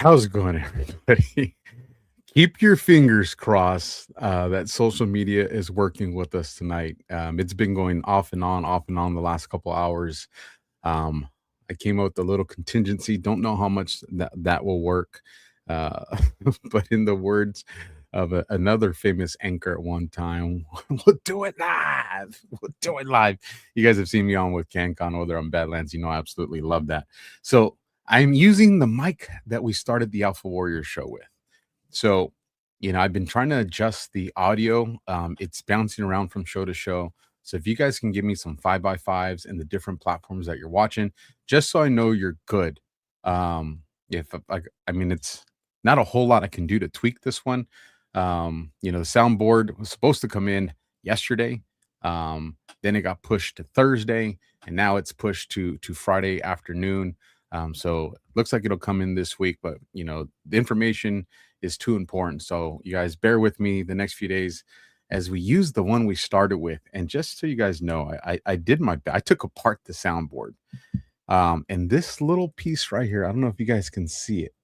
How's it going, everybody? Keep your fingers crossed that social media is working with us tonight. It's been going off and on the last couple hours. Um, I came out with a little contingency. Don't know how much that will work. Uh, but in the words of another famous anchor at one time, we'll do it live. We'll do it live. You guys have seen me on with CanCon over there on Badlands. You know, I absolutely love that. So I'm using the mic that we started the AlphaWarrior Show with. So, I've been trying to adjust the audio. It's bouncing around from show to show. So if you guys can give me some 5x5s and the different platforms that you're watching, just so I know you're good. It's not a whole lot I can do to tweak this one. The soundboard was supposed to come in yesterday. Then it got pushed to Thursday, and now it's pushed to Friday afternoon. So it looks like it'll come in this week, but the information is too important. So you guys bear with me the next few days as we use the one we started with. And just so you guys know, I took apart the soundboard. And this little piece right here, I don't know if you guys can see it.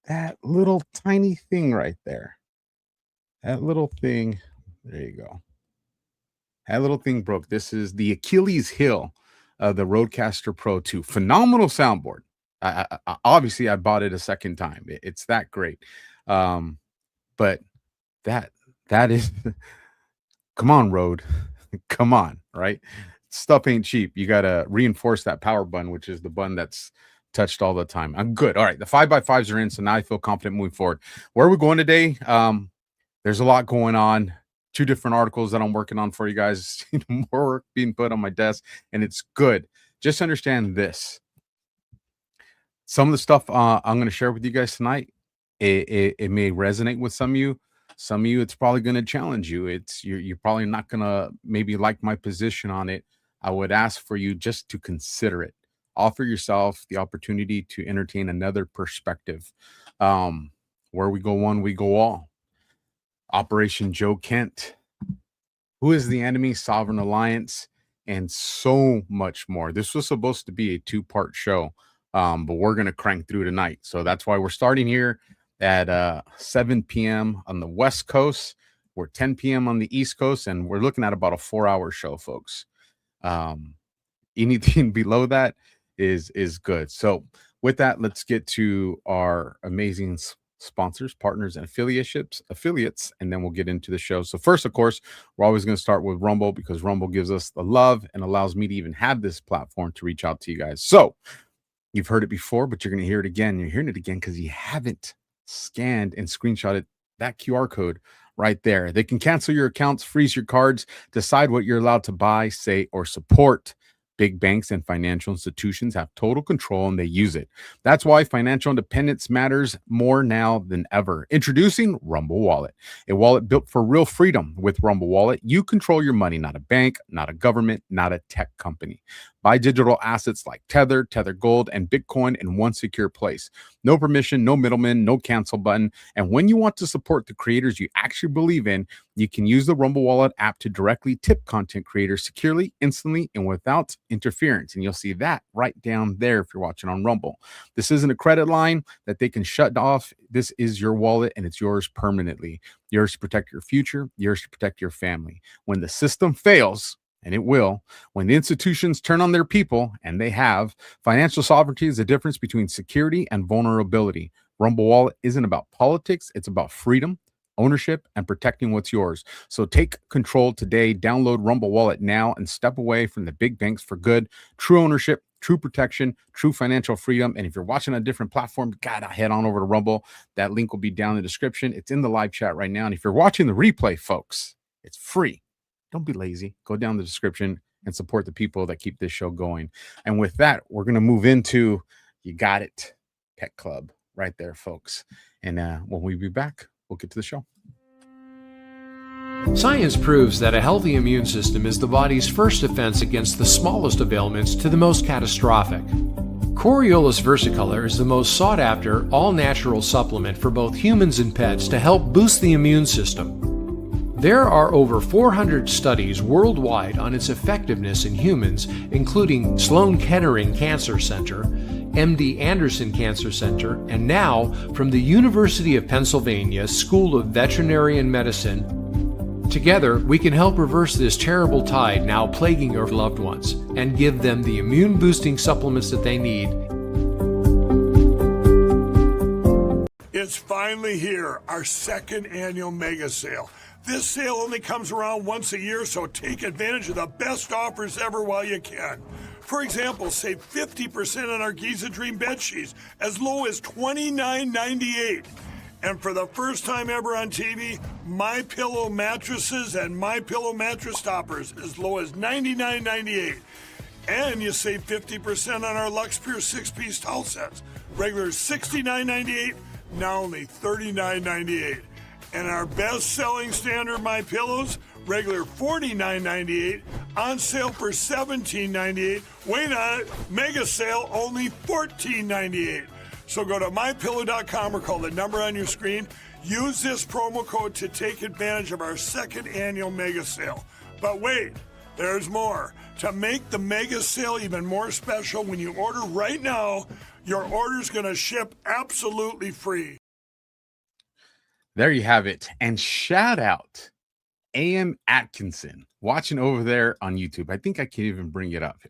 That little tiny thing right there. That little thing, there you go. That little thing broke. This is the Achilles heel of the Rodecaster Pro 2. Phenomenal soundboard. I obviously I bought it a second time. It's that great. But that is come on, Rode. Come on, right? Stuff ain't cheap. You gotta reinforce that power button, which is the button that's touched all the time. I'm good. All right, the 5x5s are in, so now I feel confident moving forward. Where are we going today? There's a lot going on. 2 different articles that I'm working on for you guys. More work being put on my desk, and it's good. Just understand this. Some of the stuff I'm going to share with you guys tonight, it may resonate with some of you. Some of you, it's probably going to challenge you. You're probably not going to maybe like my position on it. I would ask for you just to consider it. Offer yourself the opportunity to entertain another perspective. Where we go one, we go all. Operation Joe Kent, who is the enemy, Sovereign Alliance, and so much more. This was supposed to be a 2-part show, but we're going to crank through tonight. So that's why we're starting here at 7 p.m. on the West Coast. We're 10 p.m. on the East Coast, and we're looking at about a 4-hour show, folks. Anything below that is good. So with that, let's get to our amazing sponsors, partners, and affiliates, and then we'll get into the show. So first, of course, we're always going to start with Rumble, because Rumble gives us the love and allows me to even have this platform to reach out to you guys. So you've heard it before, but you're going to hear it again. You're hearing it again because you haven't scanned and screenshotted that QR code right there. They can cancel your accounts, freeze your cards, decide what you're allowed to buy, say, or support. Big banks and financial institutions have total control, and they use it. That's why financial independence matters more now than ever. Introducing Rumble Wallet, a wallet built for real freedom. With Rumble Wallet, you control your money, not a bank, not a government, not a tech company. Buy digital assets like Tether, Tether Gold, and Bitcoin in one secure place. No permission, no middleman, no cancel button. And when you want to support the creators you actually believe in, you can use the Rumble Wallet app to directly tip content creators securely, instantly, and without interference. And you'll see that right down there if you're watching on Rumble. This isn't a credit line that they can shut off. This is your wallet, and it's yours permanently. Yours to protect your future, yours to protect your family. When the system fails, and it will, when the institutions turn on their people, and they have, financial sovereignty is the difference between security and vulnerability. Rumble Wallet isn't about politics. It's about freedom, ownership, and protecting what's yours. So take control today. Download Rumble Wallet now and step away from the big banks for good. True ownership, true protection, true financial freedom. And if you're watching on a different platform, gotta head on over to Rumble. That link will be down in the description. It's in the live chat right now. And if you're watching the replay, folks, it's free. Don't be lazy. Go down the description and support the people that keep this show going. And with that, we're going to move into You Got It Pet Club right there, folks. And when we be back, we'll get to the show. Science proves that a healthy immune system is the body's first defense against the smallest of ailments to the most catastrophic. Coriolus versicolor is the most sought-after, all-natural supplement for both humans and pets to help boost the immune system. There are over 400 studies worldwide on its effectiveness in humans, including Sloan Kettering Cancer Center, MD Anderson Cancer Center, and now from the University of Pennsylvania School of Veterinary Medicine. Together, we can help reverse this terrible tide now plaguing your loved ones and give them the immune-boosting supplements that they need. It's finally here, our second annual mega sale. This sale only comes around once a year, so take advantage of the best offers ever while you can. For example, save 50% on our Giza Dream bed sheets, as low as $29.98. And for the first time ever on TV, My Pillow mattresses and My Pillow mattress toppers, as low as $99.98. And you save 50% on our Lux Pure 6-piece towel sets. Regular $69.98, now only $39.98. And our best-selling standard My Pillows, regular $49.98, on sale for $17.98. Wait on it, mega sale, only $14.98. So go to mypillow.com or call the number on your screen. Use this promo code to take advantage of our second annual mega sale. But wait, there's more. To make the mega sale even more special, when you order right now, your order's going to ship absolutely free. There you have it. And shout out A.M. Atkinson watching over there on YouTube. I think I can't even bring it up.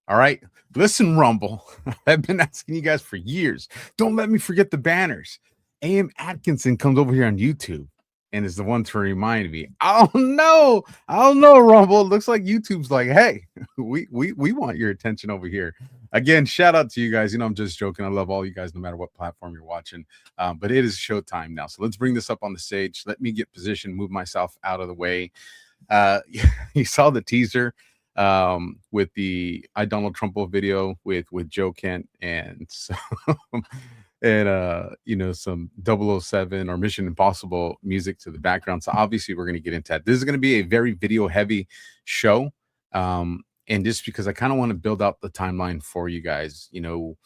All right. Listen, Rumble. I've been asking you guys for years. Don't let me forget the banners. A.M. Atkinson comes over here on YouTube and is the one to remind me. Oh no, Rumble. It looks like YouTube's like, hey, we want your attention over here. Again, shout out to you guys. You know, I'm just joking. I love all you guys, no matter what platform you're watching. But it is showtime now. So let's bring this up on the stage. Let me get positioned, move myself out of the way. You saw the teaser with the I Donald Trump video with Joe Kent and some, and you know, some 007 or Mission Impossible music to the background. So obviously we're going to get into that. This is going to be a very video heavy show. And just because I kind of want to build out the timeline for you guys, you know,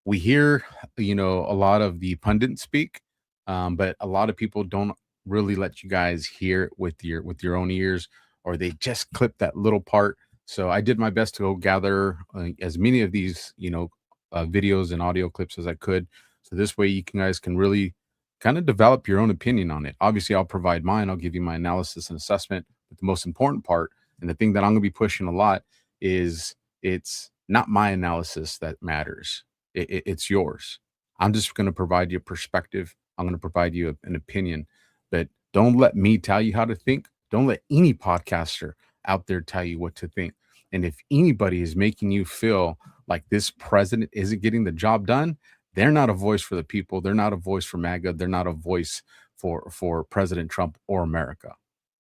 we hear, you know, a lot of the pundits speak, but a lot of people don't really let you guys hear it with your own ears, or they just clip that little part. So I did my best to go gather as many of these, you know, videos and audio clips as I could. So this way you guys can really kind of develop your own opinion on it. Obviously, I'll provide mine. I'll give you my analysis and assessment. But the most important part, and the thing that I'm going to be pushing a lot, is it's not my analysis that matters. It's yours. I'm just going to provide you a perspective. I'm going to provide you an opinion. But don't let me tell you how to think. Don't let any podcaster out there tell you what to think. And if anybody is making you feel like this president isn't getting the job done, they're not a voice for the people. They're not a voice for MAGA. They're not a voice for President Trump or America.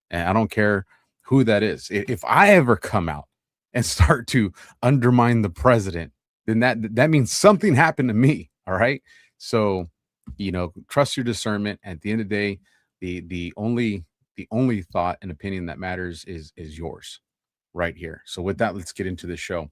And I don't care who that is. If I ever come out and start to undermine the president, then that means something happened to me. All right. So, you know, trust your discernment. At the end of the day, the only thought and opinion that matters is yours right here. So with that, let's get into the show.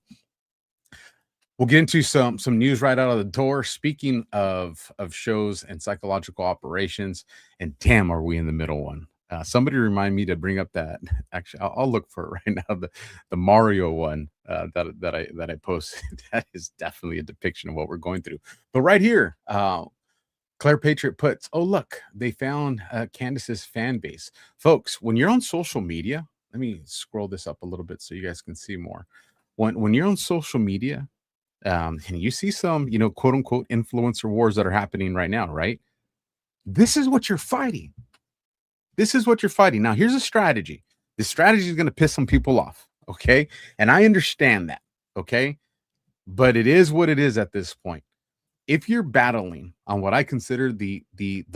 We'll get into some news right out of the door. Speaking of shows and psychological operations, and damn, are we in the middle one? Somebody remind me to bring up that. Actually, I'll look for it right now. The Mario one that I posted. That is definitely a depiction of what we're going through. But right here, Claire Patriot puts, "Oh look, they found Candace's fan base." Folks, when you're on social media, let me scroll this up a little bit so you guys can see more. When you're on social media, and you see some, you know, quote unquote influencer wars that are happening right now, right? This is what you're fighting. This is what you're fighting. Now, here's a strategy. This strategy is going to piss some people off, okay? And I understand that, okay? But it is what it is at this point. If you're battling on what I consider the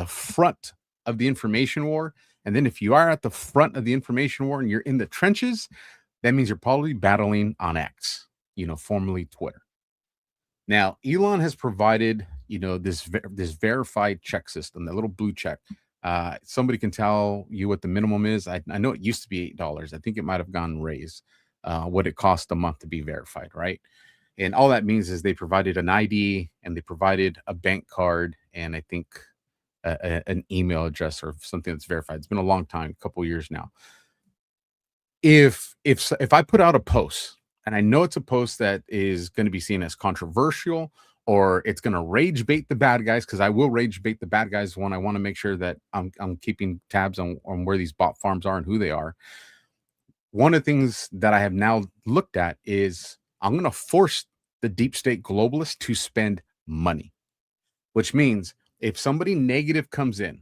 front of the information war, and then if you are at the front of the information war and you're in the trenches, that means you're probably battling on X, you know, formerly Twitter. Now, Elon has provided, you know, this verified check system, that little blue check. Somebody can tell you what the minimum is. I know it used to be $8. I think it might have gone raised, what it cost a month to be verified, right? And all that means is they provided an ID and they provided a bank card and I think an email address or something that's verified. It's been a long time, a couple years now. If I put out a post and I know it's a post that is going to be seen as controversial or it's going to rage bait the bad guys, because I will rage bait the bad guys when I want to make sure that I'm keeping tabs on where these bot farms are and who they are. One of the things that I have now looked at is I'm going to force the deep state globalists to spend money, which means if somebody negative comes in,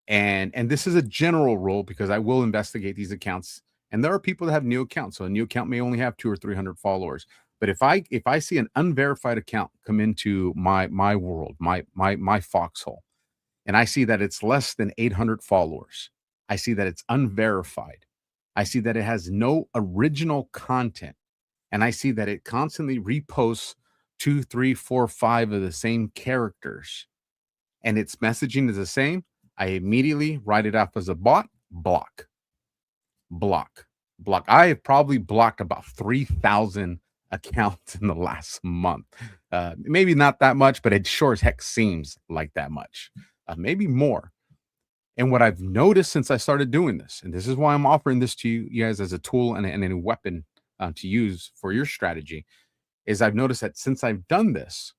and this is a general rule because I will investigate these accounts, and there are people that have new accounts, so a new account may only have 200 or 300 followers. But if I see an unverified account come into my world, my foxhole, and I see that it's less than 800 followers, I see that it's unverified, I see that it has no original content, and I see that it constantly reposts 2, 3, 4, 5 of the same characters, and its messaging is the same, I immediately write it off as a bot, block. I have probably blocked about 3,000 accounts in the last month. Maybe not that much, but it sure as heck seems like that much, maybe more. And what I've noticed since I started doing this, and this is why I'm offering this to you guys as a tool and a weapon to use for your strategy, is I've noticed that since I've done this,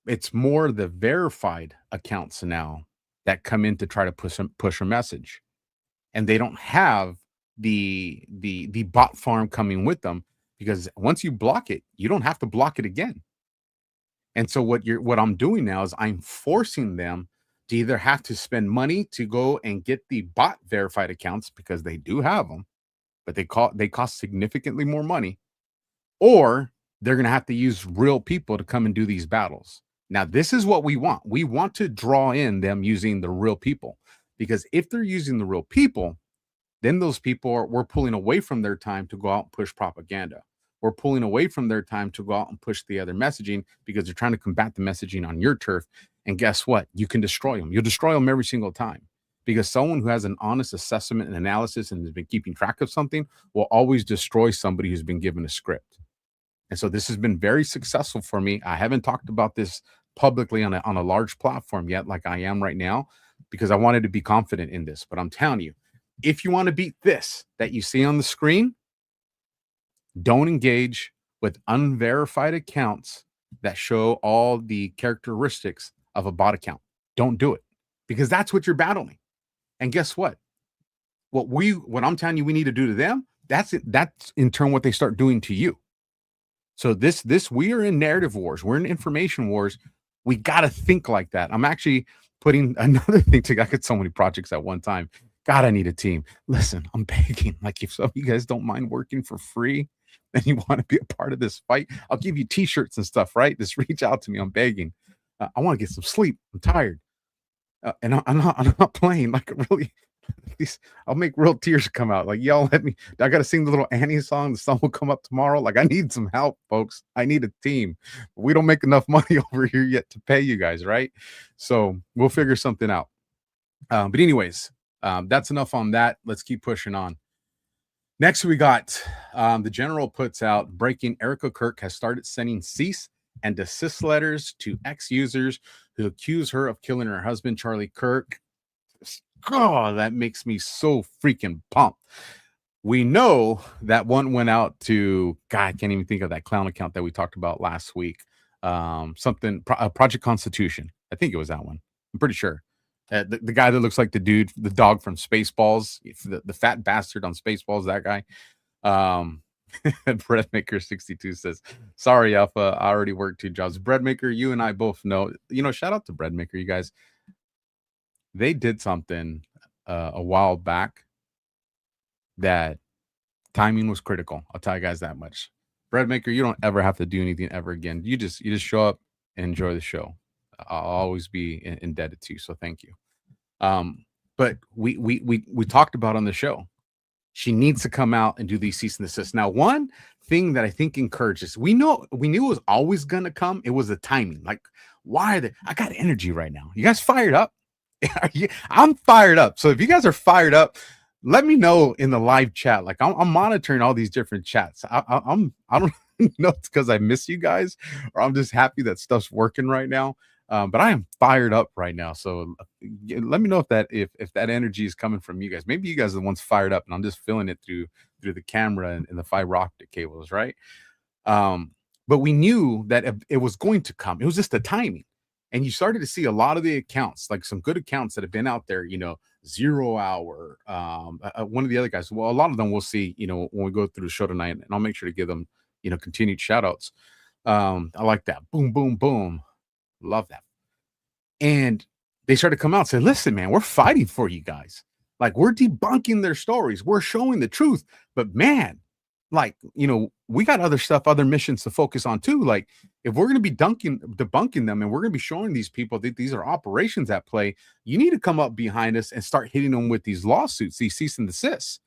it's more the verified accounts now that come in to try to push a message, and they don't have the bot farm coming with them, because once you block it, you don't have to block it again. And so what I'm doing now is I'm forcing them to either have to spend money to go and get the bot verified accounts, because they do have them, but they cost significantly more money, or they're going to have to use real people to come and do these battles. Now, this is what we want. We want to draw in them using the real people, because if they're using the real people, then those people we're pulling away from their time to go out and push propaganda. We're pulling away from their time to go out and push the other messaging, because they're trying to combat the messaging on your turf. And guess what? You can destroy them. You'll destroy them every single time, because someone who has an honest assessment and analysis and has been keeping track of something will always destroy somebody who's been given a script. And so this has been very successful for me. I haven't talked about this publicly on a large platform yet, like I am right now, because I wanted to be confident in this. But I'm telling you, if you want to beat this that you see on the screen, don't engage with unverified accounts that show all the characteristics of a bot account. Don't do it, because that's what you're battling. And guess what? What I'm telling you we need to do to them, that's in turn what they start doing to you. So we are in narrative wars. We're in information wars. We got to think like that. I'm actually putting another thing together. I got so many projects at one time. God, I need a team. Listen, I'm begging. Like, if some of you guys don't mind working for free and you want to be a part of this fight, I'll give you t-shirts and stuff, right? Just reach out to me. I'm begging. I want to get some sleep. I'm tired. And I'm not playing. Like, really, I'll make real tears come out. Like, y'all let me. I got to sing the little Annie song. The sun will come up tomorrow. Like, I need some help, folks. I need a team. We don't make enough money over here yet to pay you guys, right? So we'll figure something out. But anyways, that's enough on that. Let's keep pushing on. Next, we got the general puts out breaking. Erica Kirk has started sending cease and desist letters to ex-users who accuse her of killing her husband, Charlie Kirk. Oh, that makes me so freaking pumped. We know that one went out to, God, I can't even think of that clown account that we talked about last week. Project Constitution. I think it was that one. I'm pretty sure. The guy that looks like the dog from Spaceballs, the fat bastard on Spaceballs, that guy. Breadmaker 62 says, sorry, Alpha, I already worked 2 jobs. Breadmaker, you and I both know, shout out to Breadmaker, you guys. They did something a while back that timing was critical. I'll tell you guys that much. Breadmaker, you don't ever have to do anything ever again. You just show up and enjoy the show. I'll always be indebted to you, so thank you. But we talked about on the show, she needs to come out and do these cease and desist. Now, one thing that I think encourages, we knew it was always gonna come. It was the timing. Like, why are they? I got energy right now. You guys fired up? I'm fired up. So if you guys are fired up, let me know in the live chat. Like, I'm monitoring all these different chats. I don't know it's because I miss you guys, or I'm just happy that stuff's working right now. But I am fired up right now. So let me know if that energy is coming from you guys. Maybe you guys are the ones fired up, and I'm just feeling it through the camera and the fiber optic cables, right? but we knew that it was going to come. It was just the timing. And you started to see a lot of the accounts, like some good accounts that have been out there, 0 Hour, one of the other guys. Well, a lot of them we'll see, when we go through the show tonight, and I'll make sure to give them, continued shout outs. I like that. Boom, boom, boom. Love that. And they started to come out and say, listen, man, we're fighting for you guys. Like, we're debunking their stories. We're showing the truth. But man, like, we got other stuff, other missions to focus on too. Like, if we're going to be debunking them, and we're going to be showing these people that these are operations at play, you need to come up behind us and start hitting them with these lawsuits, these cease and desist.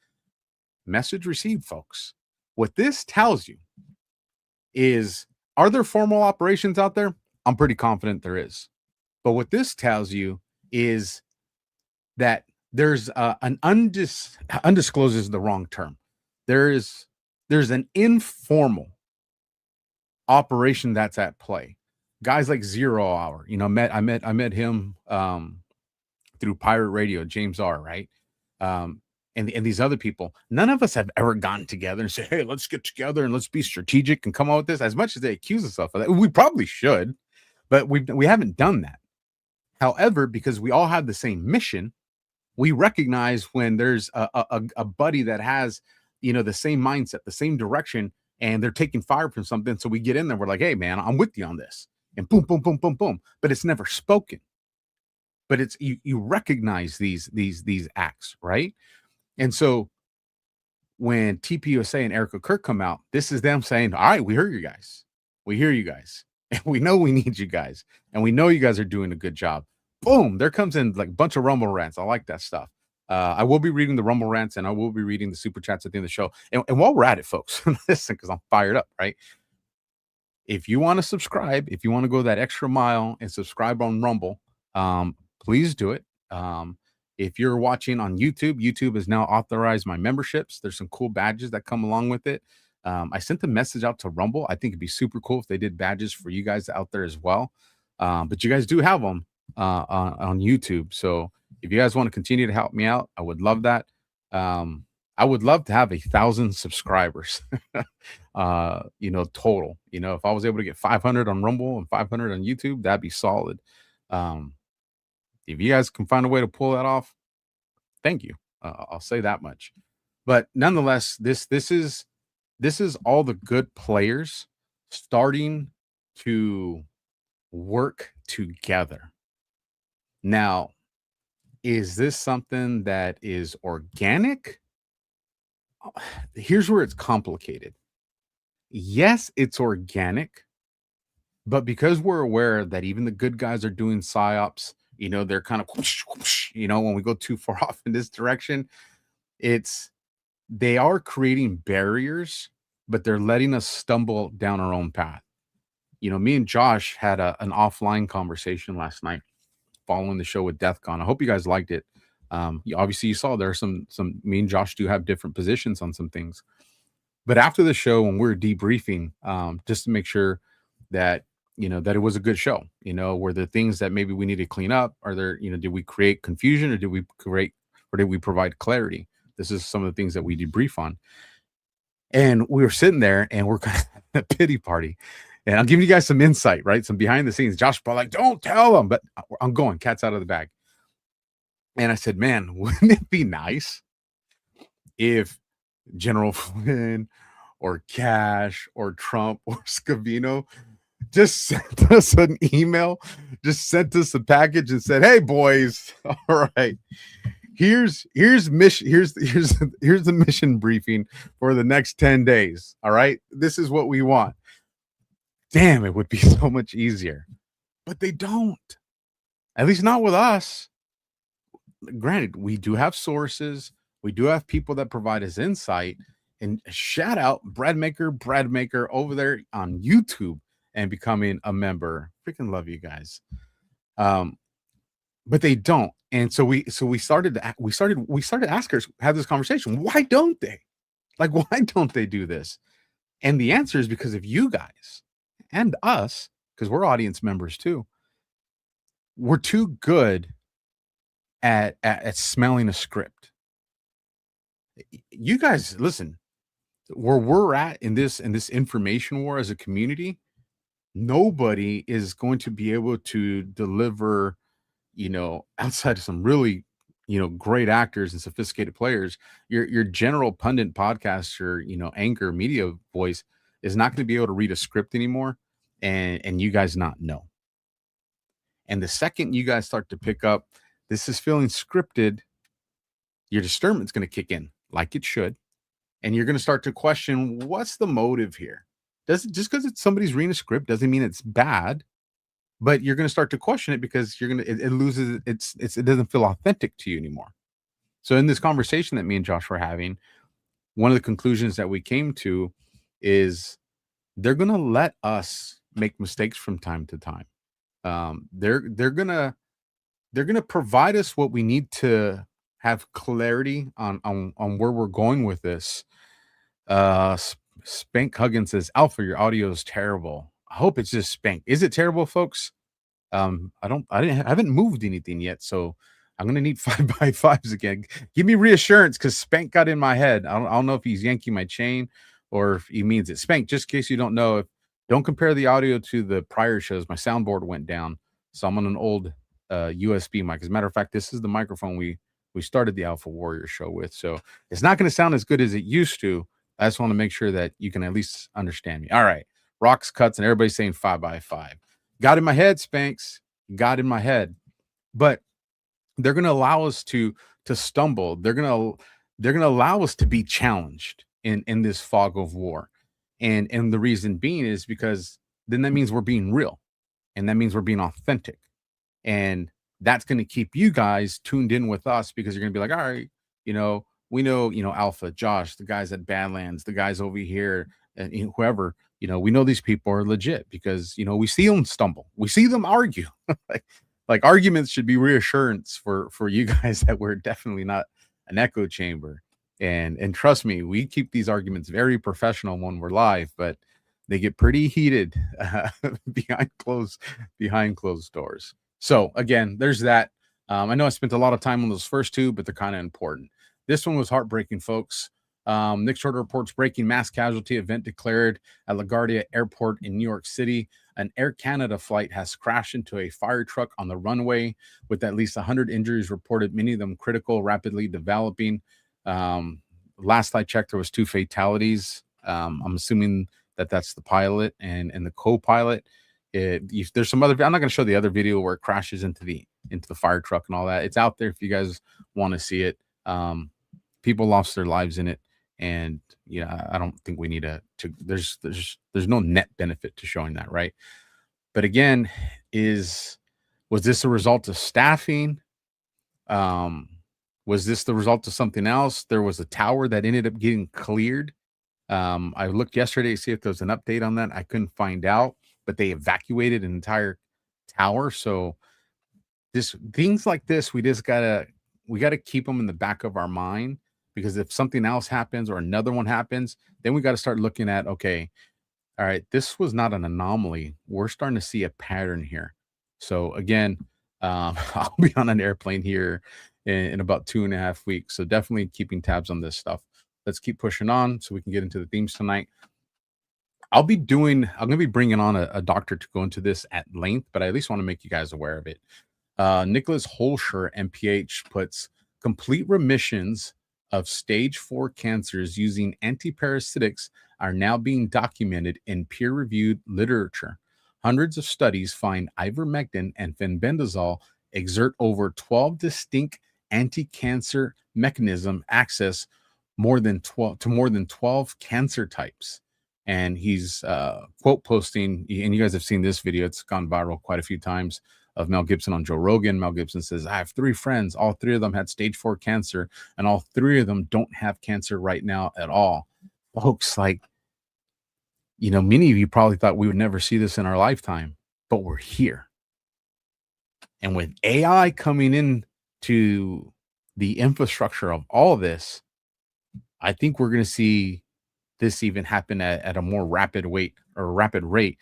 Message received, folks. What this tells you is, are there formal operations out there? I'm pretty confident there is. But what this tells you is that there's an undisclosed is the wrong term. There's an informal operation that's at play. Guys like 0 Hour, I met him through Pirate Radio, James R. Right, and these other people. None of us have ever gotten together and say, "Hey, let's get together and let's be strategic and come out with this." As much as they accuse us of that, we probably should, but we haven't done that. However, because we all have the same mission, we recognize when there's a buddy that has, the same mindset, the same direction, and they're taking fire from something. So we get in there. We're like, hey, man, I'm with you on this. And boom, boom, boom, boom, boom. But it's never spoken. But it's you recognize these acts, right? And so when TPUSA and Erica Kirk come out, this is them saying, all right, we hear you guys. We hear you guys. And we know we need you guys. And we know you guys are doing a good job. Boom, there comes in like a bunch of Rumble rants. I like that stuff. I will be reading the Rumble rants, and I will be reading the super chats at the end of the show. And while we're at it, folks, listen, because I'm fired up, right? If you want to subscribe, if you want to go that extra mile and subscribe on Rumble, please do it. If you're watching on YouTube, YouTube has now authorized my memberships. There's some cool badges that come along with it. I sent a message out to Rumble. I think it'd be super cool if they did badges for you guys out there as well. But you guys do have them on YouTube. So if you guys want to continue to help me out, I would love that. I would love to have 1,000 subscribers, total. If I was able to get 500 on Rumble and 500 on YouTube, that'd be solid. If you guys can find a way to pull that off, thank you. I'll say that much. But nonetheless, this is all the good players starting to work together. Now, is this something that is organic? Here's where it's complicated. Yes, it's organic, but because we're aware that even the good guys are doing psyops, they're kind of, when we go too far off in this direction, they are creating barriers, but they're letting us stumble down our own path. Me and Josh had an offline conversation last night following the show with DEFCON. I hope you guys liked it. Obviously you saw there are some me and Josh do have different positions on some things, but after the show, when we're debriefing, just to make sure that that it was a good show, were there things that maybe we need to clean up? Are there, did we create confusion, or did we provide clarity? This is some of the things that we debrief on. And we were sitting there and we're kind of a pity party. And I'm giving you guys some insight, right? Some behind the scenes. Josh probably like, don't tell them, but I'm going, cat's out of the bag. And I said, man, wouldn't it be nice if General Flynn or Cash or Trump or Scavino just sent us an email, just sent us a package and said, hey boys, all right, here's the mission briefing for the next 10 days. All right, this is what we want. Damn, it would be so much easier. But they don't. At least not with us. Granted, we do have sources. We do have people that provide us insight. And shout out Brad Maker over there on YouTube and becoming a member. Freaking love you guys. But they don't. And so we started to ask ourselves, have this conversation. Why don't they? Like, why don't they do this? And the answer is because of you guys and us, because we're audience members too. We're too good at smelling a script. You guys, listen, where we're at in this information war as a community, nobody is going to be able to deliver, outside of some really, great actors and sophisticated players. Your general pundit podcaster, anchor media voice is not going to be able to read a script anymore, and you guys not know. And the second you guys start to pick up, this is feeling scripted, your discernment's going to kick in like it should. And you're going to start to question, what's the motive here? Just because it's somebody's reading a script doesn't mean it's bad, but you're going to start to question it because it loses it doesn't feel authentic to you anymore. So in this conversation that me and Josh were having, one of the conclusions that we came to is they're going to let us make mistakes from time to time. They're going to provide us what we need to have clarity on where we're going with this. Spank Huggins says, Alpha, your audio is terrible. I hope it's just Spank. Is it terrible, folks? I haven't moved anything yet, so I'm gonna need 5x5s again. Give me reassurance because Spank got in my head. I don't know if he's yanking my chain or if he means it. Spank, just in case you don't know, don't compare the audio to the prior shows. My soundboard went down, so I'm on an old USB mic. As a matter of fact, this is the microphone we started the AlphaWarrior Show with, so it's not going to sound as good as it used to. I just want to make sure that you can at least understand me. All right, rocks, cuts, and everybody's saying 5x5. Got in my head, Spanks. Got in my head, but they're going to allow us to stumble. They're going to allow us to be challenged in this fog of war, and the reason being is because then that means we're being real, and that means we're being authentic, and that's going to keep you guys tuned in with us because you're going to be like, all right, we know, Alpha, Josh, the guys at Badlands, the guys over here, and whoever, we know these people are legit because, we see them stumble. We see them argue. like arguments should be reassurance for you guys that we're definitely not an echo chamber. And trust me, we keep these arguments very professional when we're live, but they get pretty heated behind closed doors. So again, there's that. I know I spent a lot of time on those first two, but they're kind of important. This one was heartbreaking, folks. Nick Shorter reports breaking mass casualty event declared at LaGuardia Airport in New York City. An Air Canada flight has crashed into a fire truck on the runway with at least 100 injuries reported, many of them critical, rapidly developing. Last I checked, there was 2 fatalities. I'm assuming that's the pilot and the co-pilot. There's some other, I'm not going to show the other video where it crashes into the fire truck and all that. It's out there if you guys want to see it. People lost their lives in it, and I don't think we need there's no net benefit to showing that, right? But again, was this a result of staffing? Was this the result of something else? There was a tower that ended up getting cleared. I looked yesterday to see if there was an update on that. I couldn't find out, but they evacuated an entire tower. So things like this, we gotta keep them in the back of our mind, because if something else happens or another one happens, then we got to start looking at, okay, all right, this was not an anomaly. We're starting to see a pattern here. So again, I'll be on an airplane here in about 2.5 weeks. So definitely keeping tabs on this stuff. Let's keep pushing on so we can get into the themes tonight. I'm going to be bringing on a doctor to go into this at length, but I at least want to make you guys aware of it. Nicholas Holscher, MPH, puts complete remissions of stage 4 cancers using antiparasitics are now being documented in peer-reviewed literature. Hundreds of studies find ivermectin and fenbendazole exert over 12 distinct anti-cancer mechanism access more than 12 cancer types. And he's quote posting, and you guys have seen this video, it's gone viral quite a few times, of Mel Gibson on Joe Rogan. Mel Gibson says, I have 3 friends. All 3 of them had stage 4 cancer, and all 3 of them don't have cancer right now at all. Folks, many of you probably thought we would never see this in our lifetime, but we're here. And with AI coming in to the infrastructure of all this, I think we're going to see this even happen at a more rapid rate.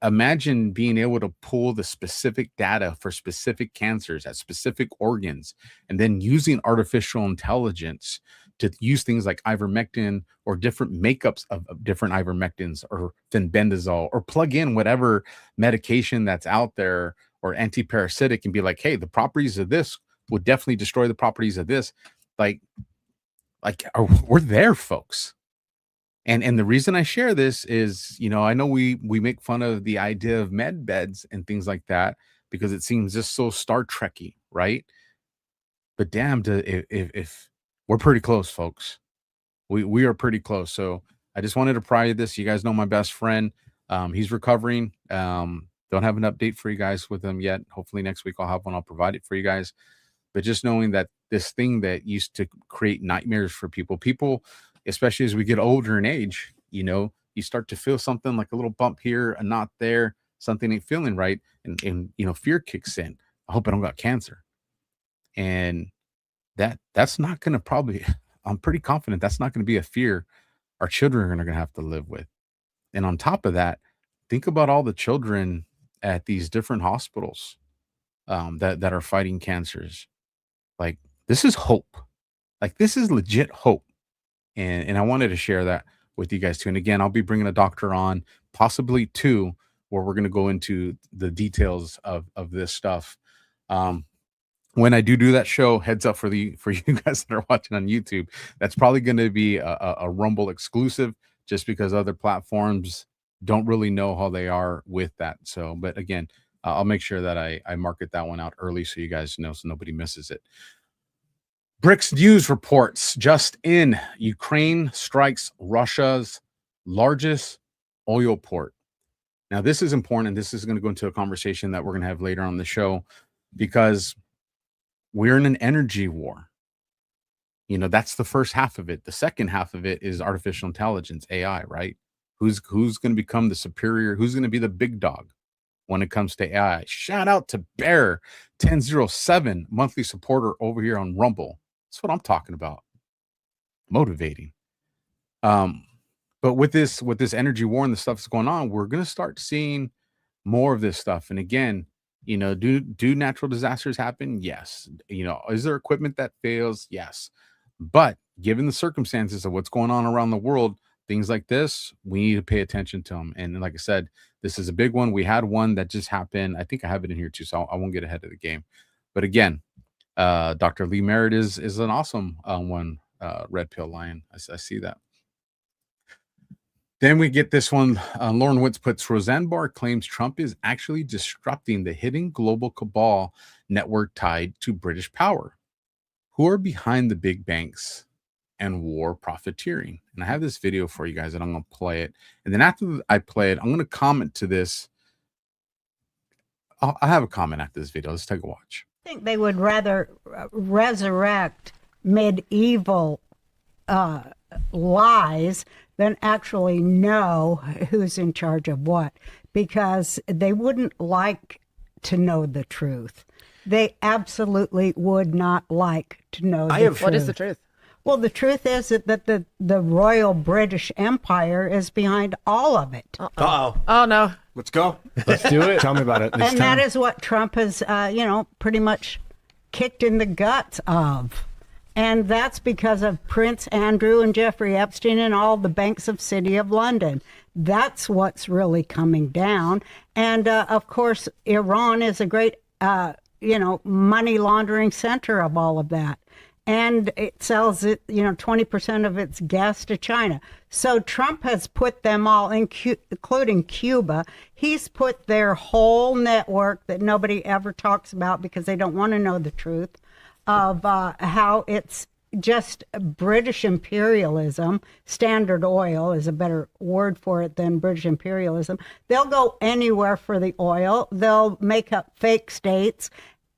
Imagine being able to pull the specific data for specific cancers at specific organs, and then using artificial intelligence to use things like ivermectin or different makeups of different ivermectins or fenbendazole, or plug in whatever medication that's out there or antiparasitic and be like, hey, the properties of this would definitely destroy the properties of this. Like we're there, folks. And the reason I share this is, I know we make fun of the idea of med beds and things like that because it seems just so Star Trekky, right? But damn, if we're pretty close, folks. We are pretty close. So I just wanted to pry you this. You guys know my best friend. He's recovering. Don't have an update for you guys with him yet. Hopefully next week I'll have one. I'll provide it for you guys. But just knowing that this thing that used to create nightmares for people, especially as we get older in age, you start to feel something like a little bump here, a knot there, something ain't feeling right. And fear kicks in. I hope I don't got cancer. And that's not going to I'm pretty confident that's not going to be a fear our children are going to have to live with. And on top of that, think about all the children at these different hospitals that are fighting cancers. Like, this is hope. Like, this is legit hope. And I wanted to share that with you guys too. And again, I'll be bringing a doctor on, possibly two, where we're going to go into the details of this stuff. When I do that show, heads up for you guys that are watching on YouTube, that's probably going to be a Rumble exclusive, just because other platforms don't really know how they are with that. So, but again, I'll make sure that I market that one out early so you guys know, so nobody misses it. BRICS News reports just in: Ukraine strikes Russia's largest oil port. Now, this is important, and this is going to go into a conversation that we're going to have later on the show, because we're in an energy war. That's the first half of it. The second half of it is artificial intelligence, AI, right? Who's going to become the superior? Who's going to be the big dog when it comes to AI? Shout out to Bear 1007, monthly supporter over here on Rumble. That's what I'm talking about. Motivating. But with this energy war and the stuff that's going on, we're going to start seeing more of this stuff. And again, do natural disasters happen? Yes. Is there equipment that fails? Yes. But given the circumstances of what's going on around the world, things like this, we need to pay attention to them. And like I said, this is a big one. We had one that just happened. I think I have it in here too, so I won't get ahead of the game. But again, Dr. Lee Merritt is an awesome one, Red Pill Lion. I see that. Then we get this one. Lauren Witz puts, Roseanne Barr claims Trump is actually disrupting the hidden global cabal network tied to British power. Who are behind the big banks and war profiteering? And I have this video for you guys, and I'm going to play it. And then after I play it, I'm going to comment to this. I have a comment after this video. Let's take a watch. I think they would rather resurrect medieval lies than actually know who's in charge of what, because they wouldn't like to know the truth. They absolutely would not like to know the truth. What is the truth? Well, the truth is that the Royal British Empire is behind all of it. Uh-oh. Oh, no. Let's go. Let's do it. Tell me about it. And that is what Trump has, pretty much kicked in the guts of. And that's because of Prince Andrew and Jeffrey Epstein and all the banks of City of London. That's what's really coming down. And, of course, Iran is a great, money laundering center of all of that. And it sells 20% of its gas to China. So Trump has put them all, including Cuba. He's put their whole network that nobody ever talks about because they don't want to know the truth of how it's just British imperialism. Standard Oil is a better word for it than British imperialism. They'll go anywhere for the oil. They'll make up fake states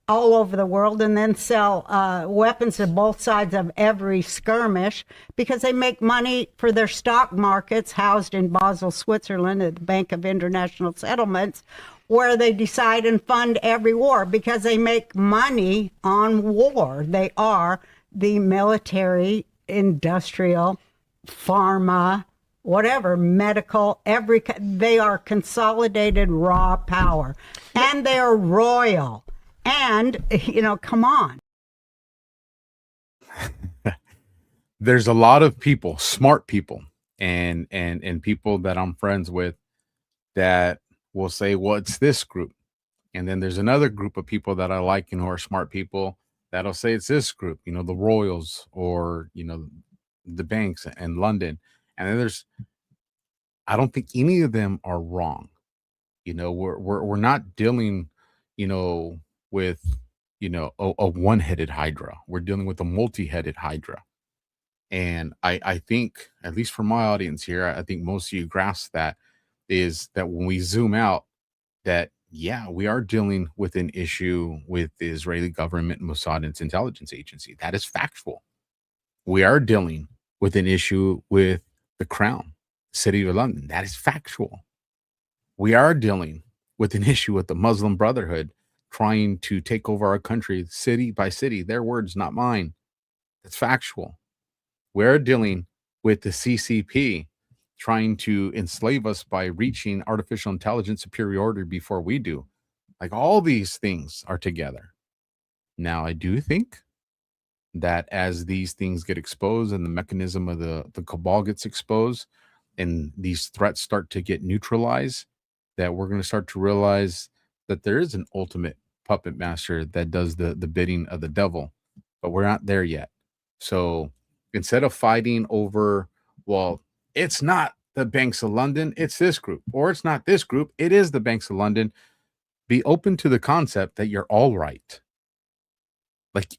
all over the world and then sell weapons to both sides of every skirmish because they make money for their stock markets housed in Basel, Switzerland at the Bank of International Settlements, where they decide and fund every war because they make money on war. They are the military, industrial, pharma, whatever, medical, they are consolidated raw power. And they're royal. And, come on. there's a lot of people, smart people, and people that I'm friends with that will say, well, it's this group. And then there's another group of people that I like and who are smart people that'll say it's this group, the Royals or, the banks in London. And then I don't think any of them are wrong. We're not dealing, with, a one-headed hydra. We're dealing with a multi-headed hydra. And I think, at least for my audience here, I think most of you grasp that, is that when we zoom out, that, yeah, we are dealing with an issue with the Israeli government, Mossad, and its intelligence agency. That is factual. We are dealing with an issue with the Crown, City of London. That is factual. We are dealing with an issue with the Muslim Brotherhood trying to take over our country city by city. Their words, not mine. That's factual. We're dealing with the CCP trying to enslave us by reaching artificial intelligence superiority before we do. Like, all these things are together. Now, I do think that as these things get exposed and the mechanism of the cabal gets exposed and these threats start to get neutralized, that we're going to start to realize that there is an ultimate puppet master that does the bidding of the devil, but we're not there yet. So instead of fighting over, well, it's not the Banks of London, it's this group, or it's not this group, it is the Banks of London, be open to the concept that you're all right. Like,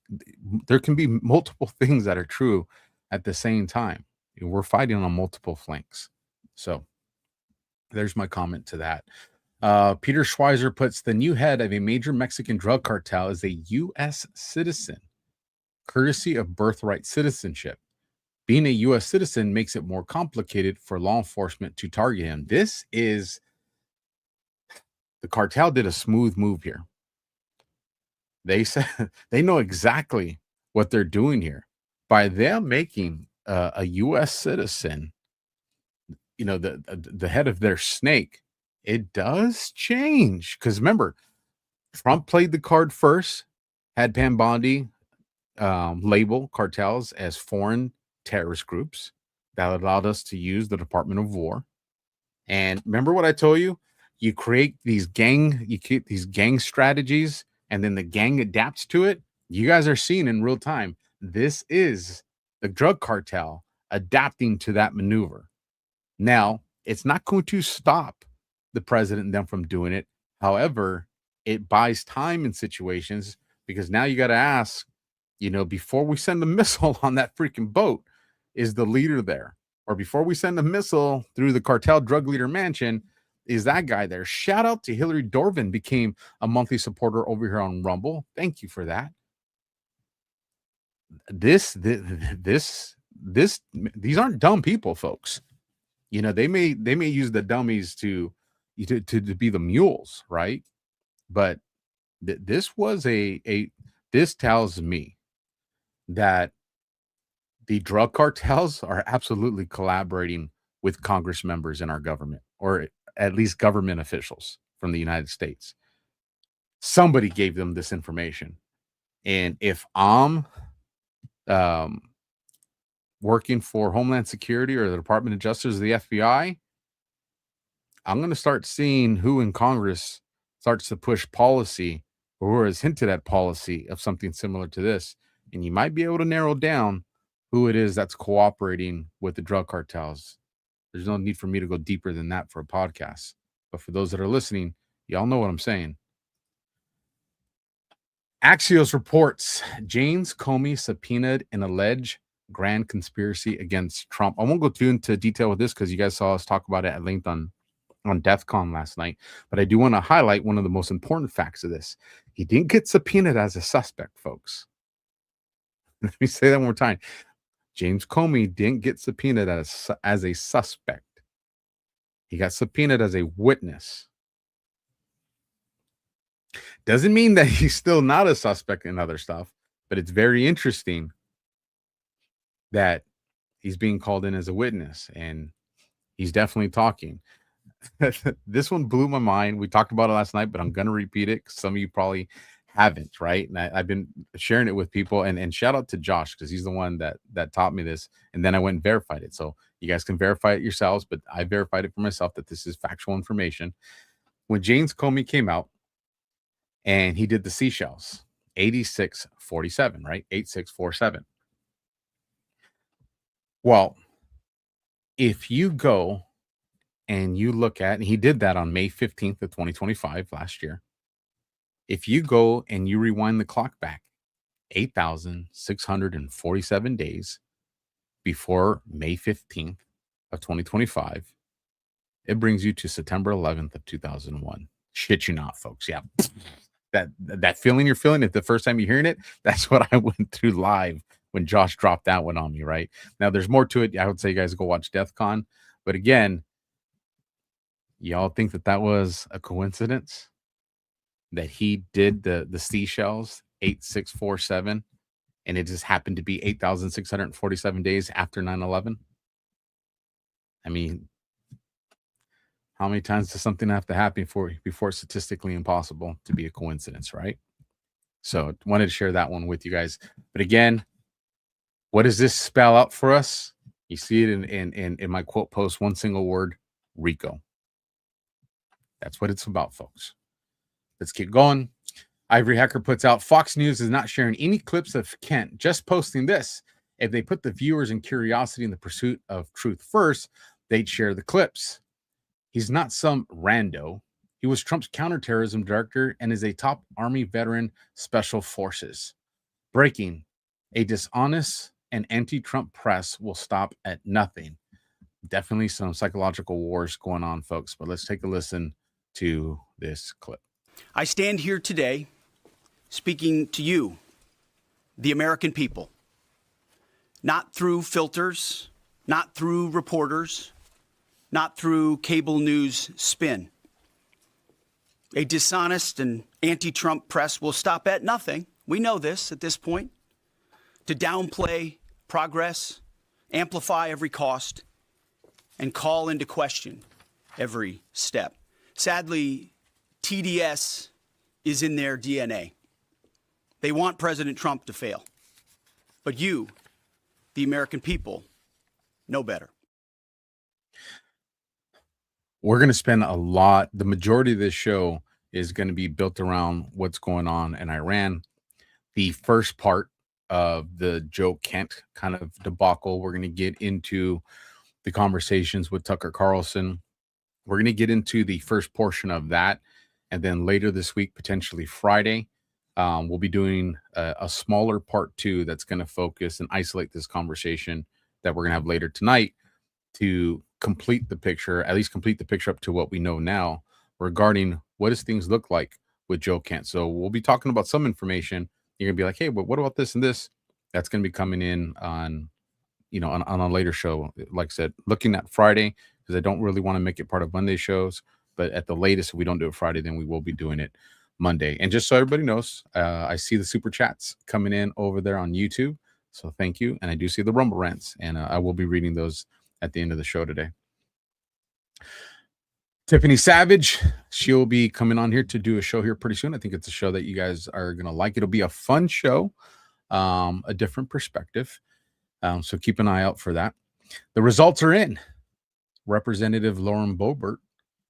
there can be multiple things that are true at the same time. We're fighting on multiple flanks. So there's my comment to that. Peter Schweizer puts, the new head of a major Mexican drug cartel is a U.S. citizen, courtesy of birthright citizenship. Being a U.S. citizen makes it more complicated for law enforcement to target him. The cartel did a smooth move here. They said they know exactly what they're doing here by them making a U.S. citizen, the head of their snake. It does change, because remember, Trump played the card first, had Pam Bondi label cartels as foreign terrorist groups. That allowed us to use the Department of War. And remember what I told you? You create these gang strategies, and then the gang adapts to it. You guys are seeing in real time. This is the drug cartel adapting to that maneuver. Now, it's not going to stop the president and them from doing it. However, it buys time in situations, because now you got to ask, before we send a missile on that freaking boat, is the leader there? Or before we send a missile through the cartel drug leader mansion, is that guy there? Shout out to Hillary Dorvin, became a monthly supporter over here on Rumble. Thank you for that. These aren't dumb people, folks. They may use the dummies to be the mules, right? But this tells me that the drug cartels are absolutely collaborating with Congress members in our government, or at least government officials from the United States. Somebody gave them this information. And if I'm working for Homeland Security or the Department of Justice or the FBI, I'm going to start seeing who in Congress starts to push policy or has hinted at policy of something similar to this. And you might be able to narrow down who it is that's cooperating with the drug cartels. There's no need for me to go deeper than that for a podcast. But for those that are listening, y'all know what I'm saying. Axios reports James Comey subpoenaed an alleged grand conspiracy against Trump. I won't go too into detail with this because you guys saw us talk about it at length on DEF CON last night. But I do want to highlight one of the most important facts of this. He didn't get subpoenaed as a suspect, folks. Let me say that one more time. James Comey didn't get subpoenaed as a suspect. He got subpoenaed as a witness. Doesn't mean that he's still not a suspect in other stuff, but it's very interesting that he's being called in as a witness, and he's definitely talking. This one blew my mind. We talked about it last night, but I'm going to repeat it because some of you probably haven't, right? And I've been sharing it with people, and shout out to Josh, because he's the one that taught me this. And then I went and verified it. So you guys can verify it yourselves, but I verified it for myself that this is factual information. When James Comey came out and he did the seashells, 8647, right? 8647. Well, if you go and you look at, and he did that on May 15th of 2025 last year. If you go and you rewind the clock back 8,647 days before May 15th of 2025, it brings you to September 11th of 2001. Shit you not, folks. Yeah. That feeling you're feeling, if the first time you're hearing it, that's what I went through live when Josh dropped that one on me, right? Now, there's more to it. I would say you guys go watch DEF CON. But again, y'all think that was a coincidence? That he did the seashells 8647 and it just happened to be 8,647 days after 9/11? I mean, how many times does something have to happen before it's statistically impossible to be a coincidence, right? So wanted to share that one with you guys. But again, what does this spell out for us? You see it in my quote post, one single word: RICO. That's what it's about, folks. Let's keep going. Ivory Hacker puts out, Fox News is not sharing any clips of Kent, just posting this. If they put the viewers in curiosity in the pursuit of truth first, they'd share the clips. He's not some rando. He was Trump's counterterrorism director and is a top Army veteran, Special Forces. Breaking: a dishonest and anti-Trump press will stop at nothing. Definitely some psychological wars going on, folks, but let's take a listen to this clip. I stand here today speaking to you, the American people, not through filters, not through reporters, not through cable news spin. A dishonest and anti-Trump press will stop at nothing. We know this at this point. To downplay progress, amplify every cost, and call into question every step. Sadly, TDS is in their DNA. They want President Trump to fail. But you, the American people, know better. We're going to spend the majority of this show is going to be built around what's going on in Iran. The first part of the Joe Kent kind of debacle, we're going to get into the conversations with Tucker Carlson. We're going to get into the first portion of that. And then later this week, potentially Friday, we'll be doing a smaller part 2 that's going to focus and isolate this conversation that we're going to have later tonight to complete the picture, at least complete the picture up to what we know now regarding what does things look like with Joe Kent. So we'll be talking about some information. You're going to be like, hey, but what about this and this? That's going to be coming in on a later show. Like I said, looking at Friday, because I don't really want to make it part of Monday shows. But at the latest, if we don't do it Friday, then we will be doing it Monday. And just so everybody knows, I see the super chats coming in over there on YouTube. So thank you. And I do see the Rumble Rants. And I will be reading those at the end of the show today. Tiffany Savage, she'll be coming on here to do a show here pretty soon. I think it's a show that you guys are going to like. It'll be a fun show, a different perspective. So keep an eye out for that. The results are in. Representative Lauren Boebert,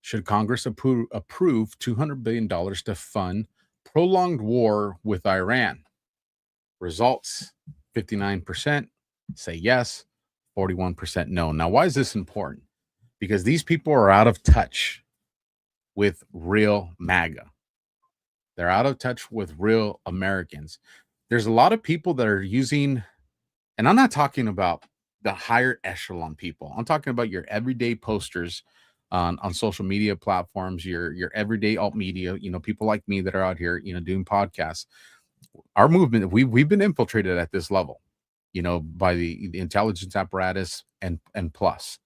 should Congress approve $200 billion to fund prolonged war with Iran? Results: 59% say yes, 41% no. Now, why is this important? Because these people are out of touch with real MAGA. They're out of touch with real Americans. There's a lot of people that are using, and I'm not talking about the higher echelon people. I'm talking about your everyday posters on social media platforms, your everyday alt media, people like me that are out here, doing podcasts. Our movement, we've been infiltrated at this level, by the intelligence apparatus and plus.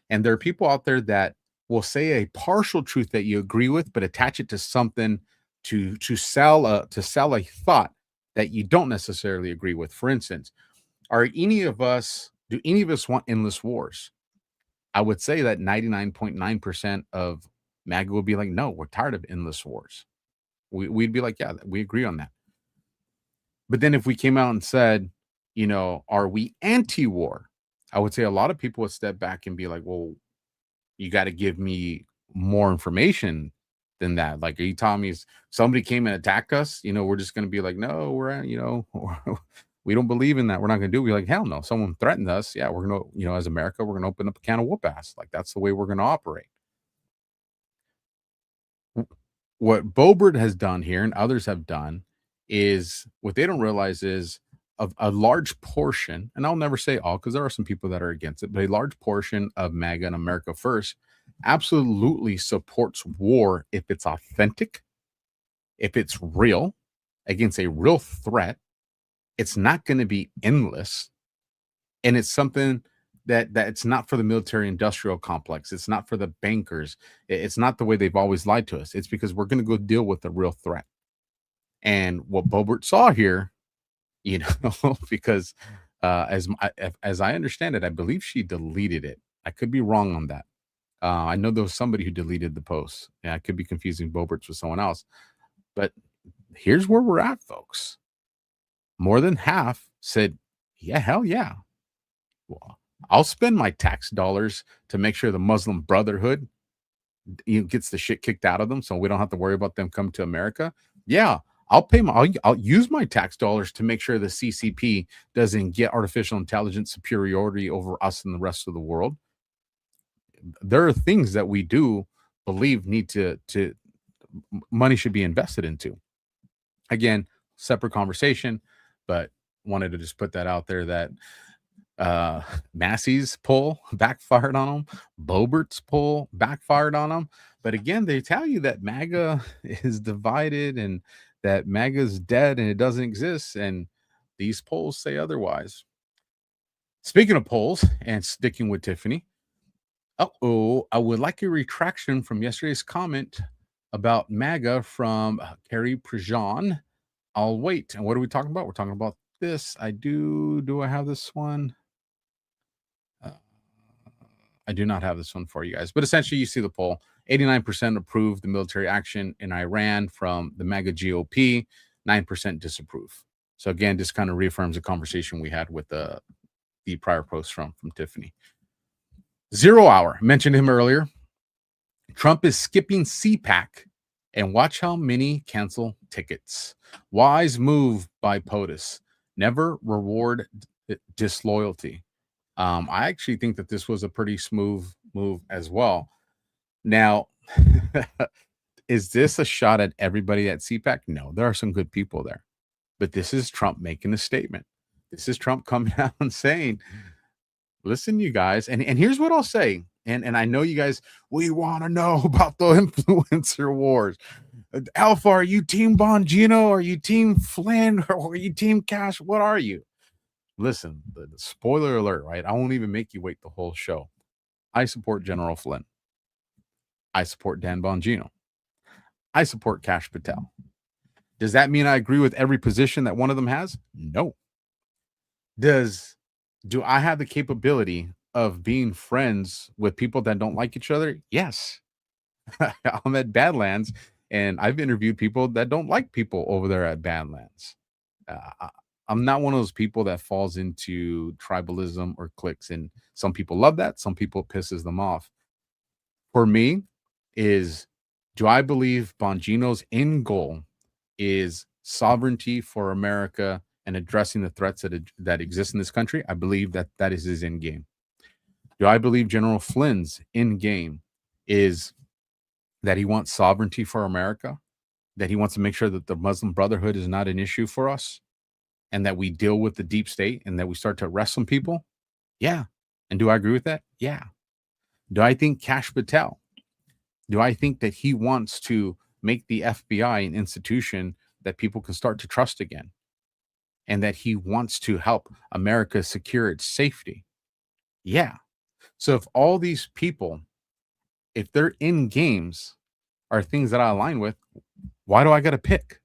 And there are people out there that will say a partial truth that you agree with, but attach it to something to sell a thought that you don't necessarily agree with. For instance, do any of us want endless wars? I would say that 99.9% of MAGA would be like, no, we're tired of endless wars. We'd be like, yeah, we agree on that. But then if we came out and said, are we anti-war? I would say a lot of people would step back and be like, well, you got to give me more information than that. Like, are you telling me somebody came and attacked us? We're just going to be like, no, we don't believe in that. We're not going to do it. We're like, hell no. Someone threatened us. Yeah, we're going to, as America, we're going to open up a can of whoop ass. Like, that's the way we're going to operate. What Boebert has done here and others have done is what they don't realize is of a large portion, and I'll never say all because there are some people that are against it, but a large portion of MAGA and America First absolutely supports war if it's authentic, if it's real, against a real threat. It's not going to be endless, and it's something that it's not for the military industrial complex. It's not for the bankers. It's not the way they've always lied to us. It's because we're going to go deal with the real threat. And what Boebert saw here, because as I understand it, I believe she deleted it. I could be wrong on that. I know there was somebody who deleted the post. Yeah, I could be confusing Boebert's with someone else. But here's where we're at, folks. More than half said, yeah, hell yeah. Well, I'll spend my tax dollars to make sure the Muslim Brotherhood gets the shit kicked out of them so we don't have to worry about them coming to America. Yeah, I'll use my tax dollars to make sure the CCP doesn't get artificial intelligence superiority over us and the rest of the world. There are things that we do believe need to money should be invested into. Again, separate conversation, but wanted to just put that out there that Massey's poll backfired on him. Boebert's poll backfired on him. But again, they tell you that MAGA is divided and that MAGA is dead and it doesn't exist. And these polls say otherwise. Speaking of polls and sticking with Tiffany, I would like a retraction from yesterday's comment about MAGA from Carrie Prejean. I'll wait. And what are we talking about? We're talking about this. Do I have this one? I do not have this one for you guys, but essentially you see the poll. 89% approve the military action in Iran from the MAGA GOP, 9% disapprove. So again, this kind of reaffirms the conversation we had with the prior post from Tiffany. 0 Hour, mentioned him earlier. Trump is skipping CPAC and watch how many cancel tickets. Wise move by POTUS. Never reward disloyalty. I actually think that this was a pretty smooth move as well. Now, is this a shot at everybody at CPAC? No, there are some good people there. But this is Trump making a statement. This is Trump coming out and saying, listen, you guys, and here's what I'll say. And I know you guys, we want to know about the influencer wars. Alpha, are you team Bongino? Are you team Flynn? Or are you team Cash? What are you? Listen, the spoiler alert, right? I won't even make you wait the whole show. I support General Flynn. I support Dan Bongino. I support Kash Patel. Does that mean I agree with every position that one of them has? No. Do I have the capability of being friends with people that don't like each other? Yes. I'm at Badlands, and I've interviewed people that don't like people over there at Badlands. I'm not one of those people that falls into tribalism or cliques, and some people love that. Some people it pisses them off. For me, do I believe Bongino's end goal is sovereignty for America and addressing the threats that exist in this country? I believe that is his end game. Do I believe General Flynn's end game is that he wants sovereignty for America, that he wants to make sure that the Muslim Brotherhood is not an issue for us, and that we deal with the deep state and that we start to arrest some people? Yeah. And do I agree with that? Yeah. Do I think Kash Patel, do I think that he wants to make the FBI an institution that people can start to trust again, and that he wants to help America secure its safety? Yeah. So if all these people, if their end games are things that I align with, why do I got to pick?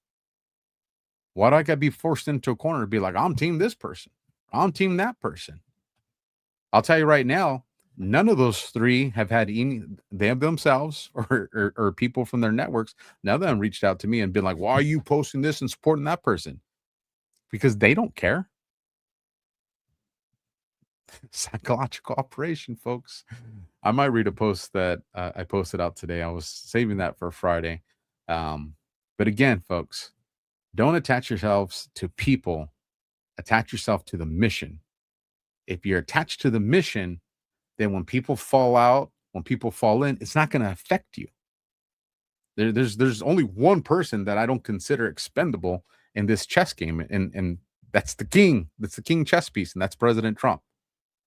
Why do I got to be forced into a corner to be like, I'm team this person, I'm team that person? I'll tell you right now, None of those three have had any, they have themselves or people from their networks. None of them reached out to me and been like, why are you posting this and supporting that person? Because they don't care. Psychological operation, folks. I might read a post that I posted out today. I was saving that for Friday. But again, folks, don't attach yourselves to people. Attach yourself to the mission. If you're attached to the mission, then when people fall out, when people fall in, it's not going to affect you. There's only one person that I don't consider expendable in this chess game, and that's the king. That's the king chess piece, and that's President Trump,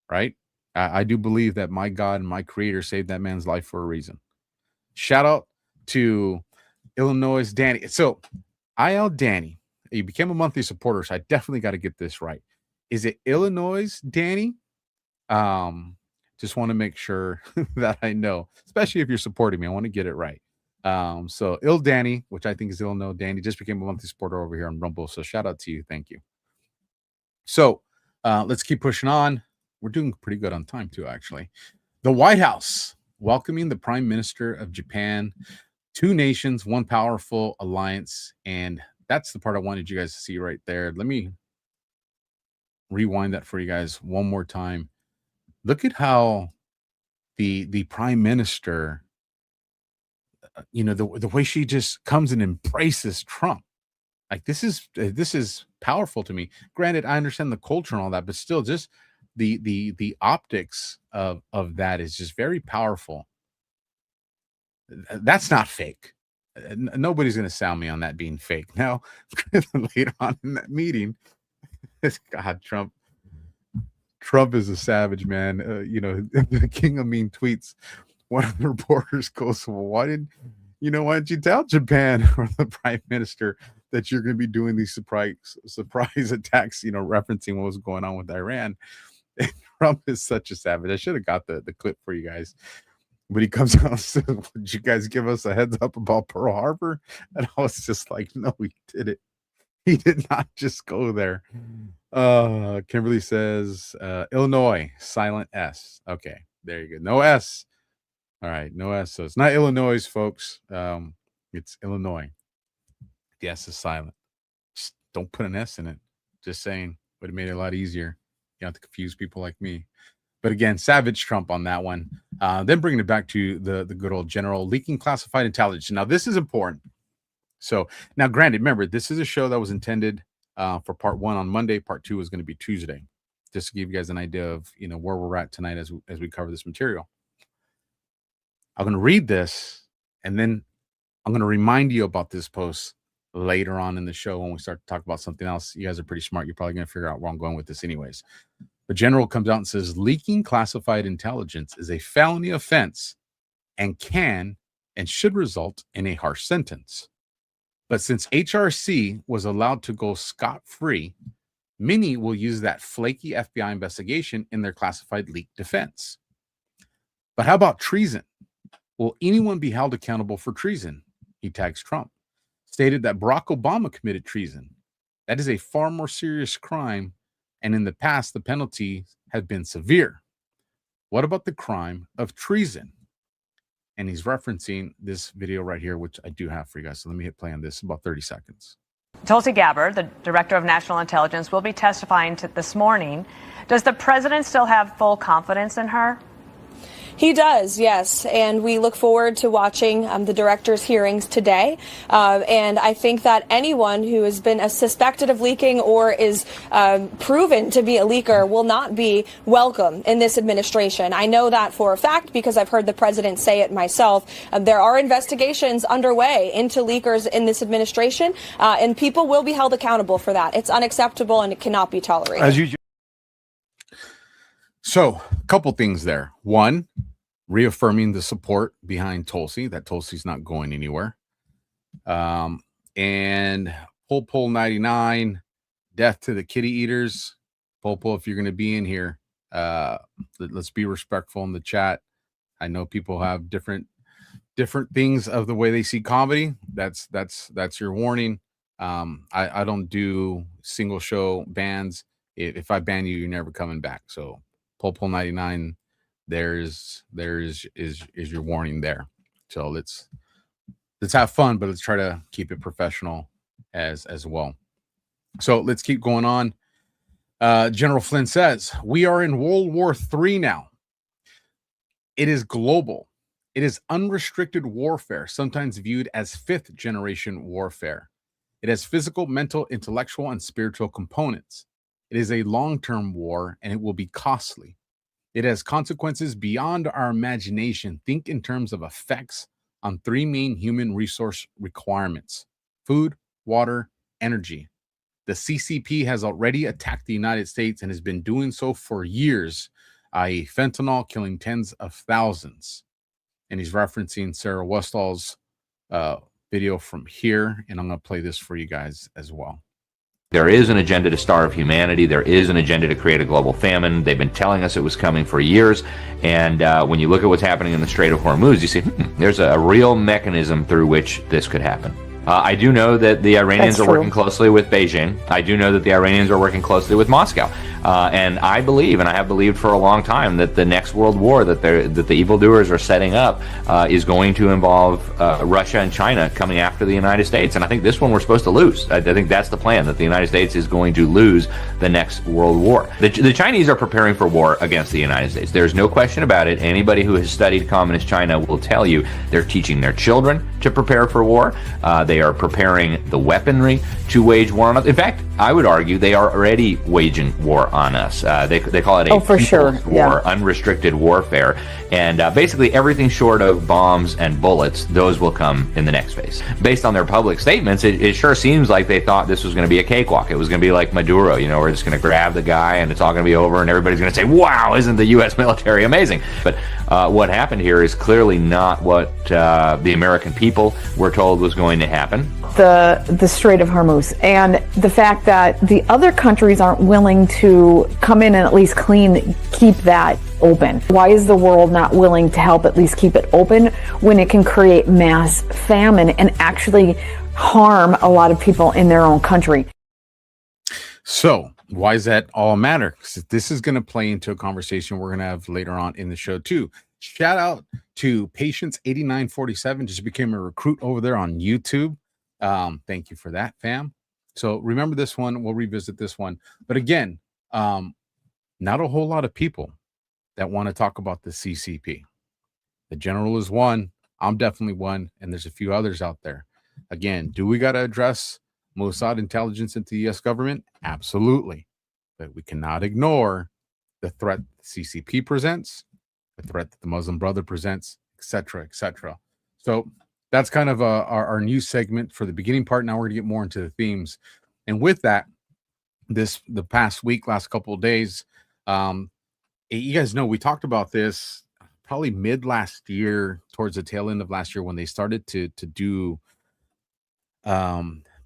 right? I do believe that my God and my Creator saved that man's life for a reason. Shout out to Illinois' Danny. So, IL Danny, you became a monthly supporter, so I definitely got to get this right. Is it Illinois' Danny? Just want to make sure that I know, especially if you're supporting me. I want to get it right. So Il Danny, which I think is Illinois Danny, just became a monthly supporter over here on Rumble. So shout out to you. Thank you. So let's keep pushing on. We're doing pretty good on time too, actually. The White House welcoming the Prime Minister of Japan. 2 nations, 1 powerful alliance. And that's the part I wanted you guys to see right there. Let me rewind that for you guys one more time. Look at how the Prime Minister, the way she just comes and embraces Trump. Like this is powerful to me. Granted, I understand the culture and all that, but still, just the optics of that is just very powerful. That's not fake. Nobody's going to sound me on that being fake. Now, later on in that meeting, God, Trump is a savage, man. The king of mean tweets. One of the reporters goes, well, why didn't you tell Japan or the prime minister that you're going to be doing these surprise attacks, referencing what was going on with Iran? And Trump is such a savage. I should have got the clip for you guys. But he comes out and says, would you guys give us a heads up about Pearl Harbor? And I was just like, no, he didn't. He did not just go there. Kimberly says, Illinois, silent S. Okay, there you go. No S. All right, no S. So it's not Illinois, folks. It's Illinois. The S is silent. Just don't put an S in it. Just saying. Would have made it a lot easier. You don't have to confuse people like me. But again, savage Trump on that one. Then bringing it back to the good old general, leaking classified intelligence. Now, this is important. So now, granted, remember, this is a show that was intended for part 1 on Monday. Part 2 is going to be Tuesday, just to give you guys an idea of where we're at tonight as we cover this material. I'm going to read this, and then I'm going to remind you about this post later on in the show when we start to talk about something else. You guys are pretty smart. You're probably going to figure out where I'm going with this anyways. The general comes out and says, leaking classified intelligence is a felony offense and can and should result in a harsh sentence. But since HRC was allowed to go scot-free, many will use that flaky FBI investigation in their classified leak defense. But how about treason? Will anyone be held accountable for treason? He tags Trump. Stated that Barack Obama committed treason. That is a far more serious crime, and in the past, the penalties have been severe. What about the crime of treason? And he's referencing this video right here, which I do have for you guys. So let me hit play on this, about 30 seconds. Tulsi Gabbard, the director of national intelligence, will be testifying this morning. Does the president still have full confidence in her? He does, yes, and we look forward to watching the director's hearings today. And I think that anyone who has been suspected of leaking or is proven to be a leaker will not be welcome in this administration. I know that for a fact because I've heard the president say it myself. There are investigations underway into leakers in this administration, and people will be held accountable for that. It's unacceptable and it cannot be tolerated. So, a couple things there. One, reaffirming the support behind Tulsi, that Tulsi's not going anywhere. And Pol 99, death to the kitty eaters. Pol, if you're going to be in here, let's be respectful in the chat. I know people have different things of the way they see comedy. That's your warning. I don't do single show bans. If I ban you, you're never coming back. So Pol 99, there's is your warning there. So let's have fun, but let's try to keep it professional as well. So let's keep going on. General Flynn says, we are in World War III now. It is global. It is unrestricted warfare, sometimes viewed as fifth generation warfare. It has physical, mental, intellectual, and spiritual components. It is a long-term war, and it will be costly. It has consequences beyond our imagination. Think in terms of effects on three main human resource requirements: food, water, energy. The CCP has already attacked the United States and has been doing so for years, i.e. fentanyl killing tens of thousands. And he's referencing Sarah Westall's video from here, and I'm going to play this for you guys as well. There is an agenda to starve humanity. There is an agenda to create a global famine. They've been telling us it was coming for years. And when you look at what's happening in the Strait of Hormuz, you see, there's a real mechanism through which this could happen. I do know that the Iranians are working closely with Beijing. I do know that the Iranians are working closely with Moscow. And I believe, and I have believed for a long time, that the next world war that the evildoers are setting up is going to involve Russia and China coming after the United States. And I think this one we're supposed to lose. I think that's the plan, that the United States is going to lose the next world war. The Chinese are preparing for war against the United States. There's no question about it. Anybody who has studied communist China will tell you they're teaching their children to prepare for war. They are preparing the weaponry to wage war on us. In fact, I would argue they are already waging war on us. They call it a people's war, unrestricted warfare. And basically everything short of bombs and bullets, those will come in the next phase. Based on their public statements, it sure seems like they thought this was going to be a cakewalk. It was going to be like Maduro, we're just going to grab the guy and it's all going to be over and everybody's going to say, wow, isn't the U.S. military amazing? But what happened here is clearly not what the American people were told was going to happen. The Strait of Hormuz and the fact that the other countries aren't willing to come in and at least keep that open. Why is the world not willing to help at least keep it open when it can create mass famine and actually harm a lot of people in their own country? So why does that all matter? Because this is going to play into a conversation we're going to have later on in the show too. Shout out to Patience8947, just became a recruit over there on YouTube. Thank you for that, fam. So remember this one. We'll revisit this one. But again, not a whole lot of people that want to talk about the CCP. The general is one. I'm definitely one. And there's a few others out there. Again, do we got to address Mossad intelligence into the U.S. government? Absolutely. But we cannot ignore the threat the CCP presents, the threat that the Muslim Brotherhood presents, etc., etc. So that's kind of our new segment for the beginning part. Now we're going to get more into the themes. And with that, the past week, last couple of days, you guys know we talked about this probably mid last year, towards the tail end of last year, when they started to do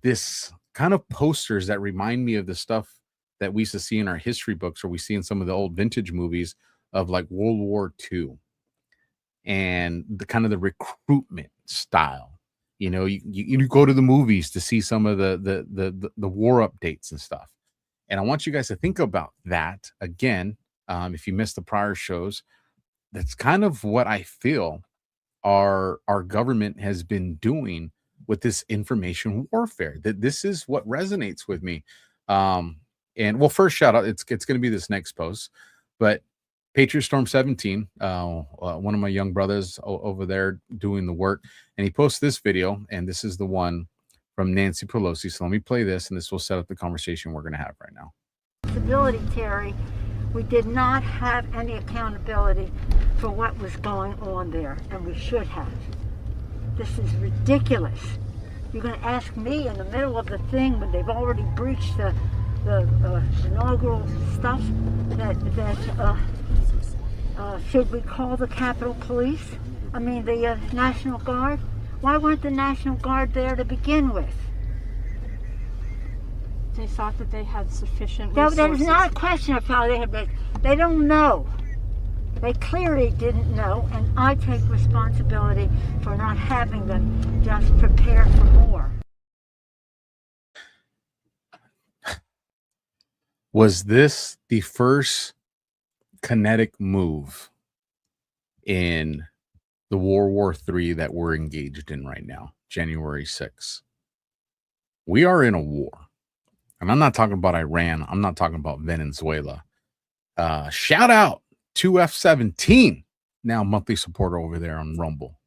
this kind of posters that remind me of the stuff that we used to see in our history books, or we see in some of the old vintage movies of like World War II, and the kind of the recruitment style. You go to the movies to see some of the war updates and stuff. And I want you guys to think about that again. If you missed the prior shows, that's kind of what I feel our government has been doing with this information warfare. That this is what resonates with me. And well, first shout out, it's going to be this next post, but Patriot Storm 17, one of my young brothers over there doing the work, and he posts this video, and this is the one from Nancy Pelosi. So let me play this, and this will set up the conversation we're going to have right now. Accountability, Terry. We did not have any accountability for what was going on there, and we should have. This is ridiculous. You're going to ask me in the middle of the thing when they've already breached the inaugural stuff that should we call the Capitol Police? I mean, the National Guard? Why weren't the National Guard there to begin with? They thought that they had sufficient resources. That is not a question of how they had. They don't know. They clearly didn't know, and I take responsibility for not having them just prepare for more. Was this the first kinetic move in the World War III that we're engaged in right now, January 6th. We are in a war. And I'm not talking about Iran. I'm not talking about Venezuela. Shout out to F-17, now monthly supporter over there on Rumble.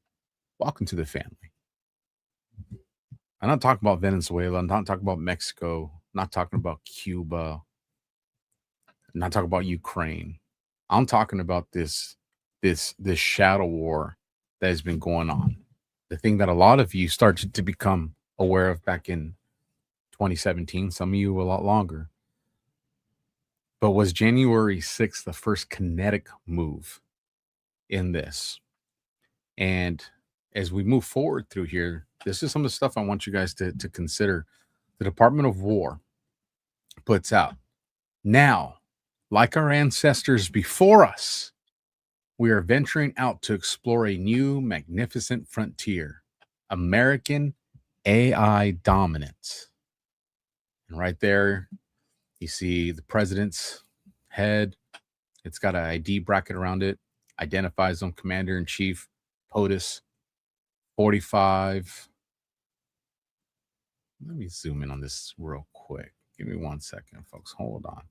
Welcome to the family. I'm not talking about Venezuela. I'm not talking about Mexico. I'm not talking about Cuba. I'm not talking about Ukraine. I'm talking about this shadow war that has been going on. The thing that a lot of you started to become aware of back in 2017, some of you a lot longer. But was January 6th the first kinetic move in this? And as we move forward through here, this is some of the stuff I want you guys to consider. The Department of War puts out, now, like our ancestors before us, we are venturing out to explore a new magnificent frontier, American AI dominance. And right there, you see the president's head. It's got an ID bracket around it, identifies them, Commander-in-Chief, POTUS, 45. Let me zoom in on this real quick. Give me 1 second, folks. Hold on.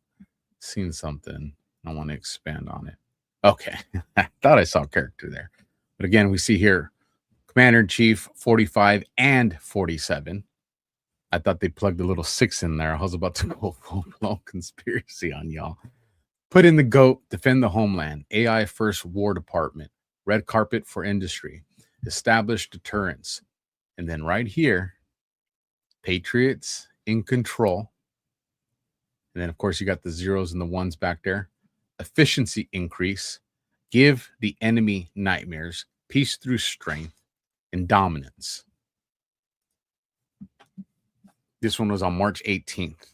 Seen something. I want to expand on it. Okay. I thought I saw a character there. But again, we see here Commander-in-Chief, 45 and 47. I thought they plugged a little 6 in there. I was about to go full-blown conspiracy on y'all. Put in the GOAT, defend the homeland, AI first war department, red carpet for industry, establish deterrence. And then right here, Patriots in control. And then, of course, you got the zeros and the ones back there. Efficiency increase, give the enemy nightmares, peace through strength, and dominance. This one was on March 18th.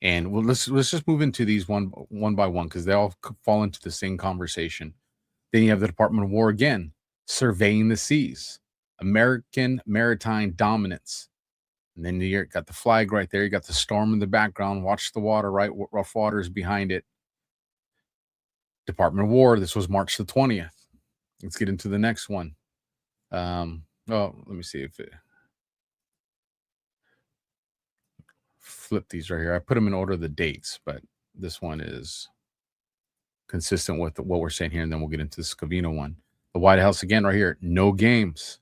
And well, let's just move into these one by one because they all fall into the same conversation. Then you have the Department of War again, surveying the seas, American maritime dominance. And then you got the flag right there. You got the storm in the background. Watch the water, right? Rough waters behind it. Department of War. This was March the 20th. Let's get into the next one. Let me see if it flip these right here. I put them in order of the dates, but this one is consistent with what we're saying here. And then we'll get into the Scavino one. The White House again, right here. No games,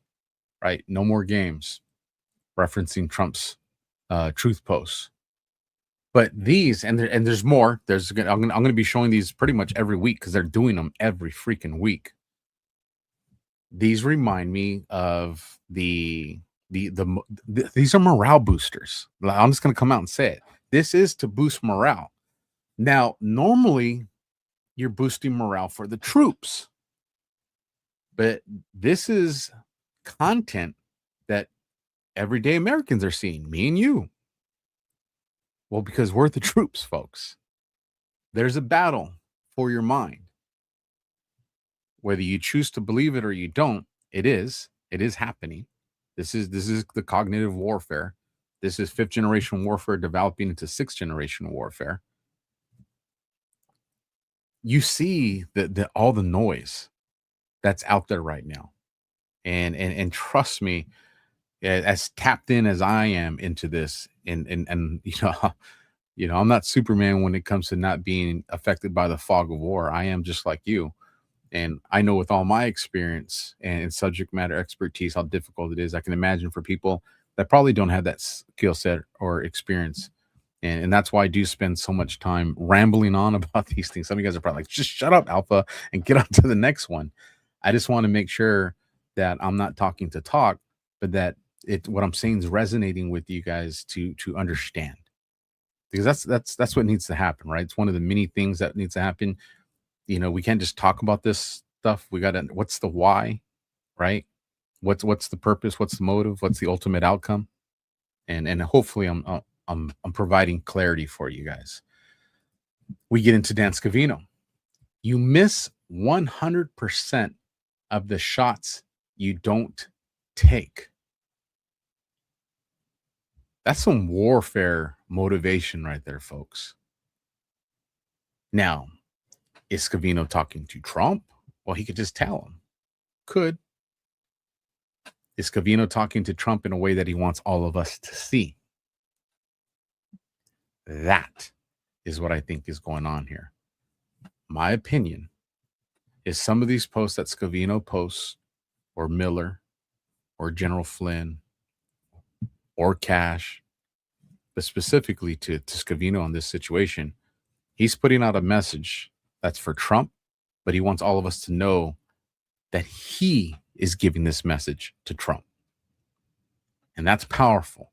right? No more games. Referencing Trump's truth posts. But these, and there's more. I'm going to be showing these pretty much every week because they're doing them every freaking week. These remind me of these are morale boosters. I'm just going to come out and say it. This is to boost morale. Now, normally you're boosting morale for the troops, but this is content that everyday Americans are seeing, me and you. Well, because we're the troops, folks. There's a battle for your mind. Whether you choose to believe it or you don't, it is happening. This is the cognitive warfare. This is 5th generation warfare developing into 6th generation warfare. You see all the noise that's out there right now. And trust me, as tapped in as I am into this, and I'm not Superman when it comes to not being affected by the fog of war. I am just like you. And I know with all my experience and subject matter expertise, how difficult it is. I can imagine for people that probably don't have that skill set or experience. And that's why I do spend so much time rambling on about these things. Some of you guys are probably like, just shut up, Alpha, and get on to the next one. I just want to make sure that I'm not talking to talk, but that what I'm saying is resonating with you guys to understand, because that's what needs to happen, right? It's one of the many things that needs to happen. We can't just talk about this stuff. We got to, what's the why, right? What's the purpose? What's the motive? What's the ultimate outcome? And hopefully I'm providing clarity for you guys. We get into Dan Scavino. You miss 100% of the shots you don't take. That's some warfare motivation right there, folks. Now, is Scavino talking to Trump? Well, he could just tell him. Could. Is Scavino talking to Trump in a way that he wants all of us to see? That is what I think is going on here. My opinion is some of these posts that Scavino posts, or Mueller, or General Flynn, or Cash, but specifically to Scavino on this situation, he's putting out a message that's for Trump, but he wants all of us to know that he is giving this message to Trump. And that's powerful,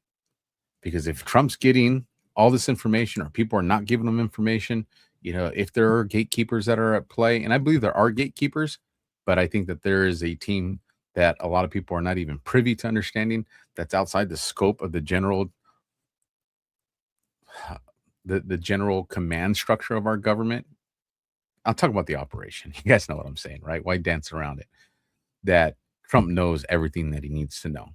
because if Trump's getting all this information, or people are not giving them information, if there are gatekeepers that are at play, and I believe there are gatekeepers, but I think that there is a team that a lot of people are not even privy to understanding, that's outside the scope of the general general command structure of our government. I'll talk about the operation. You guys know what I'm saying, right? Why dance around it? That Trump knows everything that he needs to know.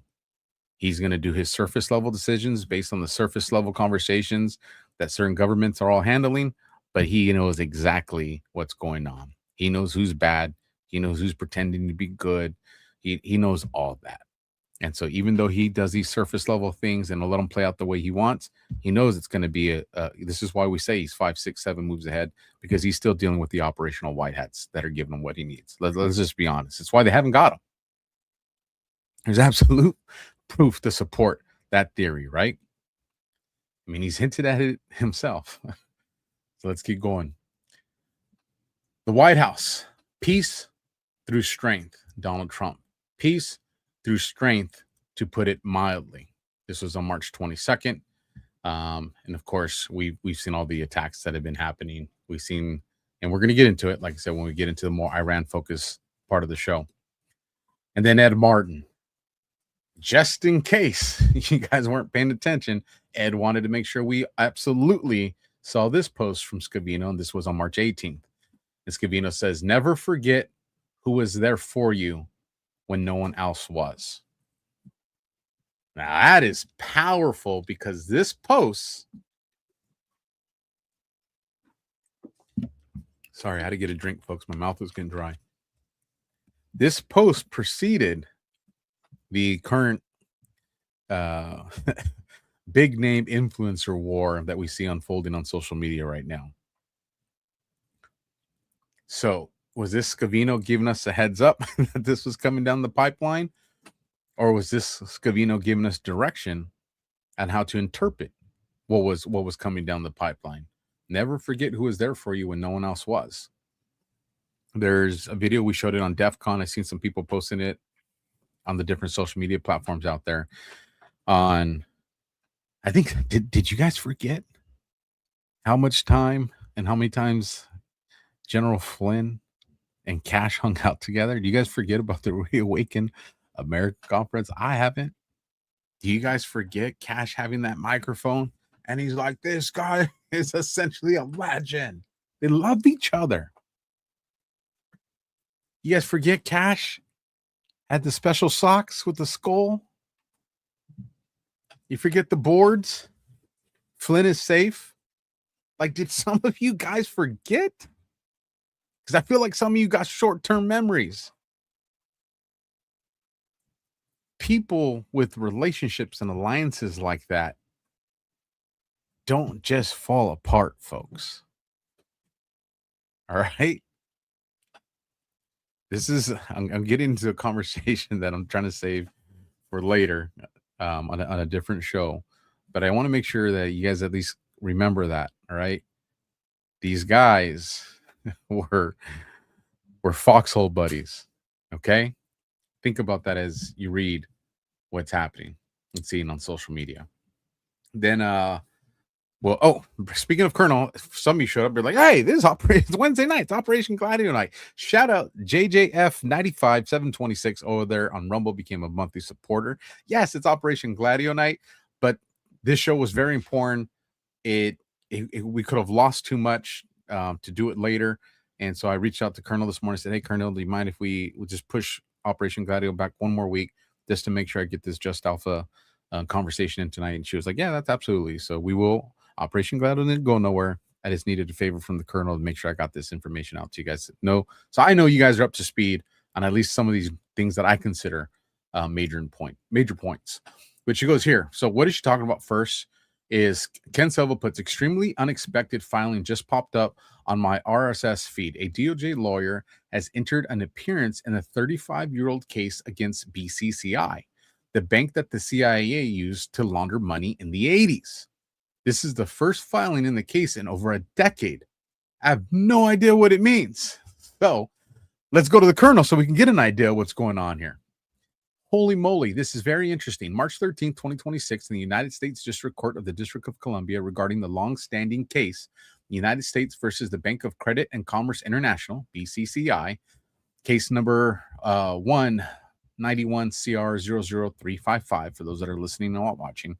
He's going to do his surface level decisions based on the surface level conversations that certain governments are all handling, but he knows exactly what's going on. He knows who's bad. He knows who's pretending to be good. He knows all that. And so even though he does these surface level things and will let him play out the way he wants, he knows it's going to be this is why we say he's 5, 6, 7 moves ahead, because he's still dealing with the operational white hats that are giving him what he needs. Let's just be honest. It's why they haven't got him. There's absolute proof to support that theory, right? I mean, he's hinted at it himself. So let's keep going. The White House, peace through strength, Donald Trump. Peace through strength, to put it mildly. This was on March 22nd. And of course, we've seen all the attacks that have been happening. We've seen, and we're going to get into it, like I said, when we get into the more Iran-focused part of the show. And then Ed Martin. Just in case you guys weren't paying attention, Ed wanted to make sure we absolutely saw this post from Scavino, and this was on March 18th. And Scavino says, never forget who was there for you when no one else was. Now, that is powerful, because this post... Sorry, I had to get a drink, folks. My mouth was getting dry. This post preceded the current big name influencer war that we see unfolding on social media right now. So was this Scavino giving us a heads up that this was coming down the pipeline? Or was this Scavino giving us direction on how to interpret what was coming down the pipeline? Never forget who was there for you when no one else was. There's a video, we showed it on DEF CON. I've seen some people posting it on the different social media platforms out there. I think, did you guys forget how much time and how many times General Flynn and Cash hung out together? Do you guys forget about the Reawaken America conference? I haven't. Do you guys forget Cash having that microphone? And he's like, this guy is essentially a legend. They love each other. You guys forget Cash had the special socks with the skull? You forget the boards? Flynn is safe? Like, did some of you guys forget? Because I feel like some of you got short-term memories. People with relationships and alliances like that don't just fall apart, folks. All right? I'm getting into a conversation that I'm trying to save for later on a different show. But I want to make sure that you guys at least remember that, all right? These guys were foxhole buddies, okay? Think about that as you read what's happening and seeing on social media. Then, speaking of Colonel, some of you showed up. You're like, hey, this is it's Wednesday night. It's Operation Gladio night. Shout out JJF95726 over there on Rumble, became a monthly supporter. Yes, it's Operation Gladio night, but this show was very important. We could have lost too much to do it later. And so I reached out to Colonel this morning and said, hey, Colonel, do you mind if we would just push Operation Gladio back one more week just to make sure I get this Just Alpha conversation in tonight? And she was like, yeah, that's absolutely. So we will. Operation Gladio didn't go nowhere. I just needed a favor from the colonel to make sure I got this information out to you guys. No, so I know you guys are up to speed on at least some of these things that I consider major points. But she goes here. So what is she talking about first? Is Ken Silva puts extremely unexpected filing just popped up on my RSS feed. A DOJ lawyer has entered an appearance in a 35-year-old case against BCCI, the bank that the CIA used to launder money in the 80s. This is the first filing in the case in over a decade. I have no idea what it means. So let's go to the colonel so we can get an idea of what's going on here. Holy moly, this is very interesting. March 13th, 2026, in the United States District Court of the District of Columbia regarding the long-standing case, United States versus the Bank of Credit and Commerce International, BCCI, case number 191 CR 00355, for those that are listening and not watching.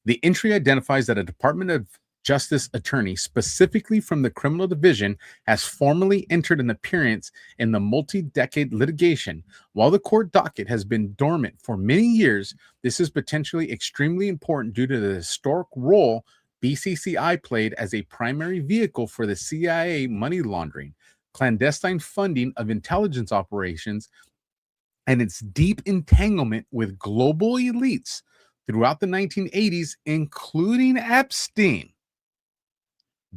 The entry identifies that a Department of Justice attorney, specifically from the criminal division, has formally entered an appearance in the multi-decade litigation. While the court docket has been dormant for many years, this is potentially extremely important due to the historic role BCCI played as a primary vehicle for the CIA money laundering, clandestine funding of intelligence operations, and its deep entanglement with global elites throughout the 1980s, including Epstein.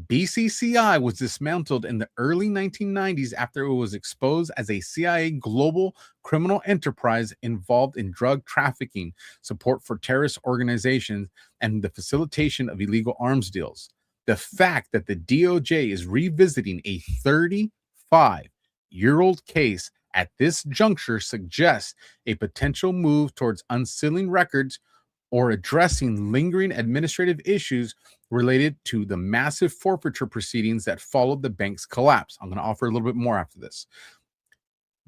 BCCI was dismantled in the early 1990s after it was exposed as a CIA global criminal enterprise involved in drug trafficking, support for terrorist organizations, and the facilitation of illegal arms deals. The fact that the DOJ is revisiting a 35-year-old case at this juncture suggests a potential move towards unsealing records or addressing lingering administrative issues related to the massive forfeiture proceedings that followed the bank's collapse. I'm going to offer a little bit more after this.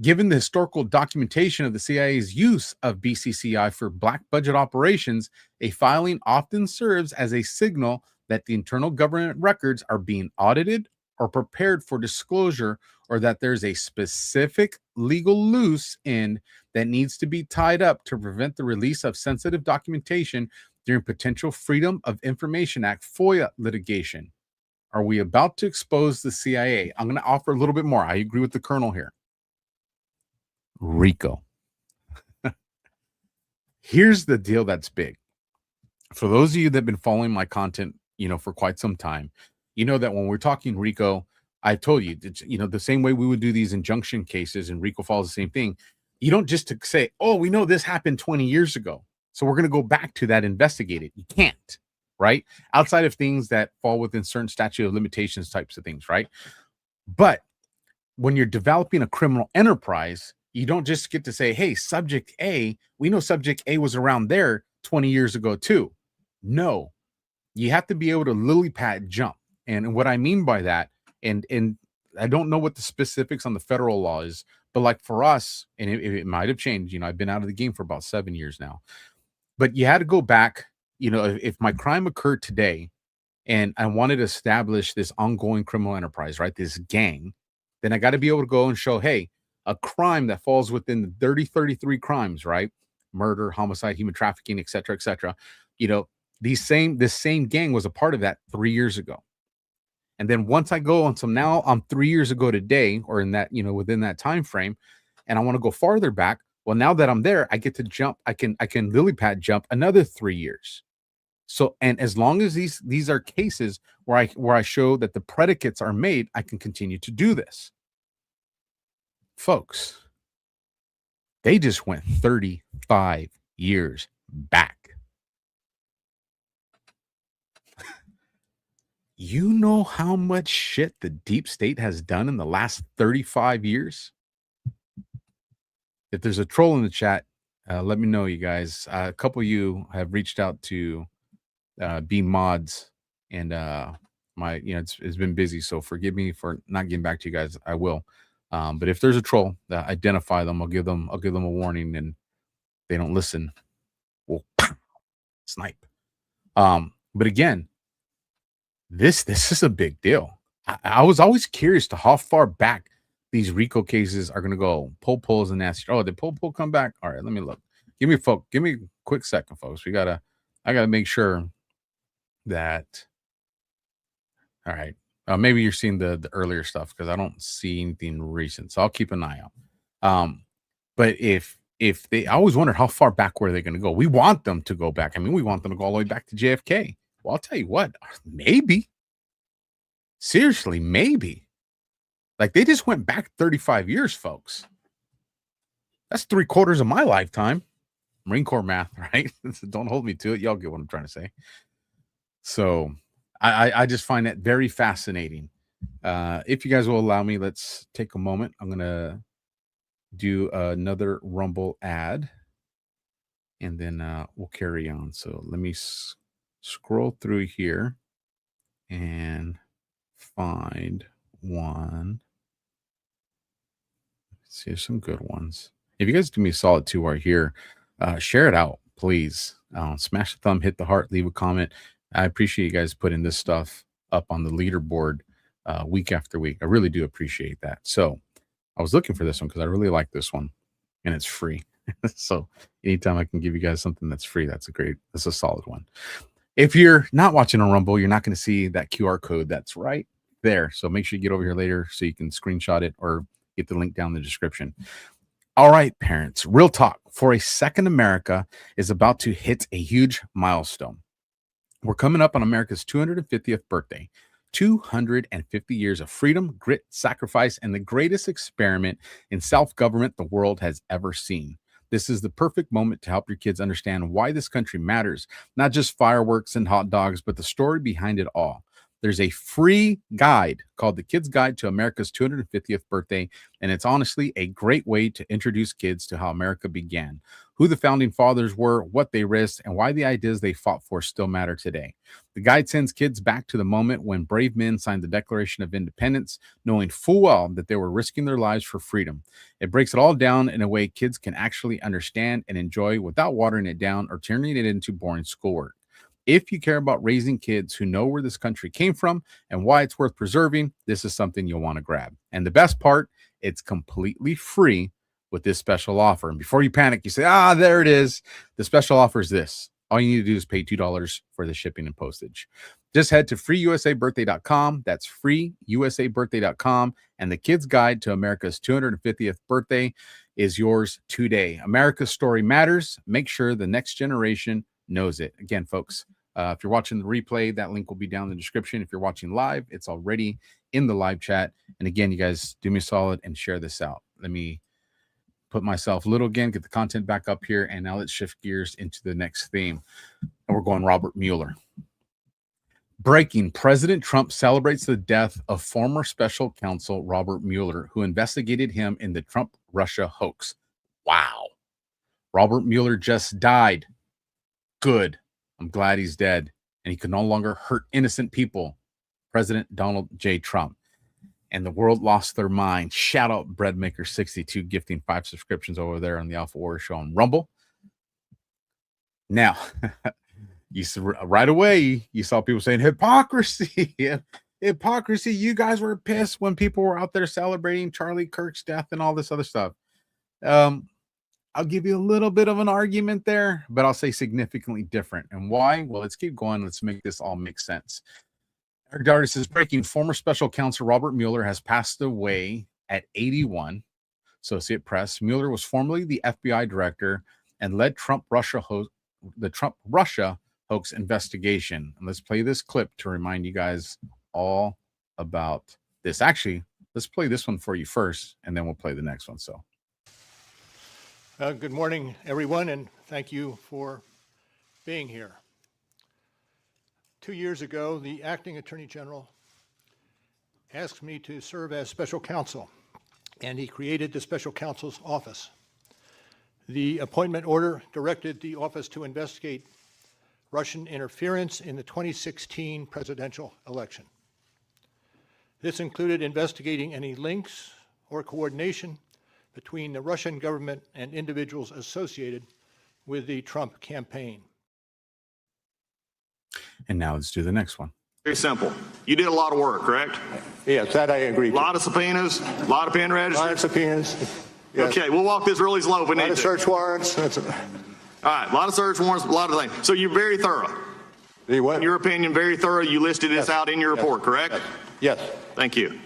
Given the historical documentation of the CIA's use of BCCI for black budget operations, a filing often serves as a signal that the internal government records are being audited or prepared for disclosure, or that there's a specific legal loose end that needs to be tied up to prevent the release of sensitive documentation during potential Freedom of Information Act FOIA litigation. Are we about to expose the CIA? I'm going to offer a little bit more. I agree with the colonel here. RICO. Here's the deal that's big. For those of you that have been following my content, for quite some time, you know that when we're talking RICO, I told you, the same way we would do these injunction cases, and RICO follows the same thing. You don't just say, oh, we know this happened 20 years ago, so we're going to go back to that, investigate it. You can't, right? Outside of things that fall within certain statute of limitations types of things, right? But when you're developing a criminal enterprise, you don't just get to say, hey, subject A, we know subject A was around there 20 years ago too. No, you have to be able to lily pad jump. And what I mean by that, and I don't know what the specifics on the federal law is, but like for us, and it might have changed, I've been out of the game for about 7 years now, but you had to go back, if my crime occurred today and I wanted to establish this ongoing criminal enterprise, right, this gang, then I got to be able to go and show, hey, a crime that falls within the 33 crimes, right? Murder, homicide, human trafficking, et cetera, this same gang was a part of that 3 years ago. And then once I go on some, now I'm 3 years ago today, or in that, within that time frame, and I want to go farther back. Well, now that I'm there, I get to jump. I can lily pad jump another 3 years. So, and as long as these are cases where I show that the predicates are made, I can continue to do this. Folks, they just went 35 years back. You know how much shit the deep state has done in the last 35 years? If there's a troll in the chat, let me know, you guys. A couple of you have reached out to be mods, and it's been busy, so forgive me for not getting back to you guys. I will. But if there's a troll, identify them. I'll give them a warning, and they don't listen, we'll snipe. But again, this is a big deal. I was always curious to how far back these RICO cases are going to go. Poll is a nasty. Oh, did poll come back? All right, let me look. Give me a quick second, folks. I gotta make sure that. All right, Maybe you're seeing the earlier stuff because I don't see anything recent. So I'll keep an eye out. But if they, I always wondered how far back were they going to go. We want them to go back. I mean, we want them to go all the way back to JFK. Well, I'll tell you what, maybe. Seriously, maybe. Like they just went back 35 years, folks. That's 3/4 of my lifetime. Marine Corps math, right? Don't hold me to it. Y'all get what I'm trying to say. So I just find that very fascinating. If you guys will allow me, let's take a moment. I'm going to do another Rumble ad, and then we'll carry on. So let me scroll through here and find one. Let's see, there's some good ones. If you guys do me a solid too right here, share it out, please. Smash the thumb, hit the heart, leave a comment. I appreciate you guys putting this stuff up on the leaderboard week after week. I really do appreciate that. So I was looking for this one because I really like this one, and it's free. So anytime I can give you guys something that's free, that's a solid one. If you're not watching on Rumble, you're not going to see that QR code that's right there. So make sure you get over here later so you can screenshot it or get the link down in the description. All right, parents, real talk. For a second, America is about to hit a huge milestone. We're coming up on America's 250th birthday. 250 years of freedom, grit, sacrifice, and the greatest experiment in self-government the world has ever seen. This is the perfect moment to help your kids understand why this country matters, not just fireworks and hot dogs, but the story behind it all. There's a free guide called The Kid's Guide to America's 250th Birthday, and it's honestly a great way to introduce kids to how America began, who the founding fathers were, what they risked, and why the ideas they fought for still matter today. The guide sends kids back to the moment when brave men signed the Declaration of Independence, knowing full well that they were risking their lives for freedom. It breaks it all down in a way kids can actually understand and enjoy without watering it down or turning it into boring schoolwork. If you care about raising kids who know where this country came from and why it's worth preserving, this is something you'll want to grab. And the best part, it's completely free with this special offer. And before you panic, you say, there it is. The special offer is this. All you need to do is pay $2 for the shipping and postage. Just head to freeusabirthday.com. That's freeusabirthday.com. And the Kid's Guide to America's 250th Birthday is yours today. America's story matters. Make sure the next generation knows it. Again, folks, if you're watching the replay, that link will be down in the description. If you're watching live, it's already in the live chat. And again, you guys do me a solid and share this out. Let me put myself little again, get the content back up here, and now let's shift gears into the next theme. And we're going Robert Mueller. Breaking: President Trump celebrates the death of former special counsel Robert Mueller, who investigated him in the Trump-Russia hoax. Wow. Robert Mueller just died. Good. I'm glad he's dead, and he could no longer hurt innocent people. President Donald J. Trump. And the world lost their mind. Shout out Breadmaker62 gifting 5 subscriptions over there on the AlphaWarrior Show on Rumble. Now, right away, you saw people saying hypocrisy. Hypocrisy. You guys were pissed when people were out there celebrating Charlie Kirk's death and all this other stuff. I'll give you a little bit of an argument there, but I'll say significantly different. And why? Well, let's keep going. Let's make this all make sense. Eric Darty says, breaking: former special counsel Robert Mueller has passed away at 81. Associate Press. Mueller was formerly the FBI director and led the Trump-Russia hoax investigation. And let's play this clip to remind you guys all about this. Actually, let's play this one for you first, and then we'll play the next one. So. Good morning, everyone, and thank you for being here. 2 years ago, the acting Attorney General asked me to serve as special counsel, and he created the special counsel's office. The appointment order directed the office to investigate Russian interference in the 2016 presidential election. This included investigating any links or coordination between the Russian government and individuals associated with the Trump campaign. And now let's do the next one. Very simple. You did a lot of work, correct? Yes, that I agree. A lot of subpoenas, a lot of pen registers. A lot of subpoenas. Yes. Okay, we'll walk this really slow if we need to. A lot of search warrants. All right, a lot of search warrants, a lot of things. So you're very thorough. What? In your opinion, very thorough. You listed this out in your report, correct? Yes. Yes. Thank you.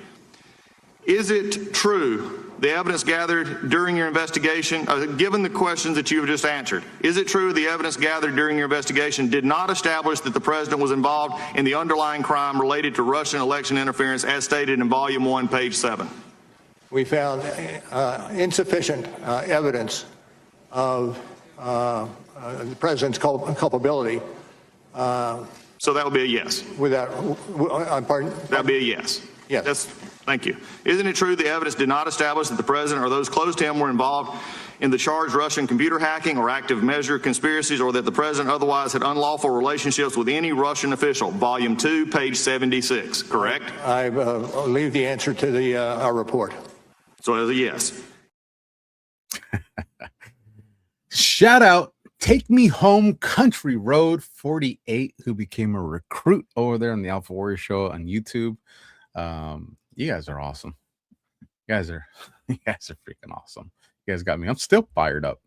Is it true the evidence gathered during your investigation, given the questions that you have just answered, is it true the evidence gathered during your investigation did not establish that the president was involved in the underlying crime related to Russian election interference as stated in Volume 1, page 7? We found insufficient evidence of the president's culpability. So that would be a yes. Without, pardon? That would be a yes. Yes. Thank you. Isn't it true the evidence did not establish that the president or those close to him were involved in the charged Russian computer hacking or active measure conspiracies, or that the president otherwise had unlawful relationships with any Russian official? Volume 2, page 76, correct? I leave the answer to our report. So it is a yes. Shout out, Take Me Home Country Road 48, who became a recruit over there on the AlphaWarrior Show on YouTube. You guys are awesome. You guys are freaking awesome. You guys got me. I'm still fired up.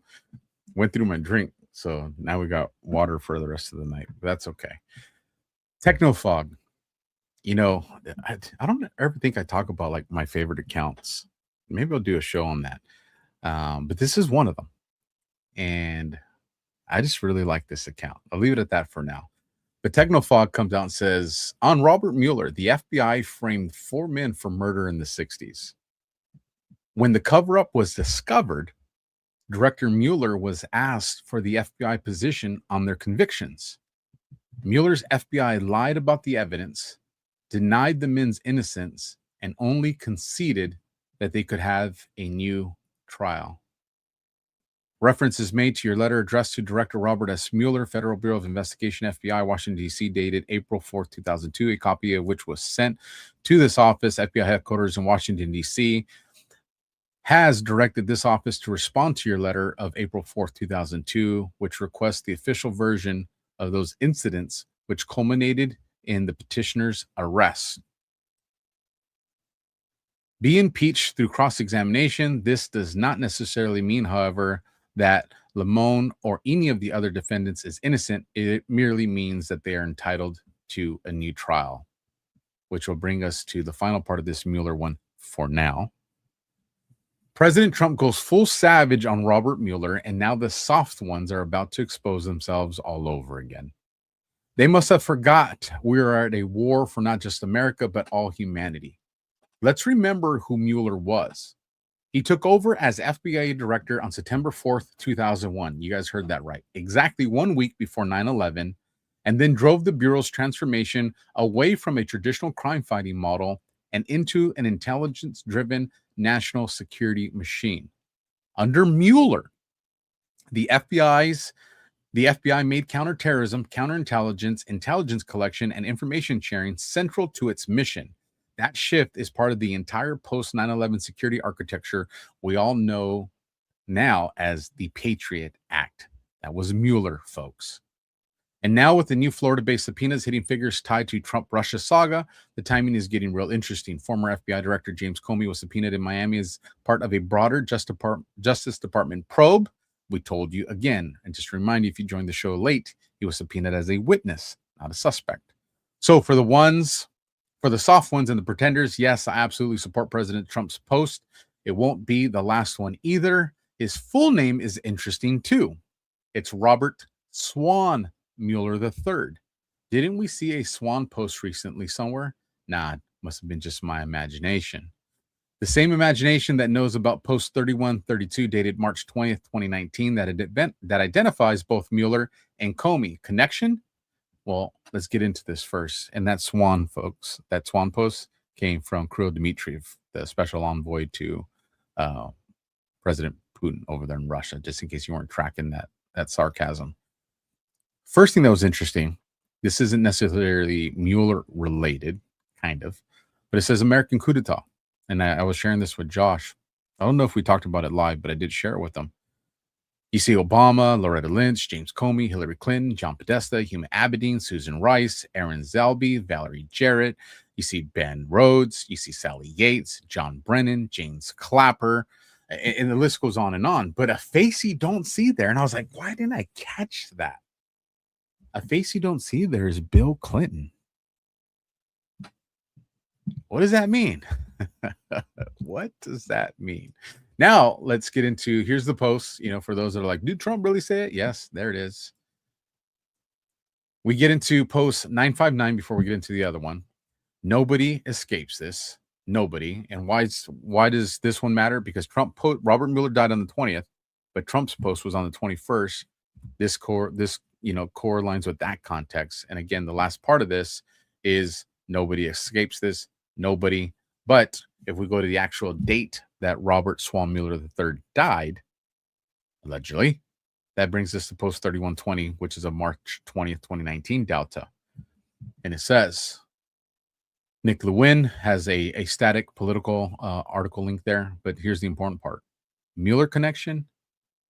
Went through my drink, so now we got water for the rest of the night. But that's okay. Technofog. You know, I don't ever think I talk about like my favorite accounts. Maybe I'll do a show on that. But this is one of them. And I just really like this account. I'll leave it at that for now. But Technofog comes out and says, on Robert Mueller, the FBI framed 4 men for murder in the 60s. When the cover-up was discovered, Director Mueller was asked for the FBI position on their convictions. Mueller's FBI lied about the evidence, denied the men's innocence, and only conceded that they could have a new trial. Reference is made to your letter addressed to Director Robert S. Mueller, Federal Bureau of Investigation, FBI, Washington, D.C., dated April 4th, 2002, a copy of which was sent to this office, FBI headquarters in Washington, D.C., has directed this office to respond to your letter of April 4th, 2002, which requests the official version of those incidents which culminated in the petitioner's arrest. Be impeached through cross-examination. This does not necessarily mean, however, that Lamone or any of the other defendants is innocent. It merely means that they are entitled to a new trial, which will bring us to the final part of this Mueller one for now. President Trump goes full savage on Robert Mueller, and now the soft ones are about to expose themselves all over again. They must have forgot we are at a war for not just America, but all humanity. Let's remember who Mueller was. He took over as FBI director on September 4th, 2001. You guys heard that right. Exactly 1 week before 9/11, and then drove the Bureau's transformation away from a traditional crime-fighting model and into an intelligence-driven national security machine. Under Mueller, the FBI made counterterrorism, counterintelligence, intelligence collection, and information sharing central to its mission. That shift is part of the entire post-9/11 security architecture we all know now as the Patriot Act. That was Mueller, folks. And now with the new Florida-based subpoenas hitting figures tied to Trump-Russia saga, the timing is getting real interesting. Former FBI Director James Comey was subpoenaed in Miami as part of a broader Justice Department probe. We told you again, and just to remind you, if you joined the show late, he was subpoenaed as a witness, not a suspect. So for the soft ones and the pretenders, yes, I absolutely support President Trump's post. It won't be the last one either. His full name is interesting too. It's Robert Swan Mueller III. Didn't we see a Swan post recently somewhere? Nah, must have been just my imagination. The same imagination that knows about post 3132 dated March 20th, 2019 that identifies both Mueller and Comey. Connection? Well, let's get into this first. And that Swan, folks, that Swan post came from Kirill Dmitriev, the special envoy to President Putin over there in Russia, just in case you weren't tracking that sarcasm. First thing that was interesting, this isn't necessarily Mueller related, kind of, but it says American coup d'etat. And I was sharing this with Josh. I don't know if we talked about it live, but I did share it with them. You see Obama, Loretta Lynch, James Comey, Hillary Clinton, John Podesta, Huma Abedin, Susan Rice, Aaron Zalby, Valerie Jarrett. You see Ben Rhodes. You see Sally Yates, John Brennan, James Clapper, and the list goes on and on. But a face you don't see there. And I was like, why didn't I catch that? A face you don't see there is Bill Clinton. What does that mean? What does that mean? Now, let's get into, here's the post, for those that are like, did Trump really say it? Yes, there it is. We get into post 959 before we get into the other one. Nobody escapes this. Nobody. And why does this one matter? Because Robert Mueller died on the 20th, but Trump's post was on the 21st. This correlates with that context. And again, the last part of this is nobody escapes this. Nobody. But if we go to the actual date that Robert Swan Mueller III died, allegedly, that brings us to post 3120, which is a March 20th, 2019 Delta. And it says, Nick Lewin has a static political article link there, but here's the important part. Mueller connection,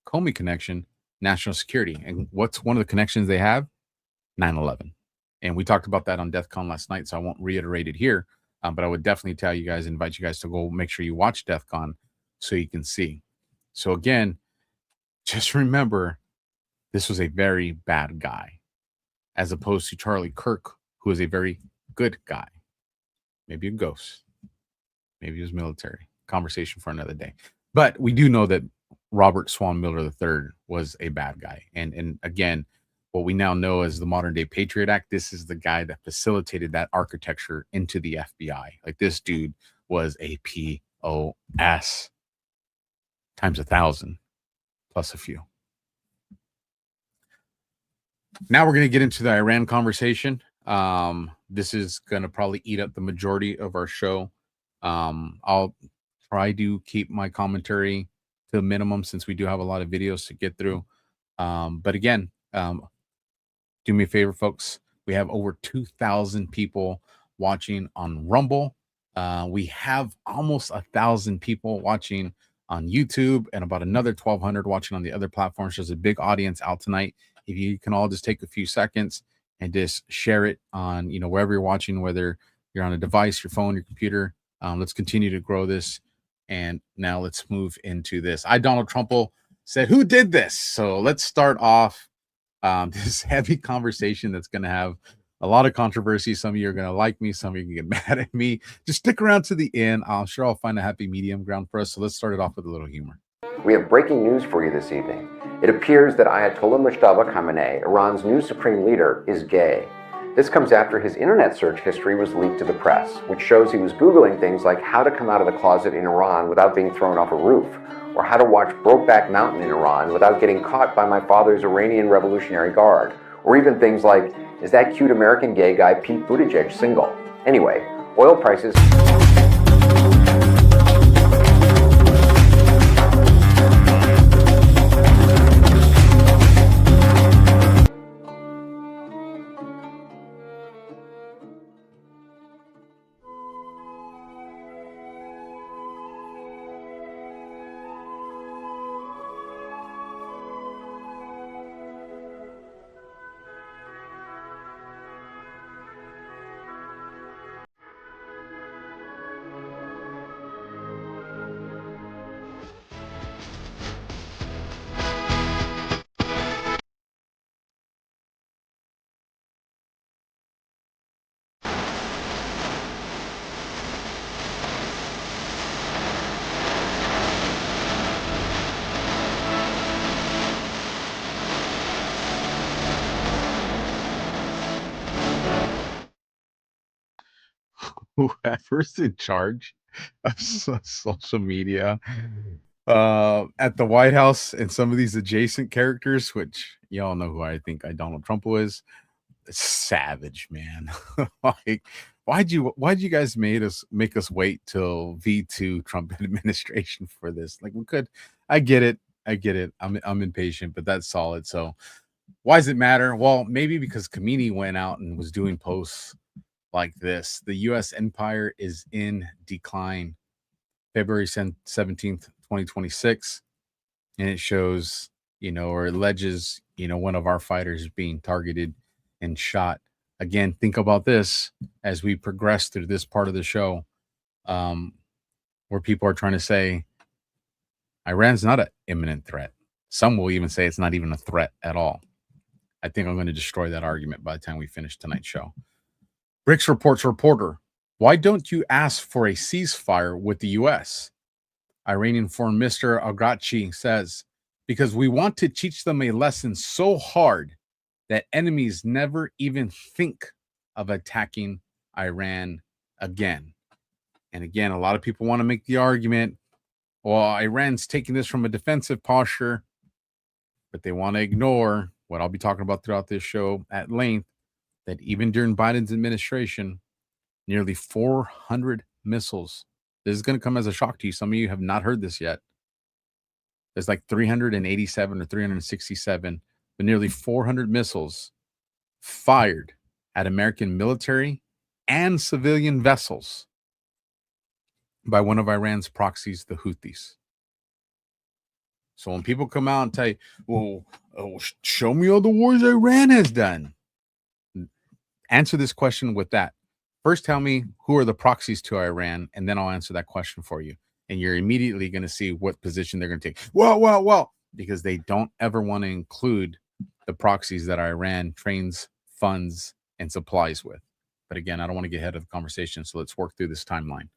Comey connection, national security. And what's one of the connections they have? 9/11. And we talked about that on DEFCON last night, so I won't reiterate it here. But I would definitely invite you guys to go make sure you watch DEFCON so you can see. So again, just remember, this was a very bad guy, as opposed to Charlie Kirk, who is a very good guy. Maybe a ghost. Maybe he was military. Conversation for another day. But we do know that Robert Swan Mueller III was a bad guy. And again, what we now know as the modern day Patriot Act, this is the guy that facilitated that architecture into the FBI. Like, this dude was a POS times 1,000 plus a few. Now we're going to get into the Iran conversation. This is going to probably eat up the majority of our show. I'll try to keep my commentary to a minimum since we do have a lot of videos to get through. But again, do me a favor, folks. We have over 2,000 people watching on Rumble. We have almost 1,000 people watching on YouTube and about another 1,200 watching on the other platforms. There's a big audience out tonight. If you can all just take a few seconds and just share it on, wherever you're watching, whether you're on a device, your phone, your computer. Let's continue to grow this. And now let's move into this. Donald Trump said, who did this? So let's start off this heavy conversation that's going to have a lot of controversy. Some of you are going to like me. Some of you can get mad at me. Just stick around to the end. I'm sure I'll find a happy medium ground for us. So let's start it off with a little humor. We have breaking news for you this evening. It appears that Ayatollah Mustafa Khamenei, Iran's new supreme leader, is gay. This comes after his internet search history was leaked to the press, which shows he was Googling things like how to come out of the closet in Iran without being thrown off a roof, or how to watch Brokeback Mountain in Iran without getting caught by my father's Iranian Revolutionary Guard, or even things like, is that cute American gay guy Pete Buttigieg single? Anyway, oil prices... Whoever's in charge of social media at the White House and some of these adjacent characters, which y'all know who I think Donald Trump was, it's savage, man. Like, why'd you guys make us wait till V2 Trump administration for this? Like, we could. I get it. I'm impatient, but that's solid. So why does it matter? Well, maybe because Kamini went out and was doing posts like this. The U.S. empire is in decline. February 17th, 2026. And it shows, or alleges, one of our fighters being targeted and shot. Again, think about this as we progress through this part of the show, where people are trying to say Iran's not an imminent threat. Some will even say it's not even a threat at all. I think I'm going to destroy that argument by the time we finish tonight's show. Bricks reports reporter Why don't you ask for a ceasefire with the U.S.? Iranian Foreign Minister Al-Ghachi says, because we want to teach them a lesson so hard that enemies never even think of attacking Iran again. And again, a lot of people want to make the argument, well, Iran's taking this from a defensive posture, but they want to ignore what I'll be talking about throughout this show at length, that even during Biden's administration, nearly 400 missiles. This is going to come as a shock to you. Some of you have not heard this yet. There's like 387 or 367, but nearly 400 missiles fired at American military and civilian vessels by one of Iran's proxies, the Houthis. So when people come out and tell you, well, show me all the wars Iran has done, answer this question with that. First, tell me who are the proxies to Iran, and then I'll answer that question for you. And you're immediately going to see what position they're going to take. Well, because they don't ever want to include the proxies that Iran trains, funds, and supplies with. But again, I don't want to get ahead of the conversation, so let's work through this timeline.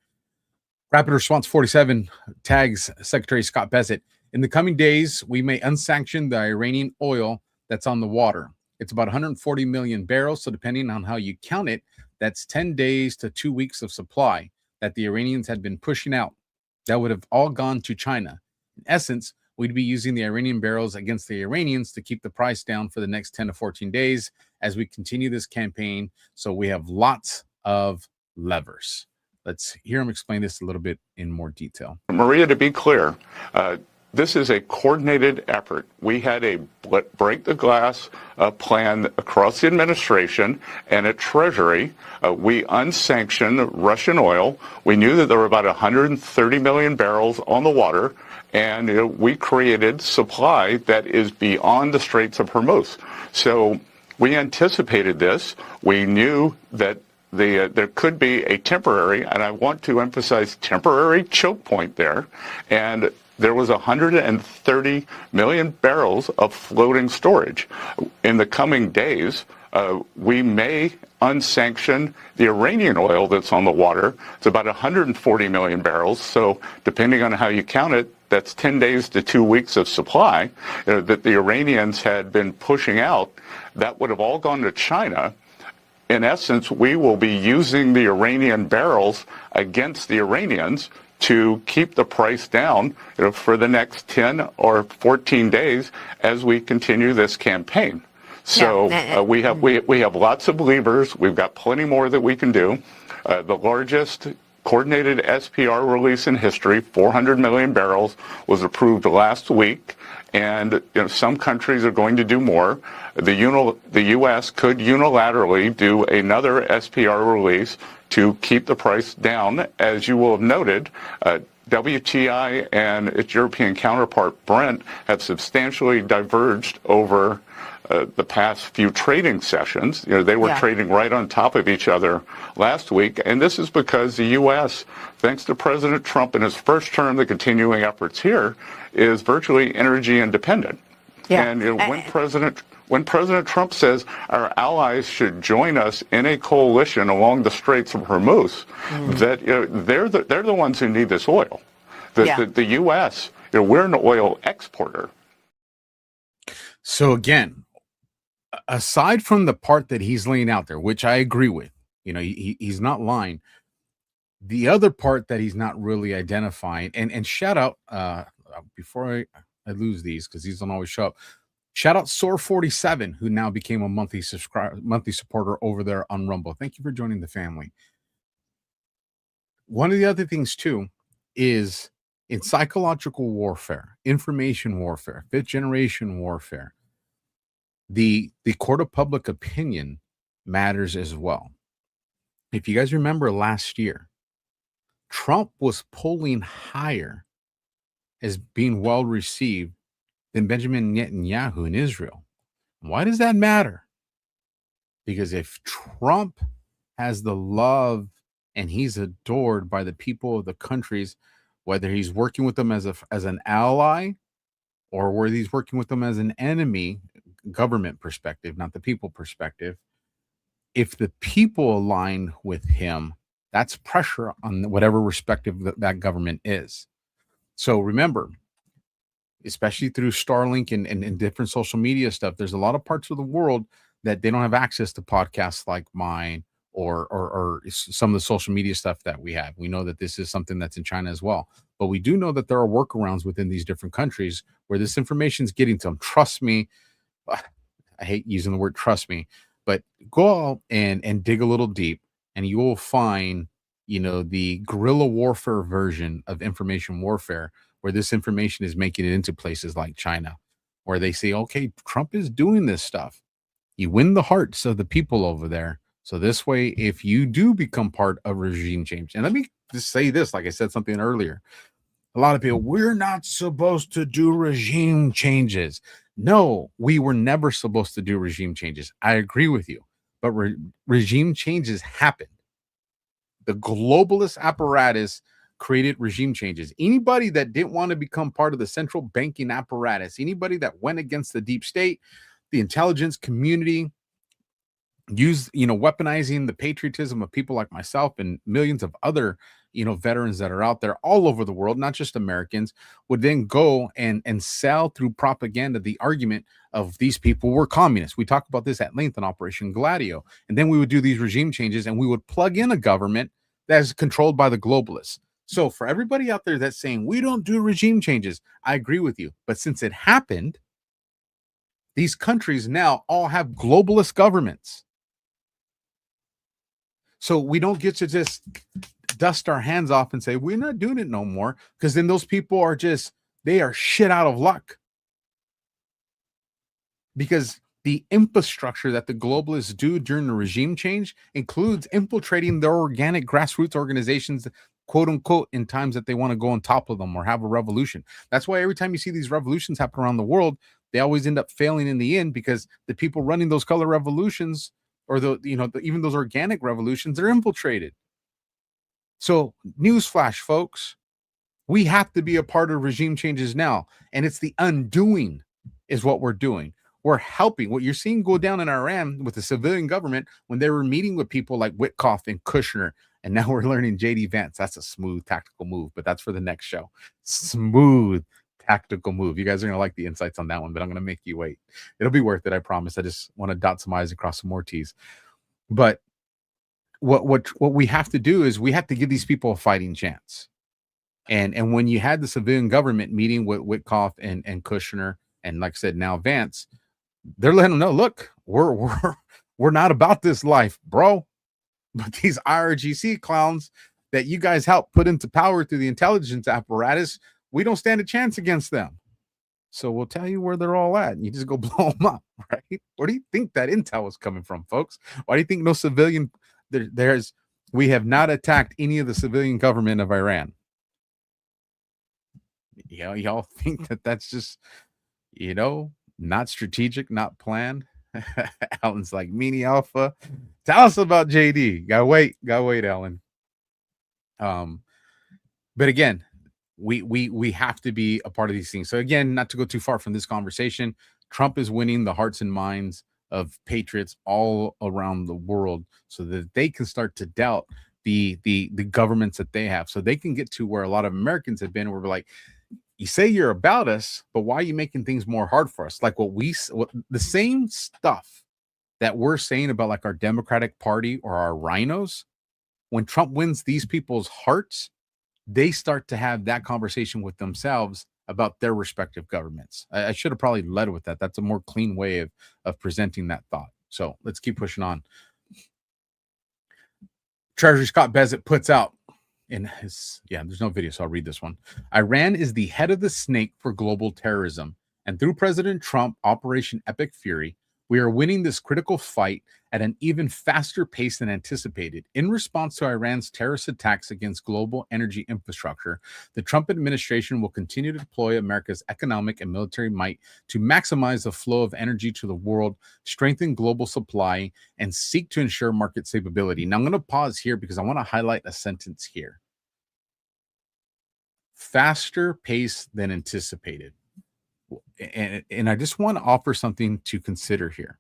Rapid Response 47 tags Secretary Scott Bessent. In the coming days, we may unsanction the Iranian oil that's on the water. It's about 140 million barrels, so depending on how you count it, that's 10 days to 2 weeks of supply that the Iranians had been pushing out. That would have all gone to China. In essence, we'd be using the Iranian barrels against the Iranians to keep the price down for the next 10 to 14 days as we continue this campaign. So we have lots of levers. Let's hear him explain this a little bit in more detail. Maria, to be clear, this is a coordinated effort. We had a break the glass plan across the administration and at Treasury. We unsanctioned Russian oil. We knew that there were about 130 million barrels on the water, and we created supply that is beyond the Straits of Hormuz. So we anticipated this. We knew that there could be a temporary, and I want to emphasize temporary, choke point there, and there was 130 million barrels of floating storage. In the coming days, we may unsanction the Iranian oil that's on the water. It's about 140 million barrels. So depending on how you count it, that's 10 days to 2 weeks of supply that the Iranians had been pushing out. That would have all gone to China. In essence, we will be using the Iranian barrels against the Iranians to keep the price down for the next 10 or 14 days as we continue this campaign. So we have lots of levers. We've got plenty more that we can do. The largest coordinated SPR release in history, 400 million barrels, was approved last week. And some countries are going to do more. The U.S. could unilaterally do another SPR release to keep the price down. As you will have noted, WTI and its European counterpart Brent have substantially diverged over the past few trading sessions. They were trading right on top of each other last week, and this is because the U.S., thanks to President Trump in his first term, the continuing efforts here, is virtually energy independent. And when President Trump says our allies should join us in a coalition along the Straits of Hormuz, that they're the ones who need this oil. The U.S., we're an oil exporter. So again, aside from the part that he's laying out there, which I agree with, he's not lying. The other part that he's not really identifying, and shout out before I lose these because these don't always show up. Shout out Soar47, who now became a monthly supporter over there on Rumble. Thank you for joining the family. One of the other things too is in psychological warfare, information warfare, fifth generation warfare, the court of public opinion matters as well. If you guys remember last year, Trump was polling higher as being well received than Benjamin Netanyahu in Israel. Why does that matter? Because if Trump has the love and he's adored by the people of the countries, whether he's working with them as an ally or whether he's working with them as an enemy, government perspective, not the people perspective, if the people align with him, That's pressure on whatever respective that government is. So remember, especially through Starlink and different social media stuff, there's a lot of parts of the world that they don't have access to podcasts like mine or some of the social media stuff that we have. We know that this is something that's in China as well, but we do know that there are workarounds within these different countries where this information is getting to them. Trust me. I hate using the word trust me, but go out and dig a little deep and you will find, the guerrilla warfare version of information warfare, where this information is making it into places like China, where they say, okay, Trump is doing this stuff. You win the hearts of the people over there. So this way, if you do become part of regime change, and let me just say this, like I said something earlier, a lot of people, we're not supposed to do regime changes. No, we were never supposed to do regime changes. I agree with you, but regime changes happened. The globalist apparatus created regime changes. Anybody that didn't want to become part of the central banking apparatus, anybody that went against the deep state, the intelligence community, weaponizing the patriotism of people like myself and millions of other, veterans that are out there all over the world, not just Americans, would then go and sell through propaganda the argument of these people were communists. We talked about this at length on Operation Gladio. And then we would do these regime changes and we would plug in a government that is controlled by the globalists. So for everybody out there that's saying we don't do regime changes, I agree with you. But since it happened, these countries now all have globalist governments. So we don't get to just dust our hands off and say, we're not doing it no more. Because then those people are they are shit out of luck. Because the infrastructure that the globalists do during the regime change includes infiltrating their organic grassroots organizations, quote unquote, in times that they want to go on top of them or have a revolution. That's why every time you see these revolutions happen around the world, they always end up failing in the end, because the people running those color revolutions or even those organic revolutions, they're infiltrated. So newsflash, folks, we have to be a part of regime changes now. And it's the undoing is what we're doing. We're helping. What you're seeing go down in Iran with the civilian government when they were meeting with people like Witkoff and Kushner, and now we're learning JD Vance. That's a smooth tactical move, but that's for the next show. Smooth tactical move. You guys are going to like the insights on that one, but I'm going to make you wait. It'll be worth it, I promise. I just want to dot some I's and cross some more T's. But what we have to do is we have to give these people a fighting chance. And when you had the civilian government meeting with Witkoff and Kushner, and like I said, now Vance, they're letting them know, look, we're not about this life, bro. But these IRGC clowns that you guys helped put into power through the intelligence apparatus, we don't stand a chance against them. So we'll tell you where they're all at, and you just go blow them up, right? Where do you think that intel is coming from, folks? Why do you think no civilian we have not attacked any of the civilian government of Iran? Y'all think that that's just, not strategic, not planned? Alan's like, Meanie Alpha, tell us about JD. Gotta wait, Alan. But again, we have to be a part of these things. So again, not to go too far from this conversation, Trump is winning the hearts and minds of patriots all around the world so that they can start to doubt the governments that they have, so they can get to where a lot of Americans have been, where we're like, you say you're about us, but why are you making things more hard for us? Like the same stuff that we're saying about like our Democratic Party or our rhinos, when Trump wins these people's hearts, they start to have that conversation with themselves about their respective governments. I should have probably led with that. That's a more clean way of presenting that thought. So let's keep pushing on. Treasury Scott Bezet puts out in his, there's no video, so I'll read this one. Iran is the head of the snake for global terrorism. And through President Trump, Operation Epic Fury, we are winning this critical fight at an even faster pace than anticipated. In response to Iran's terrorist attacks against global energy infrastructure, the Trump administration will continue to deploy America's economic and military might to maximize the flow of energy to the world, strengthen global supply, and seek to ensure market stability. Now, I'm going to pause here because I want to highlight a sentence here. Faster pace than anticipated. And I just want to offer something to consider here.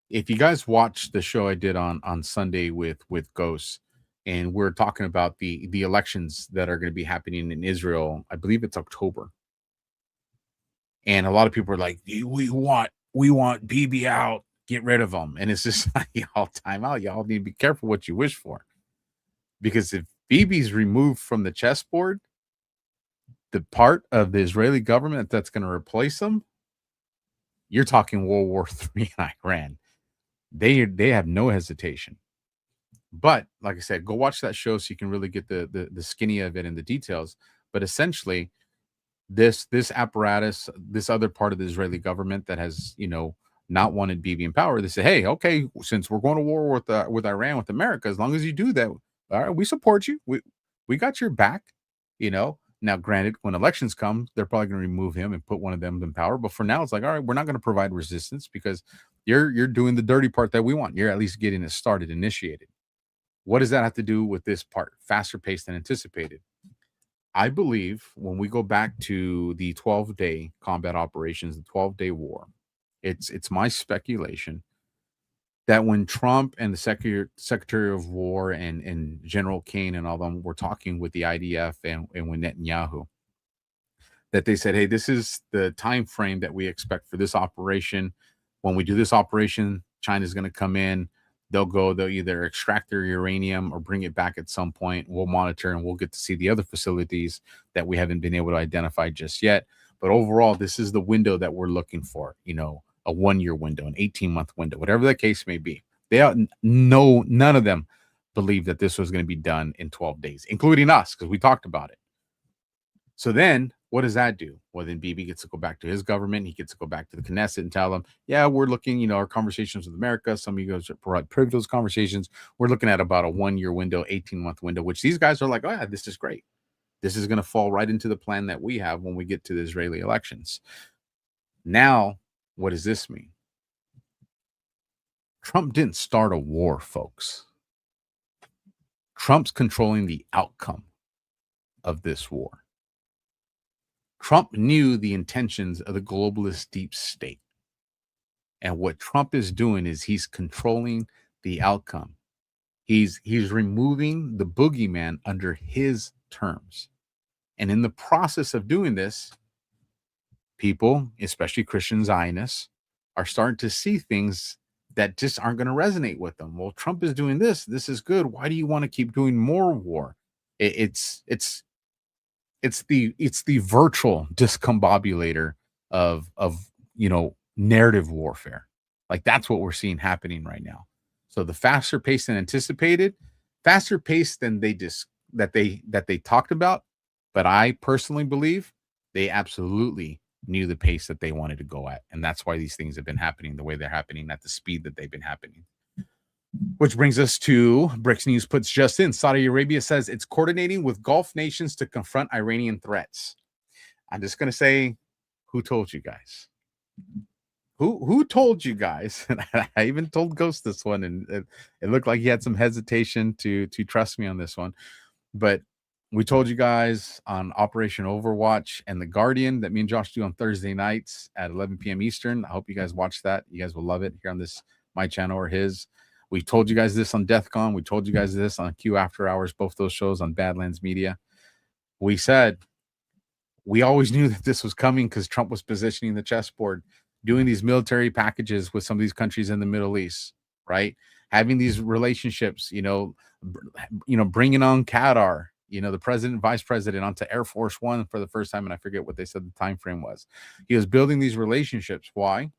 If you guys watched the show I did on Sunday with Ghost, and we're talking about the elections that are going to be happening in Israel. I believe it's October, and a lot of people are like, we want Bibi out, get rid of him. And it's just like, y'all, time out. Y'all need to be careful what you wish for, because if Bibi's removed from the chessboard, the part of the Israeli government that's going to replace him, you're talking World War III in Iran. They have no hesitation. But like I said, go watch that show so you can really get the skinny of it and the details. But essentially, this apparatus, this other part of the Israeli government that has, not wanted Bibi in power, they say, hey, okay, since we're going to war with Iran, with America, as long as you do that, all right, we support you. We got your back, Now, granted, when elections come, they're probably going to remove him and put one of them in power. But for now, it's like, all right, we're not going to provide resistance because you're doing the dirty part that we want. You're at least getting it started, initiated. What does that have to do with this part? Faster paced than anticipated. I believe when we go back to the 12-day combat operations, the 12-day war, it's my speculation that when Trump and the Secretary of War and General Kane and all them were talking with the IDF and with Netanyahu, that they said, hey, this is the time frame that we expect for this operation. When we do this operation, China's going to come in. They'll either extract their uranium or bring it back at some point. We'll monitor and we'll get to see the other facilities that we haven't been able to identify just yet. But overall, this is the window that we're looking for, a 1-year window, an 18-month window, whatever the case may be. None of them believed that this was going to be done in 12 days, including us, because we talked about it. So then what does that do? Well, then Bibi gets to go back to his government. He gets to go back to the Knesset and tell them, yeah, we're looking, our conversations with America. Some of you guys are privy to those conversations. We're looking at about a 1-year window, 18-month window, which these guys are like, oh, yeah, this is great. This is going to fall right into the plan that we have when we get to the Israeli elections. Now, what does this mean? Trump didn't start a war, folks. Trump's controlling the outcome of this war. Trump knew the intentions of the globalist deep state. And what Trump is doing is he's controlling the outcome. He's removing the boogeyman under his terms. And in the process of doing this, people, especially Christian Zionists, are starting to see things that just aren't going to resonate with them. Well, Trump is doing this. This is good. Why do you want to keep doing more war? It's the virtual discombobulator of narrative warfare. Like that's what we're seeing happening right now. So the faster pace than anticipated, faster pace than that they talked about. But I personally believe they absolutely knew the pace that they wanted to go at. And that's why these things have been happening the way they're happening at the speed that they've been happening. Which brings us to BRICS News puts just in. Saudi Arabia says it's coordinating with Gulf nations to confront Iranian threats. I'm just going to say, who told you guys? Who told you guys? And I even told Ghost this one, and it looked like he had some hesitation to trust me on this one. But we told you guys on Operation Overwatch and The Guardian that me and Josh do on Thursday nights at 11 p.m. Eastern. I hope you guys watch that. You guys will love it here on my channel or his. We told you guys this on DEFCON. We told you guys this on Q After Hours, both those shows on Badlands Media. We said we always knew that this was coming because Trump was positioning the chessboard, doing these military packages with some of these countries in the Middle East, right? Having these relationships, bringing on Qatar, the president, vice president onto Air Force One for the first time. And I forget what they said the time frame was. He was building these relationships. Why?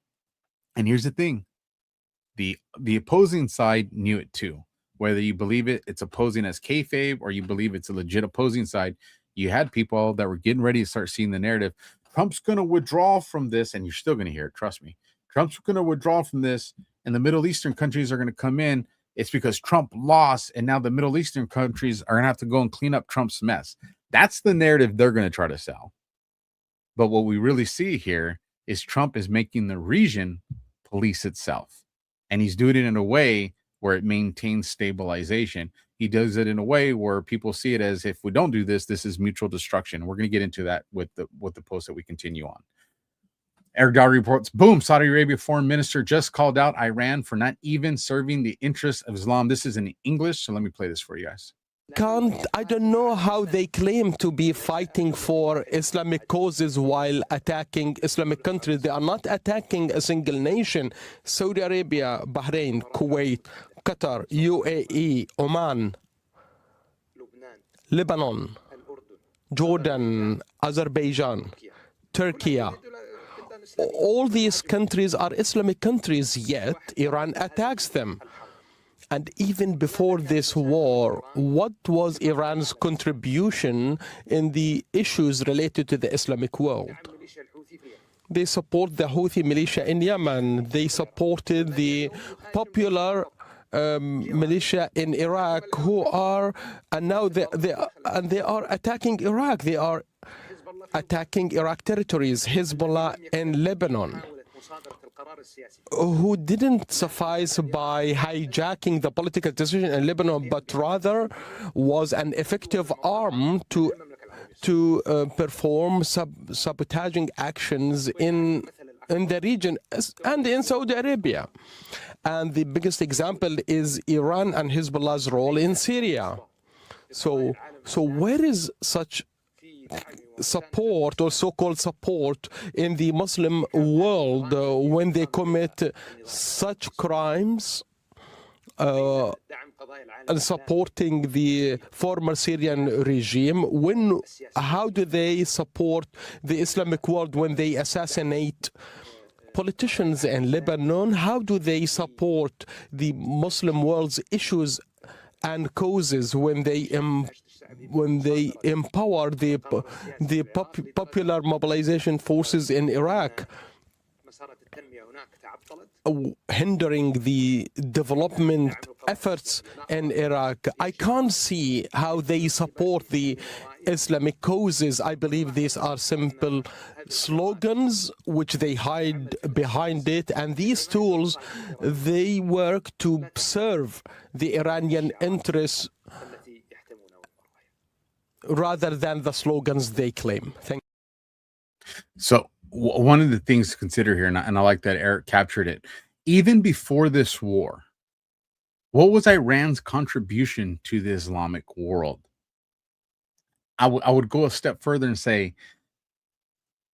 And here's the thing. The opposing side knew it too. Whether you believe it's opposing as kayfabe or you believe it's a legit opposing side, you had people that were getting ready to start seeing the narrative. Trump's going to withdraw from this, and you're still going to hear it. Trust me. Trump's going to withdraw from this, and the Middle Eastern countries are going to come in. It's because Trump lost, and now the Middle Eastern countries are going to have to go and clean up Trump's mess. That's the narrative they're going to try to sell. But what we really see here is Trump is making the region police itself. And he's doing it in a way where it maintains stabilization. He does it in a way where people see it as, if we don't do this, this is mutual destruction. We're going to get into that with the post that we continue on. Eric Dowd reports, boom, Saudi Arabia foreign minister just called out Iran for not even serving the interests of Islam. This is in English, so let me play this for you guys. I don't know how they claim to be fighting for Islamic causes while attacking Islamic countries. They are not attacking a single nation. Saudi Arabia, Bahrain, Kuwait, Qatar, UAE, Oman, Lebanon, Jordan, Azerbaijan, Turkey. All these countries are Islamic countries, yet Iran attacks them. And even before this war, what was Iran's contribution in the issues related to the Islamic world? They support the Houthi militia in Yemen. They supported the popular militia in Iraq, who are, and now they are attacking Iraq. They are attacking Iraq territories, Hezbollah in Lebanon, who didn't suffice by hijacking the political decision in Lebanon, but rather was an effective arm to perform sabotaging actions in the region and in Saudi Arabia. And the biggest example is Iran and Hezbollah's role in Syria. So where is such support or so-called support in the Muslim world when they commit such crimes and supporting the former Syrian regime? How do they support the Islamic world when they assassinate politicians in Lebanon? How do they support the Muslim world's issues and causes when they empower the popular mobilization forces in Iraq, hindering the development efforts in Iraq? I can't see how they support the Islamic causes. I believe these are simple slogans which they hide behind it, and these tools, they work to serve the Iranian interests rather than the slogans they claim. So one of the things to consider here, and I like that Eric captured it, even before this war, what was Iran's contribution to the Islamic world? I would go a step further and say,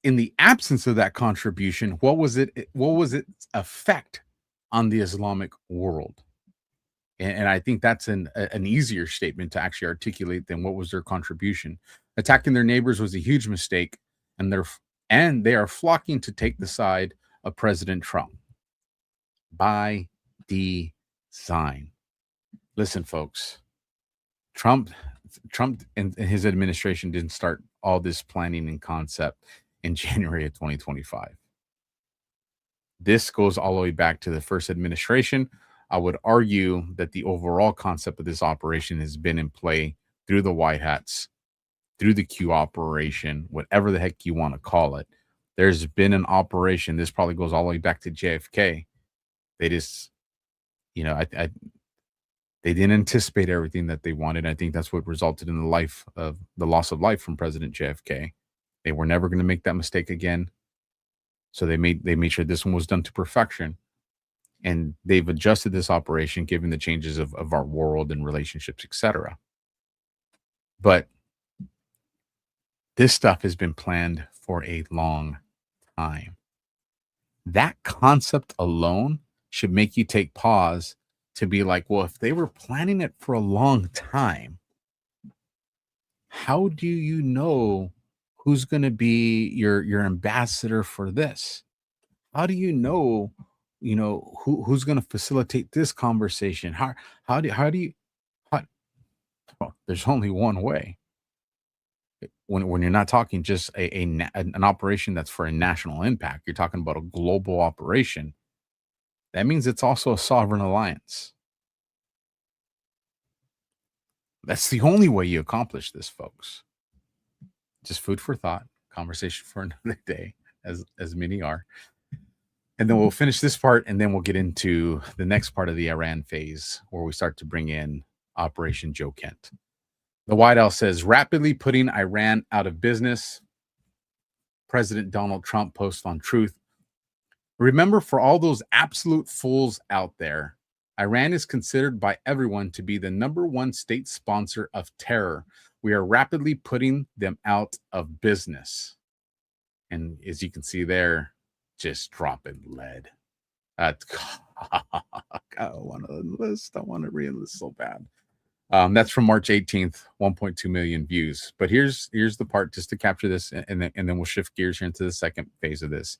in the absence of that contribution, what was its effect on the Islamic world? And I think that's an easier statement to actually articulate than what was their contribution. Attacking their neighbors was a huge mistake, and they are flocking to take the side of President Trump by design. Listen, folks, Trump and his administration didn't start all this planning and concept in January of 2025. This goes all the way back to the first administration. I would argue that the overall concept of this operation has been in play through the White Hats, through the Q operation, whatever the heck you want to call it. There's been an operation. This probably goes all the way back to JFK. They just, they didn't anticipate everything that they wanted. I think that's what resulted in the loss of life from President JFK. They were never going to make that mistake again. So they made sure this one was done to perfection. And they've adjusted this operation given the changes of our world and relationships, etc. But this stuff has been planned for a long time. That concept alone should make you take pause to be like, well, if they were planning it for a long time, how do you know who's going to be your ambassador for this? How do you know who's going to facilitate this conversation? There's only one way. When you're not talking just an operation that's for a national impact, you're talking about a global operation. That means it's also a sovereign alliance. That's the only way you accomplish this, folks. Just food for thought, conversation for another day, as many are. And then we'll finish this part, and then we'll get into the next part of the Iran phase, where we start to bring in Operation Joe Kent. The White House says rapidly putting Iran out of business. President Donald Trump posts on Truth. Remember, for all those absolute fools out there, Iran is considered by everyone to be the #1 state sponsor of terror. We are rapidly putting them out of business. And as you can see there, just dropping lead. I want to enlist. I want to re-enlist so bad. That's from March 18th, 1.2 million views. But here's the part just to capture this, and then we'll shift gears here into the second phase of this.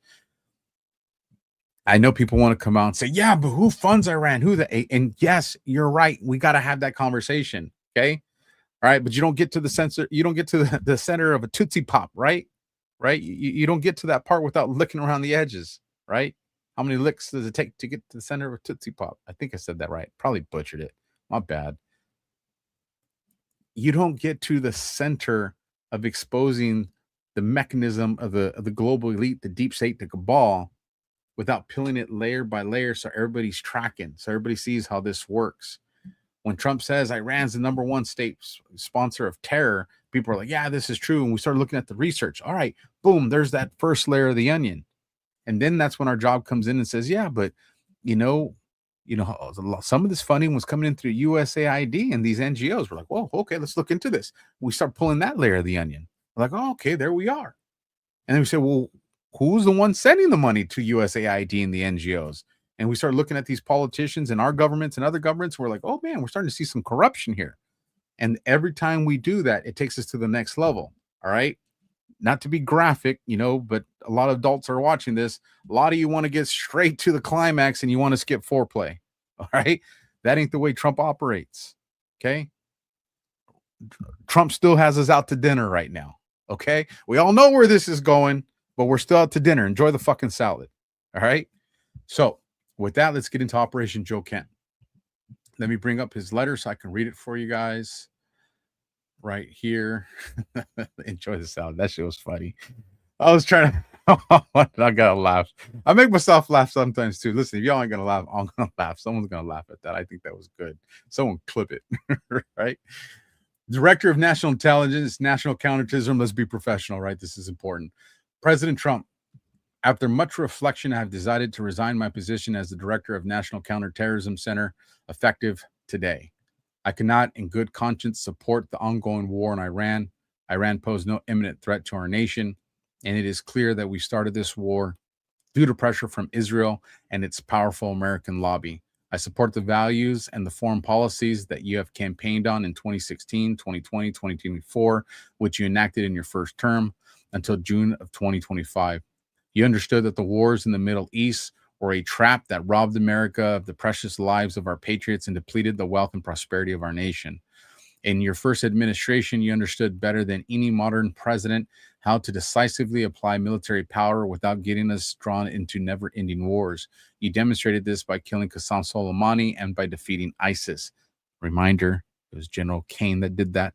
I know people want to come out and say, yeah, but who funds Iran? And yes, you're right. We got to have that conversation. Okay. All right. But you don't get to the center of a Tootsie Pop, right? Right. You don't get to that part without licking around the edges, right? How many licks does it take to get to the center of a Tootsie Pop? I think I said that right. Probably butchered it. My bad. You don't get to the center of exposing the mechanism of the global elite, the deep state, the cabal, without peeling it layer by layer so everybody's tracking, so everybody sees how this works. When Trump says Iran's the #1 state sponsor of terror, people are like, yeah, this is true. And we start looking at the research. All right, boom, there's that first layer of the onion. And then that's when our job comes in and says, yeah, but some of this funding was coming in through USAID and these NGOs. We're like, whoa, okay, let's look into this. We start pulling that layer of the onion. We're like, oh, okay, there we are. And then we say, well, who's the one sending the money to USAID and the NGOs? And we start looking at these politicians and our governments and other governments. We're like, oh man, we're starting to see some corruption here. And every time we do that, it takes us to the next level. All right. Not to be graphic, but a lot of adults are watching this. A lot of you want to get straight to the climax and you want to skip foreplay. All right. That ain't the way Trump operates. Okay. Trump still has us out to dinner right now. Okay. We all know where this is going, but we're still out to dinner. Enjoy the fucking salad. All right. So with that, let's get into Operation Joe Kent. Let me bring up his letter so I can read it for you guys right here. Enjoy the salad. That shit was funny. I was trying to, I gotta laugh. I make myself laugh sometimes too. Listen, if y'all ain't gonna laugh, I'm gonna laugh. Someone's gonna laugh at that. I think that was good. Someone clip it. Right. Director of National Intelligence, National Counterterrorism. Let's be professional, right? This is important. President Trump, after much reflection, I have decided to resign my position as the Director of National Counterterrorism Center effective today. I cannot in good conscience support the ongoing war in Iran. Iran posed no imminent threat to our nation, and it is clear that we started this war due to pressure from Israel and its powerful American lobby. I support the values and the foreign policies that you have campaigned on in 2016, 2020, 2024, which you enacted in your first term until June of 2025. You understood that the wars in the Middle East were a trap that robbed America of the precious lives of our patriots and depleted the wealth and prosperity of our nation. In your first administration, you understood better than any modern president how to decisively apply military power without getting us drawn into never-ending wars. You demonstrated this by killing Qasem Soleimani and by defeating ISIS. Reminder, it was General Kane that did that.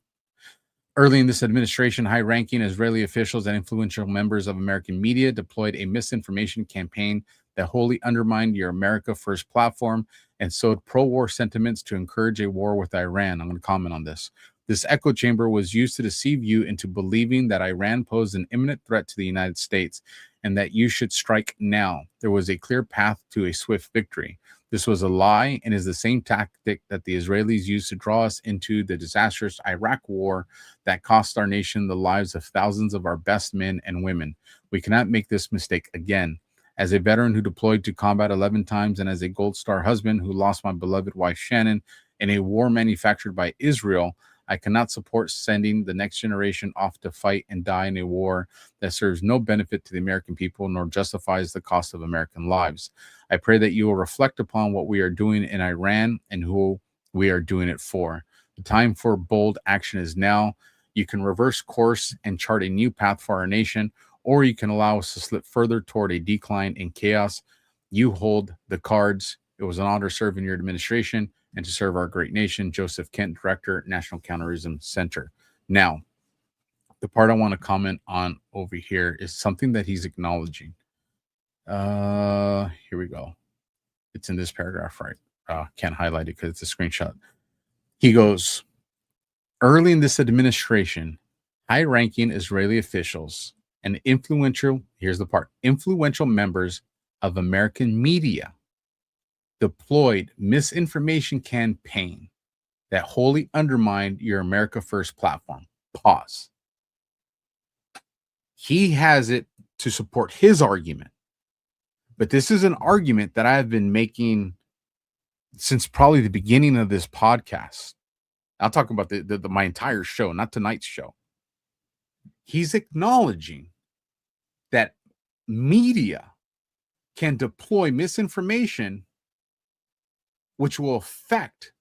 Early in this administration, high-ranking Israeli officials and influential members of American media deployed a misinformation campaign that wholly undermined your America First platform and sowed pro-war sentiments to encourage a war with Iran. I'm going to comment on this. This echo chamber was used to deceive you into believing that Iran posed an imminent threat to the United States and that you should strike now. There was a clear path to a swift victory. This was a lie and is the same tactic that the Israelis used to draw us into the disastrous Iraq war that cost our nation the lives of thousands of our best men and women. We cannot make this mistake again. As a veteran who deployed to combat 11 times and as a Gold Star husband who lost my beloved wife Shannon in a war manufactured by Israel, I cannot support sending the next generation off to fight and die in a war that serves no benefit to the American people nor justifies the cost of American lives. I pray that you will reflect upon what we are doing in Iran and who we are doing it for. The time for bold action is now. You can reverse course and chart a new path for our nation, or you can allow us to slip further toward a decline in chaos. You hold the cards. It was an honor to serve in your administration and to serve our great nation. Joseph Kent, Director, National Counterterrorism Center. Now, the part I want to comment on over here is something that he's acknowledging. Here we go. It's in this paragraph, right? Can't highlight it because it's a screenshot. He goes, early in this administration, high-ranking Israeli officials and influential, here's the part, influential members of American media deployed misinformation campaign that wholly undermined your America First platform. Pause. He has it to support his argument. But this is an argument that I have been making since probably the beginning of this podcast. I'll talk about my entire show, not tonight's show. He's acknowledging that media can deploy misinformation which will affect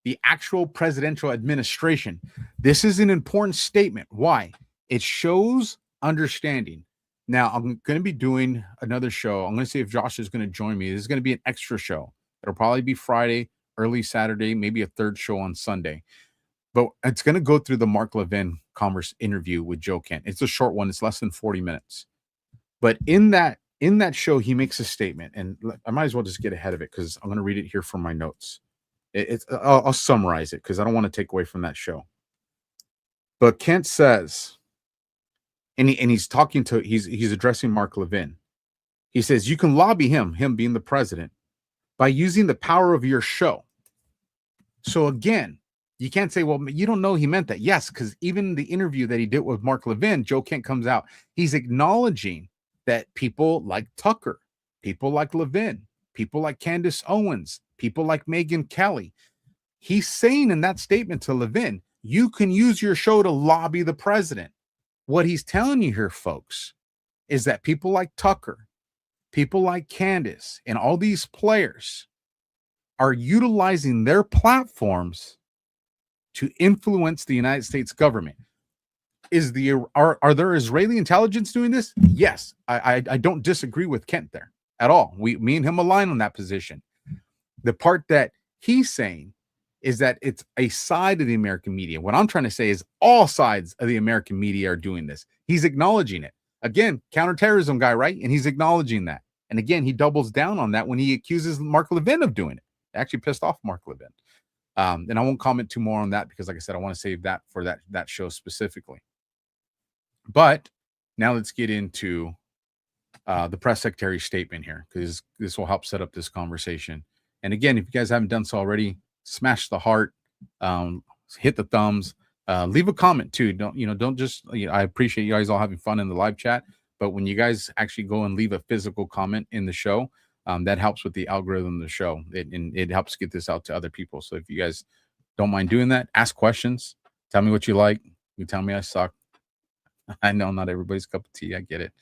the actual presidential administration. This is an important statement. Why? It shows understanding. Now, I'm going to be doing another show. I'm going to see if Josh is going to join me. This is going to be an extra show. It'll probably be Friday, early Saturday, maybe a third show on Sunday. But it's going to go through the Mark Levin Commerce interview with Joe Kent. It's a short one. It's less than 40 minutes. But in that show, he makes a statement, and I might as well just get ahead of it because I'm going to read it here from my notes. I'll summarize it because I don't want to take away from that show. But Kent says, and he's talking to, he's addressing Mark Levin. He says, you can lobby him being the president, by using the power of your show. So again, you can't say, well, you don't know he meant that. Yes, because even the interview that he did with Mark Levin, Joe Kent comes out. He's acknowledging that people like Tucker, people like Levin, people like Candace Owens, people like Megyn Kelly. He's saying in that statement to Levin, you can use your show to lobby the president. What he's telling you here, folks, is that people like Tucker, people like Candace, and all these players are utilizing their platforms to influence the United States government. Are there Israeli intelligence doing this? Yes. I don't disagree with Kent there at all. Me and him align on that position. The part that he's saying is that it's a side of the American media. What I'm trying to say is all sides of the American media are doing this. He's acknowledging it. Again, counterterrorism guy, right? And he's acknowledging that. And again, he doubles down on that when he accuses Mark Levin of doing it. It actually pissed off Mark Levin. And I won't comment too more on that because, like I said, I want to save that for that show specifically. But now let's get into the press secretary's statement here, because this will help set up this conversation. And again, if you guys haven't done so already, smash the heart, hit the thumbs, leave a comment too. Don't just, I appreciate you guys all having fun in the live chat, but when you guys actually go and leave a physical comment in the show, that helps with the algorithm of the show. It helps get this out to other people. So if you guys don't mind doing that, ask questions, tell me what you like. You tell me I suck. I know not everybody's cup of tea. I get it.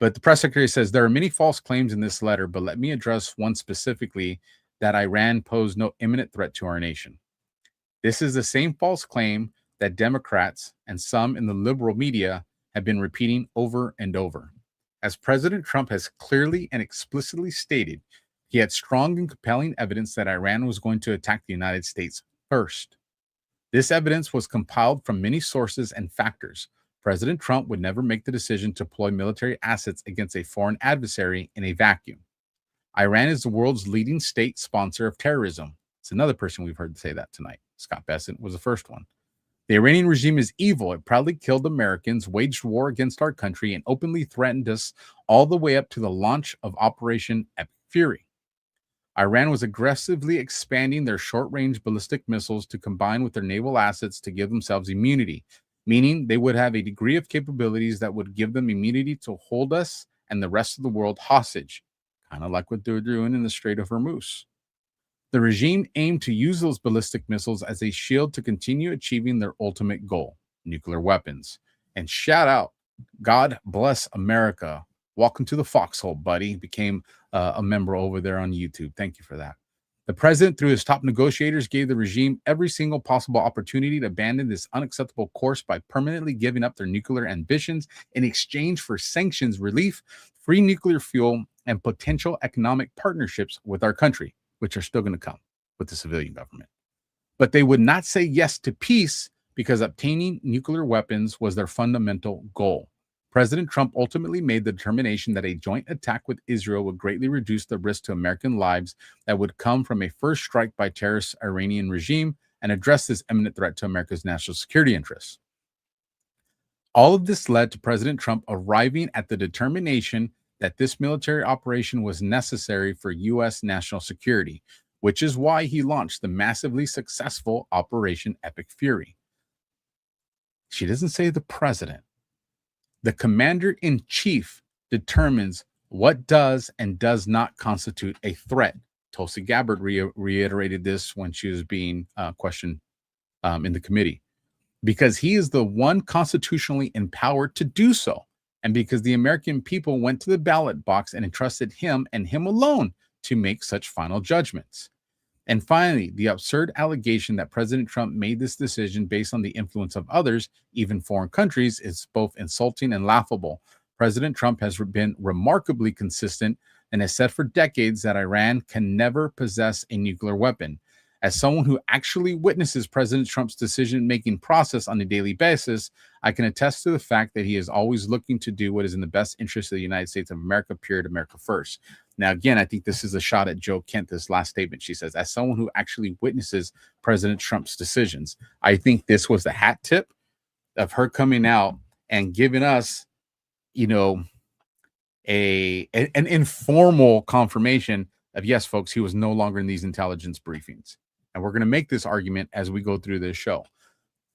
But the press secretary says there are many false claims in this letter, but let me address one specifically, that Iran posed no imminent threat to our nation. This is the same false claim that Democrats and some in the liberal media have been repeating over and over. As President Trump has clearly and explicitly stated, he had strong and compelling evidence that Iran was going to attack the United States first. This evidence was compiled from many sources and factors. President Trump would never make the decision to deploy military assets against a foreign adversary in a vacuum. Iran is the world's leading state sponsor of terrorism. It's another person we've heard say that tonight. Scott Bessent was the first one. The Iranian regime is evil. It proudly killed Americans, waged war against our country, and openly threatened us all the way up to the launch of Operation Epic Fury. Iran was aggressively expanding their short-range ballistic missiles to combine with their naval assets to give themselves immunity, meaning they would have a degree of capabilities that would give them immunity to hold us and the rest of the world hostage, kind of like what they're doing in the Strait of Hormuz. The regime aimed to use those ballistic missiles as a shield to continue achieving their ultimate goal, nuclear weapons. And shout out, God bless America. Welcome to the foxhole, buddy. Became a member over there on YouTube. Thank you for that. The president, through his top negotiators, gave the regime every single possible opportunity to abandon this unacceptable course by permanently giving up their nuclear ambitions in exchange for sanctions relief, free nuclear fuel, and potential economic partnerships with our country, which are still going to come with the civilian government. But they would not say yes to peace because obtaining nuclear weapons was their fundamental goal. President Trump ultimately made the determination that a joint attack with Israel would greatly reduce the risk to American lives that would come from a first strike by terrorist Iranian regime and address this imminent threat to America's national security interests. All of this led to President Trump arriving at the determination that this military operation was necessary for U.S. national security, which is why he launched the massively successful Operation Epic Fury. She doesn't say the president. The commander-in-chief determines what does and does not constitute a threat. Tulsi Gabbard reiterated this when she was being questioned in the committee, because he is the one constitutionally empowered to do so, and because the American people went to the ballot box and entrusted him and him alone to make such final judgments. And finally, the absurd allegation that President Trump made this decision based on the influence of others, even foreign countries, is both insulting and laughable. President Trump has been remarkably consistent and has said for decades that Iran can never possess a nuclear weapon. As someone who actually witnesses President Trump's decision-making process on a daily basis, I can attest to the fact that he is always looking to do what is in the best interest of the United States of America, period, America first. Now, again, I think this is a shot at Joe Kent, this last statement. She says, as someone who actually witnesses President Trump's decisions, I think this was the hat tip of her coming out and giving us, you know, an informal confirmation of, yes, folks, he was no longer in these intelligence briefings. And we're going to make this argument as we go through this show.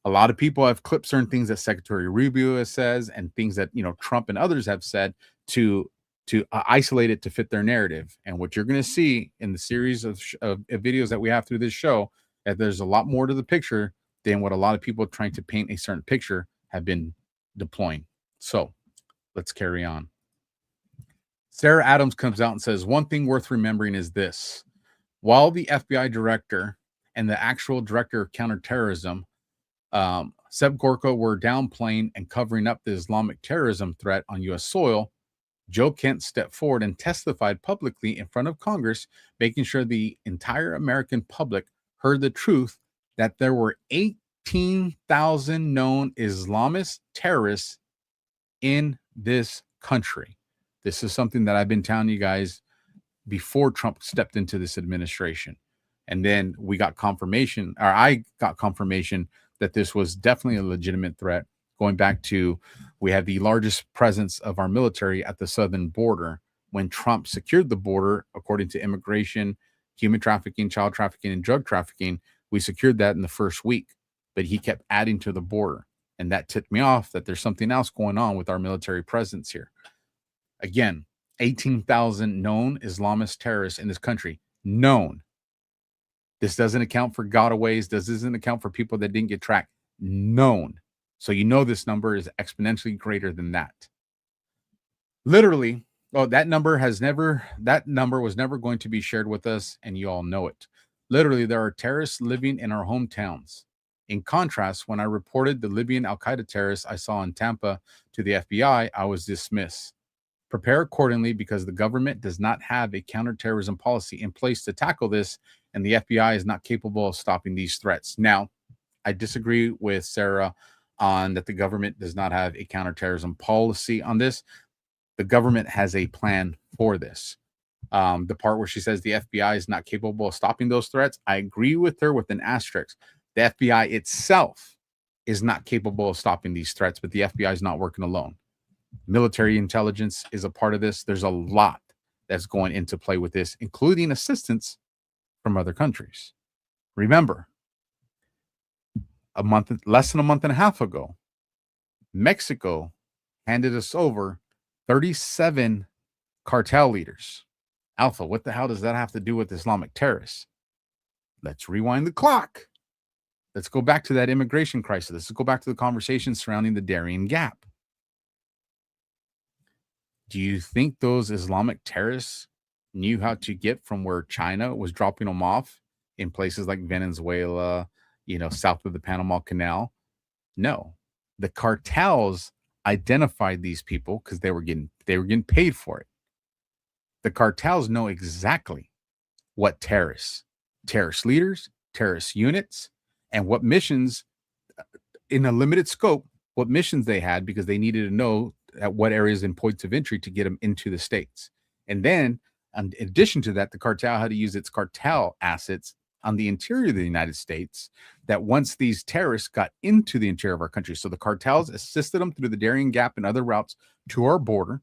A lot of people have clipped certain things that Secretary Rubio says and things that, you know, Trump and others have said to isolate it to fit their narrative. And what you're going to see in the series of videos that we have through this show, that there's a lot more to the picture than what a lot of people trying to paint a certain picture have been deploying. So let's carry on. Sarah Adams comes out and says, one thing worth remembering is this. While the FBI director and the actual director of counterterrorism, Seb Gorka, were downplaying and covering up the Islamic terrorism threat on U.S. soil, Joe Kent stepped forward and testified publicly in front of Congress, making sure the entire American public heard the truth that there were 18,000 known Islamist terrorists in this country. This is something that I've been telling you guys before Trump stepped into this administration. And then we got confirmation, or I got confirmation that this was definitely a legitimate threat. Going back to, we have the largest presence of our military at the southern border. When Trump secured the border, according to immigration, human trafficking, child trafficking, and drug trafficking, we secured that in the first week. But he kept adding to the border. And that tipped me off that there's something else going on with our military presence here. Again, 18,000 known Islamist terrorists in this country. Known. This doesn't account for gotaways. This doesn't account for people that didn't get tracked. Known. So you know this number is exponentially greater than that. Literally, that number was never going to be shared with us, and you all know it. Literally, there are terrorists living in our hometowns. In contrast, when I reported the Libyan al-Qaeda terrorists I saw in Tampa to the FBI, I was dismissed. Prepare accordingly, because the government does not have a counterterrorism policy in place to tackle this, and the FBI is not capable of stopping these threats. Now, I disagree with Sarah on that the government does not have a counterterrorism policy on this. The government has a plan for this. The part where she says the FBI is not capable of stopping those threats, I agree with her with an asterisk. The FBI itself is not capable of stopping these threats, but the FBI is not working alone. Military intelligence is a part of this. There's a lot that's going into play with this, including assistance from other countries. Remember, less than a month and a half ago, Mexico handed us over 37 cartel leaders. Alpha, what the hell does that have to do with Islamic terrorists? Let's rewind the clock. Let's go back to that immigration crisis. Let's go back to the conversation surrounding the Darien Gap. Do you think those Islamic terrorists knew how to get from where China was dropping them off in places like Venezuela, south of the Panama Canal? No. The cartels identified these people because they were getting paid for it. The cartels know exactly what terrorist leaders, terrorist units, and what missions, in a limited scope, what missions they had, because they needed to know at what areas and points of entry to get them into the States. And then, in addition to that, the cartel had to use its cartel assets on the interior of the United States, that once these terrorists got into the interior of our country, so the cartels assisted them through the Darien Gap and other routes to our border.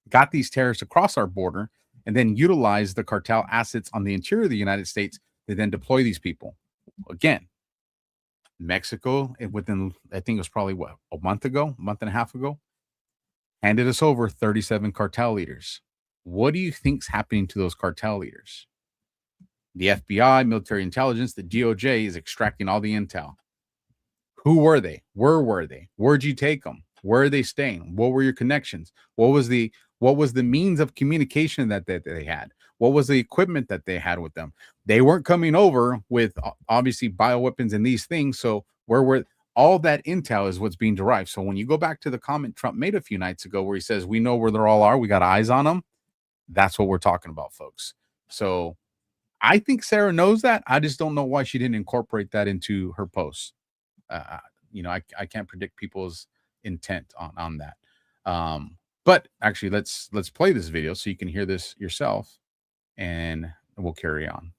got these terrorists across our border, and then utilized the cartel assets on the interior of the United States to then deploy these people. Again, Mexico, within, I think it was probably a month and a half ago, handed us over 37 cartel leaders. What do you think's happening to those cartel leaders? The FBI, military intelligence, the DOJ is extracting all the intel. Who were they? Where were they? Where'd you take them? Where are they staying? What were your connections? What was the means of communication that they had? What was the equipment that they had with them? They weren't coming over with obviously bioweapons and these things. So where were all that intel is what's being derived. So when you go back to the comment Trump made a few nights ago where he says, we know where they all are, we got eyes on them. That's what we're talking about, folks. So I think Sarah knows that. I just don't know why she didn't incorporate that into her posts. I can't predict people's intent on that. But actually, let's play this video so you can hear this yourself, and we'll carry on.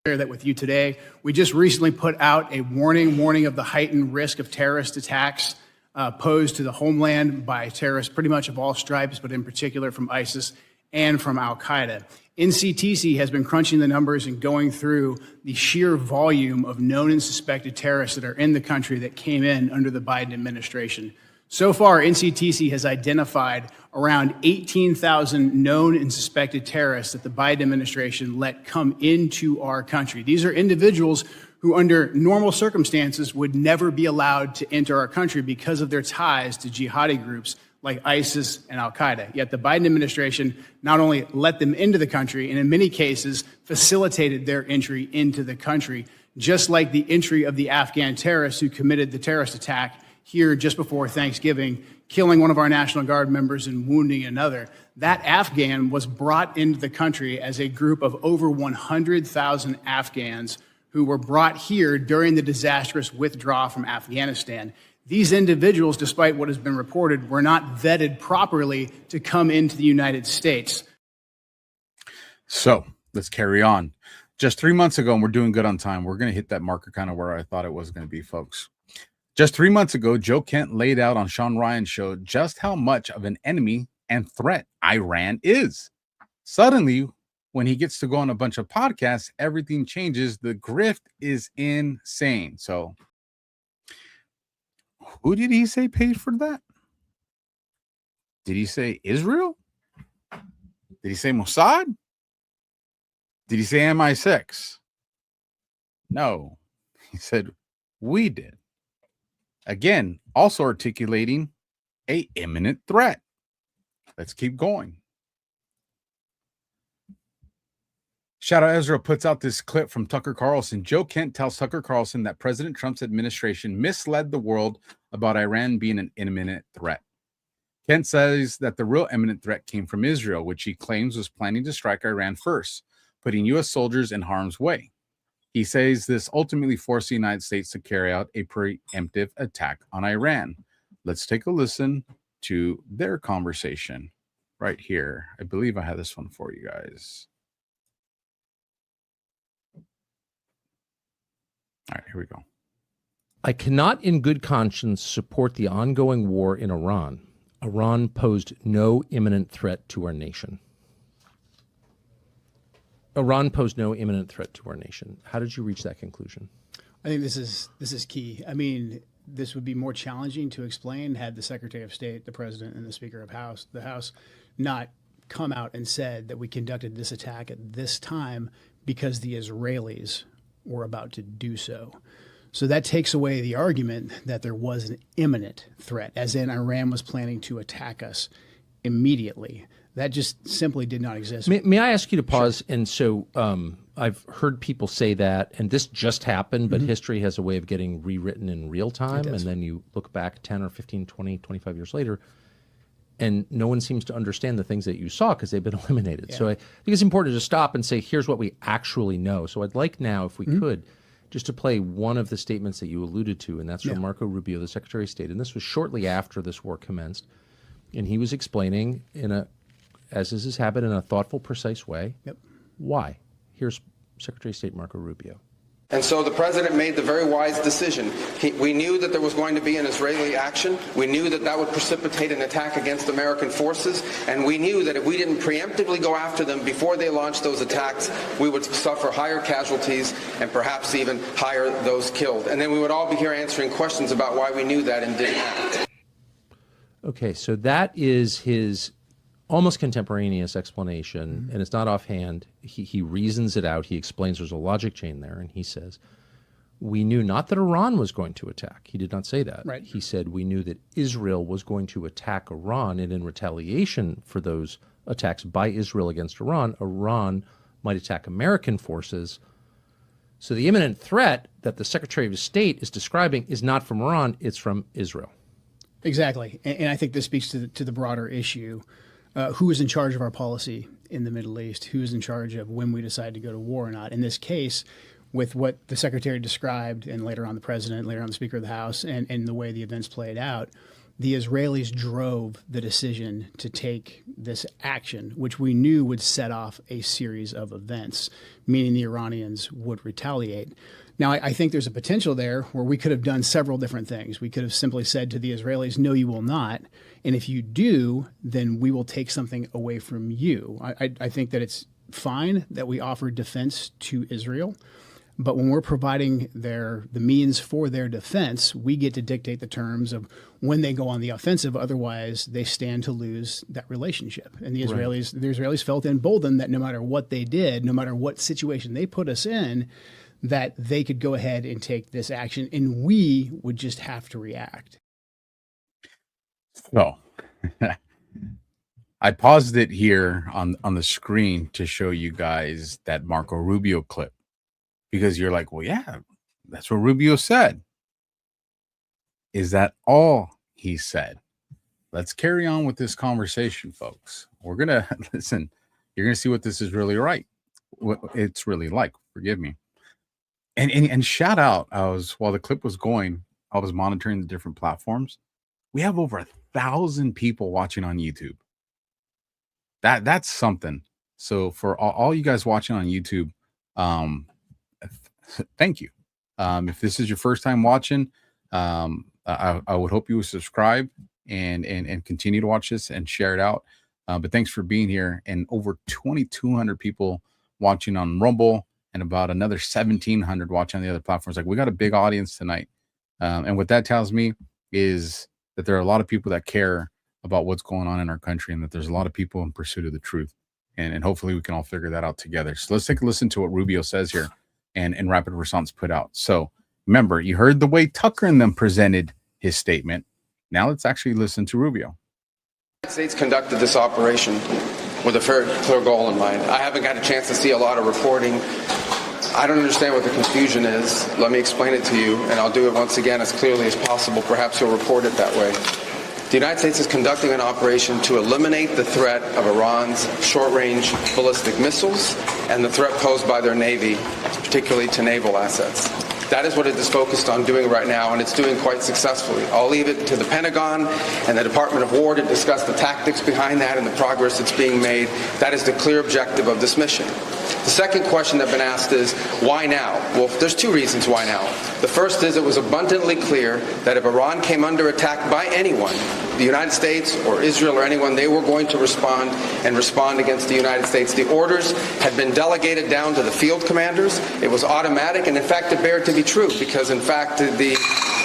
Share that with you today. We just recently put out a warning of the heightened risk of terrorist attacks posed to the homeland by terrorists pretty much of all stripes, but in particular from ISIS and from Al-Qaeda. NCTC has been crunching the numbers and going through the sheer volume of known and suspected terrorists that are in the country that came in under the Biden administration. So far, NCTC has identified around 18,000 known and suspected terrorists that the Biden administration let come into our country. These are individuals who under normal circumstances would never be allowed to enter our country because of their ties to jihadi groups like ISIS and Al-Qaeda. Yet the Biden administration not only let them into the country, and in many cases facilitated their entry into the country, just like the entry of the Afghan terrorists who committed the terrorist attack here just before Thanksgiving, killing one of our National Guard members and wounding another. That Afghan was brought into the country as a group of over 100,000 Afghans who were brought here during the disastrous withdrawal from Afghanistan. These individuals, despite what has been reported, were not vetted properly to come into the United States. So let's carry on. Just 3 months ago, and we're doing good on time, we're going to hit that marker kind of where I thought it was going to be, folks. Just 3 months ago, Joe Kent laid out on Sean Ryan's show just how much of an enemy and threat Iran is. Suddenly, when he gets to go on a bunch of podcasts, everything changes. The grift is insane. So who did he say paid for that? Did he say Israel? Did he say Mossad? Did he say MI6? No. He said, we did. Again, also articulating an imminent threat. Let's keep going. Shadow Ezra puts out this clip from Tucker Carlson. Joe Kent tells Tucker Carlson that President Trump's administration misled the world about Iran being an imminent threat. Kent says that the real imminent threat came from Israel, which he claims was planning to strike Iran first, putting U.S. soldiers in harm's way. He says this ultimately forced the United States to carry out a preemptive attack on Iran. Let's take a listen to their conversation right here. I believe I have this one for you guys. All right, here we go. I cannot in good conscience support the ongoing war in Iran. Iran posed no imminent threat to our nation. Iran posed no imminent threat to our nation. How did you reach that conclusion? I think this is key. I mean, this would be more challenging to explain had the Secretary of State, the President, and the Speaker of the House not come out and said that we conducted this attack at this time because the Israelis were about to do so. So that takes away the argument that there was an imminent threat, as in Iran was planning to attack us immediately. That just simply did not exist. May I ask you to pause? Sure. And so I've heard people say that, and this just happened, but history has a way of getting rewritten in real time. And then you look back 10 or 15, 20, 25 years later, and no one seems to understand the things that you saw because they've been eliminated. Yeah. So I think it's important to stop and say, here's what we actually know. So I'd like now, if we could, just to play one of the statements that you alluded to, and that's from Marco Rubio, the Secretary of State. And this was shortly after this war commenced. And he was explaining as is his habit, in a thoughtful, precise way, why. Here's Secretary of State Marco Rubio. And so the president made the very wise decision. We knew that there was going to be an Israeli action. We knew that that would precipitate an attack against American forces. And we knew that if we didn't preemptively go after them before they launched those attacks, we would suffer higher casualties and perhaps even higher those killed. And then we would all be here answering questions about why we knew that and didn't act. Okay, so that is his almost contemporaneous explanation, and it's not offhand. He reasons it out. He explains there's a logic chain there, and he says, we knew not that Iran was going to attack. He did not say that. Right. He said we knew that Israel was going to attack Iran, and in retaliation for those attacks by Israel against Iran, Iran might attack American forces. So the imminent threat that the Secretary of State is describing is not from Iran, it's from Israel. Exactly. And I think this speaks to the broader issue. Who is in charge of our policy in the Middle East? Who is in charge of when we decide to go to war or not? In this case, with what the Secretary described, and later on the President, later on the Speaker of the House, and the way the events played out, the Israelis drove the decision to take this action, which we knew would set off a series of events, meaning the Iranians would retaliate. Now, I think there's a potential there where we could have done several different things. We could have simply said to the Israelis, no, you will not. And if you do, then we will take something away from you. I think that it's fine that we offer defense to Israel. But when we're providing the means for their defense, we get to dictate the terms of when they go on the offensive. Otherwise, they stand to lose that relationship. And the Israelis felt emboldened that no matter what they did, no matter what situation they put us in, that they could go ahead and take this action, and we would just have to react. So I paused it here on the screen to show you guys that Marco Rubio clip, because you're like, well, yeah, that's what Rubio said. Is that all he said? Let's carry on with this conversation, folks. We're going to listen. You're going to see what this is really what it's really like. Forgive me. And shout out, while the clip was going, I was monitoring the different platforms. We have over 1,000 people watching on YouTube. That's something. So for all you guys watching on YouTube, thank you. If this is your first time watching, I would hope you would subscribe and continue to watch this and share it out. But thanks for being here. And over 2,200 people watching on Rumble, and about another 1,700 watching on the other platforms. Like, we got a big audience tonight. And what that tells me is that there are a lot of people that care about what's going on in our country, and that there's a lot of people in pursuit of the truth. And hopefully we can all figure that out together. So let's take a listen to what Rubio says here and Rapid Response put out. So remember, you heard the way Tucker and them presented his statement. Now let's actually listen to Rubio. The United States conducted this operation with a very clear goal in mind. I haven't got a chance to see a lot of reporting. I don't understand what the confusion is. Let me explain it to you, and I'll do it once again as clearly as possible. Perhaps you'll report it that way. The United States is conducting an operation to eliminate the threat of Iran's short-range ballistic missiles and the threat posed by their Navy, particularly to naval assets. That is what it is focused on doing right now, and it's doing quite successfully. I'll leave it to the Pentagon and the Department of War to discuss the tactics behind that and the progress that's being made. That is the clear objective of this mission. The second question that's been asked is, why now? Well, there's two reasons why now. The first is it was abundantly clear that if Iran came under attack by anyone, the United States or Israel or anyone, they were going to respond against the United States. The orders had been delegated down to the field commanders. It was automatic, and in fact, it bared to be true, because in fact,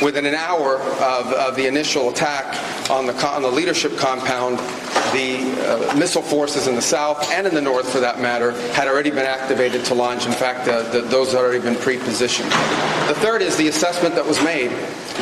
within an hour of the initial attack on the leadership compound, the missile forces in the south and in the north, for that matter, had already been activated to launch. In fact, those had already been pre-positioned. The third is the assessment that was made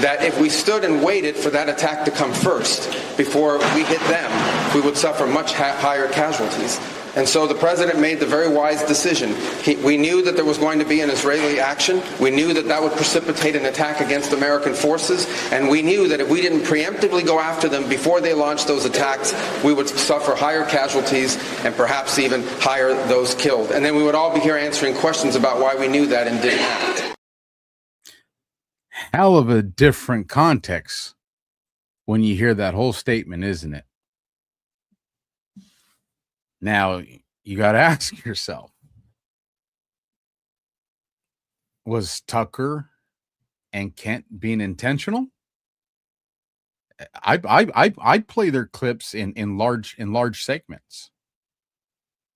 that if we stood and waited for that attack to come first before we hit them, we would suffer much higher casualties. And so the president made the very wise decision. We knew that there was going to be an Israeli action. We knew that that would precipitate an attack against American forces. And we knew that if we didn't preemptively go after them before they launched those attacks, we would suffer higher casualties and perhaps even higher those killed. And then we would all be here answering questions about why we knew that and didn't act. Hell of a different context when you hear that whole statement, isn't it? Now, you got to ask yourself, Was Tucker and Kent being intentional? I'd play their clips in large segments,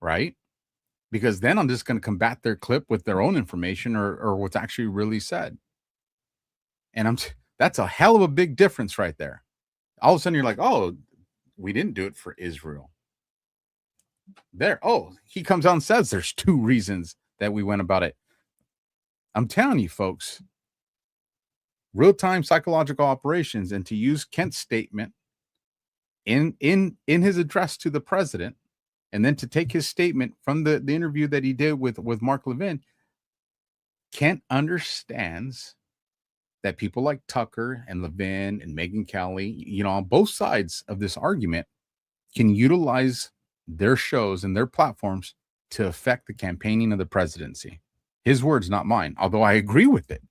right? Because then I'm just going to combat their clip with their own information or what's actually really said. And that's a hell of a big difference right there. All of a sudden you're like, oh, we didn't do it for Israel. He comes out and says there's 2 reasons that we went about it. I'm telling you, folks, real-time psychological operations, and to use Kent's statement in his address to the president, and then to take his statement from the interview that he did with Mark Levin, Kent understands that people like Tucker and Levin and Megyn Kelly, on both sides of this argument, can utilize their shows and their platforms to affect the campaigning of the presidency. His words, not mine, although I agree with it.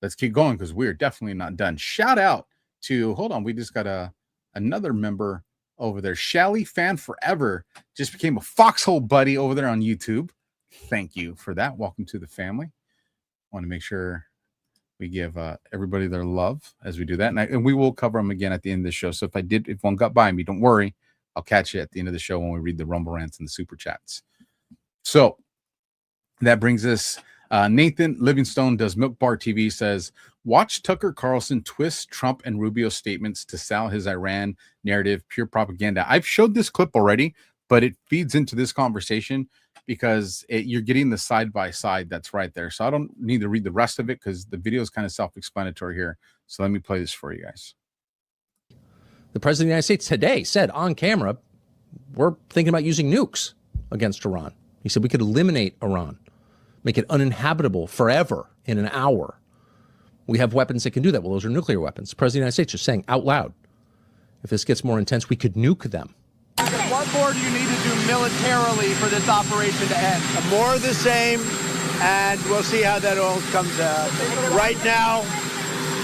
Let's keep going because we're definitely not done. Shout out to, hold on, we just got another member over there. Shelly Fan Forever just became a Foxhole buddy over there on YouTube. Thank you for that. Welcome to the family. Want to make sure we give everybody their love as we do that. And we will cover them again at the end of the show. So if one got by me, don't worry. I'll catch you at the end of the show when we read the Rumble Rants and the Super Chats. So that brings us, Nathan Livingstone does Milk Bar TV says, watch Tucker Carlson twist Trump and Rubio's statements to sell his Iran narrative, pure propaganda. I've showed this clip already, but it feeds into this conversation because you're getting the side-by-side that's right there. So I don't need to read the rest of it because the video is kind of self-explanatory here. So let me play this for you guys. The president of the United States today said on camera, we're thinking about using nukes against Iran. He said we could eliminate Iran, make it uninhabitable forever in an hour. We have weapons that can do that. Well, those are nuclear weapons. The president of the United States just saying out loud, if this gets more intense, we could nuke them. What more do you need to do militarily for this operation to end? More of the same, and we'll see how that all comes out. Right now,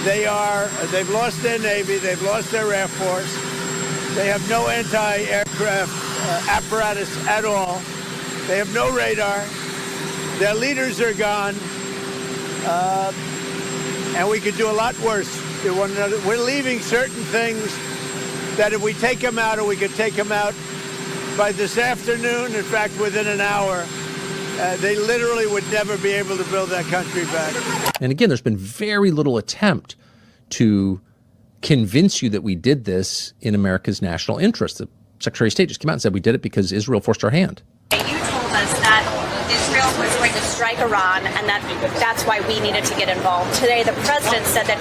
they've lost their Navy, they've lost their Air Force, they have no anti-aircraft apparatus at all, they have no radar, their leaders are gone, and we could do a lot worse to one another. We're leaving certain things that if we take them out, or we could take them out by this afternoon, in fact, within an hour, they literally would never be able to build that country back. And again, there's been very little attempt to convince you that we did this in America's national interest. The Secretary of State just came out and said we did it because Israel forced our hand. You told us that Israel was going to strike Iran and that's why we needed to get involved. Today, the president said that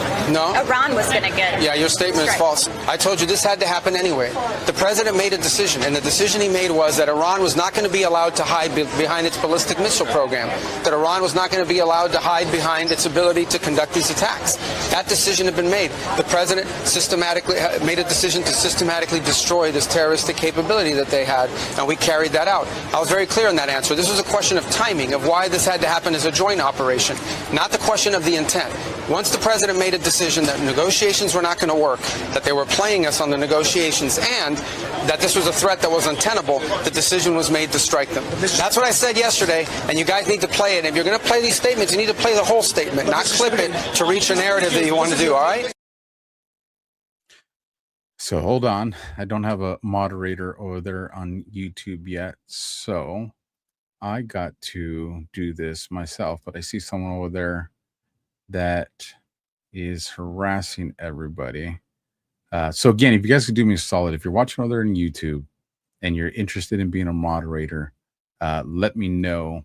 Iran was going to get Yeah, your statement is false. I told you this had to happen anyway. The president made a decision, and the decision he made was that Iran was not going to be allowed to hide behind its ballistic missile program, that Iran was not going to be allowed to hide behind its ability to conduct these attacks. That decision had been made. The president systematically made a decision to systematically destroy this terroristic capability that they had, and we carried that out. I was very clear in that answer. This was a question of timing, of why this had to happen as a joint operation, not the question of the intent. Once the president made a decision that negotiations were not going to work, that they were playing us on the negotiations, and that this was a threat that was untenable, the decision was made to strike them. That's what I said yesterday, and you guys need to play it. If you're going to play these statements, you need to play the whole statement, not clip it to reach a narrative that you want to do, all right? So hold on. I don't have a moderator over there on YouTube yet, so I got to do this myself, but I see someone over there that is harassing everybody. So again, if you guys could do me a solid, if you're watching over there on YouTube and you're interested in being a moderator, let me know,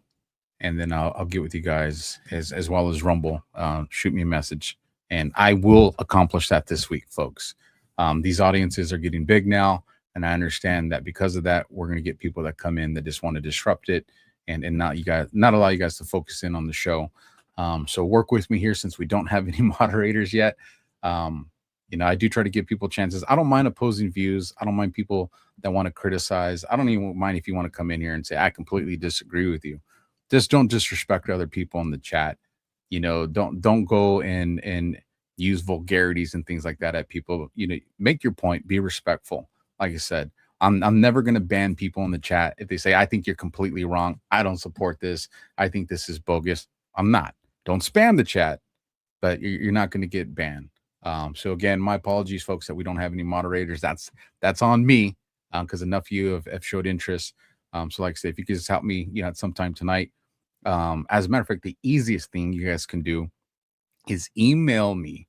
and then I'll get with you guys as well as Rumble. Shoot me a message, and I will accomplish that this week, folks. These audiences are getting big now, and I understand that because of that, we're going to get people that come in that just want to disrupt it and not allow you guys to focus in on the show. So work with me here since we don't have any moderators yet. I do try to give people chances. I don't mind opposing views. I don't mind people that want to criticize. I don't even mind if you want to come in here and say, I completely disagree with you. Just don't disrespect other people in the chat. Don't go and use vulgarities and things like that at people. Make your point, be respectful. Like I said, I'm never going to ban people in the chat if they say, I think you're completely wrong. I don't support this. I think this is bogus. I'm not. Don't spam the chat, but you're not going to get banned. So again, my apologies, folks, that we don't have any moderators. That's on me, because enough of you have showed interest. So like I said, if you could just help me, at some time tonight. As a matter of fact, the easiest thing you guys can do is email me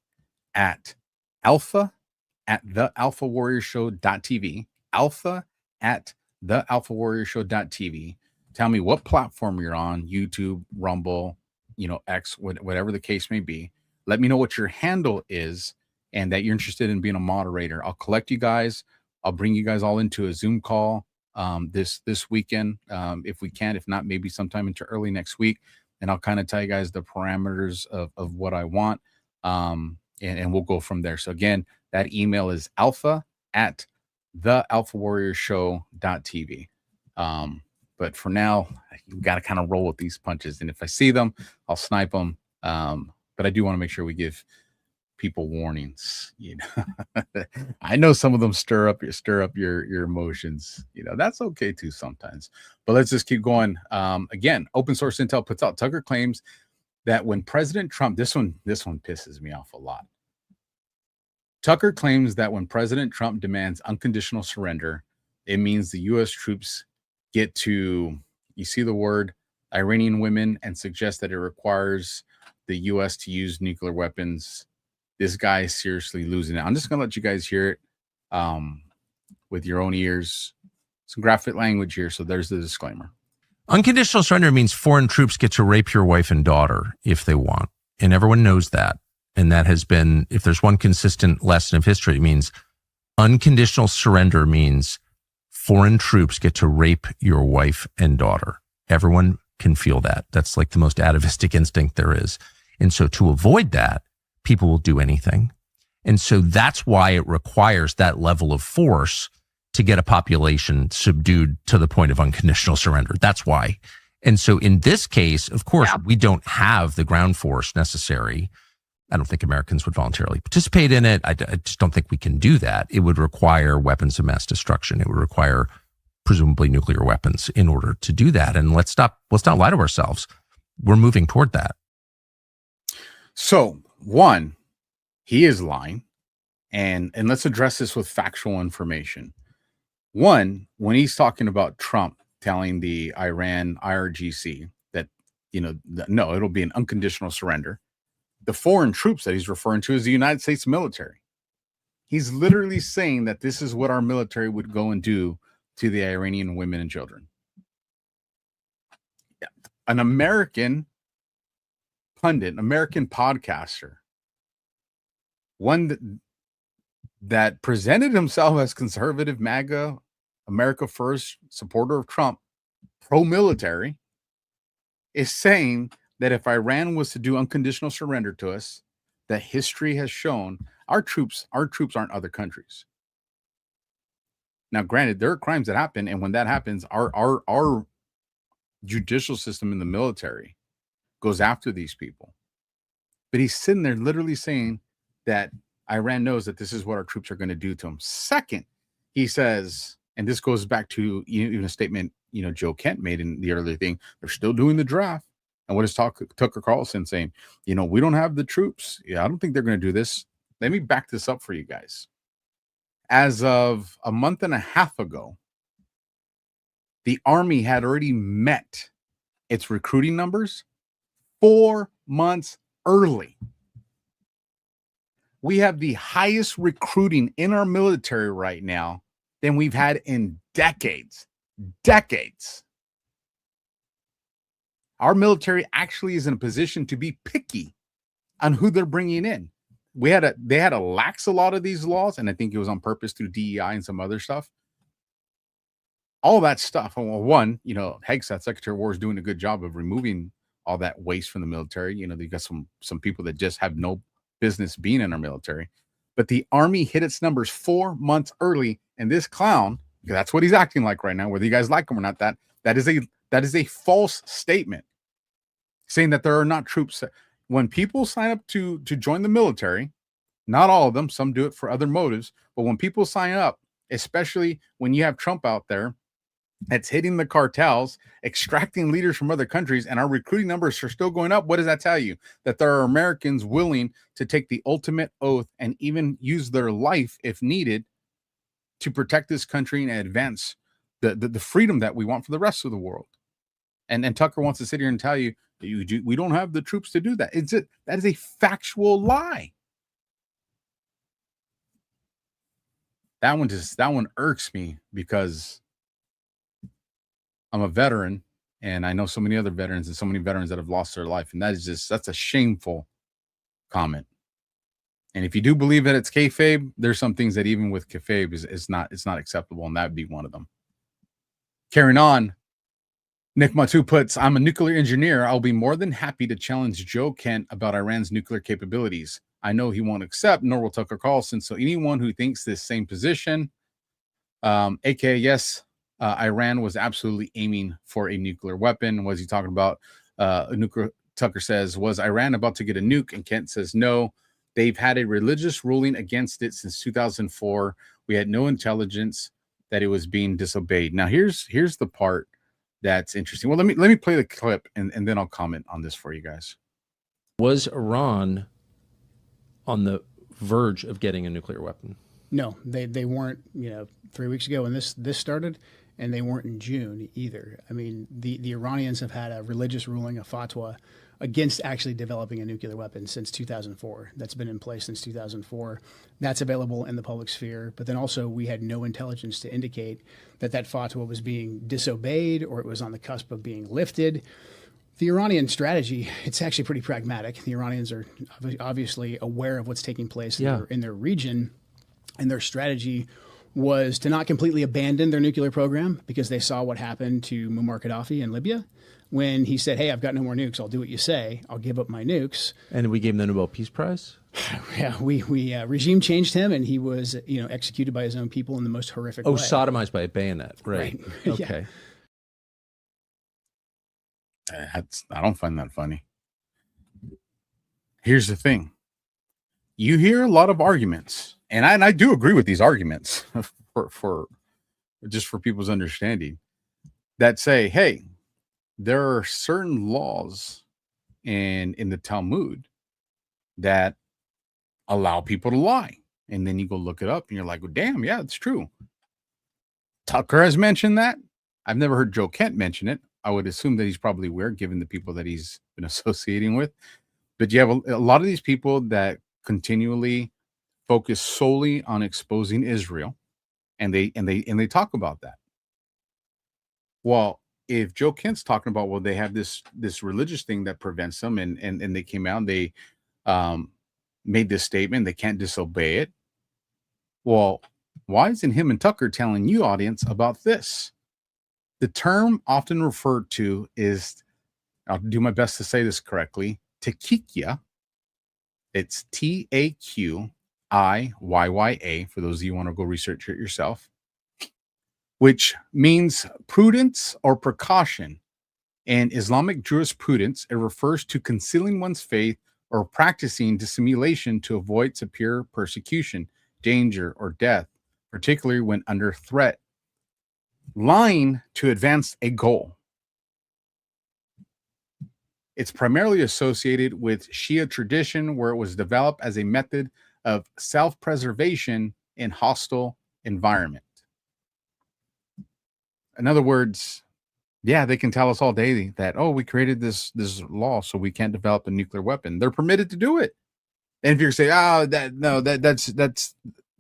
at alpha@thealphawarriorshow.tv, alpha@thealphawarriorshow.tv. Tell me what platform you're on, YouTube, Rumble, X, whatever the case may be. Let me know what your handle is and that you're interested in being a moderator. I'll collect you guys. I'll bring you guys all into a Zoom call this weekend, if we can. If not, maybe sometime into early next week. And I'll kind of tell you guys the parameters of what I want. And we'll go from there. So again, that email is alpha@thealphawarriorshow.tv. But for now, you got to kind of roll with these punches. And if I see them, I'll snipe them. But I do want to make sure we give people warnings. I know some of them stir up your emotions. That's okay too sometimes. But let's just keep going. Again, open source intel puts out Tucker claims that when President Trump, this one pisses me off a lot. Tucker claims that when President Trump demands unconditional surrender, it means the U.S. troops get to, you see the word, Iranian women, and suggest that it requires the U.S. to use nuclear weapons. This guy is seriously losing it. I'm just going to let you guys hear it with your own ears. Some graphic language here, so there's the disclaimer. Unconditional surrender means foreign troops get to rape your wife and daughter if they want. And everyone knows that. And that has been, if there's one consistent lesson of history, it means unconditional surrender means foreign troops get to rape your wife and daughter. Everyone can feel that. That's like the most atavistic instinct there is. And so to avoid that, people will do anything. And so that's why it requires that level of force to get a population subdued to the point of unconditional surrender. That's why. And so in this case, of course, we don't have the ground force necessary. I don't think Americans would voluntarily participate in it. I just don't think we can do that. It would require weapons of mass destruction. It would require presumably nuclear weapons in order to do that. And let's not lie to ourselves. We're moving toward that. So, one, he is lying. And let's address this with factual information. One, when he's talking about Trump telling the Iran IRGC that, no, it'll be an unconditional surrender. The foreign troops that he's referring to is the United States military. He's literally saying that this is what our military would go and do to the Iranian women and children. An American pundit, an American podcaster, one that presented himself as conservative, MAGA, America First, supporter of Trump, pro-military, is saying that if Iran was to do unconditional surrender to us, that history has shown our troops aren't other countries. Now, granted, there are crimes that happen, and when that happens, our judicial system in the military goes after these people. But he's sitting there literally saying that Iran knows that this is what our troops are going to do to them. Second, he says, and this goes back to even a statement, Joe Kent made in the earlier thing, they're still doing the draft. And what is Tucker Carlson saying? We don't have the troops. Yeah, I don't think they're going to do this. Let me back this up for you guys. As of a month and a half ago, the Army had already met its recruiting numbers 4 months early. We have the highest recruiting in our military right now than we've had in decades. Our military actually is in a position to be picky on who they're bringing in. They had to lax a lot of these laws, and I think it was on purpose through DEI and some other stuff. All that stuff. Well, one, Hegseth, Secretary of War, is doing a good job of removing all that waste from the military. They got some people that just have no business being in our military. But the Army hit its numbers 4 months early, and this clown, because that's what he's acting like right now, whether you guys like him or not, that is a false statement, saying that there are not troops. When people sign up to join the military, not all of them, some do it for other motives, but when people sign up, especially when you have Trump out there that's hitting the cartels, extracting leaders from other countries, and our recruiting numbers are still going up. What does that tell you? That there are Americans willing to take the ultimate oath and even use their life if needed to protect this country and advance the freedom that we want for the rest of the world. And Tucker wants to sit here and tell you, we don't have the troops to do that. That is a factual lie. That one irks me because I'm a veteran and I know so many other veterans and so many veterans that have lost their life. And that's a shameful comment. And if you do believe that it's kayfabe, there's some things that even with kayfabe it's not acceptable. And that would be one of them. Carrying on, Nick Matu puts, I'm a nuclear engineer. I'll be more than happy to challenge Joe Kent about Iran's nuclear capabilities. I know he won't accept, nor will Tucker Carlson. So anyone who thinks this same position, aka yes, Iran was absolutely aiming for a nuclear weapon. Was he talking about a nuclear? Tucker says, was Iran about to get a nuke? And Kent says, no, they've had a religious ruling against it since 2004. We had no intelligence that it was being disobeyed. Now here's the part that's interesting. Well, let me play the clip and then I'll comment on this for you guys. Was Iran on the verge of getting a nuclear weapon? No, they weren't, 3 weeks ago when this started, and they weren't in June either. I mean, the Iranians have had a religious ruling, a fatwa, against actually developing a nuclear weapon since 2004. That's been in place since 2004. That's available in the public sphere. But then also we had no intelligence to indicate that fatwa was being disobeyed or it was on the cusp of being lifted. The Iranian strategy, it's actually pretty pragmatic. The Iranians are obviously aware of what's taking place in their region, and their strategy was to not completely abandon their nuclear program because they saw what happened to Muammar Gaddafi in Libya when he said, hey, I've got no more nukes. I'll do what you say. I'll give up my nukes. And we gave him the Nobel Peace Prize? Yeah, we regime changed him, and he was executed by his own people in the most horrific way. Oh, sodomized by a bayonet. Right. Okay. I don't find that funny. Here's the thing. You hear a lot of arguments, and I do agree with these arguments for people's understanding, that say, hey, there are certain laws in the Talmud that allow people to lie. And then you go look it up and you're like, well, damn, yeah, it's true. Tucker has mentioned that. I've never heard Joe Kent mention it. I would assume that he's probably aware, given the people that he's been associating with. But you have a lot of these people that continually focus solely on exposing Israel, and they talk about that. Well, if Joe Kent's talking about, well, they have this religious thing that prevents them, and they came out and they made this statement, they can't disobey it. Well, why isn't him and Tucker telling you, audience, about this? The term often referred to is, I'll do my best to say this correctly, taqiya. It's Taqiyya, for those of you who want to go research it yourself, which means prudence or precaution. In Islamic jurisprudence, it refers to concealing one's faith or practicing dissimulation to avoid severe persecution, danger, or death, particularly when under threat. Lying to advance a goal. It's primarily associated with Shia tradition, where it was developed as a method of self-preservation in hostile environment. In other words, yeah, they can tell us all day that, oh, we created this law so we can't develop a nuclear weapon. They're permitted to do it. And if you're saying,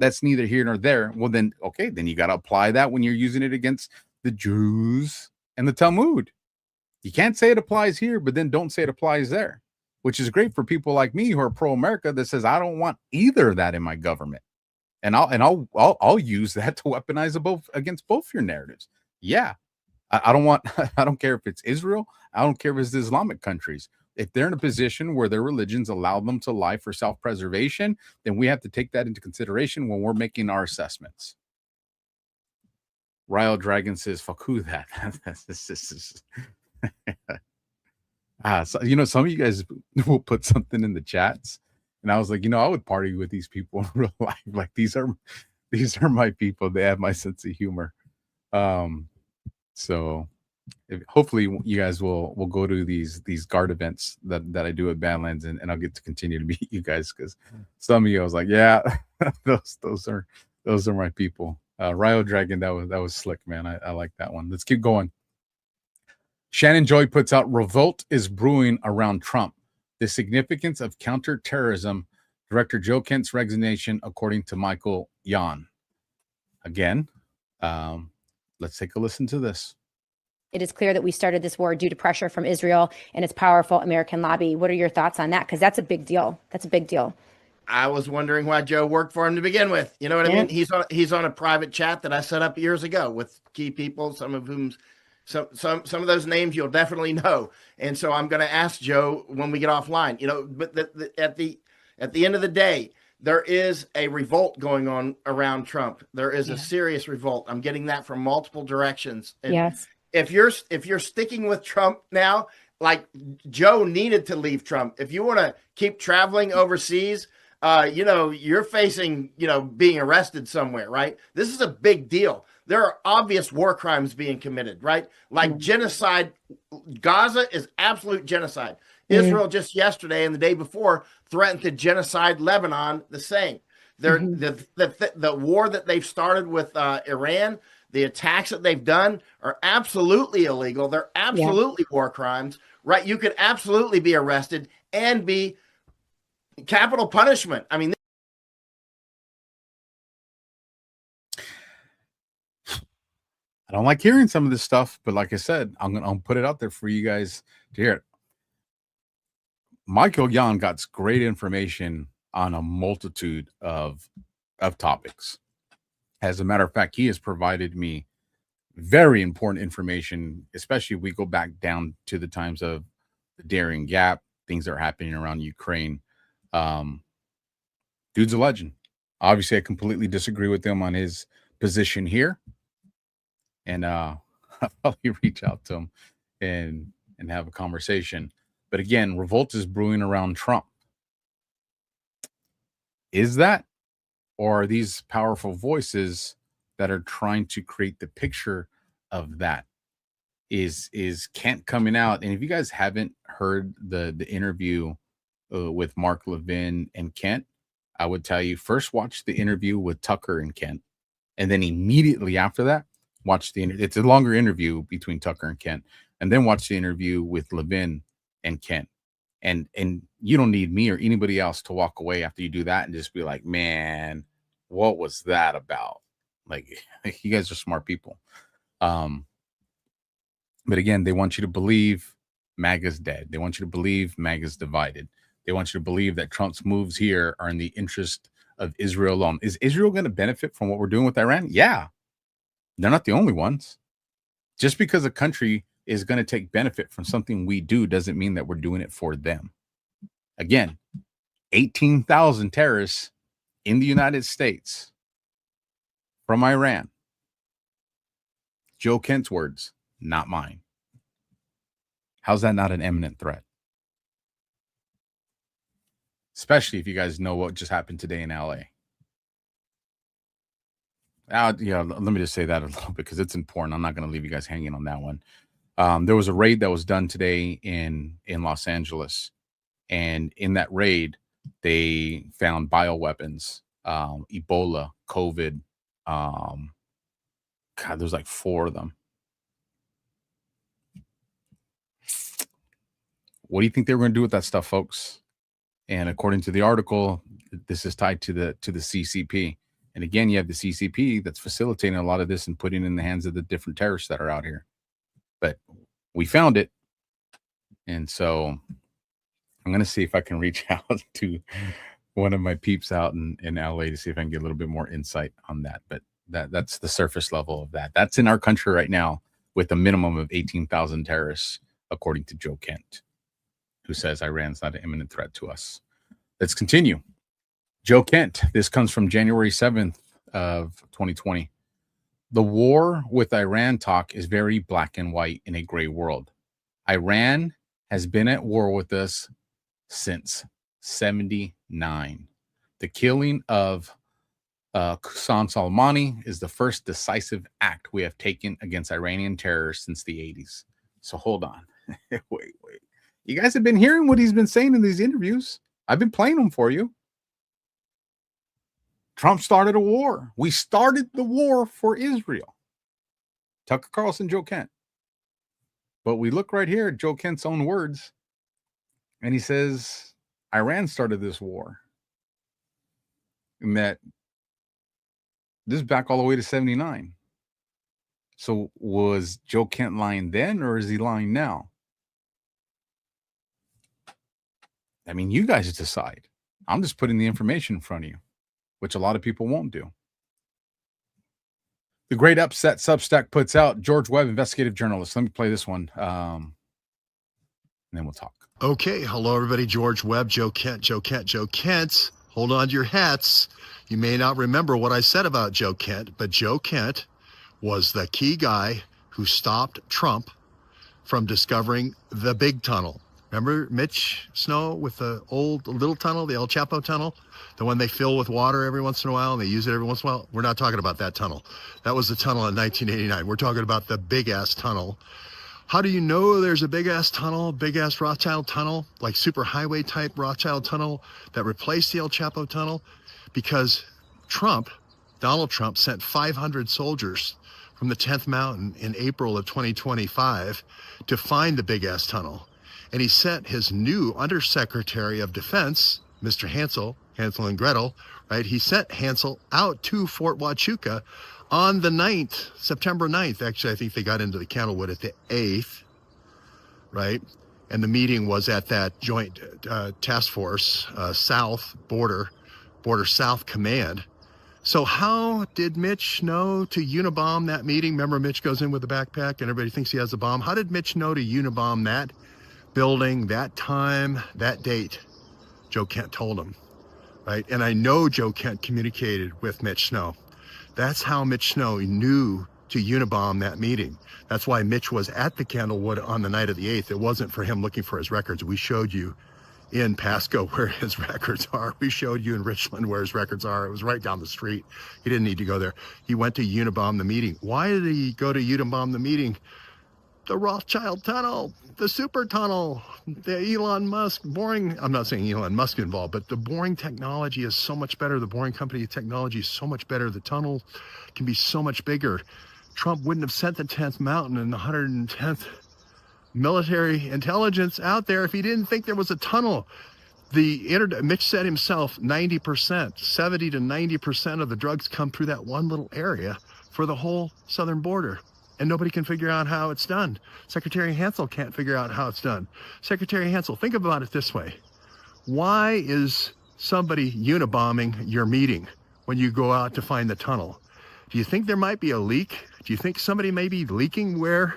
that's neither here nor there, well then, okay, then you got to apply that when you're using it against the Jews and the Talmud. You can't say it applies here, but then don't say it applies there, which is great for people like me who are pro-America that says I don't want either of that in my government, and I'll use that to weaponize against both your narratives. Yeah, I don't care if it's Israel. I don't care if it's the Islamic countries. If they're in a position where their religions allow them to lie for self-preservation, then we have to take that into consideration when we're making our assessments. Ryle Dragon says, fuck who that. So, some of you guys will put something in the chats, and I was like, I would party with these people in real life. Like, these are my people. They have my sense of humor. So hopefully you guys will go to these guard events that I do at Badlands, and I'll get to continue to meet you guys, because some of you I was like, yeah, those are my people. Rio Dragon, that was slick, man. I like that one. Let's keep going. Shannon Joy puts out, revolt is brewing around Trump. The significance of counterterrorism. Director Joe Kent's resignation, according to Michael Yan. Again, let's take a listen to this. It is clear that we started this war due to pressure from Israel and its powerful American lobby. What are your thoughts on that? Because that's a big deal. That's a big deal. I was wondering why Joe worked for him to begin with. You know what I mean? He's on a private chat that I set up years ago with key people, some of whom some of those names you'll definitely know. And so I'm going to ask Joe when we get offline. You know, but at the end of the day, there is a revolt going on around Trump. There is a serious revolt. I'm getting that from multiple directions. And yes. If you're sticking with Trump now, like Joe needed to leave Trump. If you want to keep traveling overseas, you're facing, being arrested somewhere, right? This is a big deal. There are obvious war crimes being committed, right? Like genocide. Gaza is absolute genocide. Israel just yesterday and the day before threatened to genocide Lebanon the same. The war that they've started with Iran, the attacks that they've done are absolutely illegal. They're absolutely war crimes, right? You could absolutely be arrested and be capital punishment. I mean, I don't like hearing some of this stuff, but like I said, I'll put it out there for you guys to hear it. Michael Yan got great information on a multitude of topics. As a matter of fact, he has provided me very important information, especially if we go back down to the times of the Darien Gap, things that are happening around Ukraine. Dude's a legend. Obviously, I completely disagree with him on his position here. And I'll probably reach out to him and have a conversation. But again, revolt is brewing around Trump. Is that? Or are these powerful voices that are trying to create the picture of that? Is Kent coming out? And if you guys haven't heard the interview with Mark Levin and Kent, I would tell you, first watch the interview with Tucker and Kent. And then immediately after that, watch it's a longer interview between Tucker and Kent. And then watch the interview with Levin and Kent. And you don't need me or anybody else to walk away after you do that and just be like, man, what was that about? Like, you guys are smart people. But again, they want you to believe MAGA's dead. They want you to believe MAGA's divided. They want you to believe that Trump's moves here are in the interest of Israel alone. Is Israel going to benefit from what we're doing with Iran? Yeah. They're not the only ones. Just because a country is going to take benefit from something we do doesn't mean that we're doing it for them. Again, 18,000 terrorists in the United States from Iran. Joe Kent's words, not mine. How's that not an imminent threat? Especially if you guys know what just happened today in LA. Let me just say that a little bit because it's important. I'm not going to leave you guys hanging on that one. There was a raid that was done today in Los Angeles. And in that raid, they found bioweapons, Ebola, COVID. There's like 4 of them. What do you think they were going to do with that stuff, folks? And according to the article, this is tied to the CCP. And again, you have the CCP that's facilitating a lot of this and putting it in the hands of the different terrorists that are out here. But we found it. And so I'm going to see if I can reach out to one of my peeps out in LA to see if I can get a little bit more insight on that. But that's the surface level of that. That's in our country right now with a minimum of 18,000 terrorists, according to Joe Kent, who says Iran's not an imminent threat to us. Let's continue. Joe Kent, this comes from January 7th of 2020. The war with Iran talk is very black and white in a gray world. Iran has been at war with us since 79. The killing of Qasem Soleimani is the first decisive act we have taken against Iranian terrorists since the 80s. So hold on. wait. You guys have been hearing what he's been saying in these interviews. I've been playing them for you. Trump started a war. We started the war for Israel. Tucker Carlson, Joe Kent. But we look right here at Joe Kent's own words, and he says Iran started this war. And that this is back all the way to 79. So was Joe Kent lying then, or is he lying now? I mean, you guys decide. I'm just putting the information in front of you, which a lot of people won't do. The Great Upset Substack puts out George Webb, investigative journalist. Let me play this one, and then we'll talk. Okay, hello everybody. George Webb, Joe Kent. Hold on to your hats. You may not remember what I said about Joe Kent, but Joe Kent was the key guy who stopped Trump from discovering the big tunnel. Remember Mitch Snow with the old little tunnel, the El Chapo tunnel, the one they fill with water every once in a while and they use it every once in a while? We're not talking about that tunnel. That was the tunnel in 1989. We're talking about the big ass tunnel. How do you know there's a big ass tunnel, big ass Rothschild tunnel, like super highway type Rothschild tunnel that replaced the El Chapo tunnel? Because Donald Trump sent 500 soldiers from the 10th Mountain in April of 2025 to find the big ass tunnel. And he sent his new Undersecretary of Defense, Mr. Hansel and Gretel, right? He sent Hansel out to Fort Huachuca on the 9th, September 9th. Actually, I think they got into the Candlewood at the 8th, right? And the meeting was at that joint task force, South Border South Command. So how did Mitch know to unibomb that meeting? Remember, Mitch goes in with a backpack and everybody thinks he has a bomb. How did Mitch know to unibomb that building, that time, that date? Joe Kent told him, right? And I know Joe Kent communicated with Mitch Snow. That's how Mitch Snow knew to unibomb that meeting. That's why Mitch was at the Candlewood on the night of the 8th. It wasn't for him looking for his records. We showed you in Pasco where his records are. We showed you in Richland where his records are. It was right down the street. He didn't need to go there. He went to unibomb the meeting. Why did he go to unibomb the meeting? The Rothschild tunnel, the super tunnel, the Elon Musk boring. I'm not saying Elon Musk involved, but the boring technology is so much better. The boring company technology is so much better. The tunnel can be so much bigger. Trump wouldn't have sent the 10th Mountain and the 110th military intelligence out there if he didn't think there was a tunnel. Mitch said himself, 90%, 70 to 90% of the drugs come through that one little area for the whole southern border. And nobody can figure out how it's done. Secretary Hansel can't figure out how it's done. Secretary Hansel, think about it this way. Why is somebody unibombing your meeting when you go out to find the tunnel? Do you think there might be a leak? Do you think somebody may be leaking where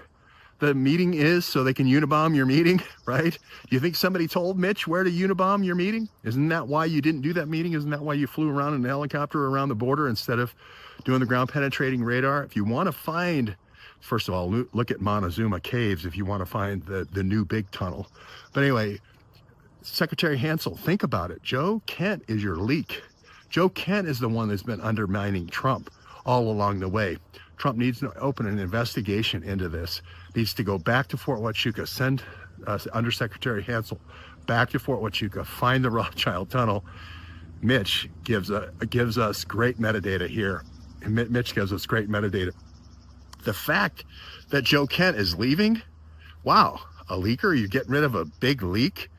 the meeting is so they can unibomb your meeting, right? Do you think somebody told Mitch where to unibomb your meeting? Isn't that why you didn't do that meeting? Isn't that why you flew around in a helicopter around the border instead of doing the ground penetrating radar? If you want to find, first of all, look at Montezuma Caves if you want to find the new big tunnel. But anyway, Secretary Hansel, think about it. Joe Kent is your leak. Joe Kent is the one that's been undermining Trump all along the way. Trump needs to open an investigation into this. Needs to go back to Fort Huachuca, send Undersecretary Hansel back to Fort Huachuca, find the Rothschild tunnel. Mitch gives us great metadata here. Mitch gives us great metadata. The fact that Joe Kent is leaving, wow, a leaker, you're getting rid of a big leak.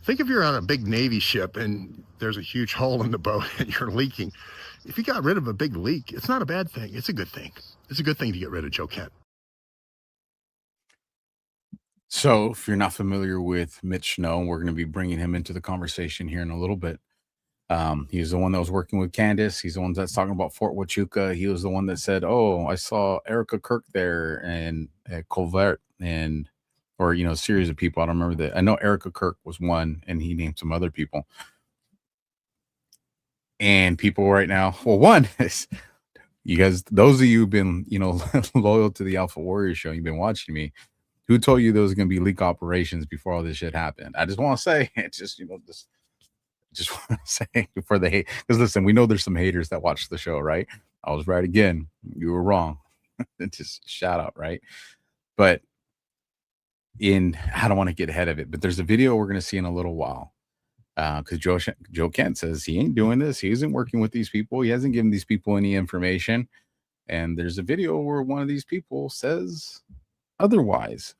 Think if you're on a big Navy ship and there's a huge hole in the boat and you're leaking. If you got rid of a big leak, it's not a bad thing. It's a good thing. It's a good thing to get rid of Joe Kent. So if you're not familiar with Mitch Snow, we're going to be bringing him into the conversation here in a little bit. He's the one that was working with Candace. He's the one that's talking about Fort Huachuca. He was the one that said, "Oh, I saw Erica Kirk there and Colvert or a series of people." I don't remember that. I know Erica Kirk was one, and he named some other people. And people right now, well, one is you guys, those of you who've been, loyal to the AlphaWarrior Show, you've been watching me. Who told you there was going to be leak operations before all this shit happened? I just want to say, it's just just want to say for the hate, because listen, we know there's some haters that watch the show, right? I was right again. You were wrong. Just shout out, right? But I don't want to get ahead of it, but there's a video we're going to see in a little while. Because Joe Kent says he ain't doing this. He isn't working with these people. He hasn't given these people any information. And there's a video where one of these people says otherwise.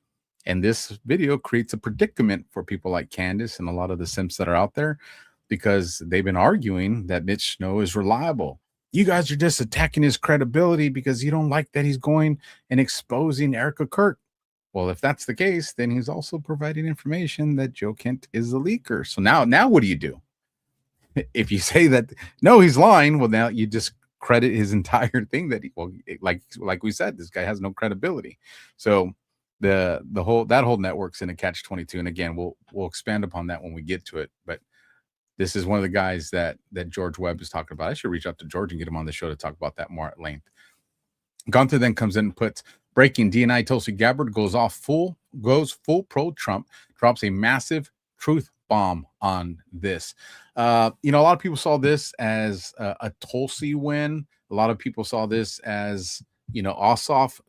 And this video creates a predicament for people like Candace and a lot of the simps that are out there, because they've been arguing that Mitch Snow is reliable. You guys are just attacking his credibility because you don't like that he's going and exposing Erica Kirk. Well, if that's the case, then he's also providing information that Joe Kent is a leaker. So now what do you do? If you say that, no, he's lying, well, now you discredit his entire thing that like we said, this guy has no credibility. So the whole network's in a catch-22. And again, we'll expand upon that when we get to it. But this is one of the guys that George Webb is talking about. I should reach out to George and get him on the show to talk about that more at length. Gunther then comes in and puts breaking: DNI Tulsi Gabbard goes full pro Trump, drops a massive truth bomb on this. A lot of people saw this as a Tulsi win. A lot of people saw this as, Ossoff,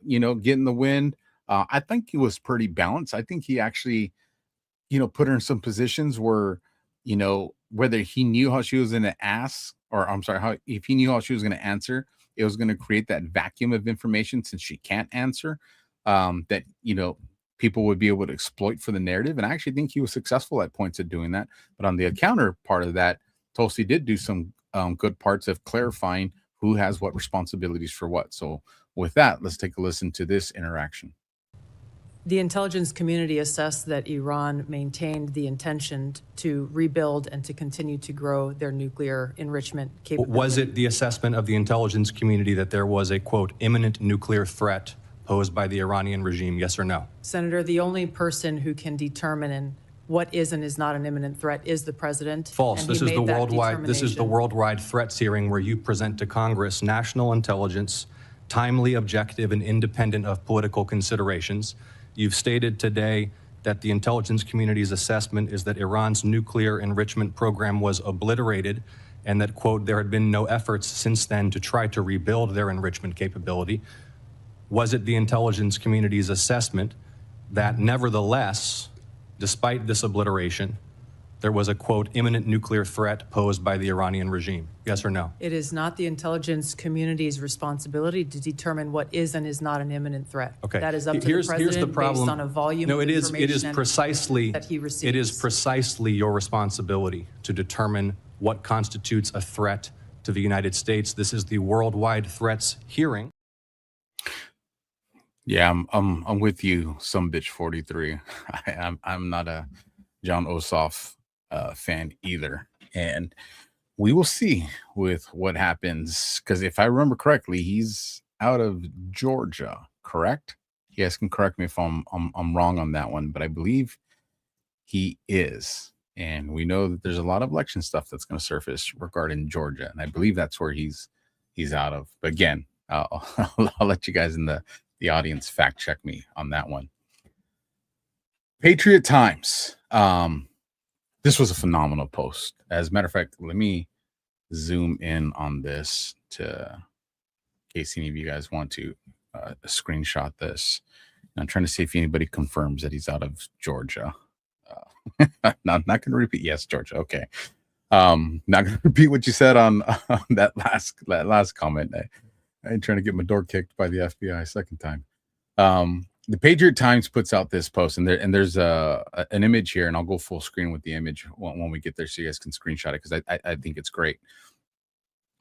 getting the win. I think he was pretty balanced. I think he actually, put her in some positions where, whether he knew how she was going to ask, or I'm sorry, if he knew how she was going to answer, it was going to create that vacuum of information since she can't answer, that, people would be able to exploit for the narrative. And I actually think he was successful at points at doing that. But on the counter part of that, Tulsi did do some good parts of clarifying who has what responsibilities for what. So with that, let's take a listen to this interaction. The intelligence community assessed that Iran maintained the intention to rebuild and to continue to grow their nuclear enrichment capability. Was it the assessment of the intelligence community that there was a, quote, imminent nuclear threat posed by the Iranian regime, yes or no? Senator, the only person who can determine what is and is not an imminent threat is the president. False. This is the worldwide threats hearing where you present to Congress national intelligence, timely, objective, and independent of political considerations. You've stated today that the intelligence community's assessment is that Iran's nuclear enrichment program was obliterated and that, quote, there had been no efforts since then to try to rebuild their enrichment capability. Was it the intelligence community's assessment that nevertheless, despite this obliteration, there was a, quote, imminent nuclear threat posed by the Iranian regime? Yes or no? It is not the intelligence community's responsibility to determine what is and is not an imminent threat. Okay. That is up to the president. Here's the problem. Based on a volume no, of it is information precisely that he receives. It is precisely your responsibility to determine what constitutes a threat to the United States. This is the worldwide threats hearing. Yeah, I'm with you, some bitch 43. I'm not a John Ossoff fan either, and we will see with what happens, because if I remember correctly, he's out of Georgia, correct? You guys can correct me if I'm wrong on that one, but I believe he is, and we know that there's a lot of election stuff that's going to surface regarding Georgia, and I believe that's where he's out of. But again, I'll let you guys in the audience fact check me on that one. Patriot Times. This was a phenomenal post. As a matter of fact, let me zoom in on this in case any of you guys want to screenshot this. I'm trying to see if anybody confirms that he's out of Georgia. Not going to repeat. Yes, Georgia. Okay. Not going to repeat what you said on that last comment. I ain't trying to get my door kicked by the FBI second time. The Patriot Times puts out this post, and there's an image here, and I'll go full screen with the image when we get there so you guys can screenshot it, because I think it's great.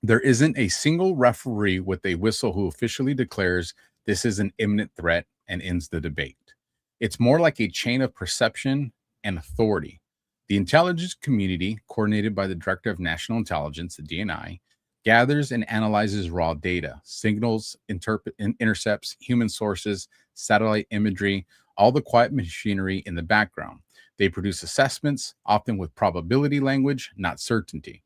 There isn't a single referee with a whistle who officially declares this is an imminent threat and ends the debate. It's more like a chain of perception and authority. The intelligence community, coordinated by the Director of National Intelligence, the DNI, gathers and analyzes raw data, signals, intercepts, human sources, satellite imagery, all the quiet machinery in the background. They produce assessments, often with probability language, not certainty.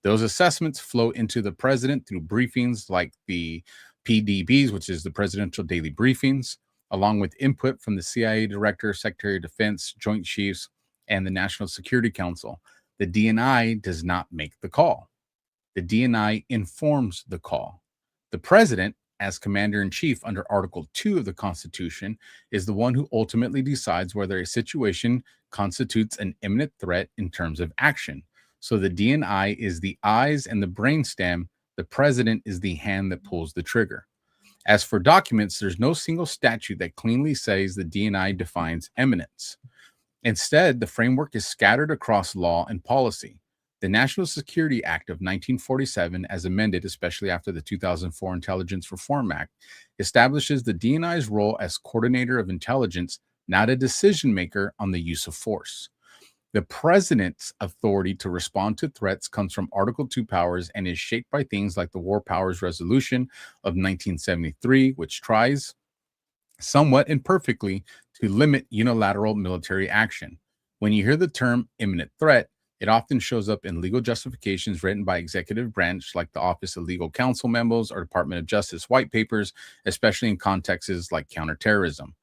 Those assessments flow into the president through briefings like the PDBs, which is the Presidential Daily Briefings, along with input from the CIA Director, Secretary of Defense, Joint Chiefs, and the National Security Council. The DNI does not make the call. The DNI informs the call. The president, as commander-in-chief under Article 2 of the Constitution, is the one who ultimately decides whether a situation constitutes an imminent threat in terms of action. So the DNI is the eyes and the brainstem. The president is the hand that pulls the trigger. As for documents, there's no single statute that cleanly says the DNI defines eminence. Instead, the framework is scattered across law and policy. The National Security Act of 1947, as amended, especially after the 2004 Intelligence Reform Act, establishes the DNI's role as coordinator of intelligence, not a decision maker on the use of force. The president's authority to respond to threats comes from Article 2 powers and is shaped by things like the War Powers Resolution of 1973, which tries, somewhat imperfectly, to limit unilateral military action. When you hear the term imminent threat, it often shows up in legal justifications written by executive branch like the Office of Legal Counsel memos or Department of Justice white papers, especially in contexts like counterterrorism.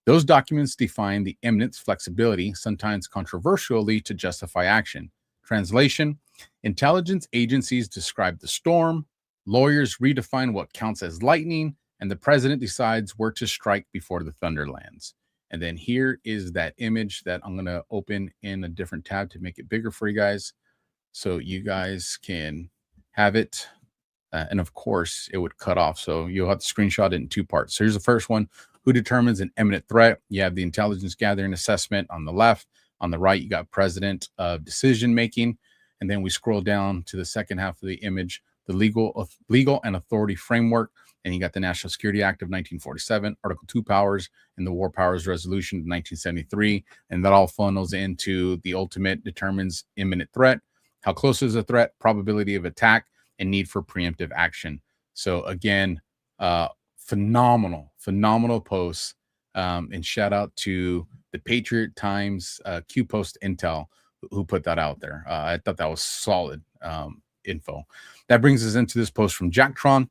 Those documents define the imminence flexibility, sometimes controversially, to justify action. Translation: intelligence agencies describe the storm, lawyers redefine what counts as lightning, and the president decides where to strike before the thunder lands. And then here is that image that I'm going to open in a different tab to make it bigger for you guys so you guys can have it. And of course, it would cut off. So you'll have to screenshot it in two parts. So here's the first one. Who determines an imminent threat? You have the intelligence gathering assessment on the left. On the right, you got president of decision making. And then we scroll down to the second half of the image, the legal and authority framework. And you got the National Security Act of 1947, Article 2 powers, and the War Powers Resolution of 1973. And that all funnels into the ultimate determines imminent threat. How close is a threat, probability of attack, and need for preemptive action. So again, phenomenal posts. And shout out to the Patriot Times Q Post Intel who put that out there. I thought that was solid info. That brings us into this post from Jacktron.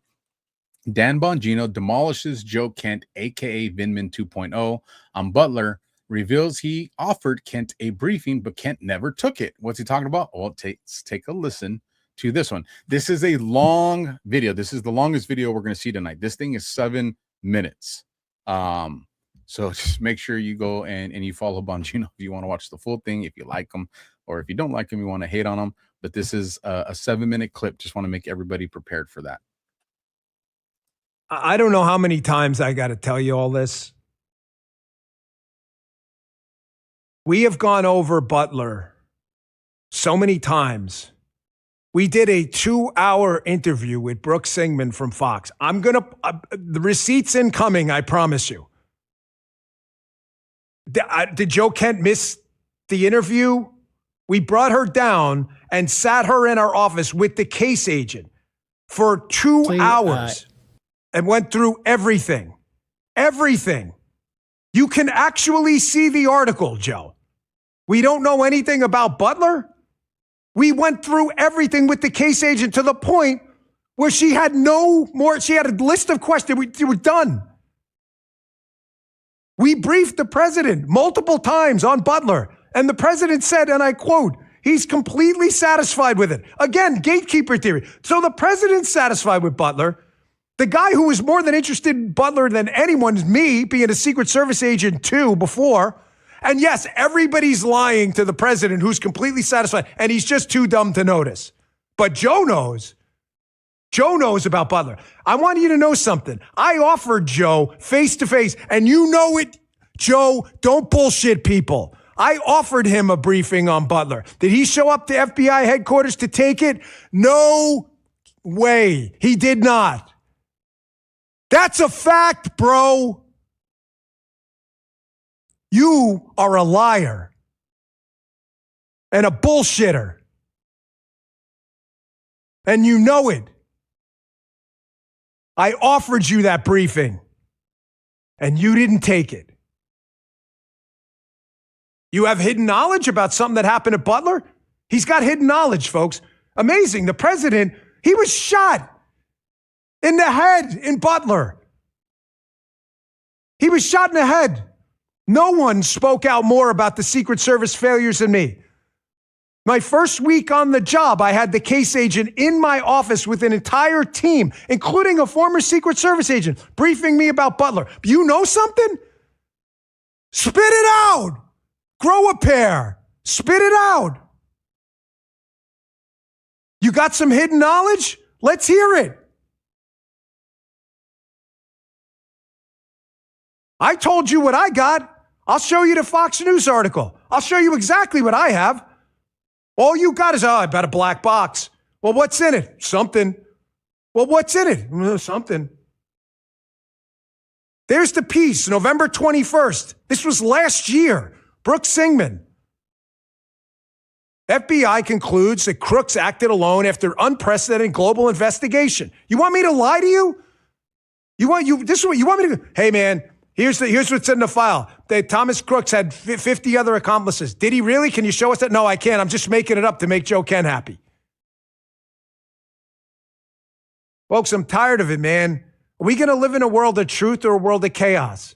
Dan Bongino demolishes Joe Kent, aka Vindman 2.0, on Butler, reveals he offered Kent a briefing, but Kent never took it. What's he talking about? Well, let's take a listen to this one. This is a long video. This is the longest video we're going to see tonight. This thing is 7 minutes. So just make sure you go and you follow Bongino if you want to watch the full thing, if you like him, or if you don't like him, you want to hate on him. But this is a 7-minute clip. Just want to make everybody prepared for that. I don't know how many times I got to tell you all this. We have gone over Butler so many times. We did a 2-hour interview with Brooke Singman from Fox. The receipt's incoming, I promise you. Did Joe Kent miss the interview? We brought her down and sat her in our office with the case agent for 2 hours and went through everything. Everything. You can actually see the article, Joe. We don't know anything about Butler. We went through everything with the case agent to the point where she had no more. She had a list of questions. We were done. We briefed the president multiple times on Butler, and the president said, and I quote, he's completely satisfied with it. Again, gatekeeper theory. So the president's satisfied with Butler. The guy who was more than interested in Butler than anyone is me, being a Secret Service agent too before. And yes, everybody's lying to the president who's completely satisfied, and he's just too dumb to notice. But Joe knows. Joe knows about Butler. I want you to know something. I offered Joe face to face, and you know it, Joe, don't bullshit people. I offered him a briefing on Butler. Did he show up to FBI headquarters to take it? No way. He did not. That's a fact, bro. You are a liar and a bullshitter. And you know it. I offered you that briefing and you didn't take it. You have hidden knowledge about something that happened at Butler? He's got hidden knowledge, folks. Amazing. The president, he was shot in the head in Butler. He was shot in the head. No one spoke out more about the Secret Service failures than me. My first week on the job, I had the case agent in my office with an entire team, including a former Secret Service agent, briefing me about Butler. You know something? Spit it out. Grow a pair. Spit it out. You got some hidden knowledge? Let's hear it. I told you what I got. I'll show you the Fox News article. I'll show you exactly what I have. All you got is, I bet a black box. Well, what's in it? Something. Well, what's in it? Something. There's the piece, November 21st. This was last year. Brooks Singman. FBI concludes that crooks acted alone after unprecedented global investigation. You want me to lie to you? This is what you want me to do? Hey, man. Here's what's in the file. That Thomas Crooks had 50 other accomplices. Did he really? Can you show us that? No, I can't. I'm just making it up to make Joe Kent happy. Folks, I'm tired of it, man. Are we going to live in a world of truth or a world of chaos?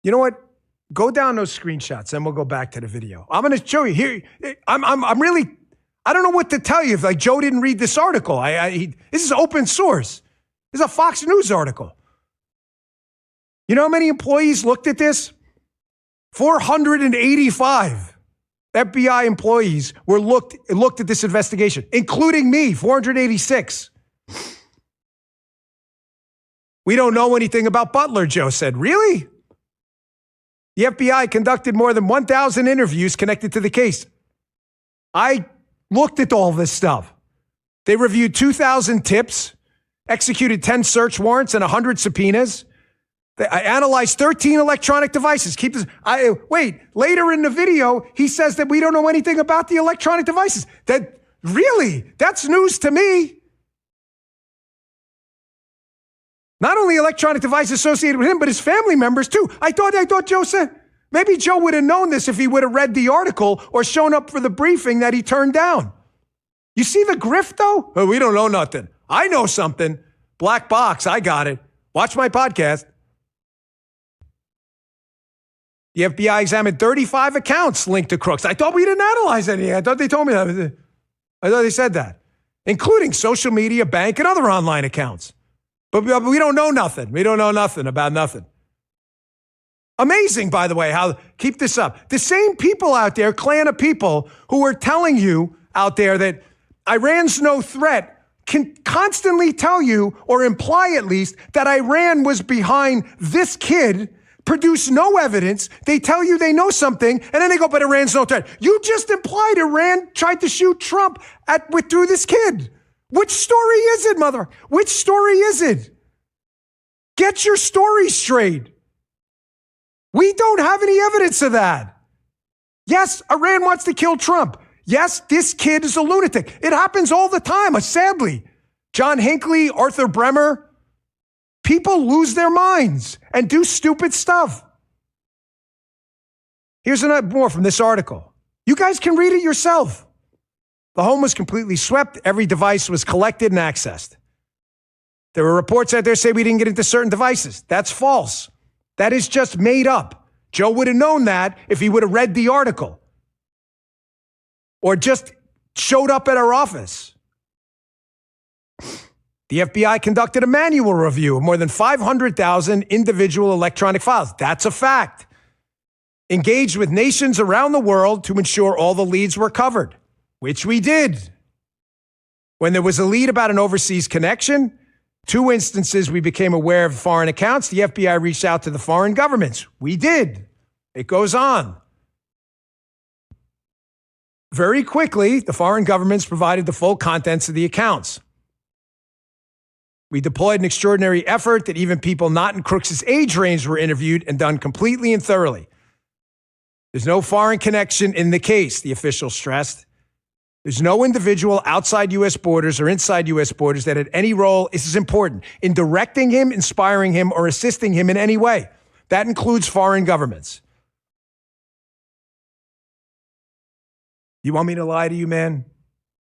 You know what? Go down those screenshots and we'll go back to the video. I'm going to show you here. I'm really, I don't know what to tell you if like Joe didn't read this article. This is open source. This is a Fox News article. You know how many employees looked at this? 485 FBI employees looked at this investigation, including me, 486. We don't know anything about Butler, Joe said. Really? The FBI conducted more than 1,000 interviews connected to the case. I looked at all this stuff. They reviewed 2,000 tips, executed 10 search warrants and 100 subpoenas. I analyzed 13 electronic devices. Wait, later in the video, he says that we don't know anything about the electronic devices. That's news to me. Not only electronic devices associated with him, but his family members too. I thought Joe said, maybe Joe would have known this if he would have read the article or shown up for the briefing that he turned down. You see the grift though? Oh, we don't know nothing. I know something. Black box, I got it. Watch my podcast. The FBI examined 35 accounts linked to crooks. I thought we didn't analyze any. I thought they told me that. I thought they said that, including social media, bank, and other online accounts. But we don't know nothing. We don't know nothing about nothing. Amazing, by the way, how, keep this up. The same people out there, clan of people who are telling you out there that Iran's no threat can constantly tell you, or imply at least, that Iran was behind this kid, produce no evidence. They tell you they know something, and then they go, but Iran's no threat. You just implied Iran tried to shoot Trump through this kid. Which story is it, mother? Which story is it? Get your story straight. We don't have any evidence of that. Yes, Iran wants to kill Trump. Yes, this kid is a lunatic. It happens all the time, sadly. John Hinckley, Arthur Bremer, people lose their minds and do stupid stuff. Here's more from this article. You guys can read it yourself. The home was completely swept. Every device was collected and accessed. There were reports out there say we didn't get into certain devices. That's false. That is just made up. Joe would have known that if he would have read the article or just showed up at our office. The FBI conducted a manual review of more than 500,000 individual electronic files. That's a fact. Engaged with nations around the world to ensure all the leads were covered, which we did. When there was a lead about an overseas connection, 2 instances we became aware of foreign accounts. The FBI reached out to the foreign governments. We did. It goes on. Very quickly, the foreign governments provided the full contents of the accounts. We deployed an extraordinary effort that even people not in Crooks' age range were interviewed and done completely and thoroughly. There's no foreign connection in the case, the official stressed. There's no individual outside U.S. borders or inside U.S. borders that had any role, this is important, in directing him, inspiring him, or assisting him in any way. That includes foreign governments. You want me to lie to you, man?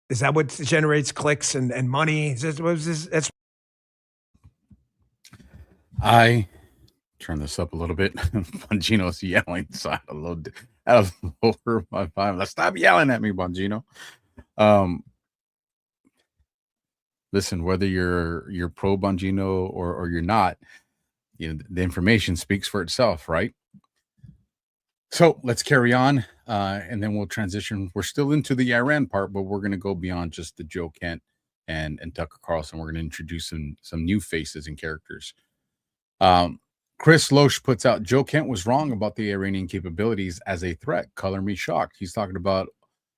Is that what generates clicks and money? That's I turn this up a little bit. Gino's yelling inside a little. Out of lower my volume. Let's stop yelling at me, Bongino. Listen, whether you're pro Bongino or you're not, you know, the information speaks for itself, right? So let's carry on, and then we'll transition. We're still into the Iran part, but we're going to go beyond just the Joe Kent and Tucker Carlson. We're going to introduce some new faces and characters. Chris Loesch puts out, Joe Kent was wrong about the Iranian capabilities as a threat. Color me shocked. He's talking about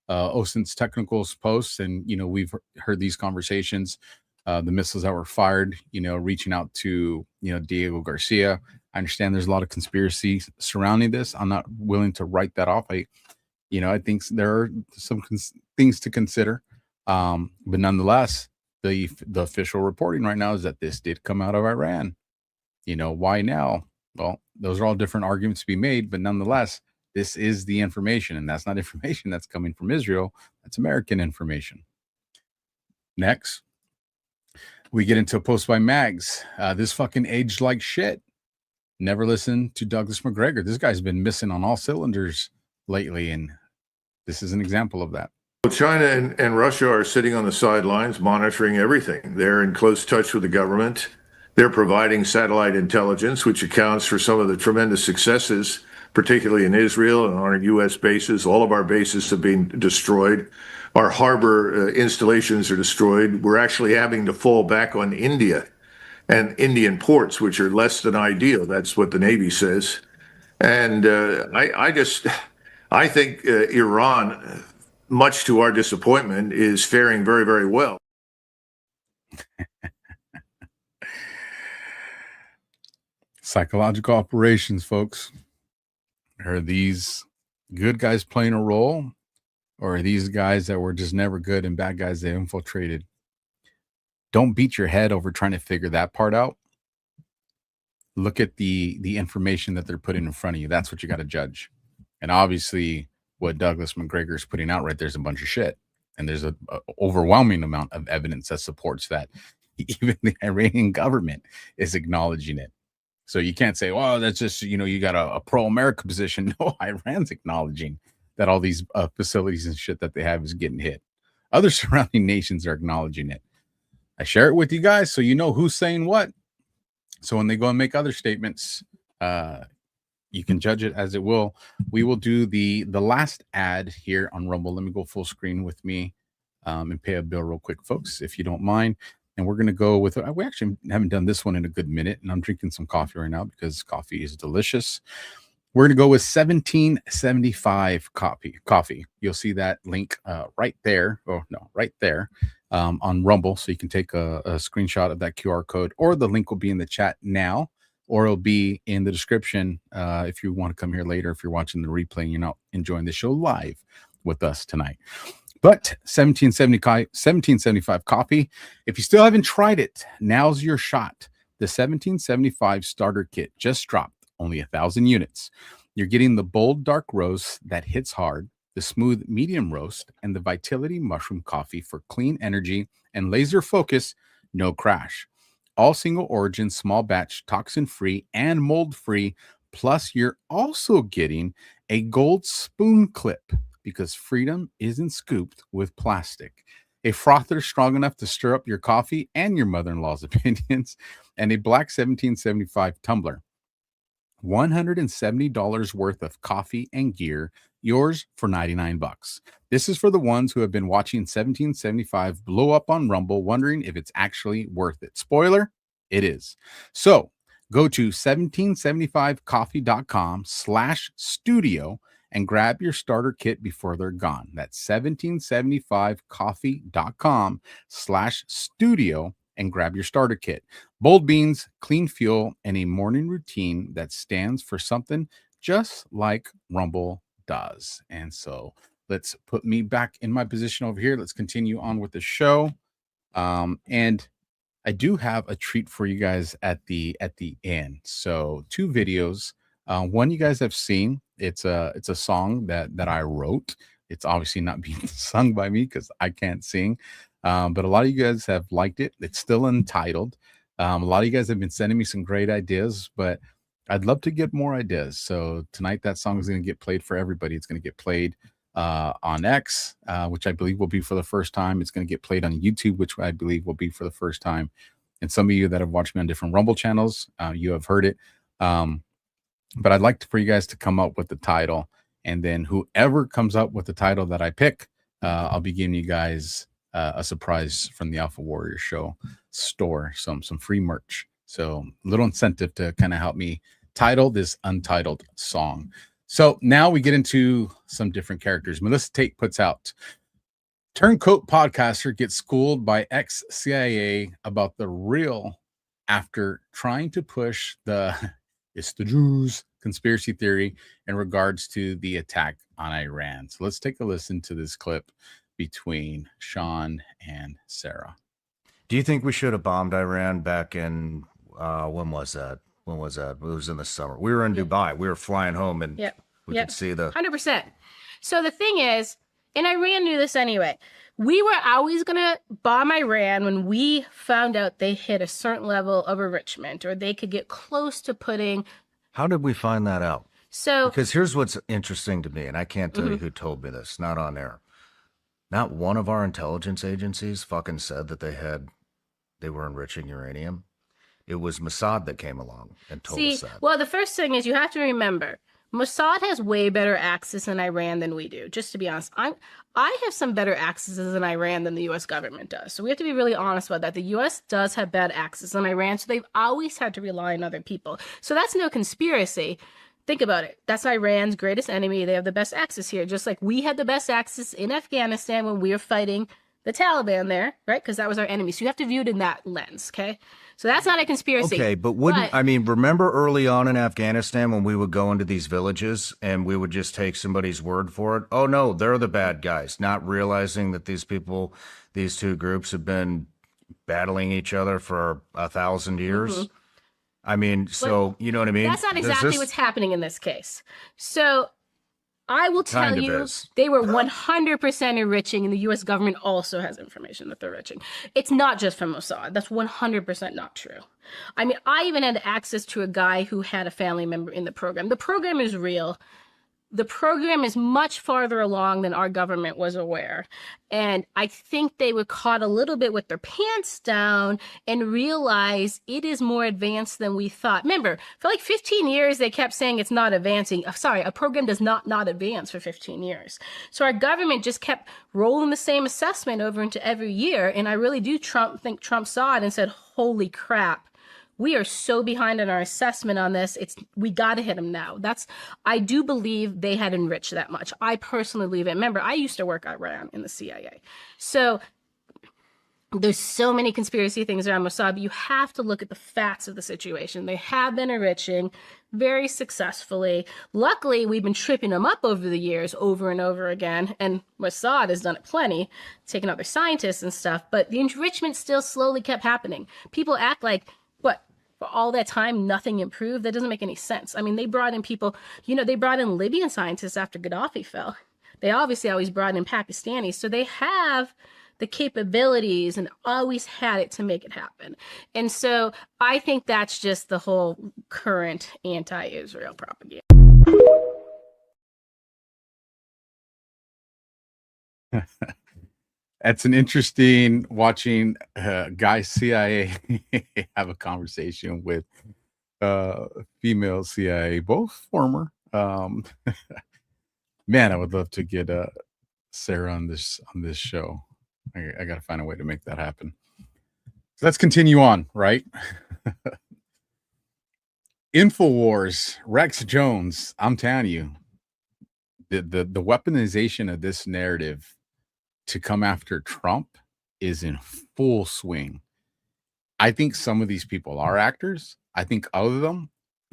OSINT's technicals posts, and you know, we've heard these conversations, the missiles that were fired, you know, reaching out to, you know, Diego Garcia. I understand there's a lot of conspiracy surrounding this. I'm not willing to write that off. I think there are some things to consider, but nonetheless, the official reporting right now is that this did come out of Iran. You know, why now? Well, those are all different arguments to be made, but nonetheless, this is the information, and that's not information that's coming from Israel. That's American information. Next, we get into a post by Mags. This fucking aged like shit. Never listened to Douglas McGregor. This guy's been missing on all cylinders lately, and this is an example of that. China and Russia are sitting on the sidelines monitoring everything. They're in close touch with the government. They're providing satellite intelligence, which accounts for some of the tremendous successes, particularly in Israel and on our U.S. bases. All of our bases have been destroyed. Our harbor installations are destroyed. We're actually having to fall back on India and Indian ports, which are less than ideal. That's what the Navy says. And I think Iran, much to our disappointment, is faring very, very well. Psychological operations, folks. Are these good guys playing a role, or are these guys that were just never good and bad guys they infiltrated? Don't beat your head over trying to figure that part out. Look at the information that they're putting in front of you. That's what you got to judge. And obviously, what Douglas McGregor is putting out right there's a bunch of shit. And there's an overwhelming amount of evidence that supports that. Even the Iranian government is acknowledging it. So you can't say, well, that's just, you know, you got a pro-America position. No, Iran's acknowledging that all these facilities and shit that they have is getting hit. Other surrounding nations are acknowledging it. I share it with you guys so you know who's saying what. So when they go and make other statements, you can judge it as it will. We will do the last ad here on Rumble. Let me go full screen with me and pay a bill real quick, folks, if you don't mind. And we're going to go with, we actually haven't done this one in a good minute, and I'm drinking some coffee right now because coffee is delicious. We're going to go with 1775 coffee. You'll see that link right there. Oh, no, right there on Rumble. So you can take a screenshot of that QR code, or the link will be in the chat now, or it'll be in the description if you want to come here later, if you're watching the replay and you're not enjoying the show live with us tonight. But 1775 coffee. If you still haven't tried it, now's your shot. The 1775 starter kit just dropped, only 1,000 units. You're getting the bold dark roast that hits hard, the smooth medium roast, and the Vitality mushroom coffee for clean energy and laser focus, no crash. All single origin, small batch, toxin free, and mold free. Plus, you're also getting a gold spoon clip, because freedom isn't scooped with plastic. A frother strong enough to stir up your coffee and your mother-in-law's opinions, and a black 1775 tumbler. $170 worth of coffee and gear, yours for $99. This is for the ones who have been watching 1775 blow up on Rumble, wondering if it's actually worth it. Spoiler, it is. So go to 1775coffee.com/studio and grab your starter kit before they're gone. That's 1775coffee.com/studio and grab your starter kit. Bold beans, clean fuel, and a morning routine that stands for something just like Rumble does. And so let's put me back in my position over here. Let's continue on with the show. And I do have a treat for you guys at the end. So 2 videos. One you guys have seen. It's a song that I wrote. It's obviously not being sung by me because I can't sing. But a lot of you guys have liked it. It's still untitled. A lot of you guys have been sending me some great ideas, but I'd love to get more ideas. So tonight that song is going to get played for everybody. It's going to get played on X, which I believe will be for the first time. It's going to get played on YouTube, which I believe will be for the first time. And some of you that have watched me on different Rumble channels, you have heard it. But I'd like for you guys to come up with the title. And then whoever comes up with the title that I pick, I'll be giving you guys a surprise from the AlphaWarrior Show store, some free merch. So a little incentive to kind of help me title this untitled song. So now we get into some different characters. Melissa Tate puts out, turncoat podcaster gets schooled by ex-CIA about the real after trying to push the it's the Jews conspiracy theory in regards to the attack on Iran. So let's take a listen to this clip between Sean and Sarah. Do you think we should have bombed Iran back in, when was that? When was that? It was in the summer. We were in Dubai. We were flying home and we could see the... 100%. So the thing is, and Iran knew this anyway, we were always going to bomb Iran when we found out they hit a certain level of enrichment or they could get close to putting... How did we find that out? So... Because here's what's interesting to me, and I can't tell you who told me this, not on air. Not one of our intelligence agencies fucking said that they were enriching uranium. It was Mossad that came along and told us that. Well, the first thing is you have to remember, Mossad has way better access in Iran than we do. Just to be honest, I have some better accesses in Iran than the U.S. government does. So we have to be really honest about that. The U.S. does have bad access in Iran, so they've always had to rely on other people. So that's no conspiracy. Think about it. That's Iran's greatest enemy. They have the best access here, just like we had the best access in Afghanistan when we were fighting the Taliban there, right? Because that was our enemy. So you have to view it in that lens, okay? So that's not a conspiracy. Okay, but remember early on in Afghanistan when we would go into these villages and we would just take somebody's word for it? Oh, no, they're the bad guys, not realizing that these two groups have been battling each other for 1,000 years. I mean, so, you know what I mean? That's not exactly what's happening in this case. So I will tell you, they were 100% enriching, and the U.S. government also has information that they're enriching. It's not just from Mossad. That's 100% not true. I mean, I even had access to a guy who had a family member in the program. The program is real. The program is much farther along than our government was aware. And I think they were caught a little bit with their pants down and realized it is more advanced than we thought. Remember, for like 15 years, they kept saying it's not advancing. Sorry, a program does not advance for 15 years. So our government just kept rolling the same assessment over into every year. And I really do think Trump saw it and said, holy crap. We are so behind in our assessment on this. We got to hit them now. I do believe they had enriched that much. I personally believe it. Remember, I used to work at Iran in the CIA. So there's so many conspiracy things around Mossad, but you have to look at the facts of the situation. They have been enriching very successfully. Luckily, we've been tripping them up over the years, over and over again. And Mossad has done it plenty, taking out their scientists and stuff. But the enrichment still slowly kept happening. People act like, what? For all that time, nothing improved. That doesn't make any sense. I mean, they brought in people, they brought in Libyan scientists after Gaddafi fell. They obviously always brought in Pakistanis. So they have the capabilities and always had it to make it happen. And so I think that's just the whole current anti-Israel propaganda. That's an interesting watching guy CIA have a conversation with female CIA, both former. Man, I would love to get Sarah on this show. I got to find a way to make that happen. So let's continue on, right? InfoWars, Rex Jones. I'm telling you, the weaponization of this narrative to come after Trump is in full swing. I think some of these people are actors. I think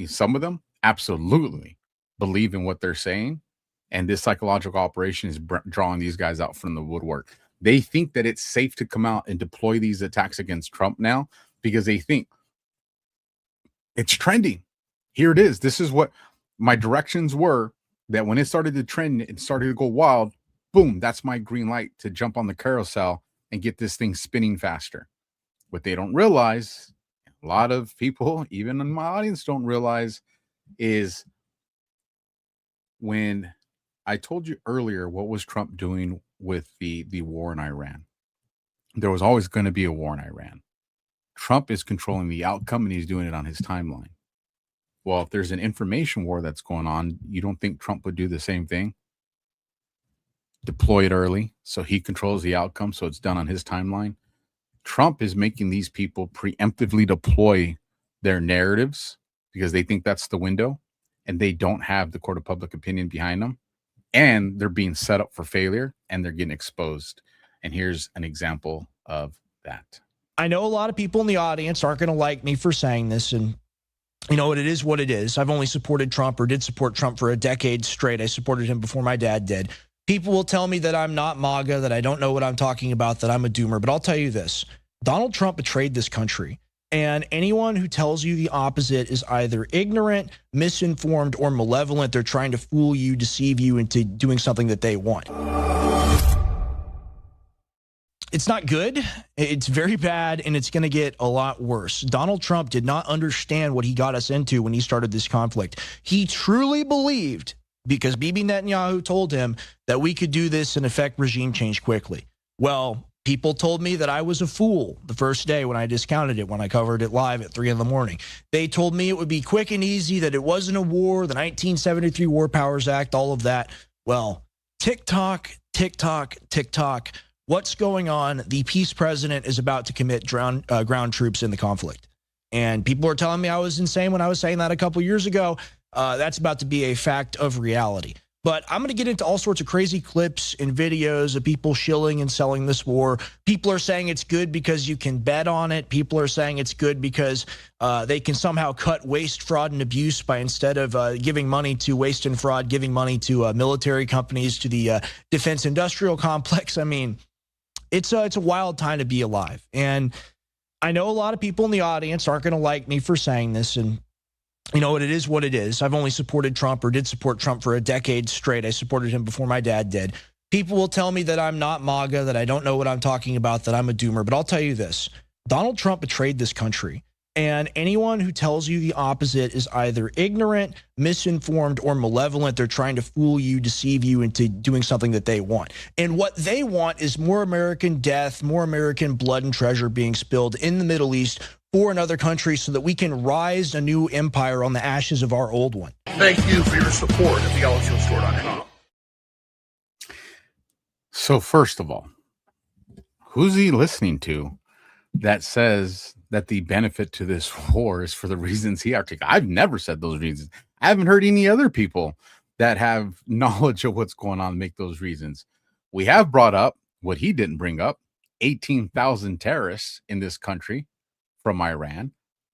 some of them absolutely believe in what they're saying. And this psychological operation is drawing these guys out from the woodwork. They think that it's safe to come out and deploy these attacks against Trump now because they think it's trending. Here it is. This is what my directions were, that when it started to trend, it started to go wild. Boom, that's my green light to jump on the carousel and get this thing spinning faster. What they don't realize, a lot of people, even in my audience, don't realize is when I told you earlier what was Trump doing with the war in Iran. There was always going to be a war in Iran. Trump is controlling the outcome, and he's doing it on his timeline. Well, if there's an information war that's going on, you don't think Trump would do the same thing? Deploy it early so he controls the outcome, so it's done on his timeline. Trump is making these people preemptively deploy their narratives because they think that's the window, and they don't have the court of public opinion behind them, and they're being set up for failure, and they're getting exposed. And here's an example of that. I know a lot of people in the audience aren't going to like me for saying this, and you know, it is what it is. I've only supported Trump, or did support Trump, for a decade straight. I supported him before my dad did. People will tell me that I'm not MAGA, that I don't know what I'm talking about, that I'm a doomer. But I'll tell you this. Donald Trump betrayed this country. And anyone who tells you the opposite is either ignorant, misinformed, or malevolent. They're trying to fool you, deceive you into doing something that they want. It's not good. It's very bad, and it's going to get a lot worse. Donald Trump did not understand what he got us into when he started this conflict. He truly believed, because Bibi Netanyahu told him, that we could do this and effect regime change quickly. Well, people told me that I was a fool the first day when I discounted it, when I covered it live at 3 in the morning. They told me it would be quick and easy, that it wasn't a war, the 1973 War Powers Act, all of that. Well, tick-tock, tick-tock, tick-tock. What's going on? The peace president is about to commit ground troops in the conflict. And people are telling me I was insane when I was saying that a couple years ago. That's about to be a fact of reality. But I'm going to get into all sorts of crazy clips and videos of people shilling and selling this war. People are saying it's good because you can bet on it. People are saying it's good because they can somehow cut waste, fraud, and abuse by, instead of giving money to waste and fraud, giving money to military companies, to the defense industrial complex. I mean, it's a wild time to be alive. And I know a lot of people in the audience aren't going to like me for saying this, and you know, it is what it is. I've only supported Trump, or did support Trump, for a decade straight. I supported him before my dad did. People will tell me that I'm not MAGA, that I don't know what I'm talking about, that I'm a doomer. But I'll tell you this. Donald Trump betrayed this country. And anyone who tells you the opposite is either ignorant, misinformed, or malevolent. They're trying to fool you, deceive you into doing something that they want. And what they want is more American death, more American blood and treasure being spilled in the Middle East for another country, so that we can rise a new empire on the ashes of our old one. Thank you for your support at thealexstore.com. So first of all, who's he listening to that says that the benefit to this war is for the reasons he articulated? I've never said those reasons. I haven't heard any other people that have knowledge of what's going on make those reasons. We have brought up what he didn't bring up: 18,000 terrorists in this country from Iran.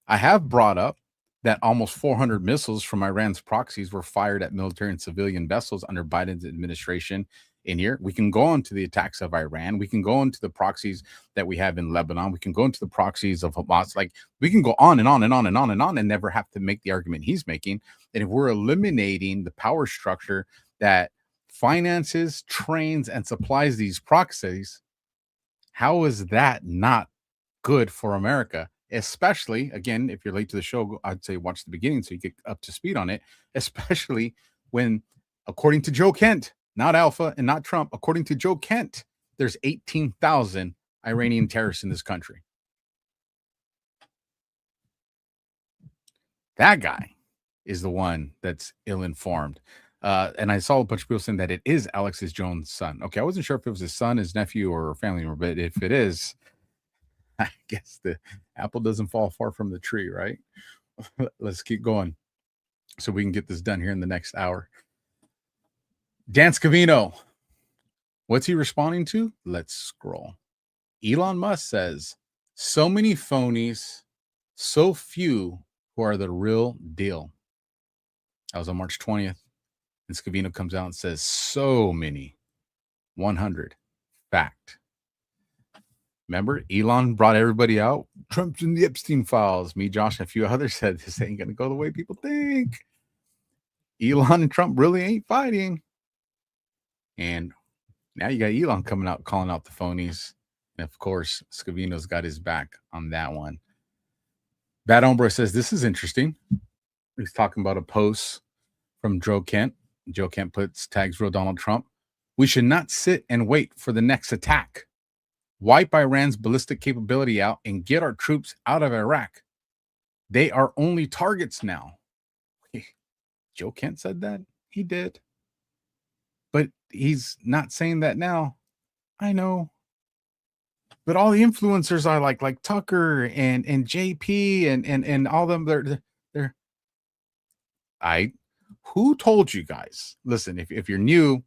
I have brought up that almost 400 missiles from Iran's proxies were fired at military and civilian vessels under Biden's administration in here. We can go on to the attacks of Iran. We can go into the proxies that we have in Lebanon. We can go into the proxies of Hamas. Like, we can go on and on and on and on and on and never have to make the argument he's making. And if we're eliminating the power structure that finances, trains, and supplies these proxies, how is that not good for America? Especially, again, if you're late to the show, I'd say watch the beginning so you get up to speed on it, especially when, according to Joe Kent, not Alpha and not Trump, according to Joe Kent, there's 18,000 Iranian terrorists in this country. That guy is the one that's ill-informed. And I saw a bunch of people saying that it is Alexis Jones' son. Okay, I wasn't sure if it was his son, his nephew, or a family member, but if it is, I guess the apple doesn't fall far from the tree, right? Let's keep going so we can get this done here in the next hour. Dan Scavino, what's he responding to? Let's scroll. Elon Musk says, so many phonies, so few who are the real deal. That was on March 20th. And Scavino comes out and says, so many. 100. Fact. Remember, Elon brought everybody out. Trump's in the Epstein files. Me, Josh, and a few others said this ain't going to go the way people think. Elon and Trump really ain't fighting. And now you got Elon coming out, calling out the phonies. And of course, Scavino's got his back on that one. Bad Hombre says, this is interesting. He's talking about a post from Joe Kent. Joe Kent tags real Donald Trump. We should not sit and wait for the next attack. Wipe Iran's ballistic capability out and get our troops out of Iraq. They are only targets now. Joe Kent said that? He did. But he's not saying that now. I know. But all the influencers I like Tucker and JP and all them, they're who told you guys? Listen, if you're new,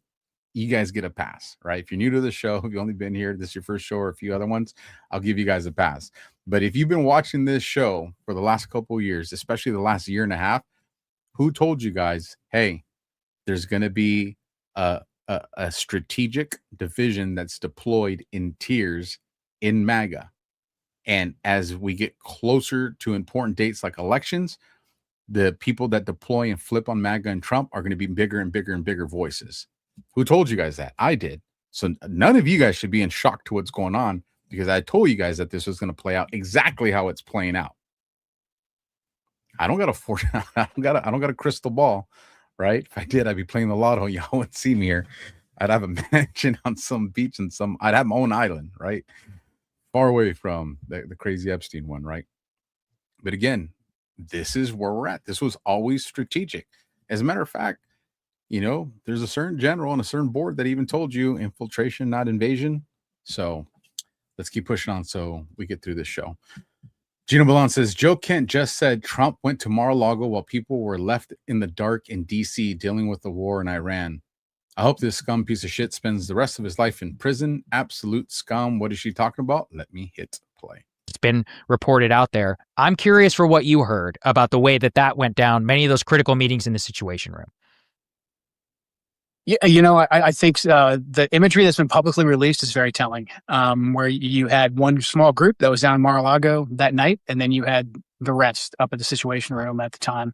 you guys get a pass, right? If you're new to the show, if you've only been here, this is your first show or a few other ones, I'll give you guys a pass. But if you've been watching this show for the last couple of years, especially the last year and a half, who told you guys, hey, there's going to be a strategic division that's deployed in tiers in MAGA? And as we get closer to important dates like elections, the people that deploy and flip on MAGA and Trump are going to be bigger and bigger and bigger voices. Who told you guys that? I did. So none of you guys should be in shock to what's going on, because I told you guys that this was going to play out exactly how it's playing out. I don't got a crystal ball, right? If I did, I'd be playing the lotto. Y'all wouldn't see me here. I'd have a mansion on some beach and I'd have my own island, right? Far away from the crazy Epstein one, right? But again, this is where we're at. This was always strategic. As a matter of fact, there's a certain general and a certain board that even told you infiltration, not invasion. So let's keep pushing on so we get through this show. Gino Balon says, Joe Kent just said Trump went to Mar-a-Lago while people were left in the dark in D.C. dealing with the war in Iran. I hope this scum piece of shit spends the rest of his life in prison. Absolute scum. What is she talking about? Let me hit play. It's been reported out there. I'm curious for what you heard about the way that went down, many of those critical meetings in the Situation Room. Yeah, I think the imagery that's been publicly released is very telling, where you had one small group that was down in Mar-a-Lago that night, and then you had the rest up at the Situation Room at the time.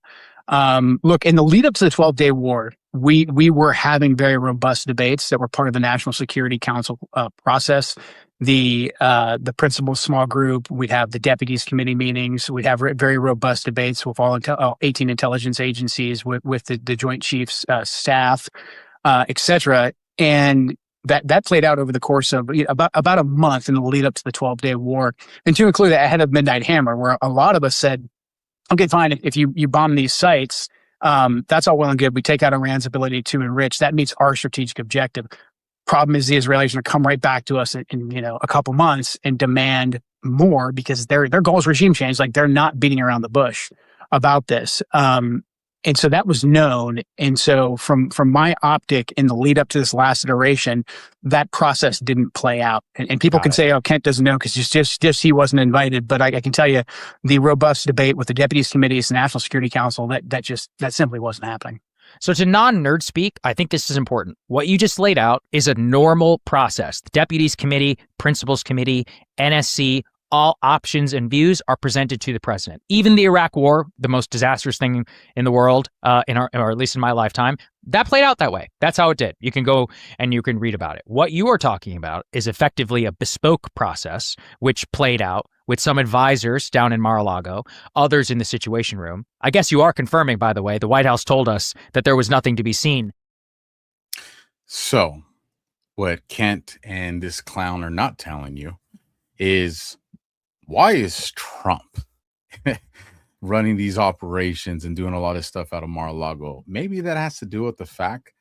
Look, in the lead up to the 12-day war, we were having very robust debates that were part of the National Security Council process. The principal small group, we'd have the deputies committee meetings, we'd have very robust debates with all 18 intelligence agencies, with the Joint Chiefs staff, etc. And that played out over the course of about a month in the lead up to the 12-day war, and to include ahead of Midnight Hammer, where a lot of us said, okay, fine, if you bomb these sites, that's all well and good. We take out Iran's ability to enrich. That meets our strategic objective. Problem is, the Israelis are going to come right back to us in a couple months and demand more, because their goal is regime change. Like, they're not beating around the bush about this. And so that was known. And so from my optic in the lead up to this last iteration, that process didn't play out. And people can say, oh, Kent doesn't know because just he wasn't invited. But I can tell you, the robust debate with the deputies committees, the National Security Council, that simply wasn't happening. So to non-nerd speak, I think this is important. What you just laid out is a normal process. The Deputies Committee, Principals Committee, NSC, all options and views are presented to the president. Even the Iraq War, the most disastrous thing in the world, or at least in my lifetime, that played out that way. That's how it did. You can go and you can read about it. What you are talking about is effectively a bespoke process, which played out with some advisors down in Mar-a-Lago, others in the Situation Room. I guess you are confirming, by the way, the White House told us that there was nothing to be seen. So what Kent and this clown are not telling you is, why is Trump running these operations and doing a lot of stuff out of Mar-a-Lago? Maybe that has to do with the fact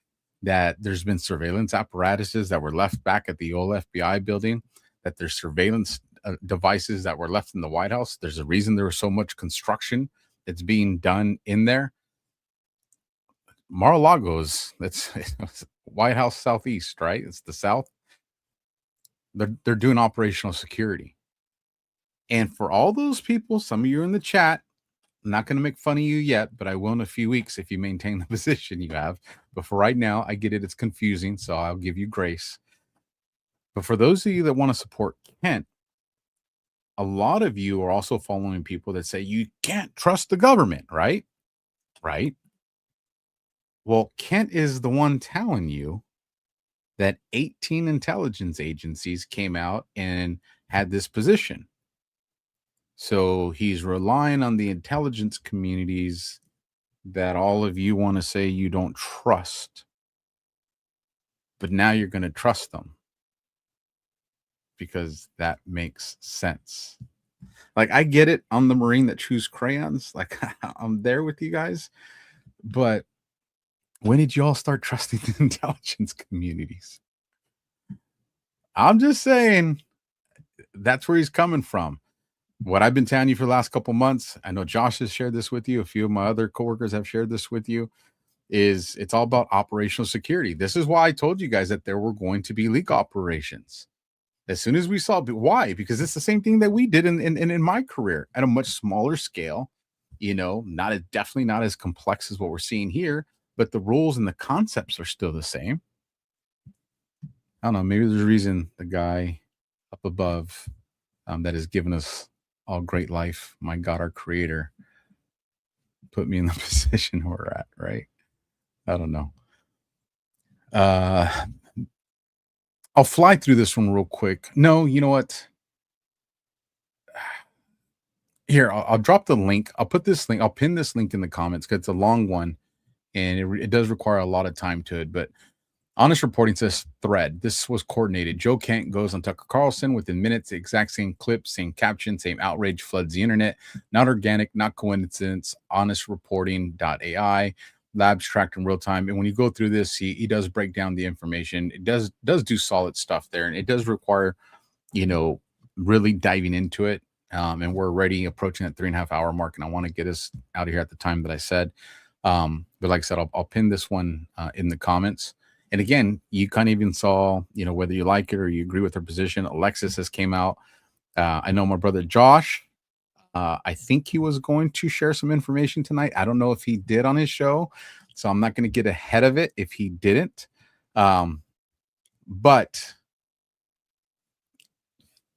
that there's been surveillance apparatuses that were left back at the old FBI building, that there's surveillance devices that were left in the White House. There's a reason there was so much construction that's being done in there. Mar-a-Lago's, it's White House Southeast, right? It's the South. They're doing operational security. And for all those people, some of you in the chat, I'm not going to make fun of you yet, but I will in a few weeks if you maintain the position you have. But for right now, I get it. It's confusing, so I'll give you grace. But for those of you that want to support Kent, a lot of you are also following people that say you can't trust the government, right? Right. Well, Kent is the one telling you that 18 intelligence agencies came out and had this position. So he's relying on the intelligence community's that all of you want to say you don't trust, but now you're going to trust them because that makes sense. Like, I get it. I'm the Marine that chews crayons. Like, I'm there with you guys. But when did you all start trusting the intelligence communities? I'm just saying, that's where he's coming from. What I've been telling you for the last couple months, I know Josh has shared this with you. A few of my other coworkers have shared this with you, is it's all about operational security. This is why I told you guys that there were going to be leak operations. As soon as we saw, why? Because it's the same thing that we did in my career at a much smaller scale, definitely not as complex as what we're seeing here, but the rules and the concepts are still the same. I don't know. Maybe there's a reason the guy up above that has given us all great life, my God, our creator, put me in the position we're at, right? I don't know. I'll fly through this one real quick. No, you know what? Here, I'll drop the link. I'll put this link. I'll pin this link in the comments because it's a long one, and it does require a lot of time to it. But Honest Reporting says thread. This was coordinated. Joe Kent goes on Tucker Carlson within minutes. The exact same clip, same caption, same outrage floods the internet. Not organic, not coincidence. HonestReporting.ai. Labs tracked in real time. And when you go through this, he does break down the information. It does do solid stuff there. And it does require, really diving into it. And we're already approaching that 3.5 hour mark. And I want to get us out of here at the time that I said. But like I said, I'll pin this one in the comments. And again, you kind of even saw, whether you like it or you agree with her position. Alexis has came out. I know my brother Josh, I think he was going to share some information tonight. I don't know if he did on his show, so I'm not going to get ahead of it if he didn't. But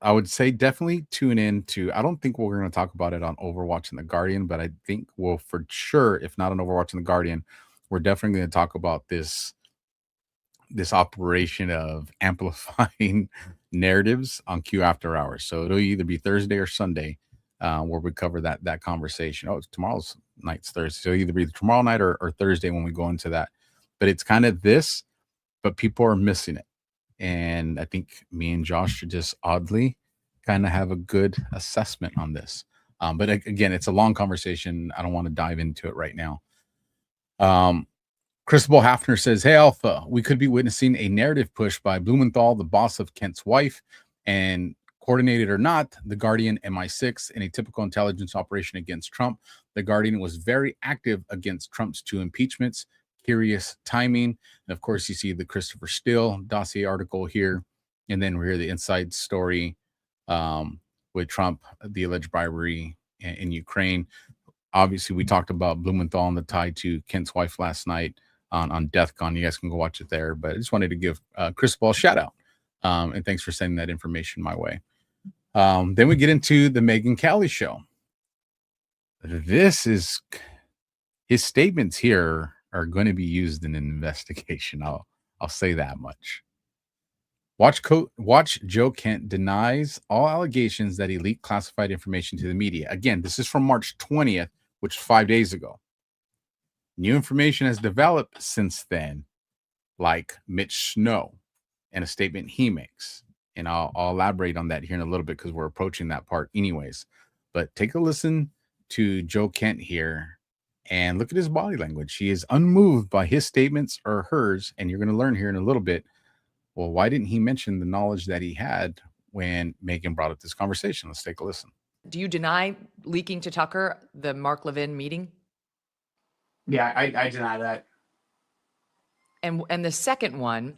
I would say definitely tune in to, I don't think we're going to talk about it on Overwatch and the Guardian, but I think we'll for sure, if not on Overwatch and the Guardian, we're definitely going to talk about this operation of amplifying narratives on Q After Hours. So it'll either be Thursday or Sunday where we cover that conversation. Oh, tomorrow's night's Thursday. So it'll either be tomorrow night or Thursday when we go into that. But it's kind of this, but people are missing it. And I think me and Josh should just oddly kind of have a good assessment on this. But again, it's a long conversation. I don't want to dive into it right now. Christabel Hafner says, hey, Alpha, we could be witnessing a narrative push by Blumenthal, the boss of Kent's wife, and coordinated or not, the Guardian MI6 in a typical intelligence operation against Trump. The Guardian was very active against Trump's 2 impeachments. Curious timing. And of course, you see the Christopher Steele dossier article here. And then we hear the inside story with Trump, the alleged bribery in Ukraine. Obviously, we talked about Blumenthal and the tie to Kent's wife last night on DEFCON. You guys can go watch it there. But I just wanted to give Christabel a shout out. And thanks for sending that information my way. Then we get into the Megyn Kelly show. This is his statements here are going to be used in an investigation. I'll say that much. Watch Joe Kent denies all allegations that he leaked classified information to the media. Again, this is from March 20th, which is 5 days ago. New information has developed since then, like Mitch Snow and a statement he makes. And I'll elaborate on that here in a little bit because we're approaching that part anyways. But take a listen to Joe Kent here and look at his body language. He is unmoved by his statements or hers. And you're going to learn here in a little bit, well, why didn't he mention the knowledge that he had when Megyn brought up this conversation? Let's take a listen. Do you deny leaking to Tucker the Mark Levin meeting? Yeah, I deny that. And the second one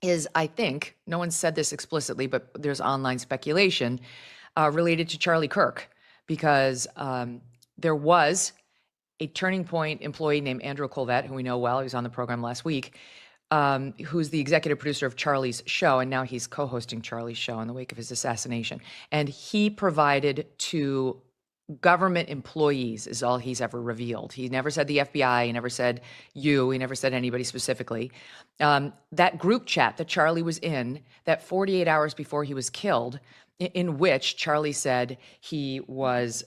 is, I think, no one said this explicitly, but there's online speculation related to Charlie Kirk, because there was a Turning Point employee named Andrew Colvett, who we know well, he was on the program last week, who's the executive producer of Charlie's show, and now he's co-hosting Charlie's show in the wake of his assassination. And he provided to government employees, is all he's ever revealed. He never said the FBI, he never said you, he never said anybody specifically. That group chat that Charlie was in, that 48 hours before he was killed, in which Charlie said he was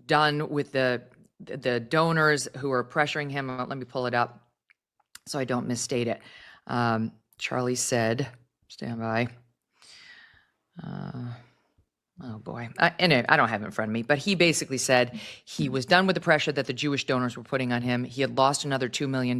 done with the the donors who are pressuring him. Let me pull it up so I don't misstate it. Charlie said, stand by. Oh boy. Anyway, I don't have it in front of me, but he basically said he was done with the pressure that the Jewish donors were putting on him. He had lost another $2 million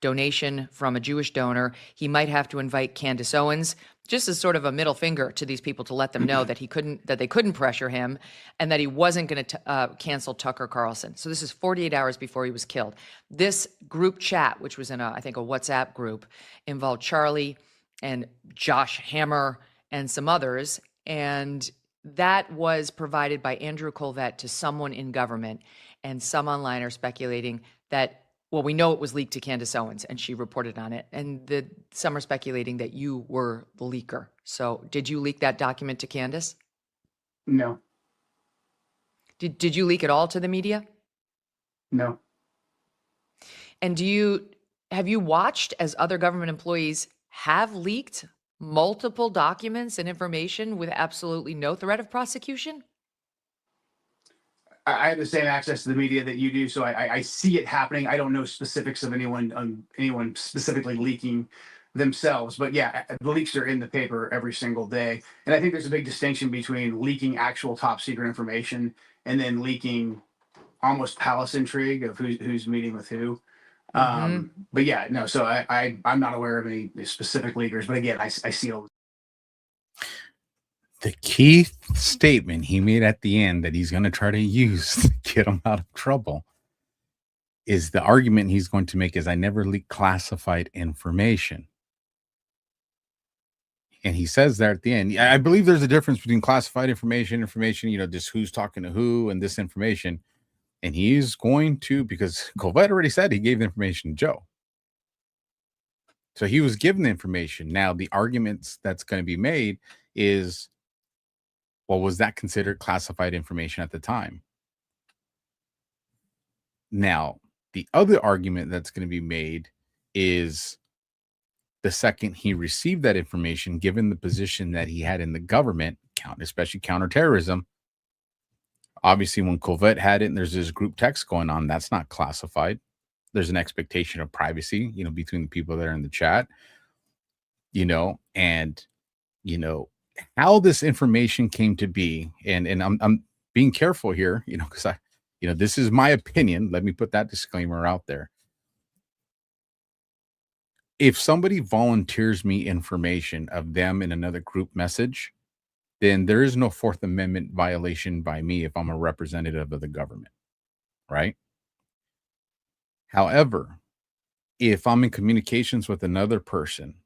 donation from a Jewish donor. He might have to invite Candace Owens, just as sort of a middle finger to these people to let them know that they couldn't pressure him and that he wasn't going to cancel Tucker Carlson. So this is 48 hours before he was killed. This group chat, which was in I think a WhatsApp group, involved Charlie and Josh Hammer and some others. And that was provided by Andrew Colvett to someone in government, and some online are speculating that, well, we know it was leaked to Candace Owens and she reported on it, and some are speculating that you were the leaker. So did you leak that document to Candace? No. Did you leak it all to the media? No. And have you watched as other government employees have leaked multiple documents and information with absolutely no threat of prosecution? I have the same access to the media that you do, so I see it happening. I don't know specifics of anyone specifically leaking themselves, but yeah, the leaks are in the paper every single day. And I think there's a big distinction between leaking actual top secret information and then leaking almost palace intrigue of who's meeting with who. But yeah, no, so I'm not aware of any specific leakers, but again, I see all. The key statement he made at the end that he's going to try to use to get him out of trouble is the argument he's going to make is, I never leak classified information. And he says there at the end, I believe there's a difference between classified information, just who's talking to who and this information. And he's going to, because Colvett already said he gave the information to Joe. So he was given the information. Now, the arguments that's going to be made is, well, was that considered classified information at the time? Now, the other argument that's going to be made is the second he received that information, given the position that he had in the government, especially counterterrorism. Obviously, when Colvett had it and there's this group text going on, that's not classified. There's an expectation of privacy, between the people that are in the chat, and, how this information came to be. And I'm being careful here, because this is my opinion. Let me put that disclaimer out there. If somebody volunteers me information of them in another group message, then there is no Fourth Amendment violation by me if I'm a representative of the government, right? However, if I'm in communications with another person,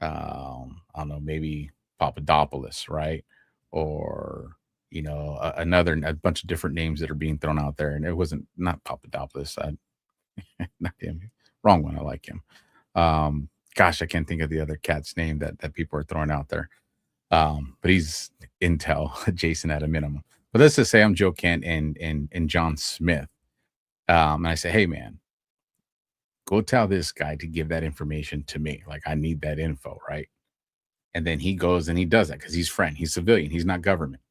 I don't know, maybe Papadopoulos, right? Or, a bunch of different names that are being thrown out there. And it wasn't, not Papadopoulos. Not him. Wrong one. I like him. Gosh, I can't think of the other cat's name that people are throwing out there. But he's intel adjacent at a minimum. But let's just say I'm Joe Kent and John Smith. And I say, hey man, go tell this guy to give that information to me. Like, I need that info, right? And then he goes and he does that because he's he's civilian, he's not government.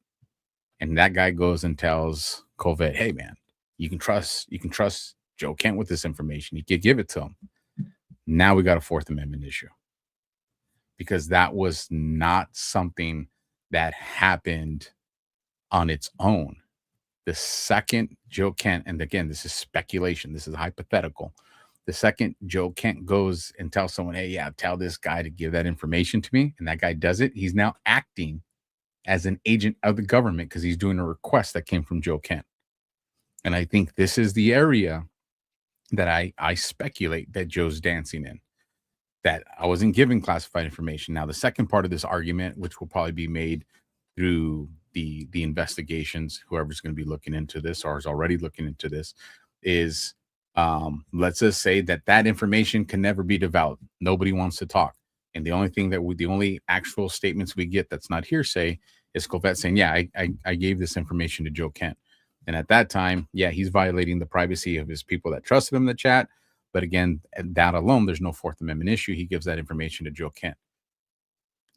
And that guy goes and tells Colvett, hey man, you can trust Joe Kent with this information. You can give it to him. Now we got a Fourth Amendment issue. Because that was not something that happened on its own. The second Joe Kent, and again, this is speculation, this is hypothetical. The second Joe Kent goes and tells someone, hey, yeah, tell this guy to give that information to me, and that guy does it, he's now acting as an agent of the government because he's doing a request that came from Joe Kent. And I think this is the area that I speculate that Joe's dancing in. That I wasn't given classified information. Now, the second part of this argument, which will probably be made through the investigations, whoever's going to be looking into this or is already looking into this, is let's just say that information can never be developed. Nobody wants to talk. And the only thing the only actual statements we get that's not hearsay is Colvett saying, yeah, I gave this information to Joe Kent. And at that time, yeah, he's violating the privacy of his people that trusted him in the chat. But again, that alone, there's no Fourth Amendment issue. He gives that information to Joe Kent.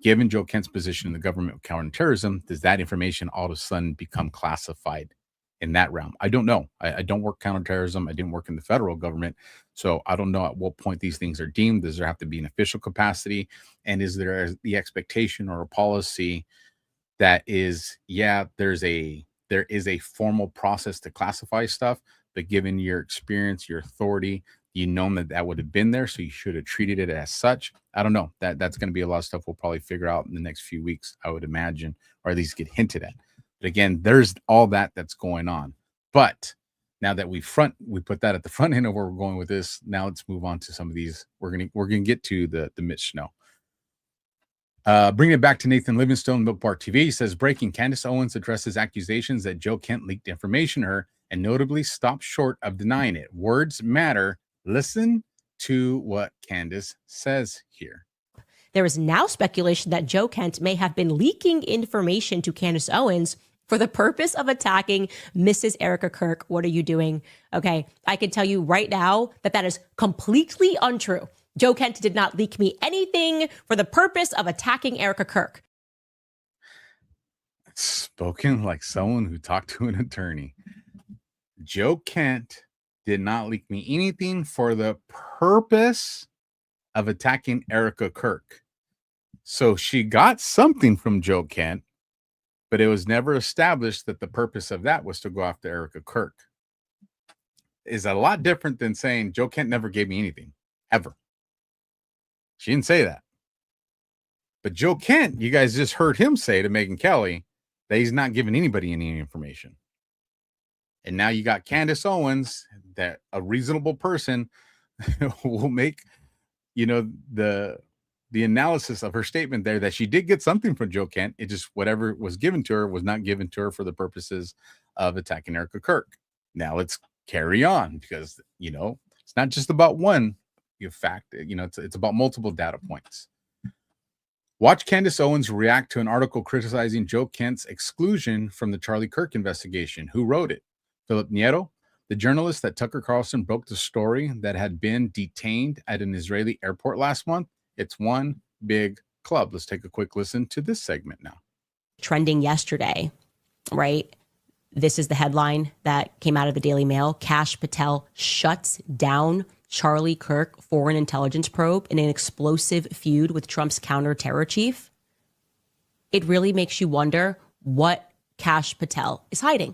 Given Joe Kent's position in the government with counterterrorism, does that information all of a sudden become classified in that realm. I don't know. I don't work counterterrorism. I didn't work in the federal government. So I don't know at what point these things are deemed. Does there have to be an official capacity? And is there the expectation or a policy that is, yeah, there is a formal process to classify stuff, but given your experience, your authority, you know that would have been there, so you should have treated it as such. I don't know. That's going to be a lot of stuff we'll probably figure out in the next few weeks, I would imagine, or at least get hinted at. But again, there's all that's going on. But now that we put that at the front end of where we're going with this. Now let's move on to some of these. We're gonna get to the Mitch Snow. Bringing it back to Nathan Livingstone, Milkbar TV, he says, breaking, Candace Owens addresses accusations that Joe Kent leaked information to her and notably stopped short of denying it. Words matter. Listen to what Candace says here. There is now speculation that Joe Kent may have been leaking information to Candace Owens for the purpose of attacking Mrs. Erica Kirk. What are you doing? Okay, I can tell you right now that is completely untrue. Joe Kent did not leak me anything for the purpose of attacking Erica Kirk. Spoken like someone who talked to an attorney. Joe Kent did not leak me anything for the purpose of attacking Erica Kirk. So she got something from Joe Kent, but it was never established that the purpose of that was to go after Erica Kirk. Is a lot different than saying Joe Kent never gave me anything, ever. She didn't say that. But Joe Kent, you guys just heard him say to Megyn Kelly that he's not giving anybody any information. And now you got Candace Owens, that a reasonable person will make, the analysis of her statement there that she did get something from Joe Kent. It just, whatever was given to her was not given to her for the purposes of attacking Erica Kirk. Now let's carry on, because, it's not just about one fact, it's about multiple data points. Watch Candace Owens react to an article criticizing Joe Kent's exclusion from the Charlie Kirk investigation. Who wrote it? Philip Nieto, the journalist that Tucker Carlson broke the story that had been detained at an Israeli airport last month. It's one big club. Let's take a quick listen to this segment now. Trending yesterday, right? This is the headline that came out of the Daily Mail. Kash Patel shuts down Charlie Kirk foreign intelligence probe in an explosive feud with Trump's counter-terror chief. It really makes you wonder what Kash Patel is hiding.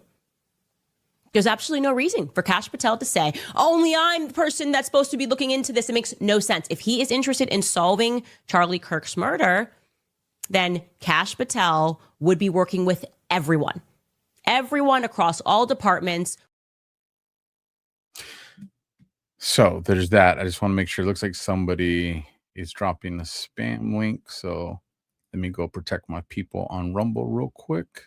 There's absolutely no reason for Kash Patel to say, only I'm the person that's supposed to be looking into this. It makes no sense. If he is interested in solving Charlie Kirk's murder, then Kash Patel would be working with everyone across all departments. So there's that. I just want to make sure. It looks like somebody is dropping a spam link. So let me go protect my people on Rumble real quick.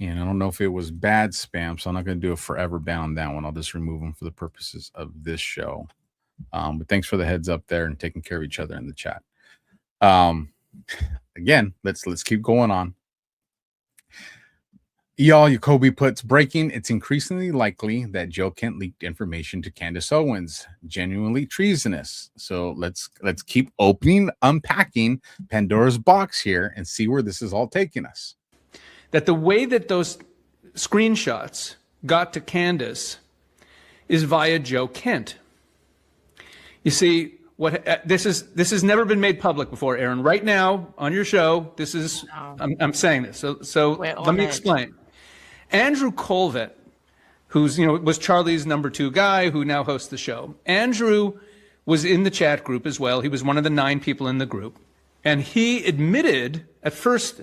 And I don't know if it was bad spam, so I'm not going to do a forever ban on that one. I'll just remove them for the purposes of this show. But thanks for the heads up there and taking care of each other in the chat. Again, let's keep going on. Y'all, Jacoby puts, breaking, it's increasingly likely that Joe Kent leaked information to Candace Owens. Genuinely treasonous. So let's keep unpacking Pandora's box here and see where this is all taking us. That the way that those screenshots got to Candace is via Joe Kent. You see, this has never been made public before, Aaron. Right now on your show, this is I'm saying this. So let me explain. Andrew Colvett, who's was Charlie's number 2 guy, who now hosts the show. Andrew was in the chat group as well. He was one of the 9 people in the group, and he admitted at first.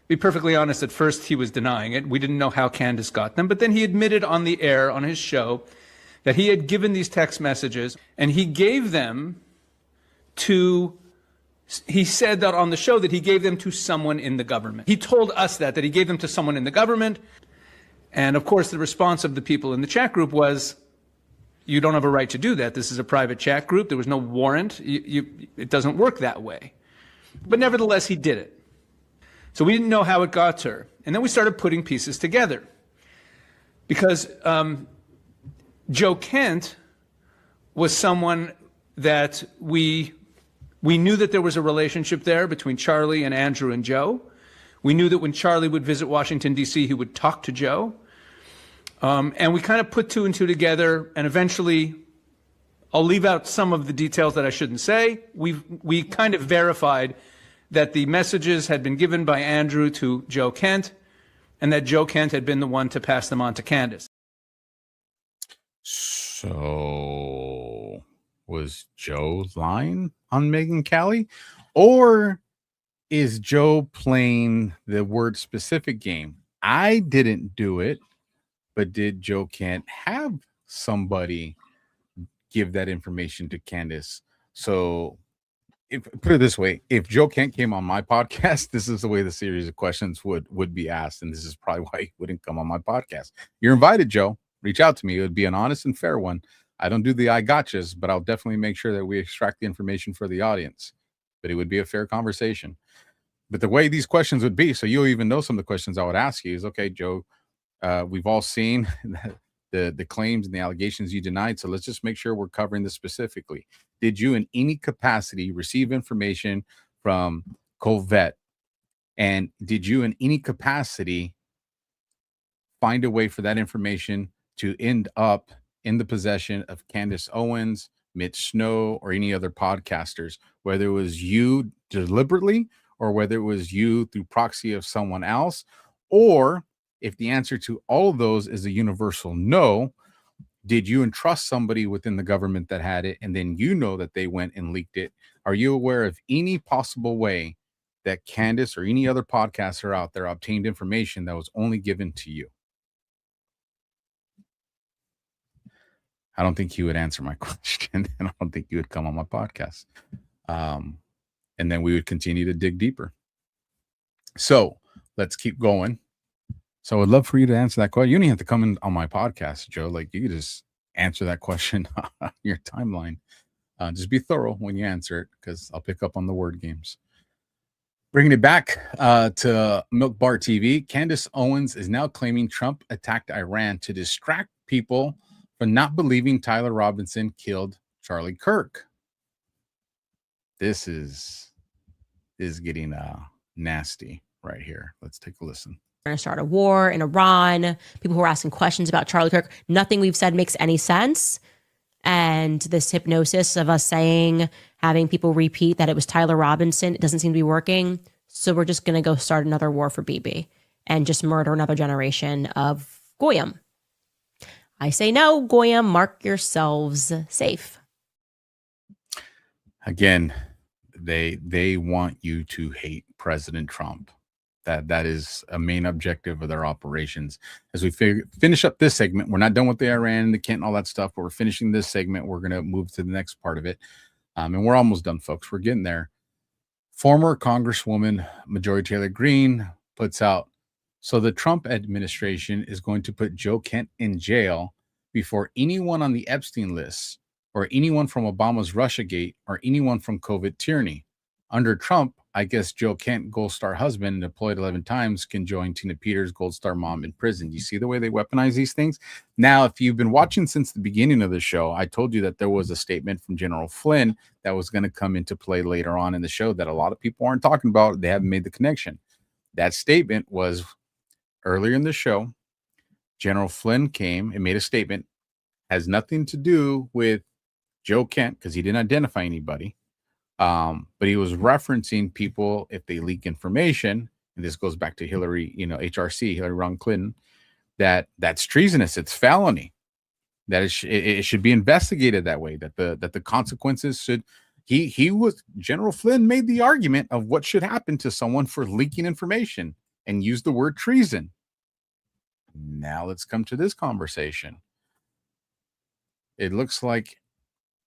Be perfectly honest, at first he was denying it. We didn't know how Candace got them, but then he admitted on the air on his show that he had given these text messages and he gave them he said that on the show that he gave them to someone in the government. He told us that he gave them to someone in the government. And of course, the response of the people in the chat group was, you don't have a right to do that. This is a private chat group. There was no warrant. It doesn't work that way. But nevertheless, he did it. So we didn't know how it got to her. And then we started putting pieces together. Because Joe Kent was someone that we knew that there was a relationship there between Charlie and Andrew and Joe. We knew that when Charlie would visit Washington, D.C., he would talk to Joe. And we kind of put two and two together, and eventually, I'll leave out some of the details that I shouldn't say. We kind of verified that the messages had been given by Andrew to Joe Kent, and that Joe Kent had been the one to pass them on to Candace. So was Joe lying on Megyn Kelly, or is Joe playing the word specific game? I didn't do it, but did Joe Kent have somebody give that information to Candace? So put it this way, if Joe Kent came on my podcast, this is the way the series of questions would be asked, and this is probably why he wouldn't come on my podcast. You're invited, Joe. Reach out to me. It would be an honest and fair one. I don't do the I gotchas, but I'll definitely make sure that we extract the information for the audience. But it would be a fair conversation. But the way these questions would be, so you'll even know some of the questions I would ask you is, okay, Joe, we've all seen the claims and the allegations you denied, so let's just make sure we're covering this specifically. Did you in any capacity receive information from Colvette? And did you in any capacity find a way for that information to end up in the possession of Candace Owens, Mitch Snow, or any other podcasters, whether it was you deliberately or whether it was you through proxy of someone else? Or if the answer to all of those is a universal no, did you entrust somebody within the government that had it, and then you know that they went and leaked it? Are you aware of any possible way that Candace or any other podcaster out there obtained information that was only given to you? I don't think he would answer my question, and I don't think he would come on my podcast. And then we would continue to dig deeper. So let's keep going. So I would love for you to answer that question. You don't even have to come in on my podcast, Joe. Like, you could just answer that question on your timeline. Just be thorough when you answer it, because I'll pick up on the word games. Bringing it back to Milk Bar TV, Candace Owens is now claiming Trump attacked Iran to distract people from not believing Tyler Robinson killed Charlie Kirk. This is getting nasty right here. Let's take a listen. Going to start a war in Iran. People who are asking questions about Charlie Kirk. Nothing we've said makes any sense. And this hypnosis of us having people repeat that it was Tyler Robinson, it doesn't seem to be working. So we're just going to go start another war for Bibi and just murder another generation of Goyim. I say no, Goyim, mark yourselves safe. Again, they want you to hate President Trump. That is a main objective of their operations. As we finish up this segment, we're not done with the Iran, the Kent, and all that stuff, but we're finishing this segment. We're going to move to the next part of it. And we're almost done, folks. We're getting there. Former Congresswoman Marjorie Taylor Greene puts out, so the Trump administration is going to put Joe Kent in jail before anyone on the Epstein list or anyone from Obama's Russiagate or anyone from COVID tyranny. Under Trump, I guess Joe Kent, Gold Star husband, deployed 11 times, can join Tina Peters, Gold Star mom, in prison. You see the way they weaponize these things? Now, if you've been watching since the beginning of the show, I told you that there was a statement from General Flynn that was going to come into play later on in the show that a lot of people aren't talking about. They haven't made the connection. That statement was earlier in the show. General Flynn came and made a statement, has nothing to do with Joe Kent because he didn't identify anybody. But he was referencing people if they leak information, and this goes back to Hillary, HRC, Hillary Rodham Clinton, that's treasonous. It's felony. That it should be investigated that way. That the consequences should. General Flynn made the argument of what should happen to someone for leaking information and used the word treason. Now let's come to this conversation. It looks like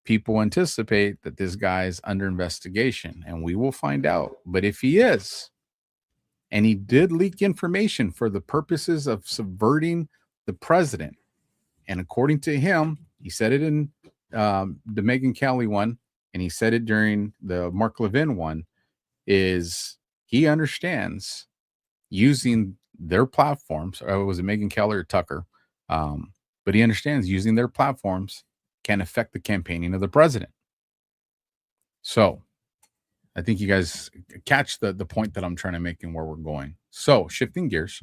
people anticipate that this guy's under investigation, and we will find out. But if he is, and he did leak information for the purposes of subverting the president, and according to him, he said it in the Megyn Kelly one, and he said it during the Mark Levin one, is he understands using their platforms, or was it Megyn Kelly or Tucker? But he understands using their platforms can affect the campaigning of the president. So I think you guys catch the point that I'm trying to make and where we're going. So, shifting gears.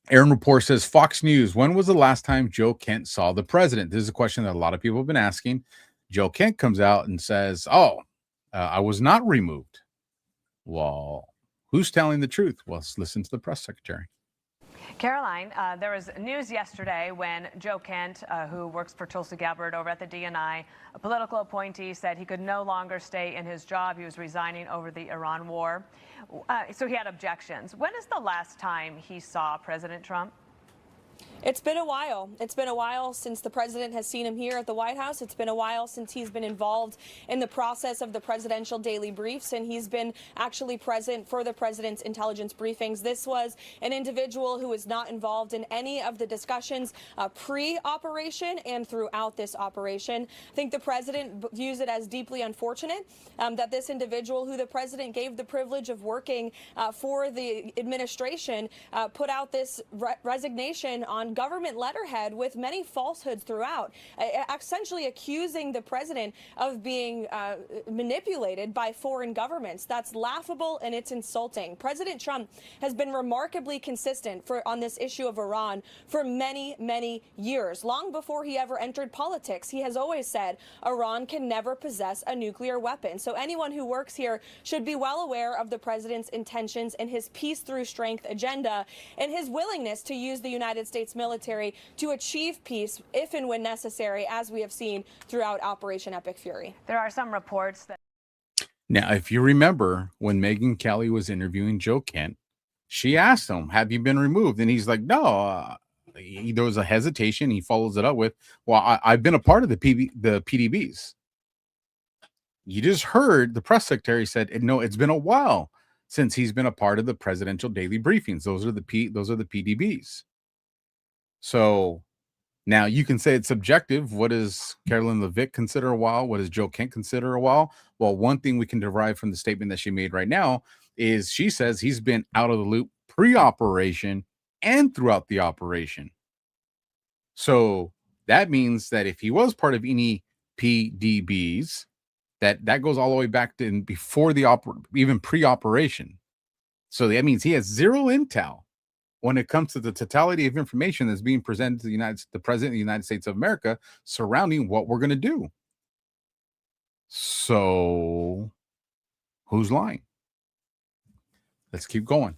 Aaron Report says, Fox News, when was the last time Joe Kent saw the president? This is a question that a lot of people have been asking. Joe Kent comes out and says, I was not removed. Well, who's telling the truth? Well, let's listen to the press secretary. Caroline, there was news yesterday when Joe Kent, who works for Tulsi Gabbard over at the DNI, a political appointee, said he could no longer stay in his job. He was resigning over the Iran war. So he had objections. When is the last time he saw President Trump? It's been a while. It's been a while since the president has seen him here at the White House. It's been a while since he's been involved in the process of the presidential daily briefs, and he's been actually present for the president's intelligence briefings. This was an individual who was not involved in any of the discussions pre-operation and throughout this operation. I think the president views it as deeply unfortunate that this individual, who the president gave the privilege of working for the administration, put out this resignation on government letterhead with many falsehoods throughout, essentially accusing the president of being manipulated by foreign governments. That's laughable and it's insulting. President Trump has been remarkably consistent on this issue of Iran for many, many years. Long before he ever entered politics, he has always said Iran can never possess a nuclear weapon. So anyone who works here should be well aware of the president's intentions and his peace through strength agenda and his willingness to use the United States military to achieve peace if and when necessary, as we have seen throughout Operation Epic Fury. There are some reports that... Now, if you remember when Megyn Kelly was interviewing Joe Kent, she asked him, have you been removed? And he's like, no. There was a hesitation. He follows it up with, well, I've been a part of the PDBs. You just heard the press secretary said, no, it's been a while since he's been a part of the presidential daily briefings. Those are the PDBs. So now you can say it's subjective. What does Carolyn Levitt consider a while? What does Joe Kent consider a while? Well, one thing we can derive from the statement that she made right now is she says he's been out of the loop pre-operation and throughout the operation. So that means that if he was part of any PDBs, that goes all the way back to before the even pre-operation. So that means he has zero intel when it comes to the totality of information that's being presented to the president of the United States of America surrounding what we're going to do. So who's lying? Let's keep going.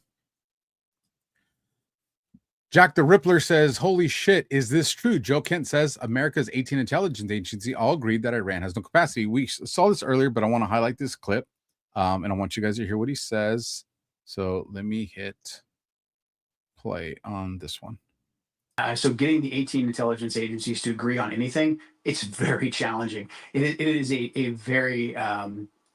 Jack the Rippler says, holy shit, is this true? Joe Kent says America's 18 intelligence agency all agreed that Iran has no capacity. We saw this earlier, but I want to highlight this clip, and I want you guys to hear what he says. So let me hit play on this one. So getting the 18 intelligence agencies to agree on anything, it's very challenging. It is a very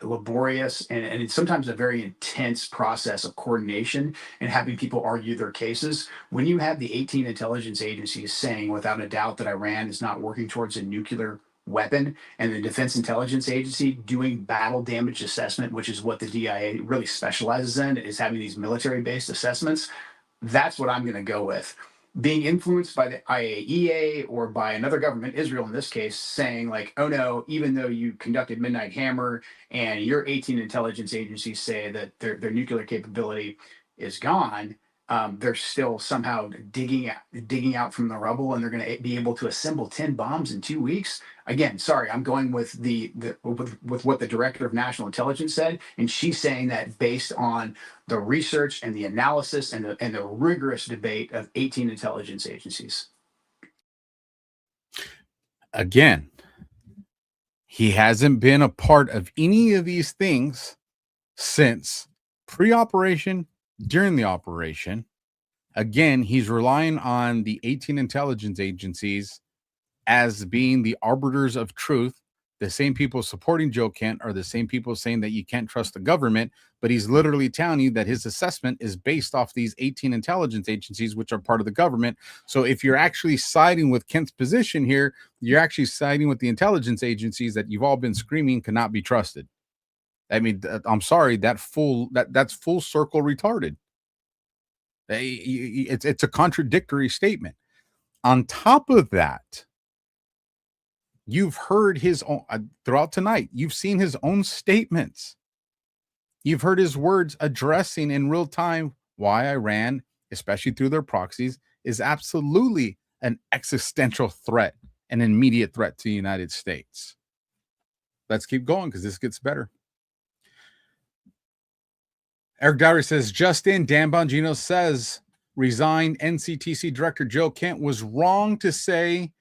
laborious and it's sometimes a very intense process of coordination and having people argue their cases. When you have the 18 intelligence agencies saying without a doubt that Iran is not working towards a nuclear weapon, and the Defense Intelligence Agency doing battle damage assessment, which is what the DIA really specializes in, is having these military-based assessments, that's what I'm going to go with. Being influenced by the IAEA or by another government, Israel in this case, saying like, oh no, even though you conducted Midnight Hammer and your 18 intelligence agencies say that their nuclear capability is gone, they're still somehow digging out from the rubble, and they're going to be able to assemble 10 bombs in 2 weeks. Again, sorry, I'm going with with what the director of national intelligence said, and she's saying that based on the research and the analysis and the rigorous debate of 18 intelligence agencies. Again, he hasn't been a part of any of these things since pre-operation, during the operation. Again, he's relying on the 18 intelligence agencies as being the arbiters of truth. The same people supporting Joe Kent are the same people saying that you can't trust the government, but he's literally telling you that his assessment is based off these 18 intelligence agencies, which are part of the government. So if you're actually siding with Kent's position here, you're actually siding with the intelligence agencies that you've all been screaming cannot be trusted. I mean, I'm sorry, that's full circle retarded. It's a contradictory statement. On top of that, you've heard his own throughout tonight. You've seen his own statements You've heard his words addressing in real time why Iran, especially through their proxies, is absolutely an existential threat, an immediate threat to the United States. Let's keep going because this gets better. Eric Dowry says, just in, Dan Bongino says, resigned NCTC Director Joe Kent was wrong to say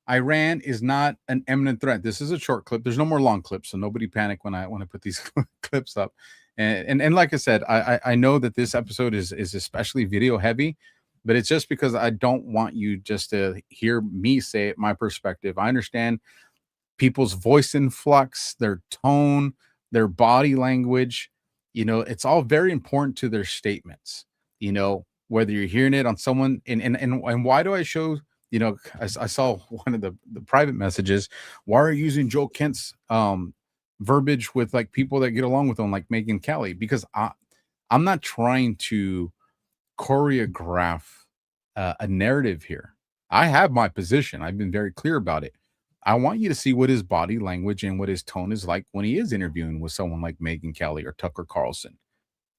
Iran is not an imminent threat. This is a short clip. There's no more long clips, so nobody panic when I put these clips up. And like I said, I know that this episode is especially video heavy, but it's just because I don't want you just to hear me say it, my perspective. I understand people's voice influx, their tone, their body language. You know, it's all very important to their statements. You know, whether you're hearing it on someone, and why do I show? You know, I saw one of the private messages. Why are you using Joe Kent's verbiage with like people that get along with him, like Megyn Kelly? Because I'm not trying to choreograph a narrative here. I have my position. I've been very clear about it. I want you to see what his body language and what his tone is like when he is interviewing with someone like Megyn Kelly or Tucker Carlson.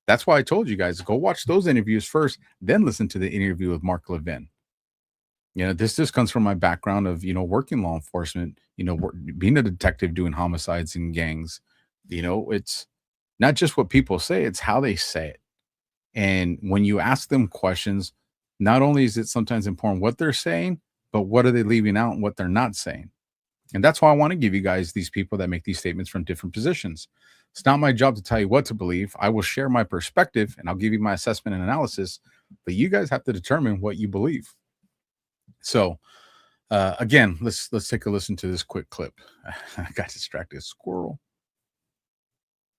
That's why I told you guys, go watch those interviews first, then listen to the interview with Mark Levin. You know, this just comes from my background of, you know, working law enforcement, you know, being a detective doing homicides and gangs. You know, it's not just what people say, it's how they say it. And when you ask them questions, not only is it sometimes important what they're saying, but what are they leaving out and what they're not saying. And that's why I want to give you guys these people that make these statements from different positions. It's not my job to tell you what to believe. I will share my perspective and I'll give you my assessment and analysis, but you guys have to determine what you believe. So, again, let's take a listen to this quick clip. I got distracted. Squirrel.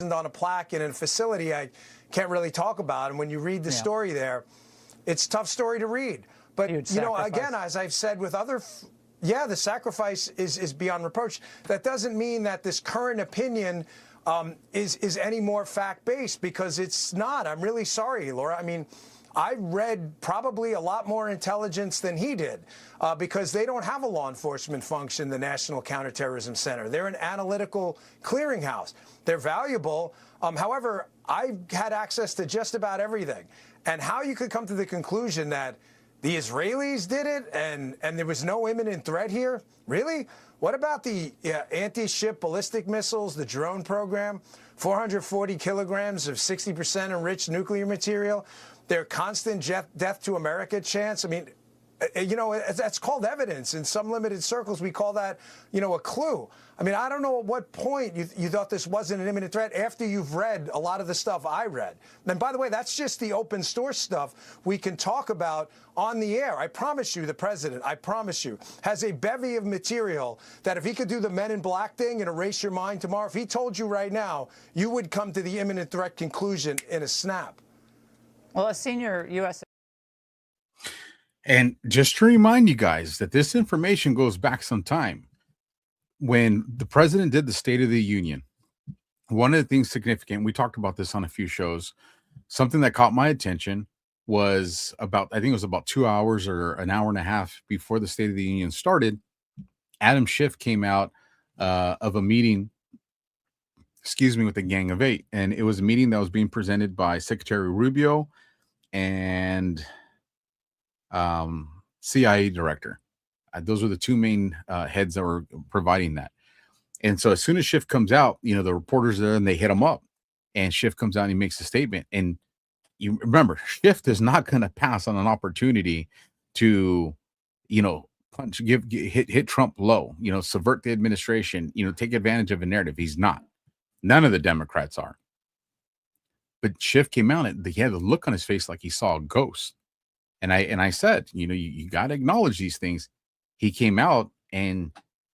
On a plaque in a facility I can't really talk about. And when you read the story there, it's a tough story to read. But, you know, again, as I've said with other... Yeah, the sacrifice is beyond reproach. That doesn't mean that this current opinion is any more fact-based, because it's not. I'm really sorry, Laura. I mean, I read probably a lot more intelligence than he did, because they don't have a law enforcement function, the National Counterterrorism Center. They're an analytical clearinghouse. They're valuable. However, I've had access to just about everything. And how you could come to the conclusion that the Israelis did it and there was no imminent threat here? Really? What about the anti-ship ballistic missiles, the drone program, 440 kilograms of 60% enriched nuclear material, their constant death to America chance? I mean, you know, that's called evidence. In some limited circles, we call that, you know, a clue. I mean, I don't know at what point you thought this wasn't an imminent threat after you've read a lot of the stuff I read. And by the way, that's just the open source stuff we can talk about on the air. I promise you, the president, I promise you, has a bevy of material that if he could do the Men in Black thing and erase your mind tomorrow, if he told you right now, you would come to the imminent threat conclusion in a snap. Well, a senior U.S. And just to remind you guys that this information goes back some time. When the president did the State of the Union, one of the things significant, we talked about this on a few shows, something that caught my attention was about, I think it was about 2 hours or an hour and a half before the State of the Union started, Adam Schiff came out of a meeting, with the Gang of Eight. And it was a meeting that was being presented by Secretary Rubio and CIA director. Those were the two main heads that were providing that. And so as soon as Schiff comes out, you know, the reporters are there and they hit him up. And Schiff comes out and he makes a statement. And you remember, Schiff is not going to pass on an opportunity to, you know, hit Trump low, you know, subvert the administration, you know, take advantage of a narrative. He's not. None of the Democrats are. But Schiff came out and he had a look on his face like he saw a ghost. And I said, you know, you got to acknowledge these things. He came out and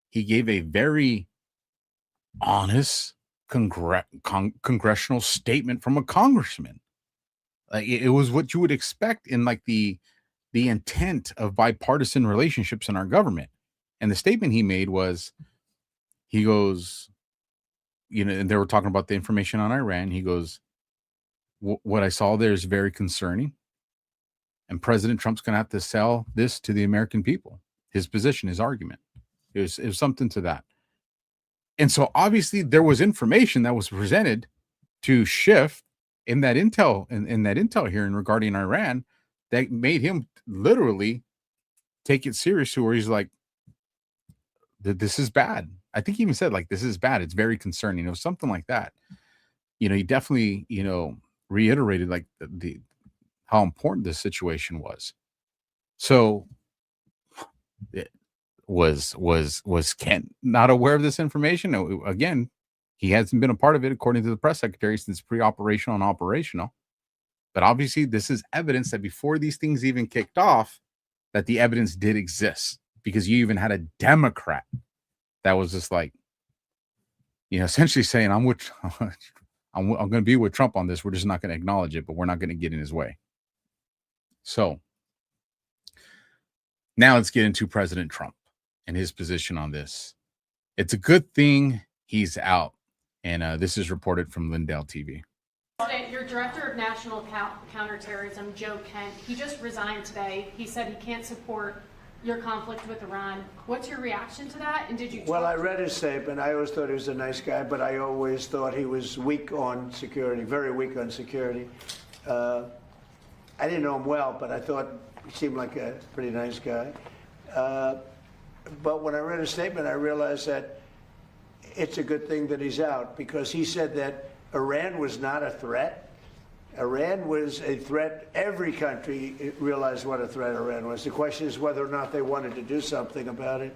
he gave a very honest congressional statement from a congressman. Like it was what you would expect in like the intent of bipartisan relationships in our government. And the statement he made was, he goes, you know, and they were talking about the information on Iran. He goes, what I saw there is very concerning. And President Trump's going to have to sell this to the American people. His position, his argument. It was something to that. And so obviously there was information that was presented to shift in that intel in that intel hearing regarding Iran that made him literally take it seriously, where he's like, this is bad. I think he even said, like, this is bad. It's very concerning. It was something like that. He definitely, reiterated like the how important this situation was. So it was Kent not aware of this information? No, again, he hasn't been a part of it, according to the press secretary, since pre-operational and operational. But obviously, this is evidence that before these things even kicked off, that the evidence did exist, because you even had a Democrat that was just like, essentially saying, I'm going to be with Trump on this. We're just not going to acknowledge it, but we're not going to get in his way. So now let's get into President Trump and his position on this. It's a good thing he's out. And this is reported from Lindell TV. Your director of national counterterrorism, Joe Kent, he just resigned today. He said he can't support your conflict with Iran. What's your reaction to that? And did you? Well, I read his statement. I always thought he was a nice guy, but I always thought he was weak on security, very weak on security. I didn't know him well, but I thought he seemed like a pretty nice guy. But when I read his statement, I realized that it's a good thing that he's out, because he said that Iran was not a threat. Iran was a threat. Every country realized what a threat Iran was. The question is whether or not they wanted to do something about it.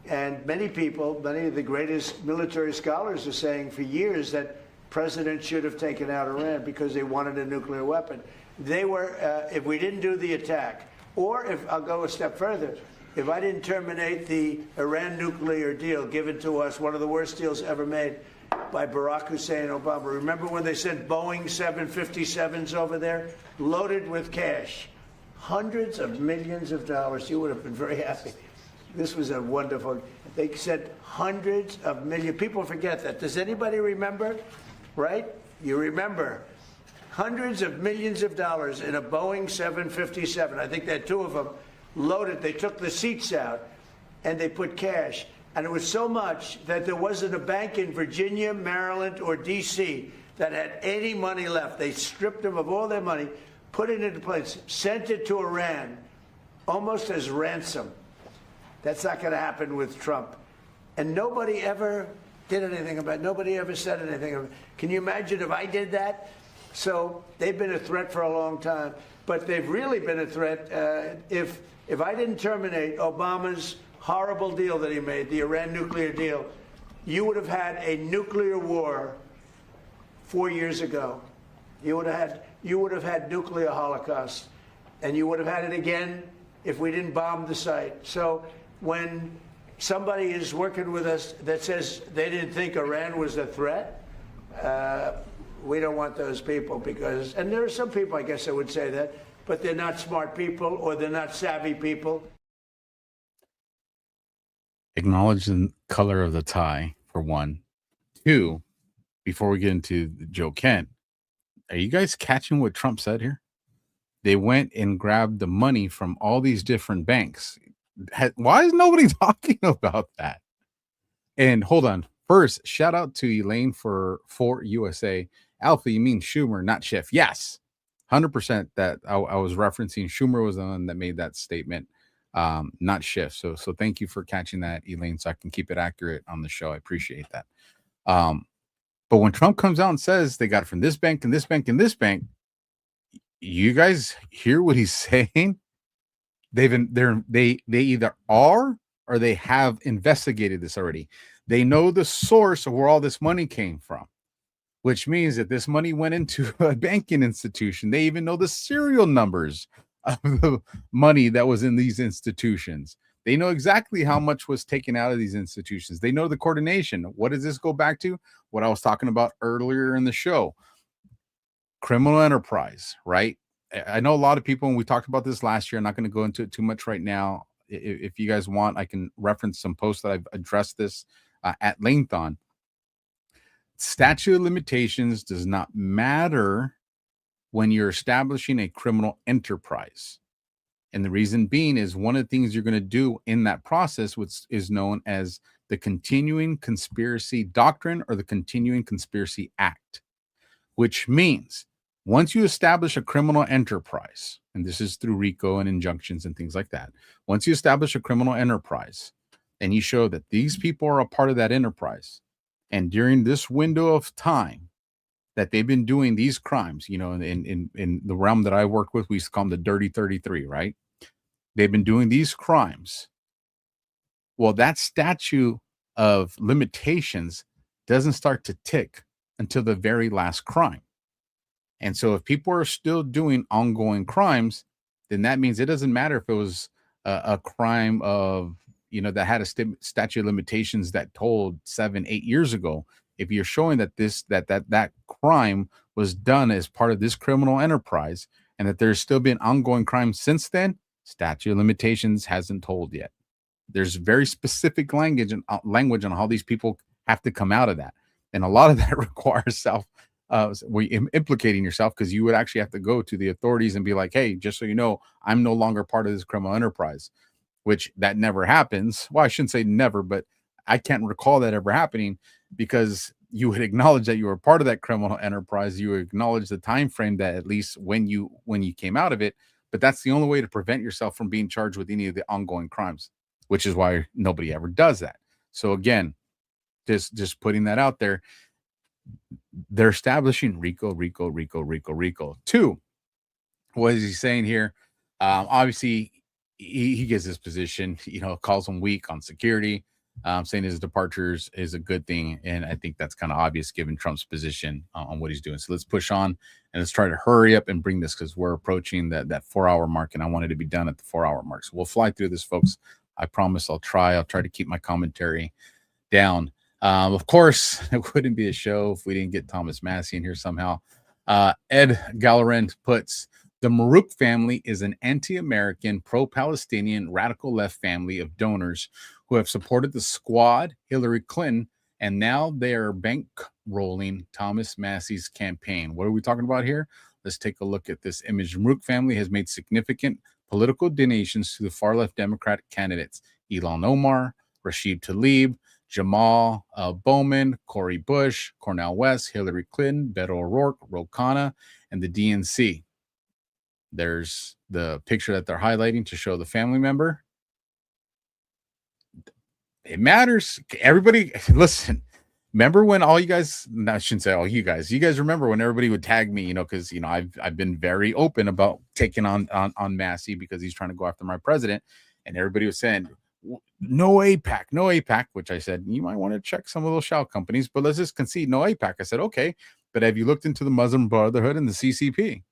And many people, many of the greatest military scholars are saying for years that President should have taken out Iran because they wanted a nuclear weapon. They were, if we didn't do the attack, or if, I'll go a step further, if I didn't terminate the Iran nuclear deal given to us, one of the worst deals ever made by Barack Hussein Obama. Remember when they sent Boeing 757s over there, loaded with cash, hundreds of millions of dollars? You would have been very happy. This was a wonderful, they sent hundreds of millions. People forget that. Does anybody remember? Right? You remember. Hundreds of millions of dollars in a Boeing 757. I think they had two of them loaded. They took the seats out and they put cash. And it was so much that there wasn't a bank in Virginia, Maryland, or D.C. that had any money left. They stripped them of all their money, put it into place, sent it to Iran, almost as ransom. That's not going to happen with Trump. And nobody ever did anything about it. Nobody ever said anything about it. Can you imagine if I did that? So they've been a threat for a long time. But they've really been a threat. If I didn't terminate Obama's horrible deal that he made, the Iran nuclear deal, you would have had a nuclear war 4 years ago. You would have had nuclear holocaust, and you would have had it again if we didn't bomb the site. So when somebody is working with us that says they didn't think Iran was a threat, we don't want those people, because, and there are some people, I guess I would say that, but they're not smart people or they're not savvy people. Acknowledge the color of the tie, for one. Two, before we get into Joe Kent, are you guys catching what Trump said here? They went and grabbed the money from all these different banks. Why is nobody talking about that? And hold on. First, shout out to Elaine for USA. Alpha, you mean Schumer, not Schiff. Yes, 100% that I was referencing. Schumer was the one that made that statement. Not Schiff. So thank you for catching that, Elaine, so I can keep it accurate on the show. I appreciate that. But when Trump comes out and says they got it from this bank and this bank and this bank, you guys hear what he's saying? They either are or they have investigated this already. They know the source of where all this money came from, which means that this money went into a banking institution. They even know the serial numbers of the money that was in these institutions. They know exactly how much was taken out of these institutions. They know the coordination. What does this go back to? What I was talking about earlier in the show. Criminal enterprise, right? I know a lot of people, and we talked about this last year. I'm not going to go into it too much right now. If you guys want, I can reference some posts that I've addressed this at length on. Statute of limitations does not matter when you're establishing a criminal enterprise. And the reason being is one of the things you're going to do in that process, which is known as the continuing conspiracy doctrine or the continuing conspiracy act. which means once you establish a criminal enterprise, and this is through RICO and injunctions and things like that, once you establish a criminal enterprise and you show that these people are a part of that enterprise, and during this window of time that they've been doing these crimes, you know, in the realm that I work with, we used to call them the Dirty 33, right? They've been doing these crimes. Well, that statute of limitations doesn't start to tick until the very last crime. And so if people are still doing ongoing crimes, then that means it doesn't matter if it was a crime of, you know, that had a statute of limitations that told 7-8 years ago. If you're showing that that crime was done as part of this criminal enterprise and that there's still been ongoing crimes since then, statute of limitations hasn't told yet. There's very specific language on how these people have to come out of that. And a lot of that requires implicating yourself, because you would actually have to go to the authorities and be like, hey, just so you know, I'm no longer part of this criminal enterprise, which that never happens. Well, I shouldn't say never, but I can't recall that ever happening, because you would acknowledge that you were part of that criminal enterprise. You acknowledge the time frame that at least when you came out of it, but that's the only way to prevent yourself from being charged with any of the ongoing crimes, which is why nobody ever does that. So again, just putting that out there, they're establishing RICO. Two, what is he saying here? Obviously, he gets his position, you know, calls him weak on security, saying his departures is a good thing. And I think that's kind of obvious given Trump's position on what he's doing. So let's push on and let's try to hurry up and bring this, because we're approaching that 4-hour mark, and I wanted to be done at the 4-hour mark. So we'll fly through this, folks. I promise I'll try to keep my commentary down. Of course, it wouldn't be a show if we didn't get Thomas Massie in here somehow. Ed Gallerand puts, the Marouk family is an anti-American, pro-Palestinian, radical left family of donors who have supported the Squad, Hillary Clinton, and now they are bankrolling Thomas Massie's campaign. What are we talking about here? Let's take a look at this image. The Marouk family has made significant political donations to the far-left Democratic candidates, Ilhan Omar, Rashid Tlaib, Jamal Bowman, Cory Bush, Cornel West, Hillary Clinton, Beto O'Rourke, Ro Khanna, and the DNC. There's the picture that they're highlighting to show the family member. It matters. Everybody, listen. Remember when all you guys, I shouldn't say all you guys remember when everybody would tag me, you know, because, you know, I've been very open about taking on Massie because he's trying to go after my president, and everybody was saying, no AIPAC, which I said, you might want to check some of those shell companies, but let's just concede no AIPAC. I said, okay, but have you looked into the Muslim Brotherhood and the CCP?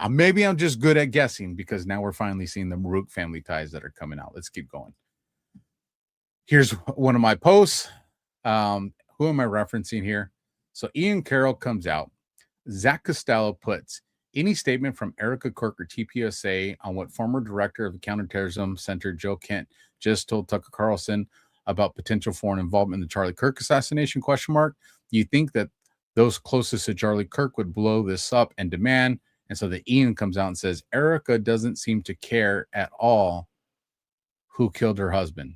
Maybe I'm just good at guessing, because now we're finally seeing the Marouk family ties that are coming out. Let's keep going. Here's one of my posts. Who am I referencing here? So Ian Carroll comes out. Zach Costello puts, any statement from Erica Kirk or TPSA on what former director of the Counterterrorism Center Joe Kent just told Tucker Carlson about potential foreign involvement in the Charlie Kirk assassination ? Do you think that those closest to Charlie Kirk would blow this up and demand? And so the Ian comes out and says, Erica doesn't seem to care at all who killed her husband.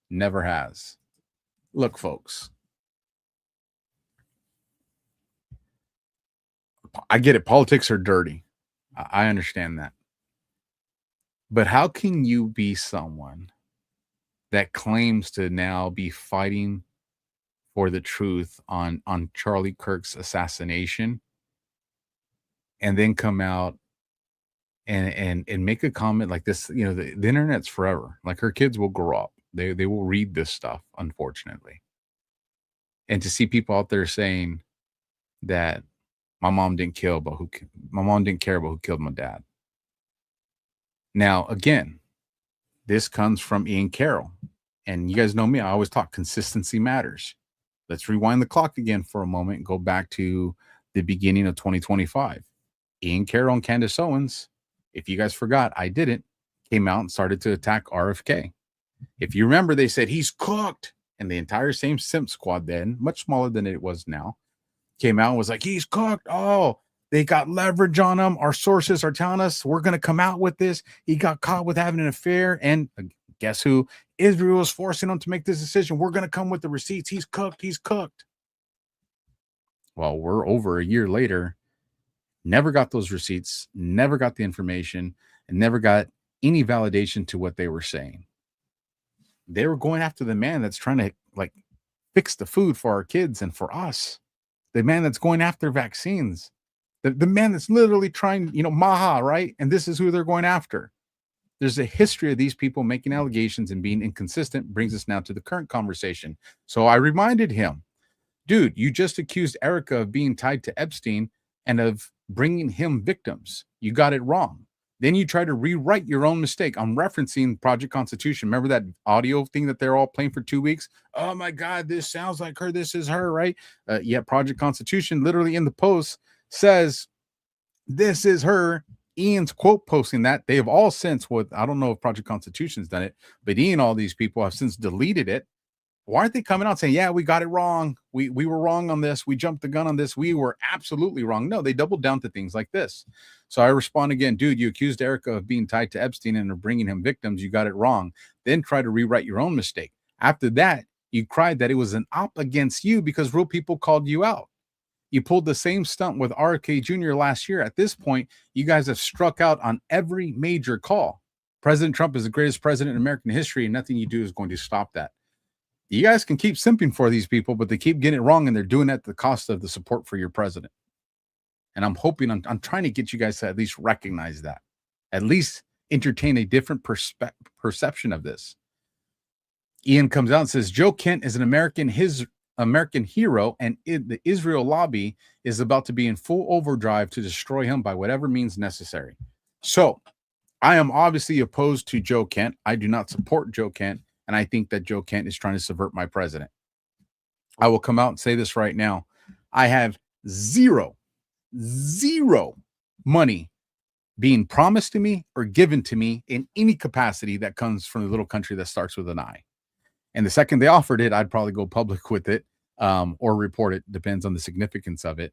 Never has. Look, folks, I get it. Politics are dirty. I understand that. But how can you be someone that claims to now be fighting for the truth on Charlie Kirk's assassination and then come out and make a comment like this? You know, the internet's forever. Like, her kids will grow up. They will read this stuff, unfortunately. And to see people out there saying that my mom didn't care about who killed my dad. Now, again, this comes from Ian Carroll. And you guys know me, I always talk consistency matters. Let's rewind the clock again for a moment and go back to the beginning of 2025. Ian Carroll and Candace Owens, if you guys forgot, I didn't, came out and started to attack RFK. If you remember, they said he's cooked. And the entire same Simp squad then, much smaller than it was now, came out and was like, he's cooked. Oh, they got leverage on him. Our sources are telling us we're going to come out with this. He got caught with having an affair. And guess who? Israel is forcing him to make this decision. We're going to come with the receipts. He's cooked. Well, we're over a year later, never got those receipts, never got the information, and never got any validation to what they were saying. They were going after the man that's trying to like fix the food for our kids and for us. The man that's going after vaccines. The man that's literally trying, Maha, right? And this is who they're going after. There's a history of these people making allegations and being inconsistent, brings us now to the current conversation. So I reminded him, dude, you just accused Erica of being tied to Epstein and of bringing him victims. You got it wrong. Then you try to rewrite your own mistake. I'm referencing Project Constitution. Remember that audio thing that they're all playing for 2 weeks? Oh my God, this sounds like her. This is her, right? Yeah, Project Constitution literally in the post says, this is her. Ian's quote posting that. They have all since, I don't know if Project Constitution's done it, but Ian, all these people have since deleted it. Why aren't they coming out saying, yeah, we got it wrong. We were wrong on this. We jumped the gun on this. We were absolutely wrong. No, they doubled down to things like this. So I respond again, dude, you accused Erica of being tied to Epstein and of bringing him victims. You got it wrong. Then try to rewrite your own mistake. After that, you cried that it was an op against you because real people called you out. You pulled the same stunt with RK Jr. last year. At this point, you guys have struck out on every major call. President Trump is the greatest president in American history, and nothing you do is going to stop that. You guys can keep simping for these people, but they keep getting it wrong, and they're doing it at the cost of the support for your president. And I'm hoping, I'm trying to get you guys to at least recognize that, at least entertain a different perception of this. Ian comes out and says, Joe Kent is an American hero, and the Israel lobby is about to be in full overdrive to destroy him by whatever means necessary. So I am obviously opposed to Joe Kent. I do not support Joe Kent. And I think that Joe Kent is trying to subvert my president. I will come out and say this right now. I have zero money being promised to me or given to me in any capacity that comes from the little country that starts with an I. And the second they offered it, I'd probably go public with it or report it. Depends on the significance of it,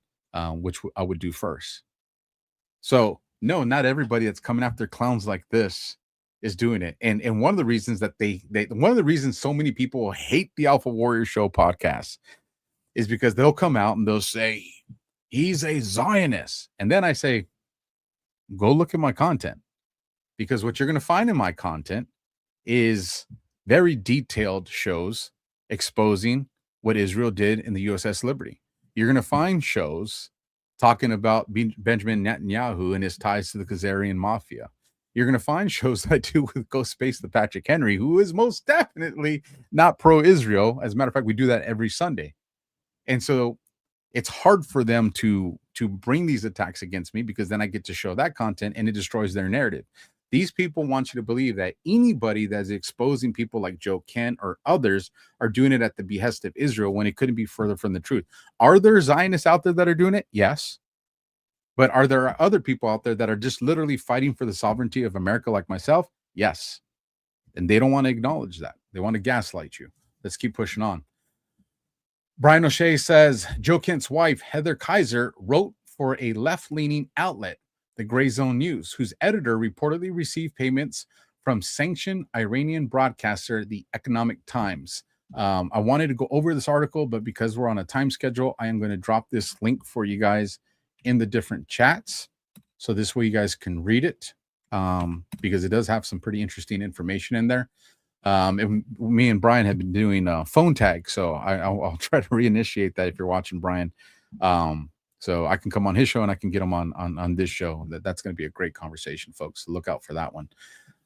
which I would do first. So no, not everybody that's coming after clowns like this is doing it. And one of the reasons that one of the reasons so many people hate the AlphaWarrior Show podcast is because they'll come out and they'll say, he's a Zionist. And then I say, go look at my content, because what you're going to find in my content is very detailed shows exposing what Israel did in the USS Liberty. You're going to find shows talking about Benjamin Netanyahu and his ties to the Khazarian mafia. You're going to find shows that I do with Ghost Space, the Patrick Henry, who is most definitely not pro-Israel. As a matter of fact, we do that every Sunday. And so it's hard for them to bring these attacks against me, because then I get to show that content and it destroys their narrative. These people want you to believe that anybody that's exposing people like Joe Kent or others are doing it at the behest of Israel, when it couldn't be further from the truth. Are there Zionists out there that are doing it? Yes. But are there other people out there that are just literally fighting for the sovereignty of America like myself? Yes. And they don't want to acknowledge that. They want to gaslight you. Let's keep pushing on. Brian O'Shea says, Joe Kent's wife, Heather Kaiser, wrote for a left-leaning outlet, the Gray Zone News, whose editor reportedly received payments from sanctioned Iranian broadcaster, the Economic Times. I wanted to go over this article, but because we're on a time schedule, I am going to drop this link for you guys in the different chats, so this way you guys can read it, because it does have some pretty interesting information in there. And me and Brian have been doing phone tag, so I'll try to reinitiate that if you're watching Brian, so I can come on his show and I can get him on this show. That's going to be a great conversation, folks. So look out for that one.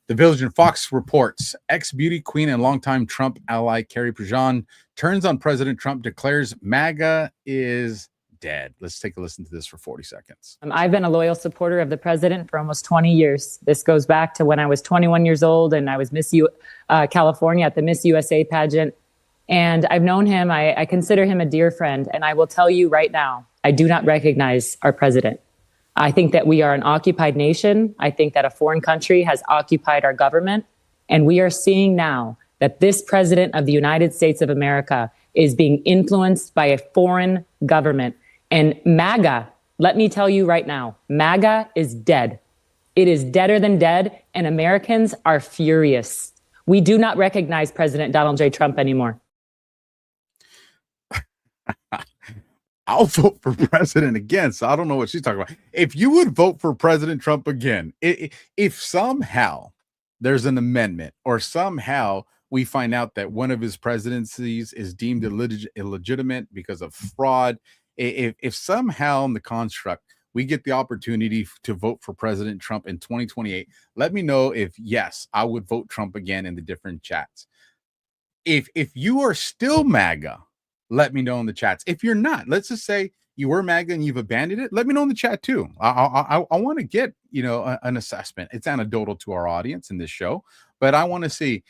The Village and Fox reports ex-beauty queen and longtime Trump ally Carrie Prejean turns on President Trump, declares MAGA is dead. Let's take a listen to this for 40 seconds. I've been a loyal supporter of the president for almost 20 years. This goes back to when I was 21 years old and I was Miss California at the Miss USA pageant. And I've known him. I consider him a dear friend. And I will tell you right now, I do not recognize our president. I think that we are an occupied nation. I think that a foreign country has occupied our government. And we are seeing now that this president of the United States of America is being influenced by a foreign government. And MAGA, let me tell you right now, MAGA is dead. It is deader than dead, and Americans are furious. We do not recognize President Donald J. Trump anymore. I'll vote for President again. So I don't know what she's talking about. If you would vote for President Trump again, if somehow there's an amendment or somehow we find out that one of his presidencies is deemed illegitimate because of fraud, if somehow in the construct we get the opportunity to vote for President Trump in 2028, let me know if yes, I would vote Trump again in the different chats. If you are still MAGA, let me know in the chats. If you're not, let's just say you were MAGA and you've abandoned it, let me know in the chat too. I want to get, an assessment. It's anecdotal to our audience in this show, but I want to see,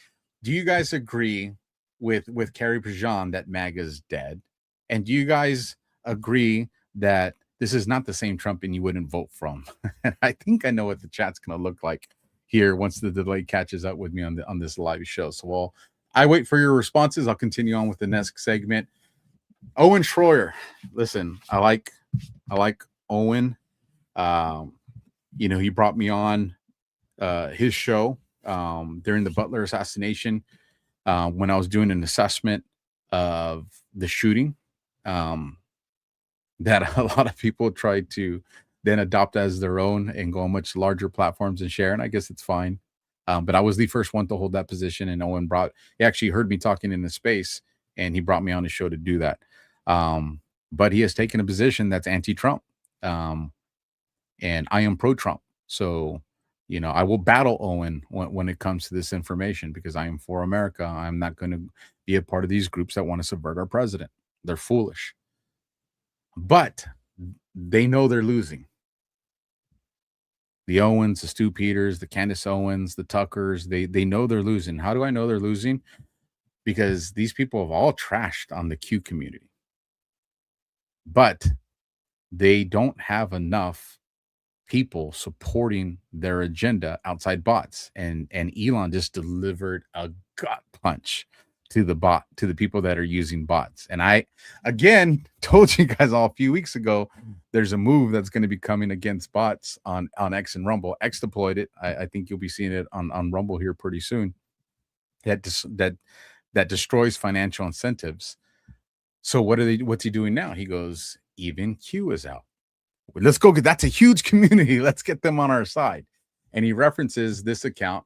do you guys agree with Carrie Prejean that MAGA is dead? And do you guys agree that this is not the same Trump and you wouldn't vote from? I think I know what the chat's going to look like here once the delay catches up with me on this live show. So while I wait for your responses, I'll continue on with the next segment. Owen Schroyer, listen, I like Owen. He brought me on his show during the Butler assassination when I was doing an assessment of the shooting that a lot of people tried to then adopt as their own and go on much larger platforms and share. And I guess it's fine. But I was the first one to hold that position. And Owen he actually heard me talking in the space and he brought me on the show to do that. But he has taken a position that's anti-Trump. And I am pro-Trump. So, I will battle Owen when it comes to this information because I am for America. I'm not going to be a part of these groups that want to subvert our president. They're foolish. But they know they're losing. The Owens, the Stu Peters, the Candace Owens, the Tuckers, they know they're losing. How do I know they're losing? Because these people have all trashed on the Q community. But they don't have enough people supporting their agenda outside bots. And Elon just delivered a gut punch to the people that are using bots. And I, again, told you guys all a few weeks ago, there's a move that's going to be coming against bots on X and Rumble. X deployed it. I think you'll be seeing it on Rumble here pretty soon. That destroys financial incentives. So what's he doing now? He goes, even Q is out. Let's go. That's a huge community. Let's get them on our side. And he references this account,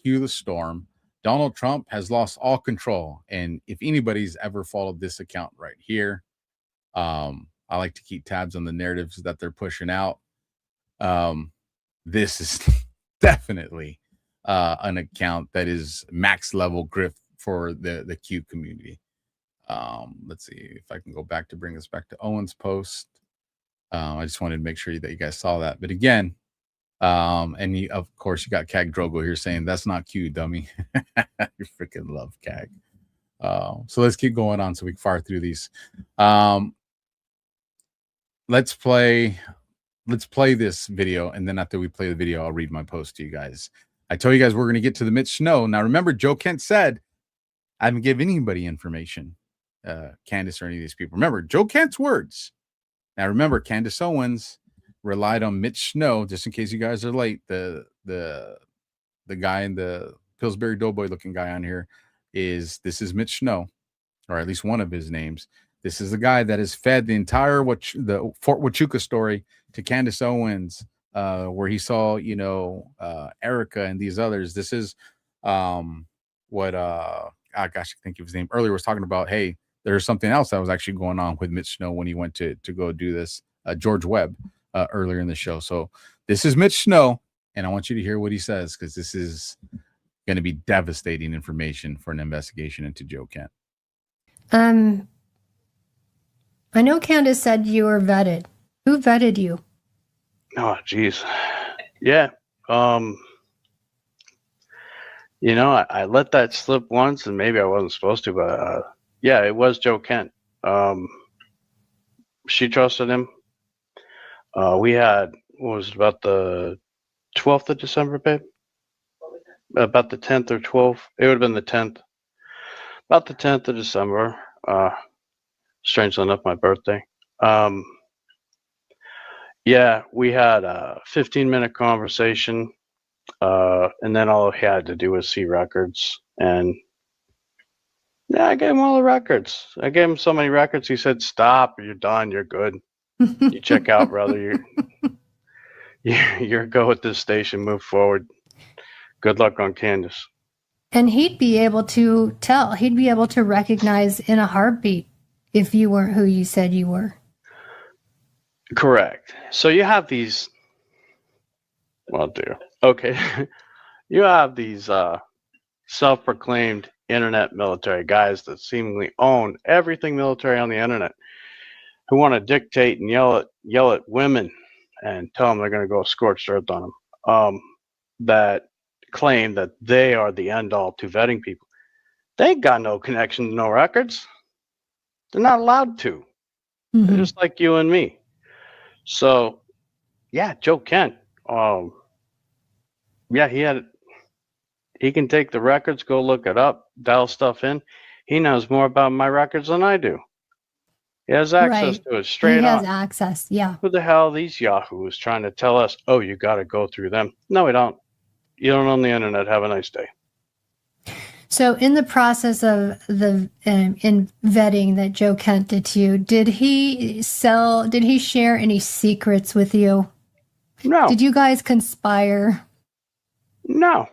Q the Storm. Donald Trump has lost all control. And if anybody's ever followed this account right here, I like to keep tabs on the narratives that they're pushing out. This is definitely an account that is max level grift for the Q community. Let's see if I can go back to bring us back to Owen's post. I just wanted to make sure that you guys saw that. But again, and of course, you got Cag Drogo here saying that's not Q, dummy. You freaking love Cag. So let's keep going on so we can fire through these. Let's play this video, and then after we play the video, I'll read my post to you guys. I told you guys we're going to get to the Mitch Snow. Now, remember, Joe Kent said, I haven't given anybody information, Candace or any of these people. Remember, Joe Kent's words. Now, remember, Candace Owens relied on Mitch Snow, just in case you guys are late. The guy in the Pillsbury Doughboy looking guy on here is Mitch Snow, or at least one of his names. This is the guy that has fed the entire the Fort Huachuca story to Candace Owens, where he saw, Erica and these others. This is what I think of his name earlier was talking about. Hey, there's something else that was actually going on with Mitch Snow when he went to go do this. George Webb earlier in the show. So this is Mitch Snow, and I want you to hear what he says because this is going to be devastating information for an investigation into Joe Kent. I know Candace said you were vetted. Who vetted you? Oh, geez. Yeah. I let that slip once, and maybe I wasn't supposed to, but yeah, it was Joe Kent. She trusted him. We had, what was it, about the 12th of December, babe? About the 10th or 12th. It would have been the 10th. About the 10th of December. Strangely enough, my birthday. Yeah, we had a 15-minute conversation, and then all he had to do was see records. And Yeah, I gave him all the records. I gave him so many records. He said, "Stop. You're done. You're good. You check out, brother. You're go at this station. Move forward. Good luck on Candace." And he'd be able to tell. He'd be able to recognize in a heartbeat if you weren't who you said you were. Correct. So you have these. Well, dear. Okay. You have these self-proclaimed internet military guys that seemingly own everything military on the internet, who want to dictate and yell at women and tell them they're going to go scorched earth on them. That claim that they are the end all to vetting people. They ain't got no connection to no records. They're not allowed to. Mm-hmm. They're just like you and me. So, yeah, Joe Kent. Yeah, he can take the records, go look it up, dial stuff in. He knows more about my records than I do. He has access to it straight He has up. access, yeah. Who the hell are these yahoos trying to tell us, oh, you got to go through them? No, we don't. You don't own the internet. Have a nice day. So in the process of the in vetting that Joe Kent did to you, did he share any secrets with you? No. Did you guys conspire? No.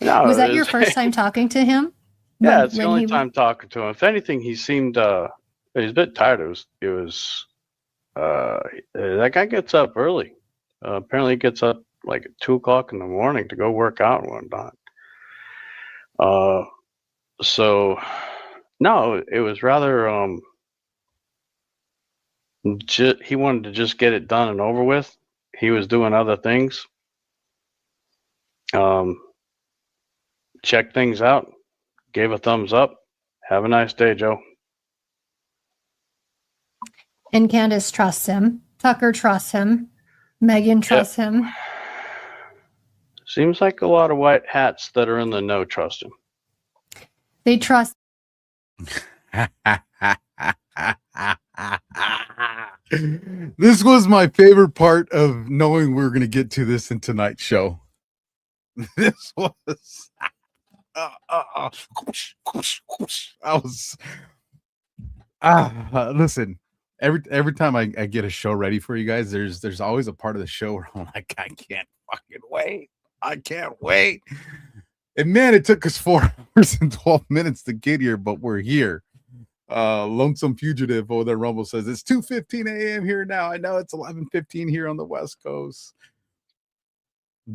No. Was that your first time talking to him? Yeah, it's the only time talking to him. If anything, he seemed he's a bit tired. That guy gets up early. Apparently he gets up like at 2:00 in the morning to go work out and whatnot. So no, it was rather he wanted to just get it done and over with. He was doing other things. Check things out. Gave a thumbs up. Have a nice day, Joe. And Candace trusts him. Tucker trusts him. Megan trusts him. Seems like a lot of white hats that are in the know trust him. They trust. This was my favorite part of knowing we were going to get to this in tonight's show. This was. I was. Listen. Every time I get a show ready for you guys, there's always a part of the show where I'm like, I can't fucking wait. I can't wait. And man, it took us 4 hours and 12 minutes to get here, but we're here. Lonesome Fugitive over there, Rumble says it's 2:15 a.m. here now. I know it's 11:15 here on the West Coast.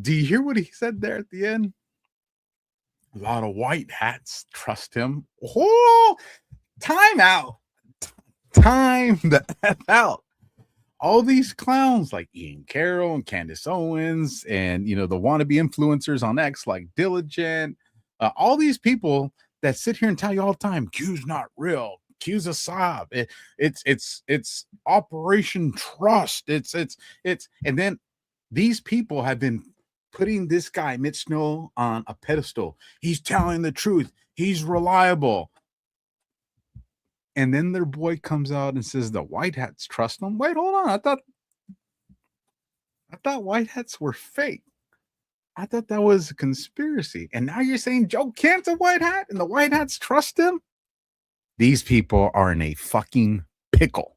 Do you hear what he said there at the end? A lot of white hats trust him. Oh, time out. Time the F out. All these clowns like Ian Carroll and Candace Owens and, the wannabe influencers on X like Diligent, all these people that sit here and tell you all the time, Q's not real. Q's a sob. It's Operation Trust. It's and then these people have been putting this guy, Mitch Snow, on a pedestal. He's telling the truth. He's reliable. And then their boy comes out and says the white hats trust them. Wait, hold on. I thought white hats were fake. I thought that was a conspiracy. And now you're saying Joe Kent's a white hat and the white hats trust him? These people are in a fucking pickle.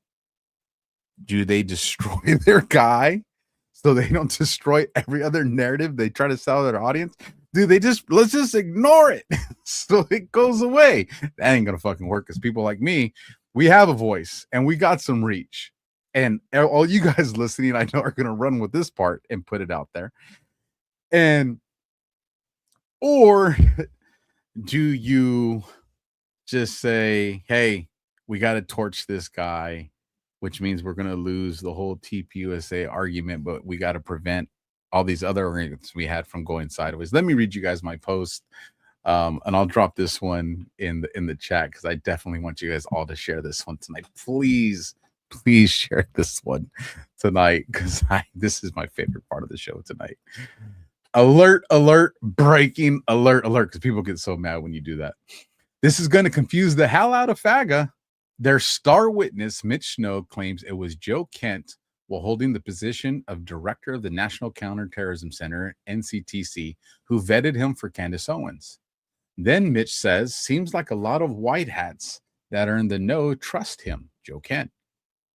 Do they destroy their guy so they don't destroy every other narrative they try to sell their audience? Do they let's just ignore it so it goes away? That ain't gonna fucking work, because people like me, we have a voice and we got some reach. And all you guys listening, I know, are gonna run with this part and put it out there. Or do you just say, hey, we got to torch this guy, which means we're gonna lose the whole TPUSA argument, but we got to prevent all these other arguments we had from going sideways. Let me read you guys my post, and I'll drop this one in the chat, because I definitely want you guys all to share this one tonight. Please share this one tonight, because this is my favorite part of the show tonight. Alert, breaking alert, because people get so mad when you do that. This is going to confuse the hell out of FAGA. Their star witness, Mitch Snow, claims it was Joe Kent, while holding the position of director of the National Counterterrorism Center, NCTC, who vetted him for Candace Owens. Then Mitch says, seems like a lot of white hats that are in the know trust him, Joe Kent.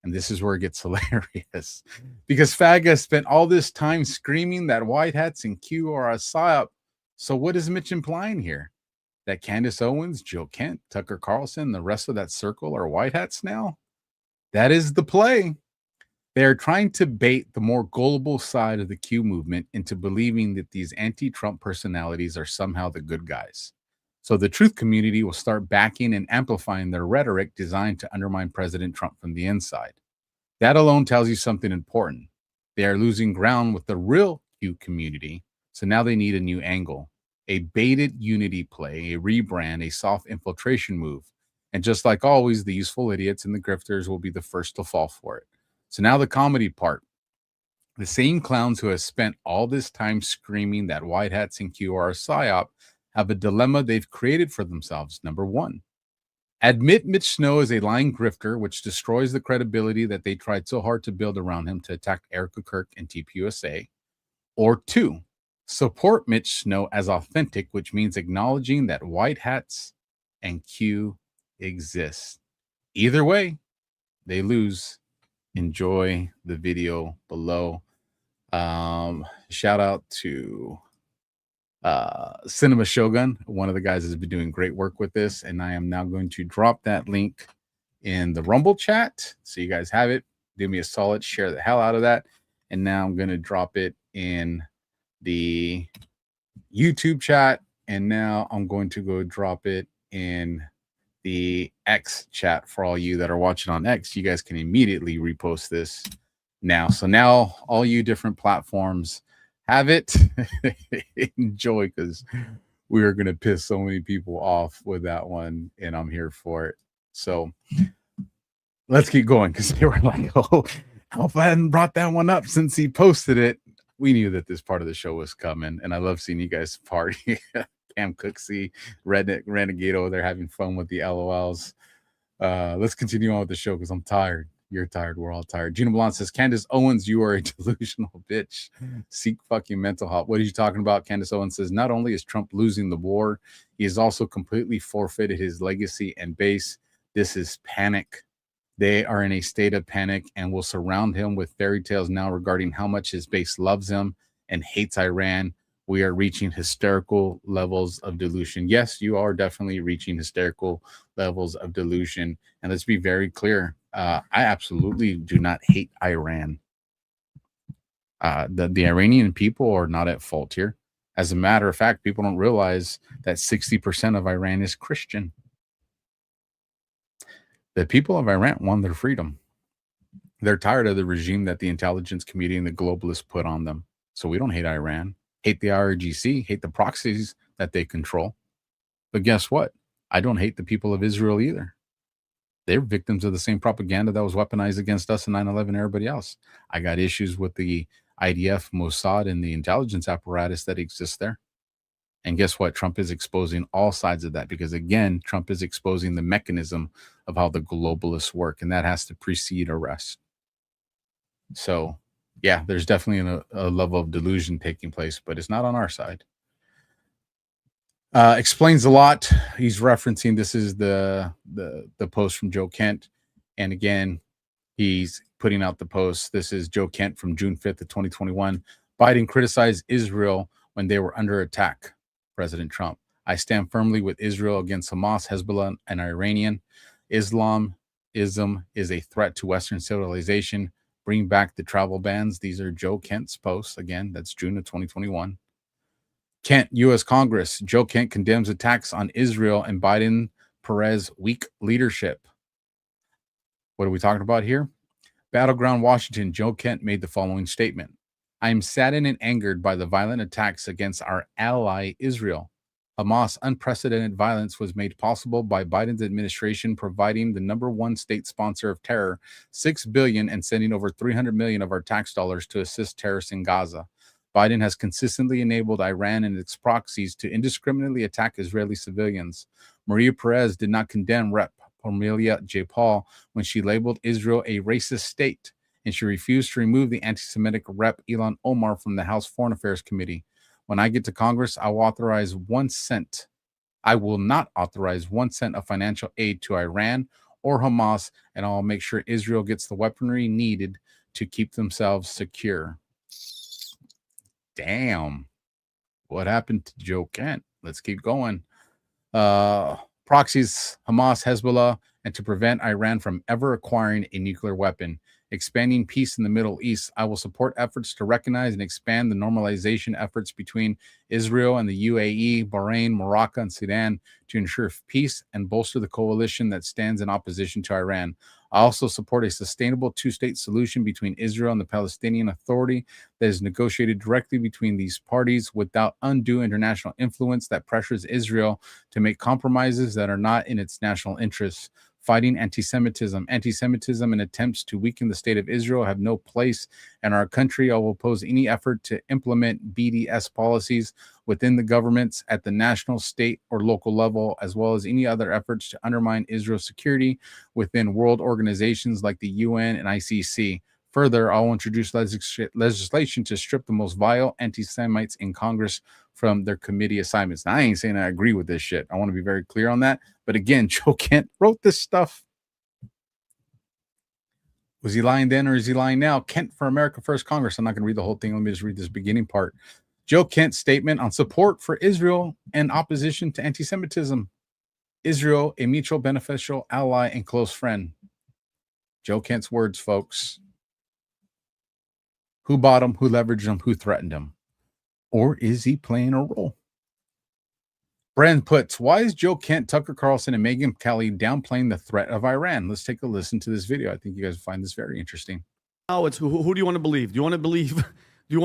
And this is where it gets hilarious. Because Faga spent all this time screaming that white hats and Q are a psyop. So what is Mitch implying here? That Candace Owens, Joe Kent, Tucker Carlson, the rest of that circle are white hats now? That is the play. They are trying to bait the more gullible side of the Q movement into believing that these anti-Trump personalities are somehow the good guys. So the truth community will start backing and amplifying their rhetoric designed to undermine President Trump from the inside. That alone tells you something important. They are losing ground with the real Q community, so now they need a new angle. A baited unity play, a rebrand, a soft infiltration move. And just like always, the useful idiots and the grifters will be the first to fall for it. So now the comedy part. The same clowns who have spent all this time screaming that white hats and Q are a psyop have a dilemma they've created for themselves. Number one, admit Mitch Snow is a lying grifter, which destroys the credibility that they tried so hard to build around him to attack Erica Kirk and TPUSA. Or two, support Mitch Snow as authentic, which means acknowledging that white hats and Q exist. Either way, they lose. Enjoy the video below. Shout out to Cinema Shogun. One of the guys has been doing great work with this, and I am now going to drop that link in the Rumble chat so you guys have it. Do me a solid, share the hell out of that. And now I'm going to drop it in the YouTube chat, and now I'm going to go drop it in the X chat for all you that are watching on X. You guys can immediately repost this now. So now all you different platforms have it. Enjoy, because we are going to piss so many people off with that one, and I'm here for it. So let's keep going, because they were like, oh, Alpha hadn't brought that one up since he posted it. We knew that this part of the show was coming, and I love seeing you guys party. Cam Cooksey, Renegade over there having fun with the LOLs. Let's continue on with the show, because I'm tired. You're tired. We're all tired. Gina Blanc says, Candace Owens, you are a delusional bitch. Seek fucking mental help. What are you talking about? Candace Owens says, not only is Trump losing the war, he has also completely forfeited his legacy and base. This is panic. They are in a state of panic and will surround him with fairy tales now regarding how much his base loves him and hates Iran. We are reaching hysterical levels of delusion. Yes, you are definitely reaching hysterical levels of delusion. And let's be very clear. I absolutely do not hate Iran. The Iranian people are not at fault here. As a matter of fact, people don't realize that 60% of Iran is Christian. The people of Iran want their freedom. They're tired of the regime that the intelligence community and the globalists put on them. So we don't hate Iran. Hate the IRGC, hate the proxies that they control. But guess what? I don't hate the people of Israel either. They're victims of the same propaganda that was weaponized against us in 9/11 and everybody else. I got issues with the IDF, Mossad, and the intelligence apparatus that exists there. And guess what? Trump is exposing all sides of that, because, again, Trump is exposing the mechanism of how the globalists work, and that has to precede arrest. So, yeah, there's definitely a level of delusion taking place, but it's not on our side. Explains a lot. He's referencing, this is the post from Joe Kent. And again, he's putting out the post. This is Joe Kent from June 5th of 2021. Biden criticized Israel when they were under attack. President Trump, I stand firmly with Israel against Hamas, Hezbollah, and Iranian. Islamism is a threat to Western civilization. Bring back the travel bans. These are Joe Kent's posts. Again, that's June of 2021. Kent, U.S. Congress. Joe Kent condemns attacks on Israel and Biden Perez weak leadership. What are we talking about here? Battleground, Washington. Joe Kent made the following statement. I am saddened and angered by the violent attacks against our ally, Israel. Hamas' unprecedented violence was made possible by Biden's administration providing the #1 state sponsor of terror $6 billion and sending over $300 million of our tax dollars to assist terrorists in Gaza. Biden has consistently enabled Iran and its proxies to indiscriminately attack Israeli civilians. Maria Perez did not condemn Rep. Pomelia J. Paul when she labeled Israel a racist state, and she refused to remove the anti-Semitic Rep. Ilhan Omar from the House Foreign Affairs Committee. When I get to Congress, I'll authorize 1 cent I will not authorize 1 cent of financial aid to Iran or Hamas, and I'll make sure Israel gets the weaponry needed to keep themselves secure. Damn. What happened to Joe Kent? Let's keep going. Proxies, Hamas, Hezbollah, and to prevent Iran from ever acquiring a nuclear weapon. Expanding peace in the Middle East. I will support efforts to recognize and expand the normalization efforts between Israel and the UAE, Bahrain, Morocco, and Sudan to ensure peace and bolster the coalition that stands in opposition to Iran. I also support a sustainable two-state solution between Israel and the Palestinian Authority that is negotiated directly between these parties without undue international influence that pressures Israel to make compromises that are not in its national interests. Fighting anti-Semitism. Anti-Semitism and attempts to weaken the state of Israel have no place in our country. I will oppose any effort to implement BDS policies within the governments at the national, state, or local level, as well as any other efforts to undermine Israel's security within world organizations like the UN and ICC. Further, I will introduce legislation to strip the most vile anti-Semites in Congress from their committee assignments. Now, I ain't saying I agree with this shit. I want to be very clear on that. But again, Joe Kent wrote this stuff. Was he lying then or is he lying now? Kent for America First Congress. I'm not going to read the whole thing. Let me just read this beginning part. Joe Kent's statement on support for Israel and opposition to anti-Semitism. Israel, a mutual beneficial ally and close friend. Joe Kent's words, folks. Who bought him? Who leveraged him? Who threatened him? Or is he playing a role? Brand puts, why is Joe Kent, Tucker Carlson, and Megyn Kelly downplaying the threat of Iran? Let's take a listen to this video. I think you guys find this very interesting. Now it's who do you want to believe? Do you want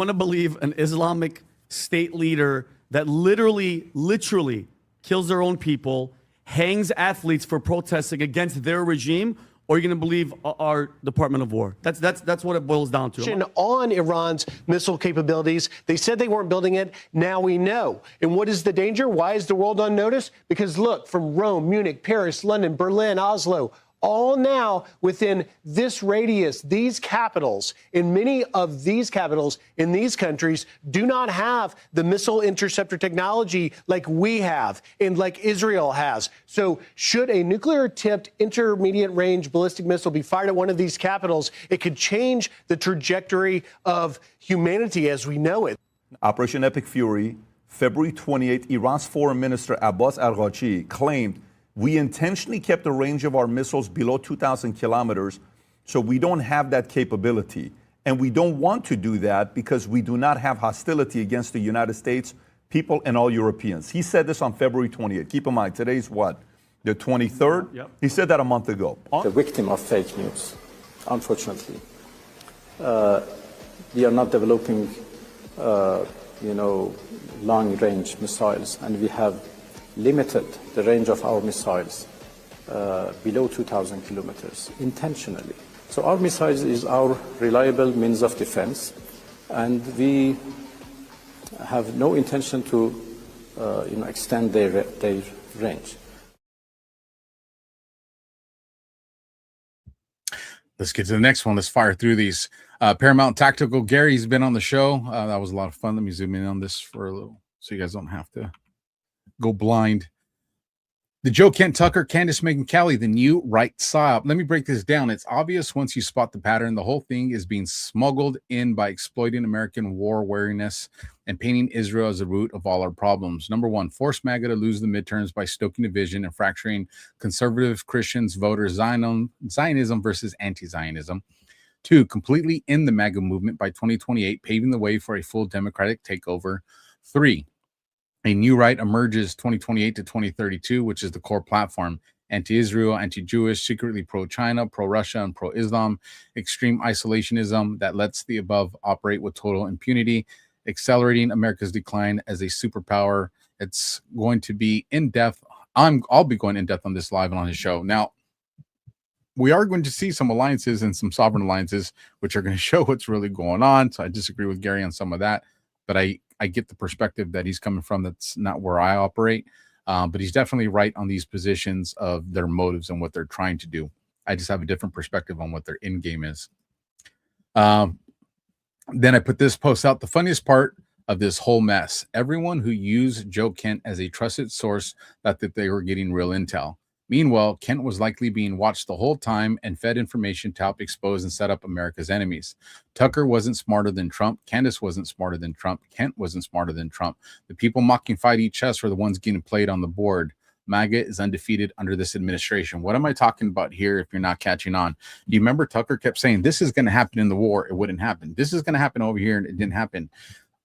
to believe an Islamic state leader that literally kills their own people, hangs athletes for protesting against their regime? Or are you going to believe our Department of War? That's what it boils down to. On Iran's missile capabilities, they said they weren't building it. Now we know. And what is the danger? Why is the world on notice? Because look, from Rome, Munich, Paris, London, Berlin, Oslo, all now within this radius, these capitals, and many of these capitals in these countries do not have the missile interceptor technology like we have and like Israel has. So should a nuclear-tipped intermediate-range ballistic missile be fired at one of these capitals, it could change the trajectory of humanity as we know it. Operation Epic Fury, February 28th, Iran's Foreign Minister Abbas Araghchi claimed we intentionally kept the range of our missiles below 2,000 kilometers, so we don't have that capability. And we don't want to do that because we do not have hostility against the United States, people, and all Europeans. He said this on February 28th. Keep in mind, today's what? The 23rd? Yep. He said that a month ago. The victim of fake news, unfortunately. We are not developing, long-range missiles, and we have limited the range of our missiles below 2,000 kilometers intentionally. So our missiles is our reliable means of defense, and we have no intention to extend their range. Let's get to the next one. Let's fire through these. Paramount Tactical Gary's been on the show. That was a lot of fun. Let me zoom in on this for a little so you guys don't have to go blind. The Joe Kent Tucker, Candace Megyn Kelly, the new right psyop. Let me break this down. It's obvious once you spot the pattern. The whole thing is being smuggled in by exploiting American war wariness and painting Israel as the root of all our problems. Number one, force MAGA to lose the midterms by stoking division and fracturing conservative Christians, voters, Zionism versus anti-Zionism. Two, completely end the MAGA movement by 2028, paving the way for a full democratic takeover. Three, a new right emerges 2028 to 2032, which is the core platform. Anti-Israel, anti-Jewish, secretly pro-China, pro-Russia, and pro-Islam. Extreme isolationism that lets the above operate with total impunity. Accelerating America's decline as a superpower. It's going to be in-depth. I'll be going in-depth on this live and on his show. Now, we are going to see some alliances and some sovereign alliances, which are going to show what's really going on. So I disagree with Gary on some of that. But I get the perspective that he's coming from. That's not where I operate. But he's definitely right on these positions of their motives and what they're trying to do. I just have a different perspective on what their end game is. Then I put this post out. The funniest part of this whole mess. Everyone who used Joe Kent as a trusted source thought that they were getting real intel. Meanwhile, Kent was likely being watched the whole time and fed information to help expose and set up America's enemies. Tucker wasn't smarter than Trump. Candace wasn't smarter than Trump. Kent wasn't smarter than Trump. The people mocking Fighty Chess were the ones getting played on the board. MAGA is undefeated under this administration. What am I talking about here if you're not catching on? Do you remember Tucker kept saying, this is going to happen in the war? It wouldn't happen. This is going to happen over here, and it didn't happen.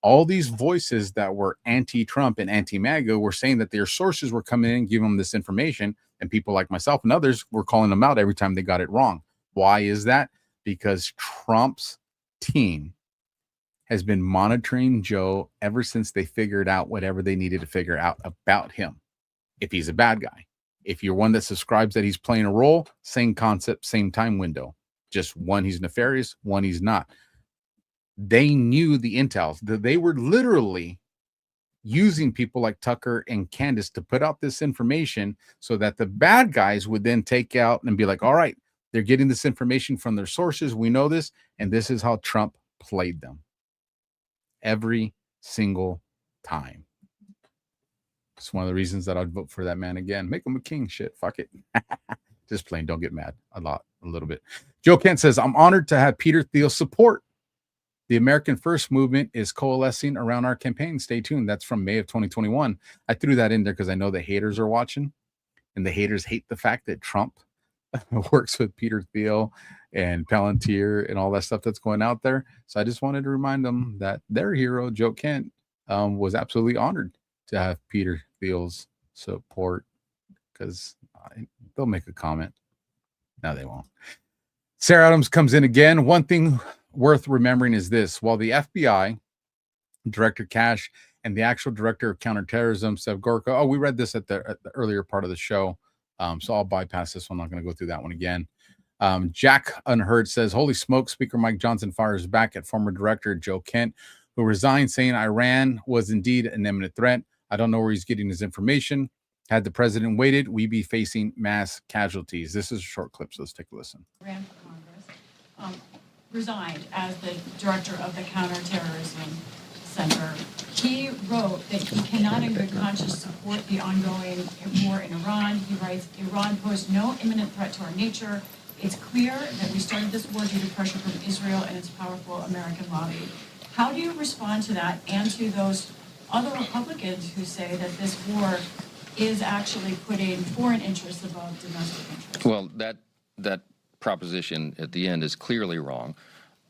All these voices that were anti-Trump and anti-MAGA were saying that their sources were coming in, giving them this information, and people like myself and others were calling them out every time they got it wrong. Why is that? Because Trump's team has been monitoring Joe ever since they figured out whatever they needed to figure out about him. If he's a bad guy, if you're one that subscribes that he's playing a role, same concept, same time window. Just one, he's nefarious, one, he's not. They knew the intel. They were literally using people like Tucker and Candace to put out this information so that the bad guys would then take out and be like, all right, they're getting this information from their sources. We know this. And this is how Trump played them every single time. It's one of the reasons that I'd vote for that man again. Make him a king. Shit. Fuck it. Just plain. Don't get mad. A little bit. Joe Kent says, I'm honored to have Peter Thiel's support. The American First movement is coalescing around our campaign. Stay tuned. That's from May of 2021. I threw that in there because I know the haters are watching, and the haters hate the fact that Trump works with Peter Thiel and Palantir and all that stuff that's going out there. So I just wanted to remind them that their hero, Joe Kent, was absolutely honored to have Peter Thiel's support, because they'll make a comment. No, they won't. Sarah Adams comes in again. One thing worth remembering is this: while the FBI Director Cash and the actual Director of Counterterrorism, Sev Gorka, we read this at the earlier part of the show, so I'll bypass this one. I'm not going to go through that one again. Jack Unheard says, holy smoke, Speaker Mike Johnson fires back at former Director Joe Kent, who resigned, saying Iran was indeed an imminent threat. I don't know where he's getting his information. Had the president waited, we'd be facing mass casualties. This is a short clip, so let's take a listen. Ran for Congress, resigned as the director of the Counterterrorism Center. He wrote that he cannot in good conscience support the ongoing war in Iran. He writes, Iran posed no imminent threat to our nature. It's clear that we started this war due to pressure from Israel and its powerful American lobby. How do you respond to that and to those other Republicans who say that this war is actually putting foreign interests above domestic interests? Well, that proposition at the end is clearly wrong.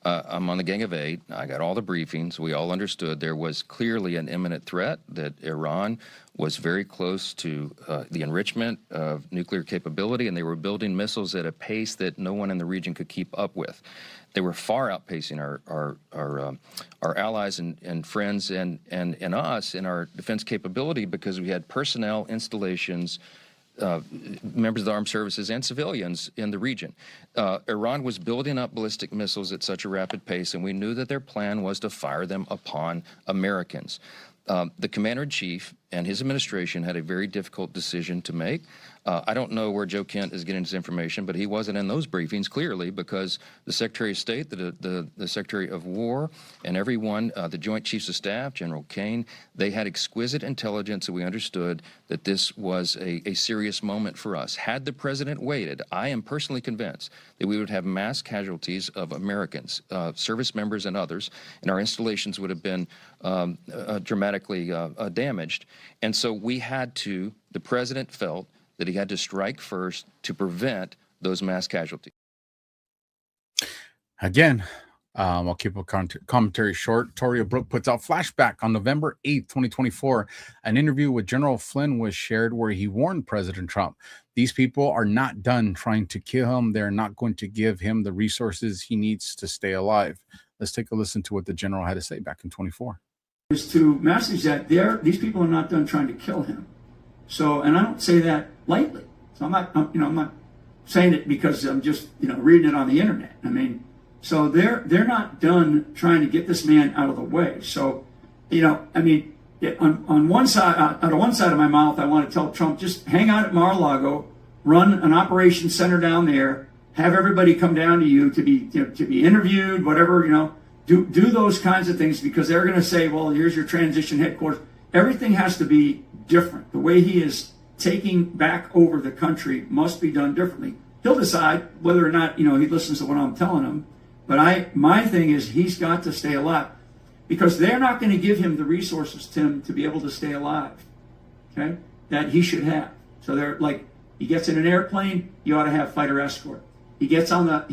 I'm on the Gang of Eight. I got all the briefings. We all understood there was clearly an imminent threat, that Iran was very close to the enrichment of nuclear capability, and they were building missiles at a pace that no one in the region could keep up with. They were far outpacing our allies and friends and us in our defense capability, because we had personnel, installations, members of the armed services, and civilians in the region. Iran was building up ballistic missiles at such a rapid pace, and we knew that their plan was to fire them upon Americans. The commander-in-chief and his administration had a very difficult decision to make. I don't know where Joe Kent is getting his information, but he wasn't in those briefings, clearly, because the Secretary of State, the Secretary of War, and everyone, the Joint Chiefs of Staff, General Kane, they had exquisite intelligence, and we understood that this was a serious moment for us. Had the president waited, I am personally convinced that we would have mass casualties of Americans, service members and others, and our installations would have been dramatically damaged. And so we had to, the president felt that he had to strike first to prevent those mass casualties. Again, I'll keep a commentary short. Toria Brooke puts out flashback on November 8th, 2024. An interview with General Flynn was shared where he warned President Trump, these people are not done trying to kill him. They're not going to give him the resources he needs to stay alive. Let's take a listen to what the general had to say back in 24. Is to message that these people are not done trying to kill him. So, and I don't say that lightly. So I'm not saying it because I'm just, reading it on the internet. I mean, so they're not done trying to get this man out of the way. So, on one side, out of one side of my mouth, I want to tell Trump, just hang out at Mar-a-Lago, run an operations center down there, have everybody come down to you to be interviewed, whatever, do those kinds of things, because they're going to say, well, here's your transition headquarters. Everything has to be different. The way he is taking back over the country must be done differently. He'll decide whether or not, he listens to what I'm telling him. But my thing is, he's got to stay alive, because they're not going to give him the resources, Tim, to be able to stay alive. Okay, that he should have. So they're like, he gets in an airplane, you ought to have fighter escort. He gets on that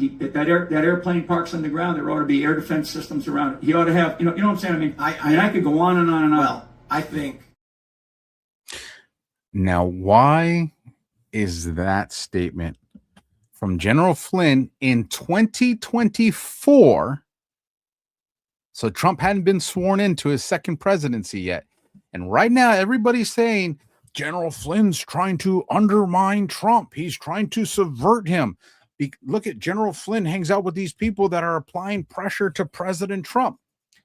airplane parks on the ground, there ought to be air defense systems around it. He ought to have, you know what I'm saying? I mean, I could go on and on and on. Well, I think. Now, why is that statement from General Flynn in 2024? So Trump hadn't been sworn into his second presidency yet. And right now, everybody's saying General Flynn's trying to undermine Trump. He's trying to subvert him. Look at General Flynn hangs out with these people that are applying pressure to President Trump.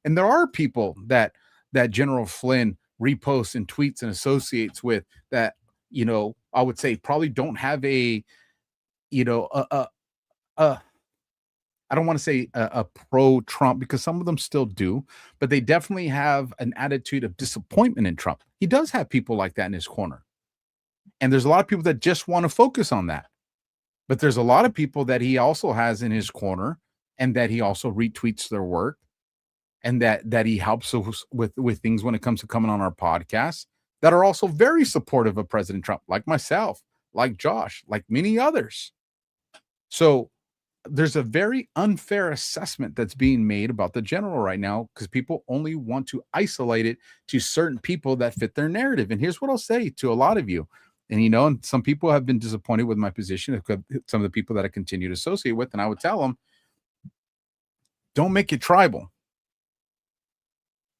And there are people that General Flynn reposts and tweets and associates with that, I would say probably don't have I don't want to say a pro-Trump, because some of them still do, but they definitely have an attitude of disappointment in Trump. He does have people like that in his corner. And there's a lot of people that just want to focus on that. But there's a lot of people that he also has in his corner, and that he also retweets their work, and that he helps with things when it comes to coming on our podcast, that are also very supportive of President Trump, like myself, like Josh, like many others. So there's a very unfair assessment that's being made about the general right now, because people only want to isolate it to certain people that fit their narrative. And here's what I'll say to a lot of you. And, and some people have been disappointed with my position, some of the people that I continue to associate with. And I would tell them, don't make it tribal.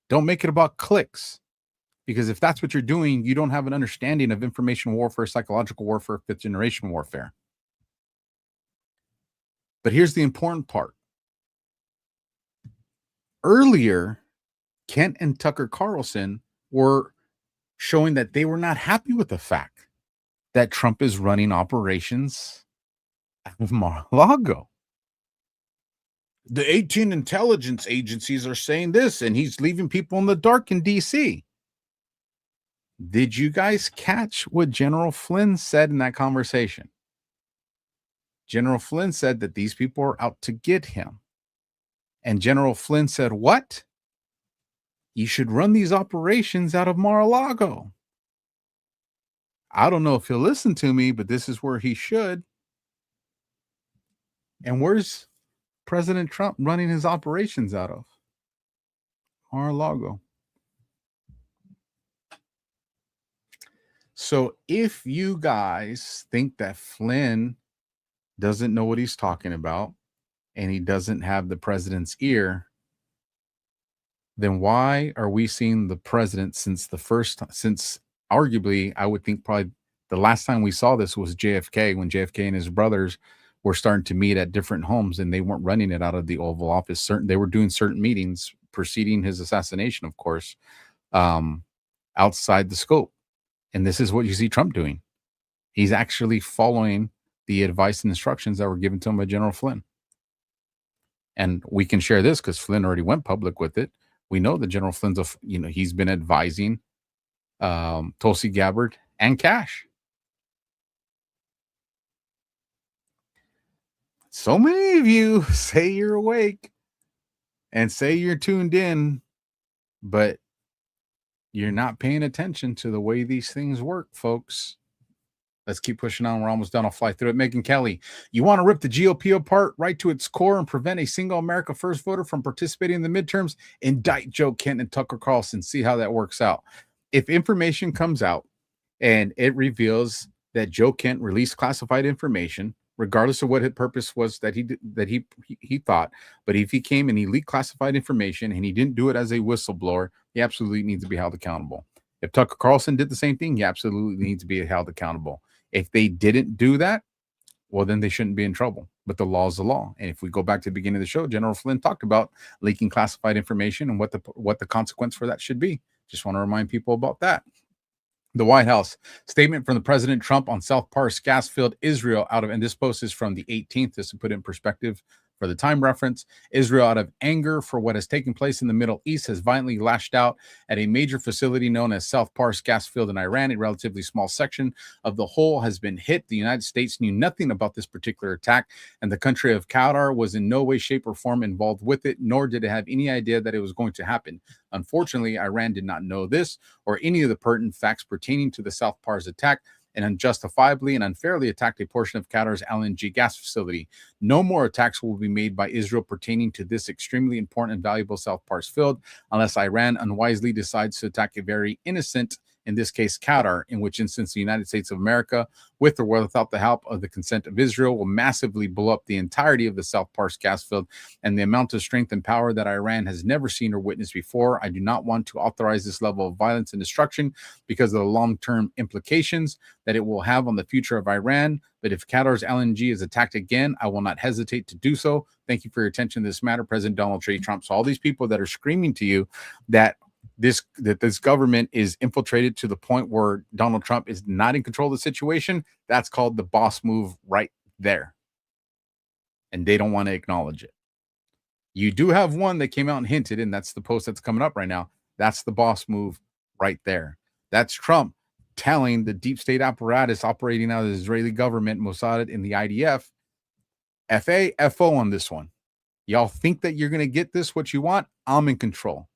Don't make it about clicks. Because if that's what you're doing, you don't have an understanding of information warfare, psychological warfare, fifth generation warfare. But here's the important part. Earlier, Kent and Tucker Carlson were showing that they were not happy with the fact that Trump is running operations out of Mar-a-Lago. The 18 intelligence agencies are saying this, and he's leaving people in the dark in D.C. Did you guys catch what General Flynn said in that conversation? General Flynn said that these people are out to get him. And General Flynn said, what? You should run these operations out of Mar-a-Lago. I don't know if he'll listen to me, but this is where he should. And where's President Trump running his operations out of? Mar-a-Lago. So if you guys think that Flynn doesn't know what he's talking about, and he doesn't have the president's ear, then why are we seeing the president since arguably, I would think probably the last time we saw this was JFK, when JFK and his brothers were starting to meet at different homes, and they weren't running it out of the Oval Office. They were doing certain meetings preceding his assassination, of course, outside the scope. And this is what you see Trump doing. He's actually following the advice and instructions that were given to him by General Flynn. And we can share this because Flynn already went public with it. We know that General Flynn's, he's been advising Tulsi Gabbard and Cash. So many of you say you're awake and say you're tuned in, but you're not paying attention to the way these things work, folks. Let's keep pushing on. We're almost done. I'll fly through it. Megan Kelly, you want to rip the GOP apart right to its core and prevent a single America First voter from participating in the midterms? Indict Joe Kent and Tucker Carlson. See how that works out. If information comes out and it reveals that Joe Kent released classified information, regardless of what his purpose was that he thought, but if he came and he leaked classified information and he didn't do it as a whistleblower, he absolutely needs to be held accountable. If Tucker Carlson did the same thing, he absolutely needs to be held accountable. If they didn't do that, well, then they shouldn't be in trouble. But the law is the law. And if we go back to the beginning of the show, General Flynn talked about leaking classified information and what the consequence for that should be. Just want to remind people about that. The White House statement from the President Trump on South Pars gas field, Israel, and this post is from the 18th, just to put it in perspective For the time reference, Israel, out of anger for what has taken place in the Middle East, has violently lashed out at a major facility known as South Pars gas field in Iran. A relatively small section of the whole has been hit. The United States knew nothing about this particular attack, and the country of Qatar was in no way, shape, or form involved with it, nor did it have any idea that it was going to happen. Unfortunately, Iran did not know this or any of the pertinent facts pertaining to the South Pars attack, and unjustifiably and unfairly attacked a portion of Qatar's LNG gas facility. No more attacks will be made by Israel pertaining to this extremely important and valuable South Pars field unless Iran unwisely decides to attack a very innocent, in this case Qatar, in which instance the United States of America, with or without the help of the consent of Israel, will massively blow up the entirety of the South Pars gas field, and the amount of strength and power that Iran has never seen or witnessed before. I do not want to authorize this level of violence and destruction because of the long-term implications that it will have on the future of Iran. But if Qatar's LNG is attacked again, I will not hesitate to do so. Thank you for your attention to this matter, President Donald J. Trump. So all these people that are screaming to you that this government is infiltrated to the point where Donald Trump is not in control of the situation, that's called the boss move right there. And they don't want to acknowledge it. You do have one that came out and hinted, and that's the post that's coming up right now. That's the boss move right there. That's Trump telling the deep state apparatus operating out of the Israeli government, Mossad, and the IDF, FO on this one. Y'all think that you're going to get this, what you want? I'm in control,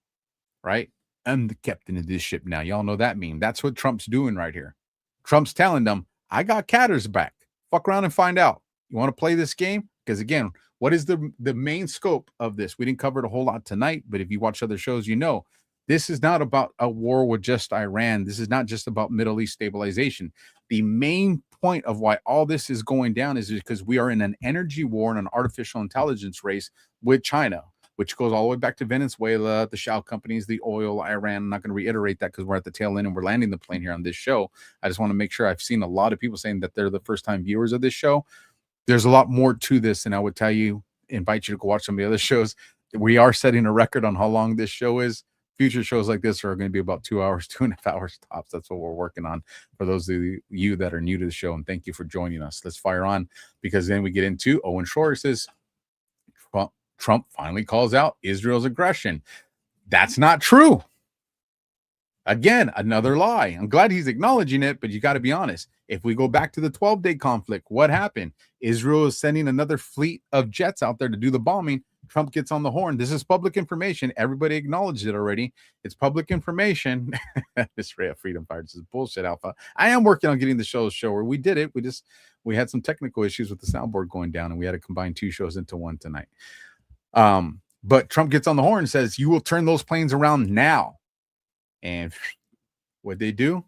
right? I'm the captain of this ship now. Y'all know that meme. That's what Trump's doing right here. Trump's telling them, I got Qatar's back. Fuck around and find out. You want to play this game? Because again, what is the main scope of this? We didn't cover it a whole lot tonight, but if you watch other shows, you know, this is not about a war with just Iran. This is not just about Middle East stabilization. The main point of why all this is going down is because we are in an energy war and an artificial intelligence race with China, which goes all the way back to Venezuela, the shell companies, the oil, Iran. I'm not going to reiterate that because we're at the tail end and we're landing the plane here on this show. I just want to make sure. I've seen a lot of people saying that they're the first-time viewers of this show. There's a lot more to this, and I would tell you, invite you to go watch some of the other shows. We are setting a record on how long this show is. Future shows like this are going to be about 2 hours, 2.5 hours tops. That's what we're working on for those of you that are new to the show, and thank you for joining us. Let's fire on, because then we get into Owen Shore says, Trump finally calls out Israel's aggression. That's not true. Again, another lie. I'm glad he's acknowledging it, but you got to be honest. If we go back to the 12-day conflict, what happened? Israel is sending another fleet of jets out there to do the bombing. Trump gets on the horn. This is public information. Everybody acknowledged it already. It's public information. This Ray of Freedom Fire. This is bullshit, Alpha. I am working on getting the show where we did it. We had some technical issues with the soundboard going down, and we had to combine two shows into one tonight. But Trump gets on the horn and says, you will turn those planes around now. And what they do?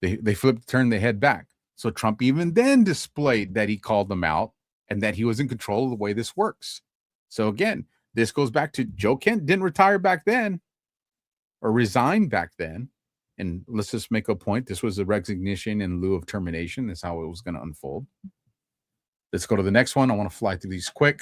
They flip, turn, they head back. So Trump even then displayed that he called them out and that he was in control of the way this works. So again, this goes back to Joe Kent didn't retire back then or resign back then. And let's just make a point. This was a resignation in lieu of termination. That's how it was going to unfold. Let's go to the next one. I want to fly through these quick.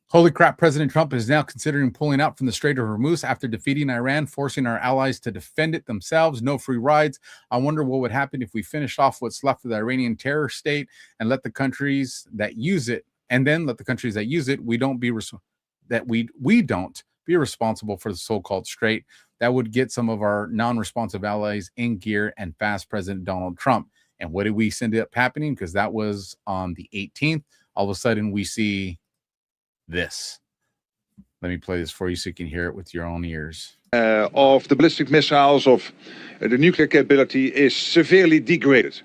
Holy crap, President Trump is now considering pulling out from the Strait of Hormuz after defeating Iran, forcing our allies to defend it themselves. No free rides. I wonder what would happen if we finished off what's left of the Iranian terror state and let the countries that use it, we don't be responsible for the so-called strait. That would get some of our non-responsive allies in gear and fast, President Donald Trump. And what did we send up happening? Because that was on the 18th. All of a sudden, we see this. Let me play this for you so you can hear it with your own ears. Of the ballistic missiles, of the nuclear capability is severely degraded.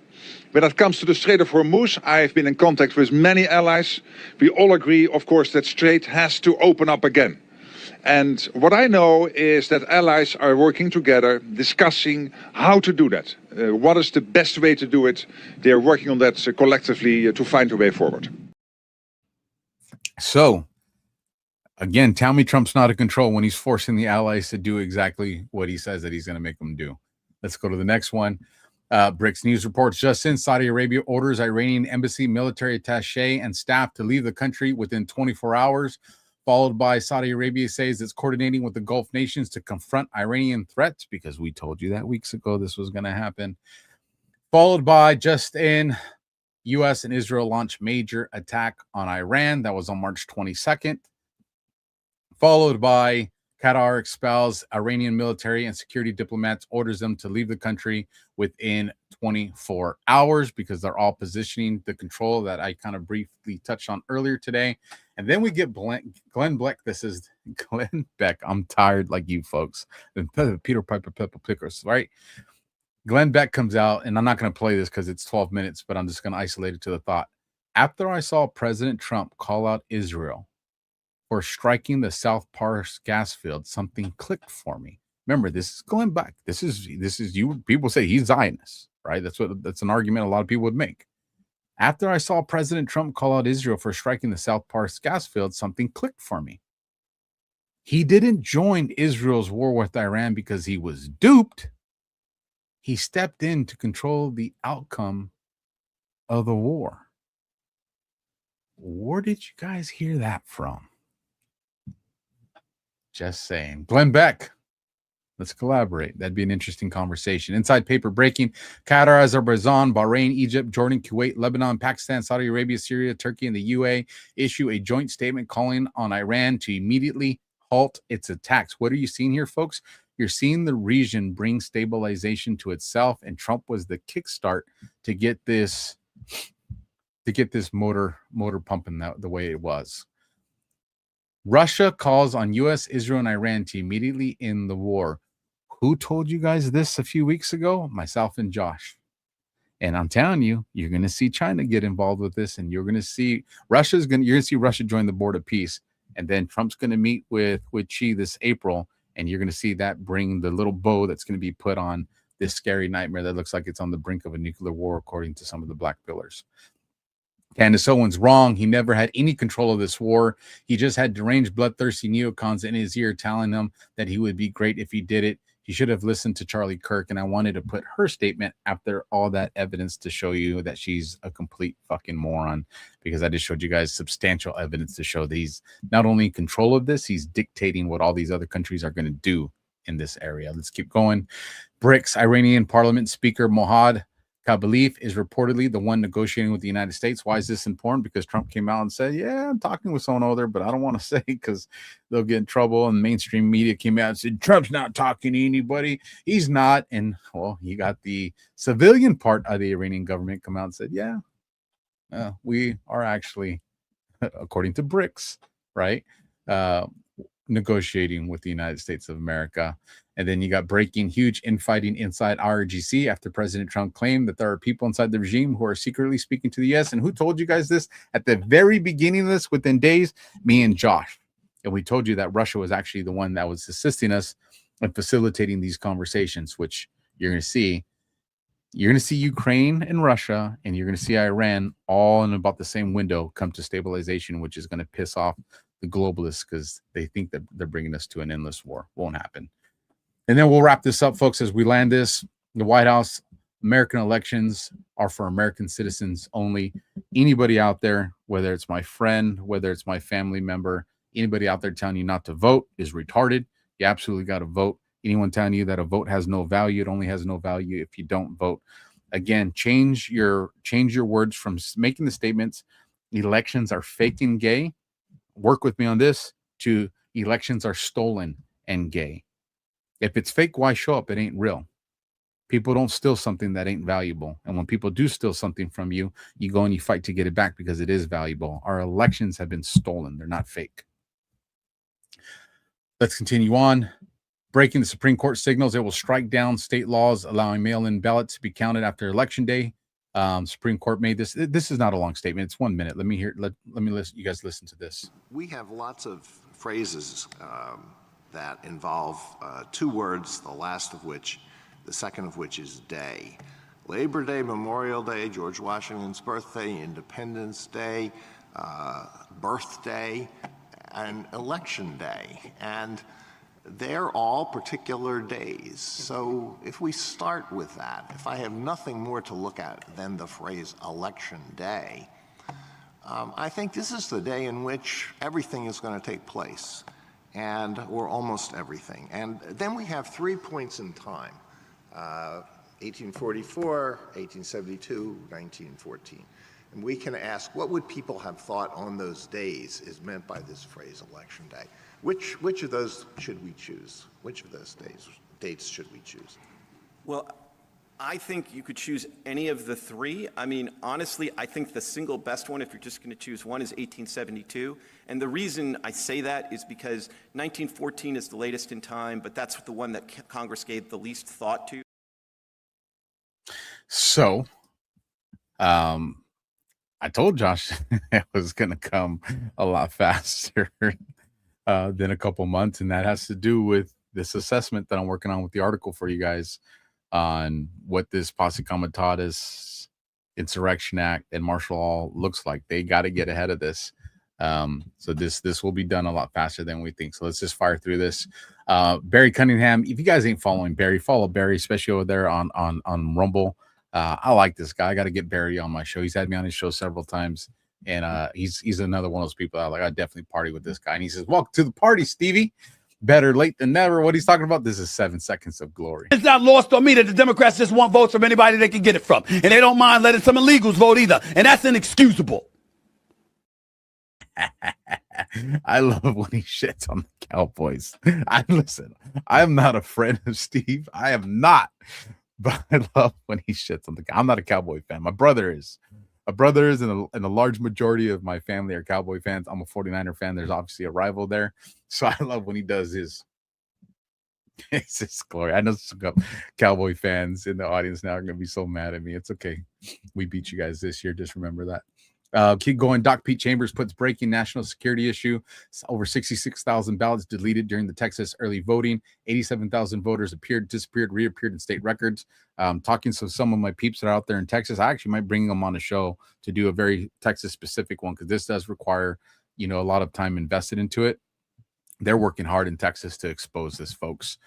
When it comes to the Strait of Hormuz, I've been in contact with many allies. We all agree, of course, that strait has to open up again. And what I know is that allies are working together, discussing how to do that. What is the best way to do it? They're working on that collectively to find a way forward. So, again, tell me Trump's not in control when he's forcing the allies to do exactly what he says that he's going to make them do. Let's go to the next one. BRICS News reports just in Saudi Arabia orders Iranian embassy, military attaché, and staff to leave the country within 24 hours, followed by Saudi Arabia says it's coordinating with the Gulf nations to confront Iranian threats, because we told you that weeks ago this was going to happen. Followed by just in U.S. and Israel launched major attack on Iran. That was on March 22nd. Followed by Qatar expels Iranian military and security diplomats, orders them to leave the country within 24 hours because they're all positioning the control that I kind of briefly touched on earlier today. And then we get Glenn Beck. This is Glenn Beck. I'm tired like you folks. Peter Piper Pickers, right? Glenn Beck comes out, and I'm not going to play this because it's 12 minutes, but I'm just going to isolate it to the thought. After I saw President Trump call out Israel for striking the South Pars gas field, something clicked for me. Remember, this is Glenn Beck. This is you. People say he's Zionist, right? That's an argument a lot of people would make. After I saw President Trump call out Israel for striking the South Pars gas field, something clicked for me. He didn't join Israel's war with Iran because he was duped. He stepped in to control the outcome of the war. Where did you guys hear that from? Just saying. Glenn Beck, let's collaborate. That'd be an interesting conversation. Inside paper breaking. Qatar, Azerbaijan, Bahrain, Egypt, Jordan, Kuwait, Lebanon, Pakistan, Saudi Arabia, Syria, Turkey, and the UAE issue a joint statement calling on Iran to immediately halt its attacks. What are you seeing here, folks? You're seeing the region bring stabilization to itself, and Trump was the kickstart to get this motor pumping the way it was. Russia calls on U.S., Israel, and Iran to immediately end the war. Who told you guys this a few weeks ago? Myself and Josh. And I'm telling you, you're going to see China get involved with this, and you're going to see you're going to see Russia join the Board of Peace, and then Trump's going to meet with Xi this April, and you're going to see that bring the little bow that's going to be put on this scary nightmare that looks like it's on the brink of a nuclear war, according to some of the black pillars. Candace Owens wrong. He never had any control of this war. He just had deranged, bloodthirsty neocons in his ear telling him that he would be great if he did it. He should have listened to Charlie Kirk, and I wanted to put her statement after all that evidence to show you that she's a complete fucking moron, because I just showed you guys substantial evidence to show that he's not only in control of this, he's dictating what all these other countries are going to do in this area. Let's keep going. BRICS, Iranian Parliament Speaker Mohad Khalif is reportedly the one negotiating with the United States. Why is this important? Because Trump came out and said, yeah, I'm talking with someone over there, but I don't want to say because they'll get in trouble. And mainstream media came out and said, Trump's not talking to anybody. He's not. And, well, he got the civilian part of the Iranian government come out and said, yeah, we are actually, according to BRICS, right, negotiating with the United States of America. And then you got breaking huge infighting inside RGC after President Trump claimed that there are people inside the regime who are secretly speaking to the U.S. And who told you guys this at the very beginning of this, within days? Me and Josh. And we told you that Russia was actually the one that was assisting us in facilitating these conversations, which you're going to see. You're going to see Ukraine and Russia, and you're going to see Iran all in about the same window come to stabilization, which is going to piss off the globalists because they think that they're bringing us to an endless war. Won't happen. And then we'll wrap this up, folks, as we land this. The White House, American elections are for American citizens only. Anybody out there, whether it's my friend, whether it's my family member, anybody out there telling you not to vote is retarded. You absolutely got to vote. Anyone telling you that a vote has no value, it only has no value if you don't vote. Again, change your words from making the statements, elections are fake and gay. Work with me on this, to elections are stolen and gay. If it's fake, why show up? It ain't real. People don't steal something that ain't valuable. And when people do steal something from you, you go and you fight to get it back because it is valuable. Our elections have been stolen. They're not fake. Let's continue on. Breaking the Supreme Court signals it will strike down state laws allowing mail-in ballots to be counted after Election Day. Supreme Court made this. This is not a long statement. It's 1 minute. Let me listen. You guys listen to this. We have lots of phrases that involve two words, the second of which is day. Labor Day, Memorial Day, George Washington's birthday, Independence Day, birthday, and Election Day. And they're all particular days. So if we start with that, if I have nothing more to look at than the phrase Election Day, I think this is the day in which everything is going to take place, or almost everything. And then we have 3 points in time. 1844, 1872, 1914. And we can ask, what would people have thought on those days is meant by this phrase, Election Day? Which of those should we choose? Which of those dates should we choose? Well, I think you could choose any of the three. I mean, honestly, I think the single best one, if you're just going to choose one, is 1872. And the reason I say that is because 1914 is the latest in time, but that's the one that Congress gave the least thought to. So, I told Josh it was going to come a lot faster than a couple months, and that has to do with this assessment that I'm working on with the article for you guys on what this Posse Comitatus Insurrection Act and martial law looks like. They got to get ahead of this. So this will be done a lot faster than we think. So let's just fire through this. Barry Cunningham, if you guys ain't following Barry, follow Barry, especially over there on Rumble. I like this guy. I got to get Barry on my show. He's had me on his show several times, and he's another one of those people I definitely party with this guy. And he says, "Welcome to the party, Stevie. Better late than never." What he's talking about? This is 7 seconds of glory. It's not lost on me that the Democrats just want votes from anybody they can get it from, and they don't mind letting some illegals vote either, and that's inexcusable. I love when he shits on the Cowboys. I'm not a friend of Steve. I am not. But I love when he shits on I'm not a Cowboy fan. My brother is. My brother is, and a large majority of my family are Cowboy fans. I'm a 49er fan. There's obviously a rival there. So I love when he does his it's his glory. I know some Cowboy fans in the audience now are going to be so mad at me. It's okay. We beat you guys this year. Just remember that. Keep going. Doc Pete Chambers puts breaking national security issue. Over 66,000 ballots deleted during the Texas early voting. 87,000 voters disappeared, reappeared in state records. Talking to some of my peeps that are out there in Texas, I actually might bring them on a show to do a very Texas specific one, because this does require, a lot of time invested into it. They're working hard in Texas to expose this, folks.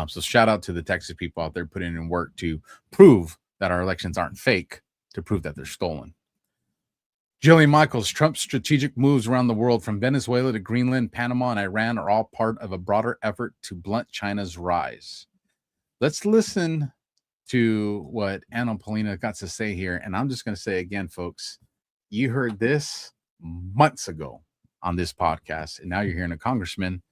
So shout out to the Texas people out there putting in work to prove that our elections aren't fake, to prove that they're stolen. Jillian Michaels, Trump's strategic moves around the world from Venezuela to Greenland, Panama, and Iran are all part of a broader effort to blunt China's rise. Let's listen to what Anna Paulina got to say here. And I'm just going to say again, folks, you heard this months ago on this podcast, and now you're hearing a congressman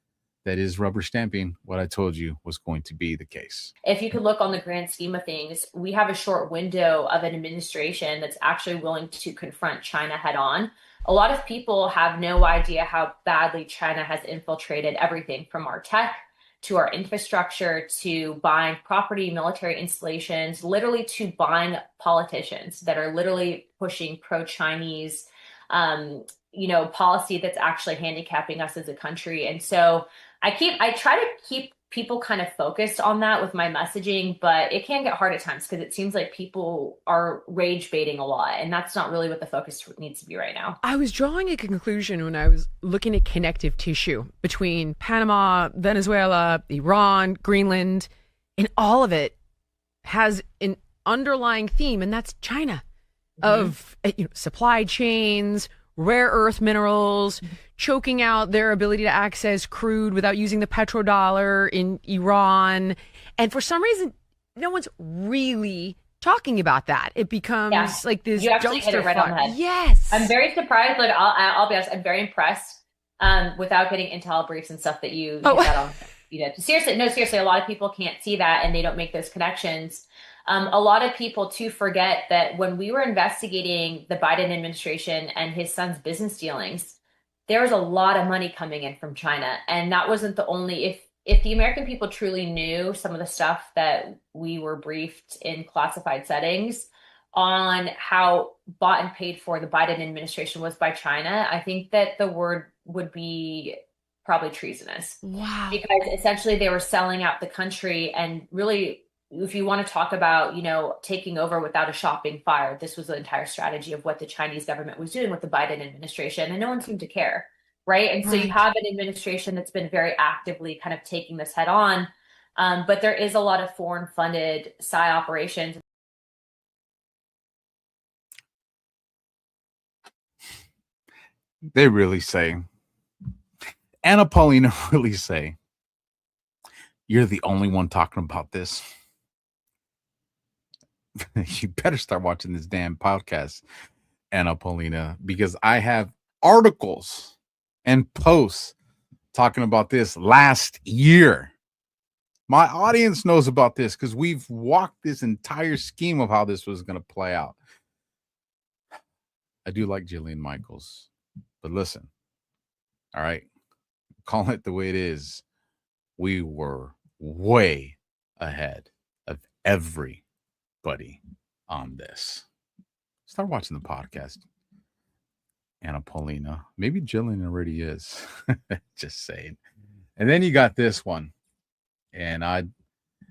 that is rubber stamping what I told you was going to be the case. If you could look on the grand scheme of things, we have a short window of an administration that's actually willing to confront China head on. A lot of people have no idea how badly China has infiltrated everything from our tech to our infrastructure to buying property, military installations, literally to buying politicians that are literally pushing pro-Chinese policy that's actually handicapping us as a country. And so I try to keep people kind of focused on that with my messaging, but it can get hard at times because it seems like people are rage baiting a lot, and that's not really what the focus needs to be right now. I was drawing a conclusion when I was looking at connective tissue between Panama, Venezuela, Iran, Greenland, and all of it has an underlying theme, and that's China, of supply chains, rare earth minerals, choking out their ability to access crude without using the petrodollar in Iran. And for some reason, no one's really talking about that. It becomes like this. You actually hit it right on the head. Yes. I'm very surprised. Like, I'll be honest, I'm very impressed without getting intel briefs and stuff that you got on. Seriously, a lot of people can't see that and they don't make those connections. A lot of people too forget that when we were investigating the Biden administration and his son's business dealings, there was a lot of money coming in from China. And that wasn't the only, if the American people truly knew some of the stuff that we were briefed in classified settings on how bought and paid for the Biden administration was by China, I think that the word would be probably treasonous. Wow. Because essentially they were selling out the country, and really, if you want to talk about, taking over without a shot being fired, this was the entire strategy of what the Chinese government was doing with the Biden administration, and no one seemed to care, right? And so you have an administration that's been very actively kind of taking this head on, but there is a lot of foreign-funded PSY operations. They really say, Anna Paulina really say, you're the only one talking about this. you better start watching this damn podcast, Anna Paulina, because I have articles and posts talking about this last year. My audience knows about this because we've walked this entire scheme of how this was going to play out. I do like Jillian Michaels, but listen, all right, call it the way it is. We were way ahead of everybody on this. Start watching the podcast, Anna Paulina. Maybe Jillian already is. Just saying. And then you got this one. And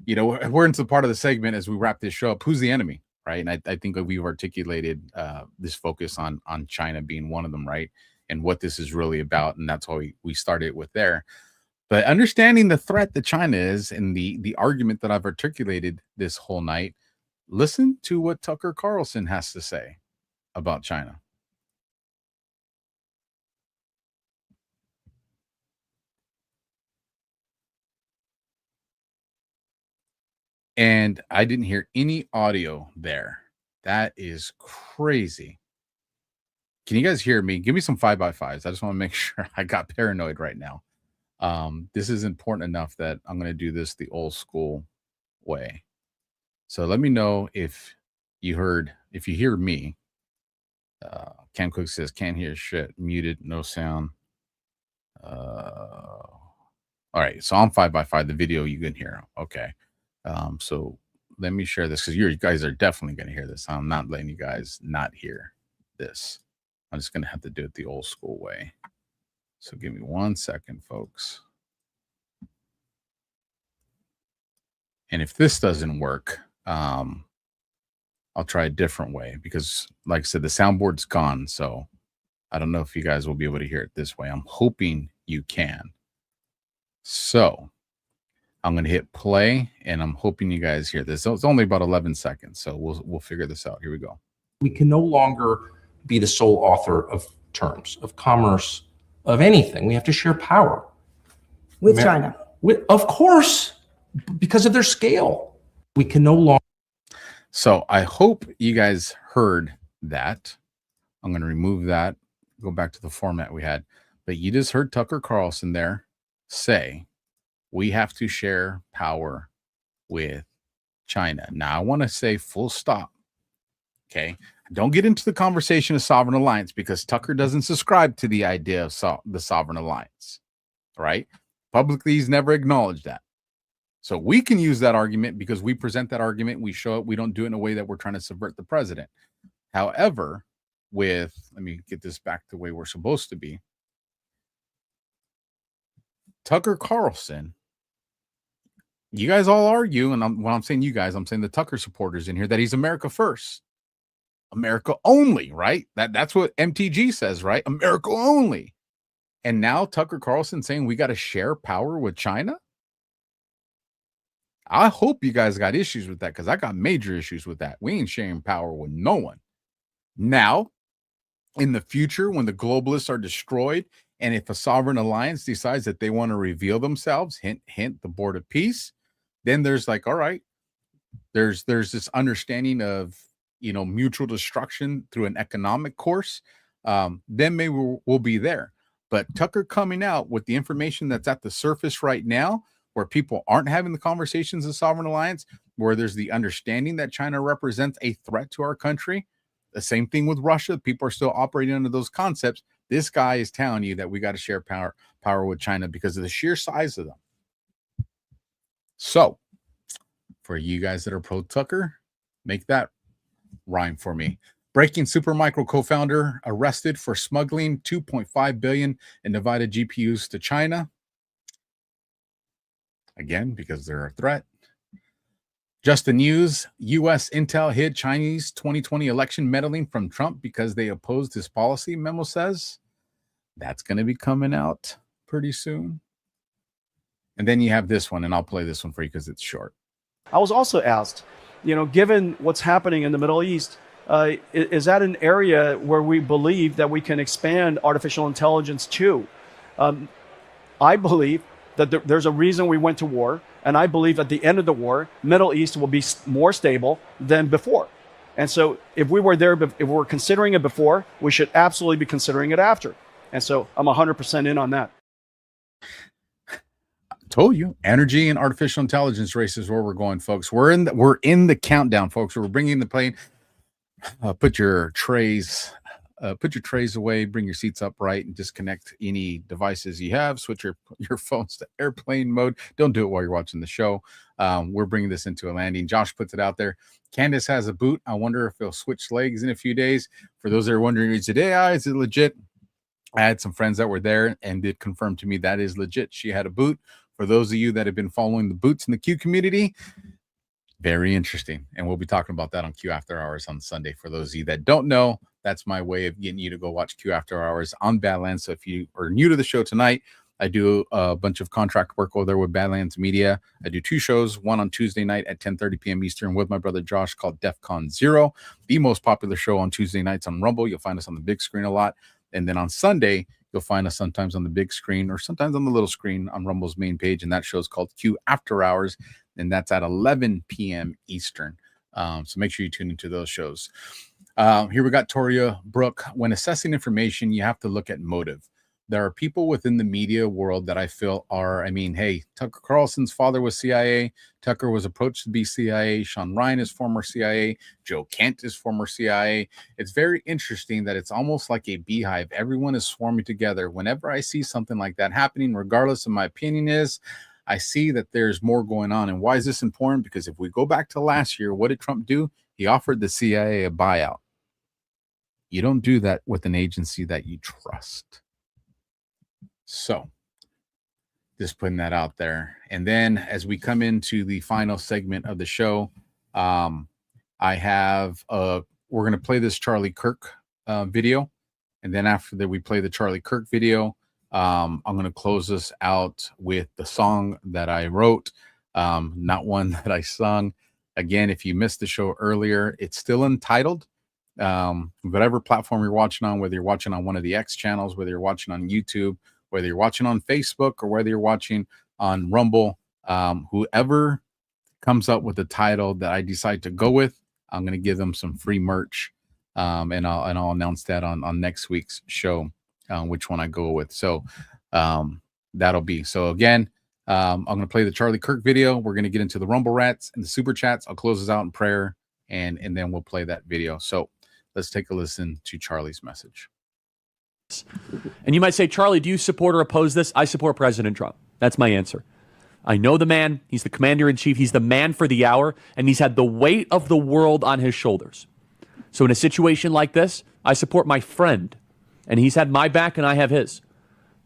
we're into the part of the segment as we wrap this show up. Who's the enemy, right? And I think we've articulated this focus on China being one of them, right? And what this is really about. And that's why we started with there. But understanding the threat that China is and the argument that I've articulated this whole night, listen to what Tucker Carlson has to say about China. And I didn't hear any audio there. That is crazy. Can you guys hear me? Give me some 5x5s. I just want to make sure. I got paranoid right now. This is important enough that I'm going to do this the old school way. So let me know if you hear me. Cam Cook says, can't hear shit. Muted, no sound. All right. So I'm 5x5. The video you can hear. Okay. So let me share this because you guys are definitely going to hear this. I'm not letting you guys not hear this. I'm just going to have to do it the old school way. So give me 1 second, folks. And if this doesn't work, I'll try a different way because, like I said, the soundboard's gone. So I don't know if you guys will be able to hear it this way. I'm hoping you can. So I'm going to hit play, and I'm hoping you guys hear this. So it's only about 11 seconds, so we'll figure this out. Here we go. We can no longer be the sole author of terms, of commerce, of anything. We have to share power. With China. Of course, because of their scale. We can no longer. So I hope you guys heard that. I'm going to remove that, go back to the format we had. But you just heard Tucker Carlson there say, we have to share power with China. Now, I want to say full stop. Okay. Don't get into the conversation of sovereign alliance because Tucker doesn't subscribe to the idea of the sovereign alliance. Right? Publicly, he's never acknowledged that. So we can use that argument because we present that argument. We show it. We don't do it in a way that we're trying to subvert the president. However, let me get this back to the way we're supposed to be. Tucker Carlson, you guys all argue, and when I'm saying you guys, I'm saying the Tucker supporters in here, that he's America first. America only, right? That's what MTG says, right? America only. And now Tucker Carlson saying we got to share power with China? I hope you guys got issues with that because I got major issues with that. We ain't sharing power with no one. Now, in the future, when the globalists are destroyed, and if a sovereign alliance decides that they want to reveal themselves, hint, hint, the Board of Peace, then there's like, all right, there's this understanding of, mutual destruction through an economic course. Then maybe we'll be there. But Tucker coming out with the information that's at the surface right now, where people aren't having the conversations of sovereign alliance, where there's the understanding that China represents a threat to our country. The same thing with Russia. People are still operating under those concepts. This guy is telling you that we got to share power with China because of the sheer size of them. So, for you guys that are pro Tucker, make that rhyme for me. Breaking Supermicro co-founder arrested for smuggling $2.5 billion in divided GPUs to China. Again, because they're a threat. Just the news, U.S. Intel hid Chinese 2020 election meddling from Trump because they opposed his policy, memo says. That's going to be coming out pretty soon. And then you have this one, and I'll play this one for you because it's short. I was also asked, given what's happening in the Middle East, is that an area where we believe that we can expand artificial intelligence to? I believe that there's a reason we went to war. And I believe at the end of the war, Middle East will be more stable than before. And so if we were there, if we're considering it before, we should absolutely be considering it after. And so I'm 100% in on that. Told you, energy and artificial intelligence race is where we're going, folks. We're in the countdown, folks. We're bringing the plane. Put your trays away, bring your seats upright, and disconnect any devices you have. Switch your phones to airplane mode. Don't do it while you're watching the show. We're bringing this into a landing. Josh puts it out there. Candace has a boot. I wonder if they'll switch legs in a few days. For those that are wondering, is it AI? Is it legit? I had some friends that were there and did confirm to me that is legit. She had a boot. For those of you that have been following the boots in the Q community, very interesting. And we'll be talking about that on Q After Hours on Sunday. For those of you that don't know, that's my way of getting you to go watch Q After Hours on Badlands. So if you are new to the show tonight, I do a bunch of contract work over there with Badlands Media. I do 2 shows, one on Tuesday night at 10:30 p.m. Eastern with my brother Josh called DEFCON 0, the most popular show on Tuesday nights on Rumble. You'll find us on the big screen a lot. And then on Sunday, you'll find us sometimes on the big screen or sometimes on the little screen on Rumble's main page. And that show is called Q After Hours. And that's at 11 p.m. Eastern. So make sure you tune into those shows. Here we got Toria Brooke. When assessing information, you have to look at motive. There are people within the media world that I feel are, hey, Tucker Carlson's father was CIA. Tucker was approached to be CIA. Sean Ryan is former CIA. Joe Kent is former CIA. It's very interesting that it's almost like a beehive. Everyone is swarming together. Whenever I see something like that happening, regardless of my opinion is, I see that there's more going on. And why is this important? Because if we go back to last year, what did Trump do? He offered the CIA a buyout. You don't do that with an agency that you trust. So just putting that out there. And then as we come into the final segment of the show, I have we're going to play this Charlie Kirk video. And then after that, we play the Charlie Kirk video. I'm going to close this out with the song that I wrote, not one that I sung. Again, if you missed the show earlier, it's still entitled. Whatever platform you're watching on, whether you're watching on one of the X channels, whether you're watching on YouTube, whether you're watching on Facebook, or whether you're watching on Rumble, whoever comes up with the title that I decide to go with, I'm going to give them some free merch. And I'll announce that on next week's show, which one I go with. So that'll be. So again, I'm going to play the Charlie Kirk video. We're going to get into the Rumble Rats and the Super Chats. I'll close this out in prayer, and then we'll play that video. So let's take a listen to Charlie's message. And you might say, Charlie, do you support or oppose this? I support President Trump. That's my answer. I know the man. He's the commander-in-chief. He's the man for the hour, and he's had the weight of the world on his shoulders. So in a situation like this, I support my friend, and he's had my back and I have his.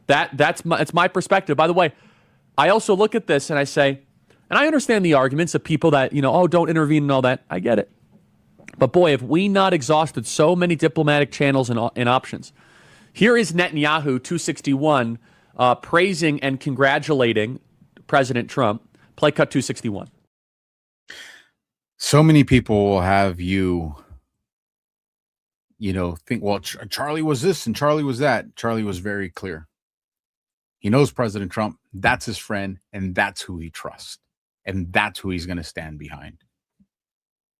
That's my perspective. By the way, I also look at this and I say, and I understand the arguments of people that, don't intervene and all that. I get it. But boy, have we not exhausted so many diplomatic channels and options. Here is Netanyahu, 261, praising and congratulating President Trump. Play cut 261. So many people will have you think, well, Charlie was this and Charlie was that. Charlie was very clear. He knows President Trump. That's his friend, and that's who he trusts. And that's who he's going to stand behind.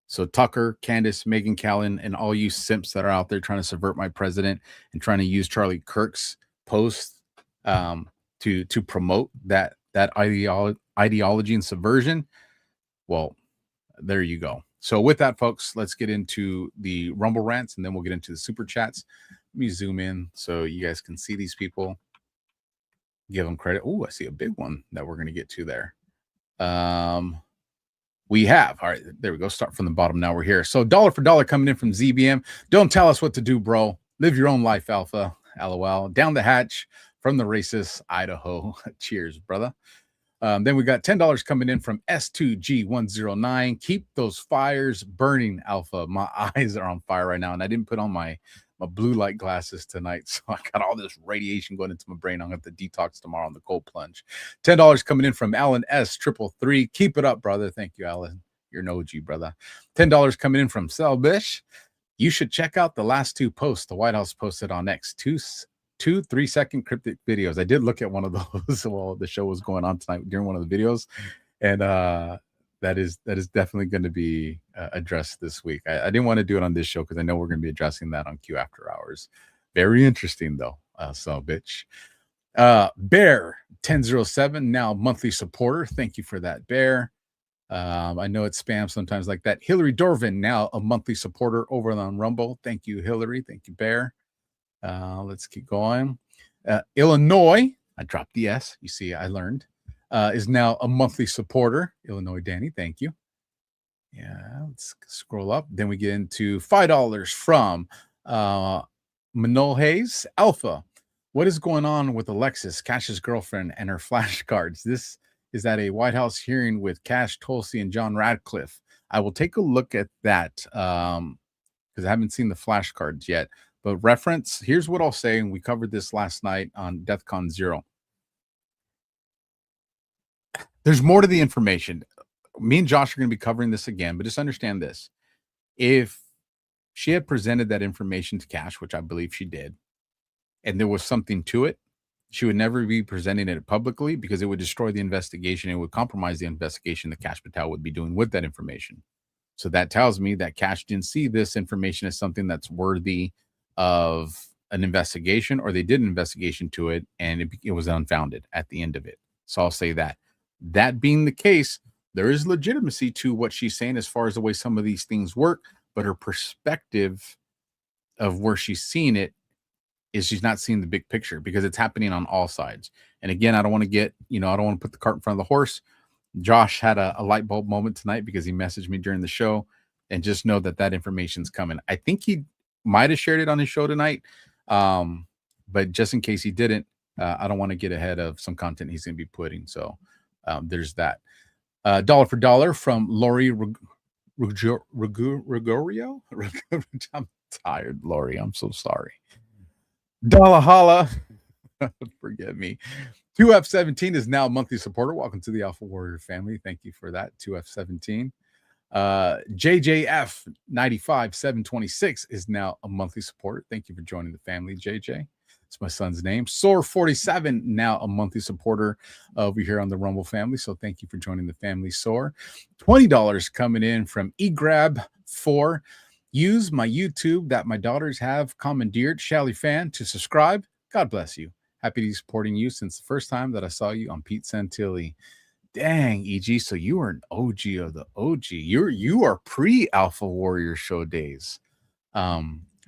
So Tucker, Candace, Megyn Callan, and all you simps that are out there trying to subvert my president and trying to use Charlie Kirk's post to promote that ideology and subversion, well, there you go. So with that, folks, let's get into the Rumble Rants, and then we'll get into the Super Chats. Let me zoom in so you guys can see these people. Give them credit. Oh, I see a big one that we're going to get to there. We have. All right, there we go. Start from the bottom. Now we're here. So dollar for dollar coming in from ZBM. Don't tell us what to do, bro. Live your own life, Alpha. LOL. Down the hatch from the racist Idaho. Cheers, brother. Then we got $10 coming in from S2G109. Keep those fires burning, Alpha. My eyes are on fire right now, and I didn't put on my blue light glasses tonight, so I got all this radiation going into my brain. I'm going to have to detox tomorrow on the cold plunge. $10 coming in from Alan S333. Keep it up, brother. Thank you, Alan. You're an OG, brother. $10 coming in from Selbish. You should check out the last 2 posts the White House posted on X. Two 2 3-second cryptic videos. I did look at one of those while the show was going on tonight during one of the videos, and that is definitely going to be addressed this week. I didn't want to do it on this show because I know we're going to be addressing that on Q After Hours. Very interesting though. So bitch. Bear 1007, now monthly supporter. Thank you for that, Bear. I know it's spam sometimes like that. Hillary Dorvin, now a monthly supporter over on Rumble. Thank you, Hillary. Thank you, Bear. Let's keep going. Illinois, I dropped the S. You see, I learned. Is now a monthly supporter. Illinois Danny, thank you. Yeah, let's scroll up. Then we get into $5 from Manol Hayes. Alpha, what is going on with Alexis, Cash's girlfriend, and her flashcards? This is at a White House hearing with Cash, Tulsi, and John Radcliffe. I will take a look at that because I haven't seen the flashcards yet. But reference, here's what I'll say, and we covered this last night on DEFCON 0. There's more to the information. Me and Josh are going to be covering this again, but just understand this. If she had presented that information to Cash, which I believe she did, and there was something to it, she would never be presenting it publicly because it would destroy the investigation. It would compromise the investigation that Cash Patel would be doing with that information. So that tells me that Cash didn't see this information as something that's worthy of an investigation, or they did an investigation to it and it was unfounded at the end of it. So I'll say that. That being the case, there is legitimacy to what she's saying as far as the way some of these things work, but her perspective of where she's seeing it is she's not seeing the big picture because it's happening on all sides. And again, I don't want to get, I don't want to put the cart in front of the horse. Josh had a light bulb moment tonight because he messaged me during the show, and just know that information's coming. I think he might have shared it on his show tonight. But just in case he didn't, I don't want to get ahead of some content he's going to be putting. So there's that. Dollar for dollar from Lori Regorio. I'm tired, Lori. I'm so sorry. Dollar holla. Forgive me. 2F17 is now a monthly supporter. Welcome to the Alpha Warrior family. Thank you for that. 2F17. JJF 95726 is now a monthly supporter. Thank you for joining the family, JJ. It's my son's name. Soar 47, now a monthly supporter over here on the Rumble family. So thank you for joining the family, Soar. $20 coming in from eGrab4. Use my YouTube that my daughters have commandeered, Shally Fan, to subscribe. God bless you. Happy to be supporting you since the first time that I saw you on Pete Santilli. Dang, EG, so you are an OG of the OG. You are pre-Alpha Warrior Show days.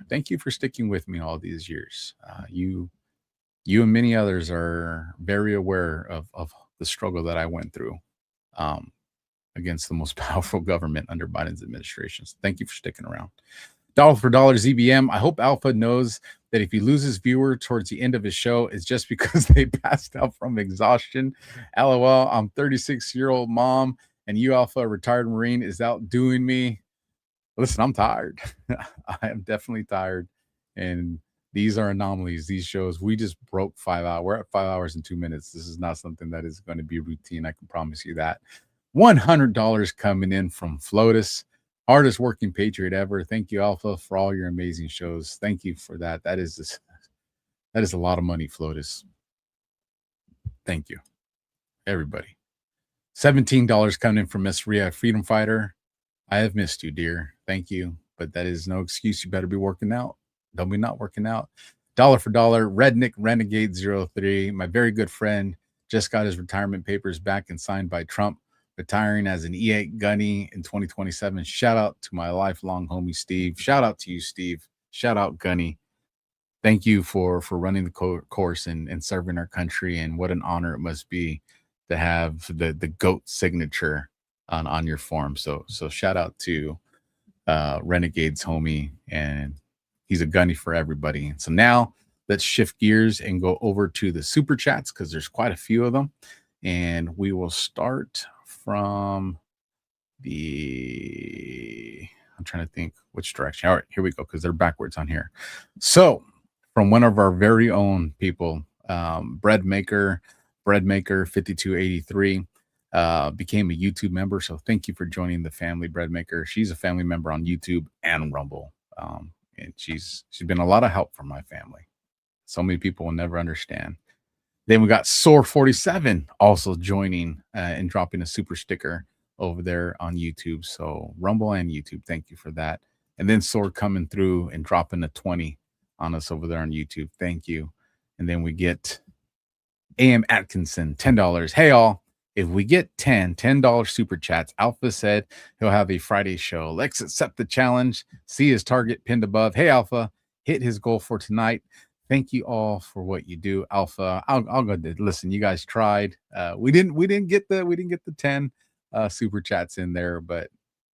Thank you for sticking with me all these years. You and many others are very aware of the struggle that I went through against the most powerful government under Biden's administration. So thank you for sticking around. Dollar for dollar ZBM. I hope Alpha knows that if he loses viewer towards the end of his show, it's just because they passed out from exhaustion. LOL, I'm 36-year-old mom, and you, Alpha, a retired Marine, is outdoing me. Listen, I'm tired. I am definitely tired. And these are anomalies. These shows, we just broke 5 hours. We're at 5 hours and 2 minutes. This is not something that is going to be routine. I can promise you that. $100 coming in from Flotus. Hardest working patriot ever. Thank you, Alpha, for all your amazing shows. Thank you for that. That is a lot of money, Flotus. Thank you, everybody. $17 coming in from Miss Ria, Freedom Fighter. I have missed you, dear. Thank you, but that is no excuse. You better be working out. Don't be not working out. Dollar for dollar, Rednick Renegade 03. My very good friend just got his retirement papers back and signed by Trump, retiring as an E8 gunny in 2027. Shout out to my lifelong homie, Steve. Shout out to you, Steve. Shout out, Gunny. Thank you for running the course and serving our country. And what an honor it must be to have the GOAT signature on your form. So shout out to Renegade's homie, and he's a gunny for everybody. So now let's shift gears and go over to the super chats, because there's quite a few of them. And we will start from I'm trying to think which direction. All right, here we go, because they're backwards on here. So from one of our very own people, Breadmaker 5283, became a YouTube member. So thank you for joining the family, Breadmaker. She's a family member on YouTube and Rumble. And she's been a lot of help for my family. So many people will never understand. Then we got Soar47 also joining and dropping a super sticker over there on YouTube. So Rumble and YouTube, thank you for that. And then Soar coming through and dropping a 20 on us over there on YouTube. Thank you. And then we get AM Atkinson, $10. Hey, all. If we get $10 super chats, Alpha said he'll have a Friday show. Let's accept the challenge. See his target pinned above. Hey, Alpha, hit his goal for tonight. Thank you all for what you do, Alpha. I'll go. Listen, you guys tried. We didn't get the 10 super chats in there, but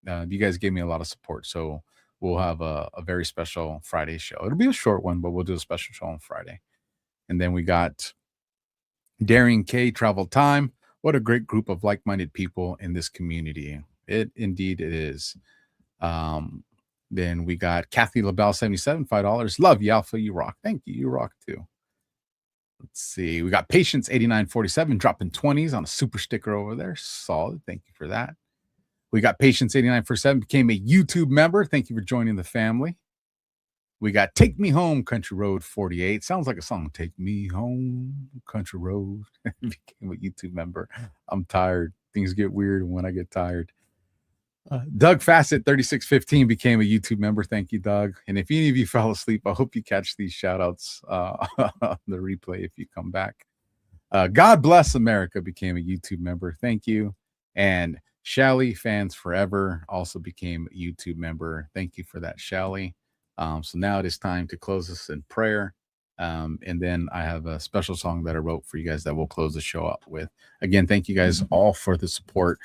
you guys gave me a lot of support. So we'll have a very special Friday show. It'll be a short one, but we'll do a special show on Friday. And then we got Darian K. Travel Time. What a great group of like-minded people in this community. It is. Then we got Kathy LaBelle 77, $5. Love you, Alpha. You rock. Thank you. You rock too. Let's see. We got Patience 8947 dropping 20s on a super sticker over there. Solid. Thank you for that. We got Patience 8947 became a YouTube member. Thank you for joining the family. We got Take Me Home, Country Road 48. Sounds like a song. Take Me Home, Country Road. Became a YouTube member. I'm tired. Things get weird when I get tired. Doug Fassett 3615 became a YouTube member. Thank you, Doug. And if any of you fell asleep, I hope you catch these shout outs on the replay if you come back. God Bless America became a YouTube member. Thank you. And Shally Fans Forever also became a YouTube member. Thank you for that, Shally. So now it is time to close this in prayer. And then I have a special song that I wrote for you guys that we'll close the show up with. Again, thank you guys all for the support.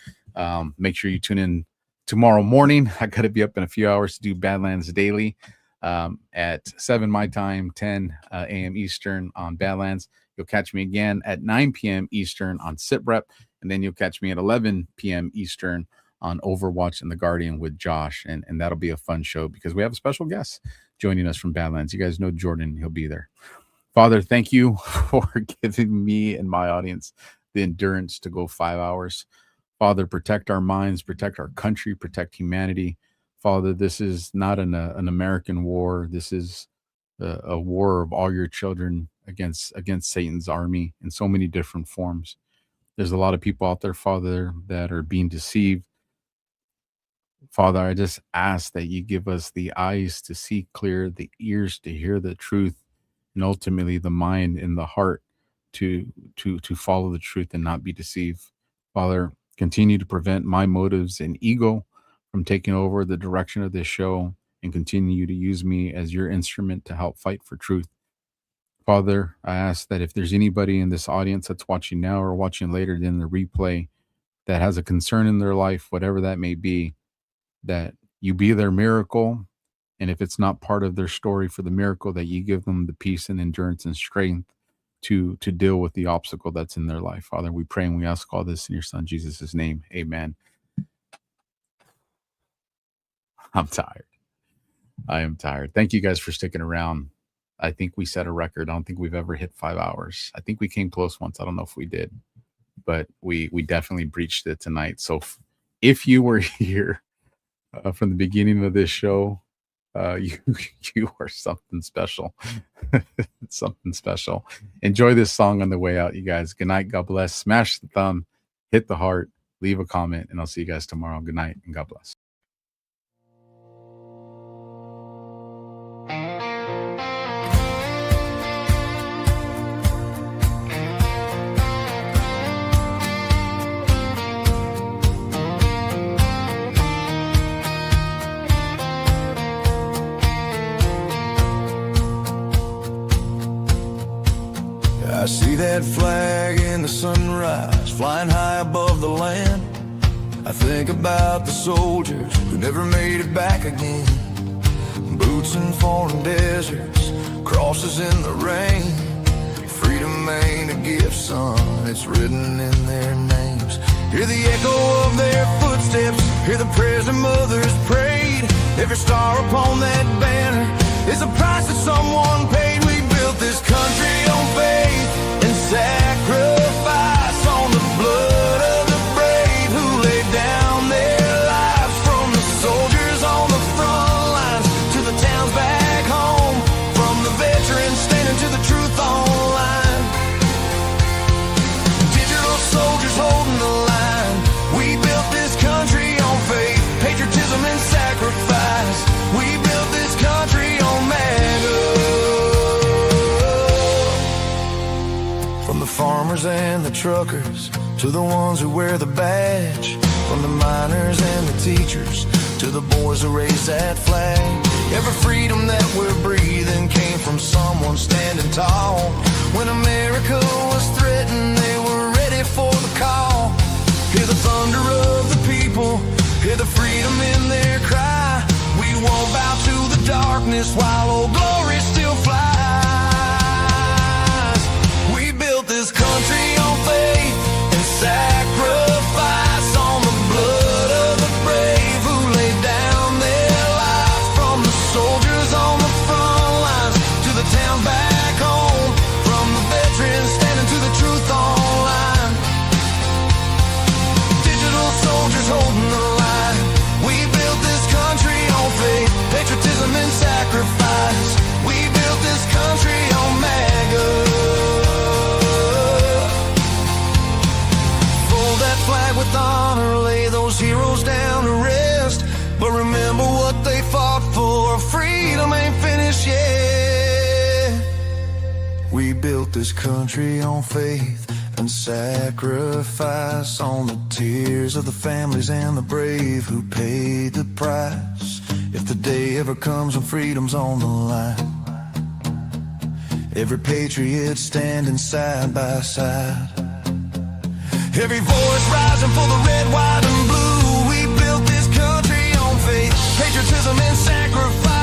Make sure you tune in tomorrow morning. I got to be up in a few hours to do Badlands Daily at 7 my time, 10 a.m. Eastern on Badlands. You'll catch me again at 9 p.m. Eastern on SitRep. And then you'll catch me at 11 p.m. Eastern on Overwatch and The Guardian with Josh. And that'll be a fun show because we have a special guest joining us from Badlands. You guys know Jordan. He'll be there. Father, thank you for giving me and my audience the endurance to go 5 hours. Father, protect our minds, protect our country, protect humanity. Father, this is not an American war. This is a war of all your children against Satan's army in so many different forms. There's a lot of people out there, Father, that are being deceived. Father, I just ask that you give us the eyes to see clear, the ears to hear the truth, and ultimately the mind and the heart to follow the truth and not be deceived. Father, continue to prevent my motives and ego from taking over the direction of this show and continue to use me as your instrument to help fight for truth. Father, I ask that if there's anybody in this audience that's watching now or watching later in the replay that has a concern in their life, whatever that may be, that you be their miracle. And if it's not part of their story for the miracle, that you give them the peace and endurance and strength to deal with the obstacle that's in their life. Father, we pray and we ask all this in your son, Jesus' name. Amen. I'm tired. I am tired. Thank you guys for sticking around. I think we set a record. I don't think we've ever hit 5 hours. I think we came close once. I don't know if we did, but we definitely breached it tonight. So if you were here from the beginning of this show, you are something special. Something special. Enjoy this song on the way out, you guys. Good night. God bless. Smash the thumb, hit the heart, leave a comment, and I'll see you guys tomorrow. Good night and God bless. I see that flag in the sunrise, flying high above the land. I think about the soldiers who never made it back again. Boots in foreign deserts, crosses in the rain. Freedom ain't a gift, son, it's written in their names. Hear the echo of their footsteps, hear the prayers their mothers prayed. Every star upon that banner is a price that someone paid. We built this country on faith and sacrifice, on the blood of the brave who laid down their lives. From the soldiers on the front lines to the towns back home, from the veterans standing to the truth truckers to the ones who wear the badge, from the miners and the teachers to the boys who raise that flag. Every freedom that we're breathing came from someone standing tall. When America was threatened, they were ready for the call. Hear the thunder of the people, hear the freedom in their cry. We won't bow to the darkness while old glory still flies. We built this country on faith and sacrifice, on the blood of the brave who laid down their lives. From the soldiers on the front lines to the town back home, from the veterans standing to the truth online. Digital soldiers holding the line. We built this country on faith, patriotism and sacrifice. We built this country on MAGA. Fold that flag with honor, lay those heroes down to rest. But remember what they fought for, freedom ain't finished yet. We built this country on faith and sacrifice, on the tears of the families and the brave who paid the price. If the day ever comes when freedom's on the line, every patriot standing side by side, every voice rising for the red, white, and blue. We built this country on faith, patriotism, and sacrifice.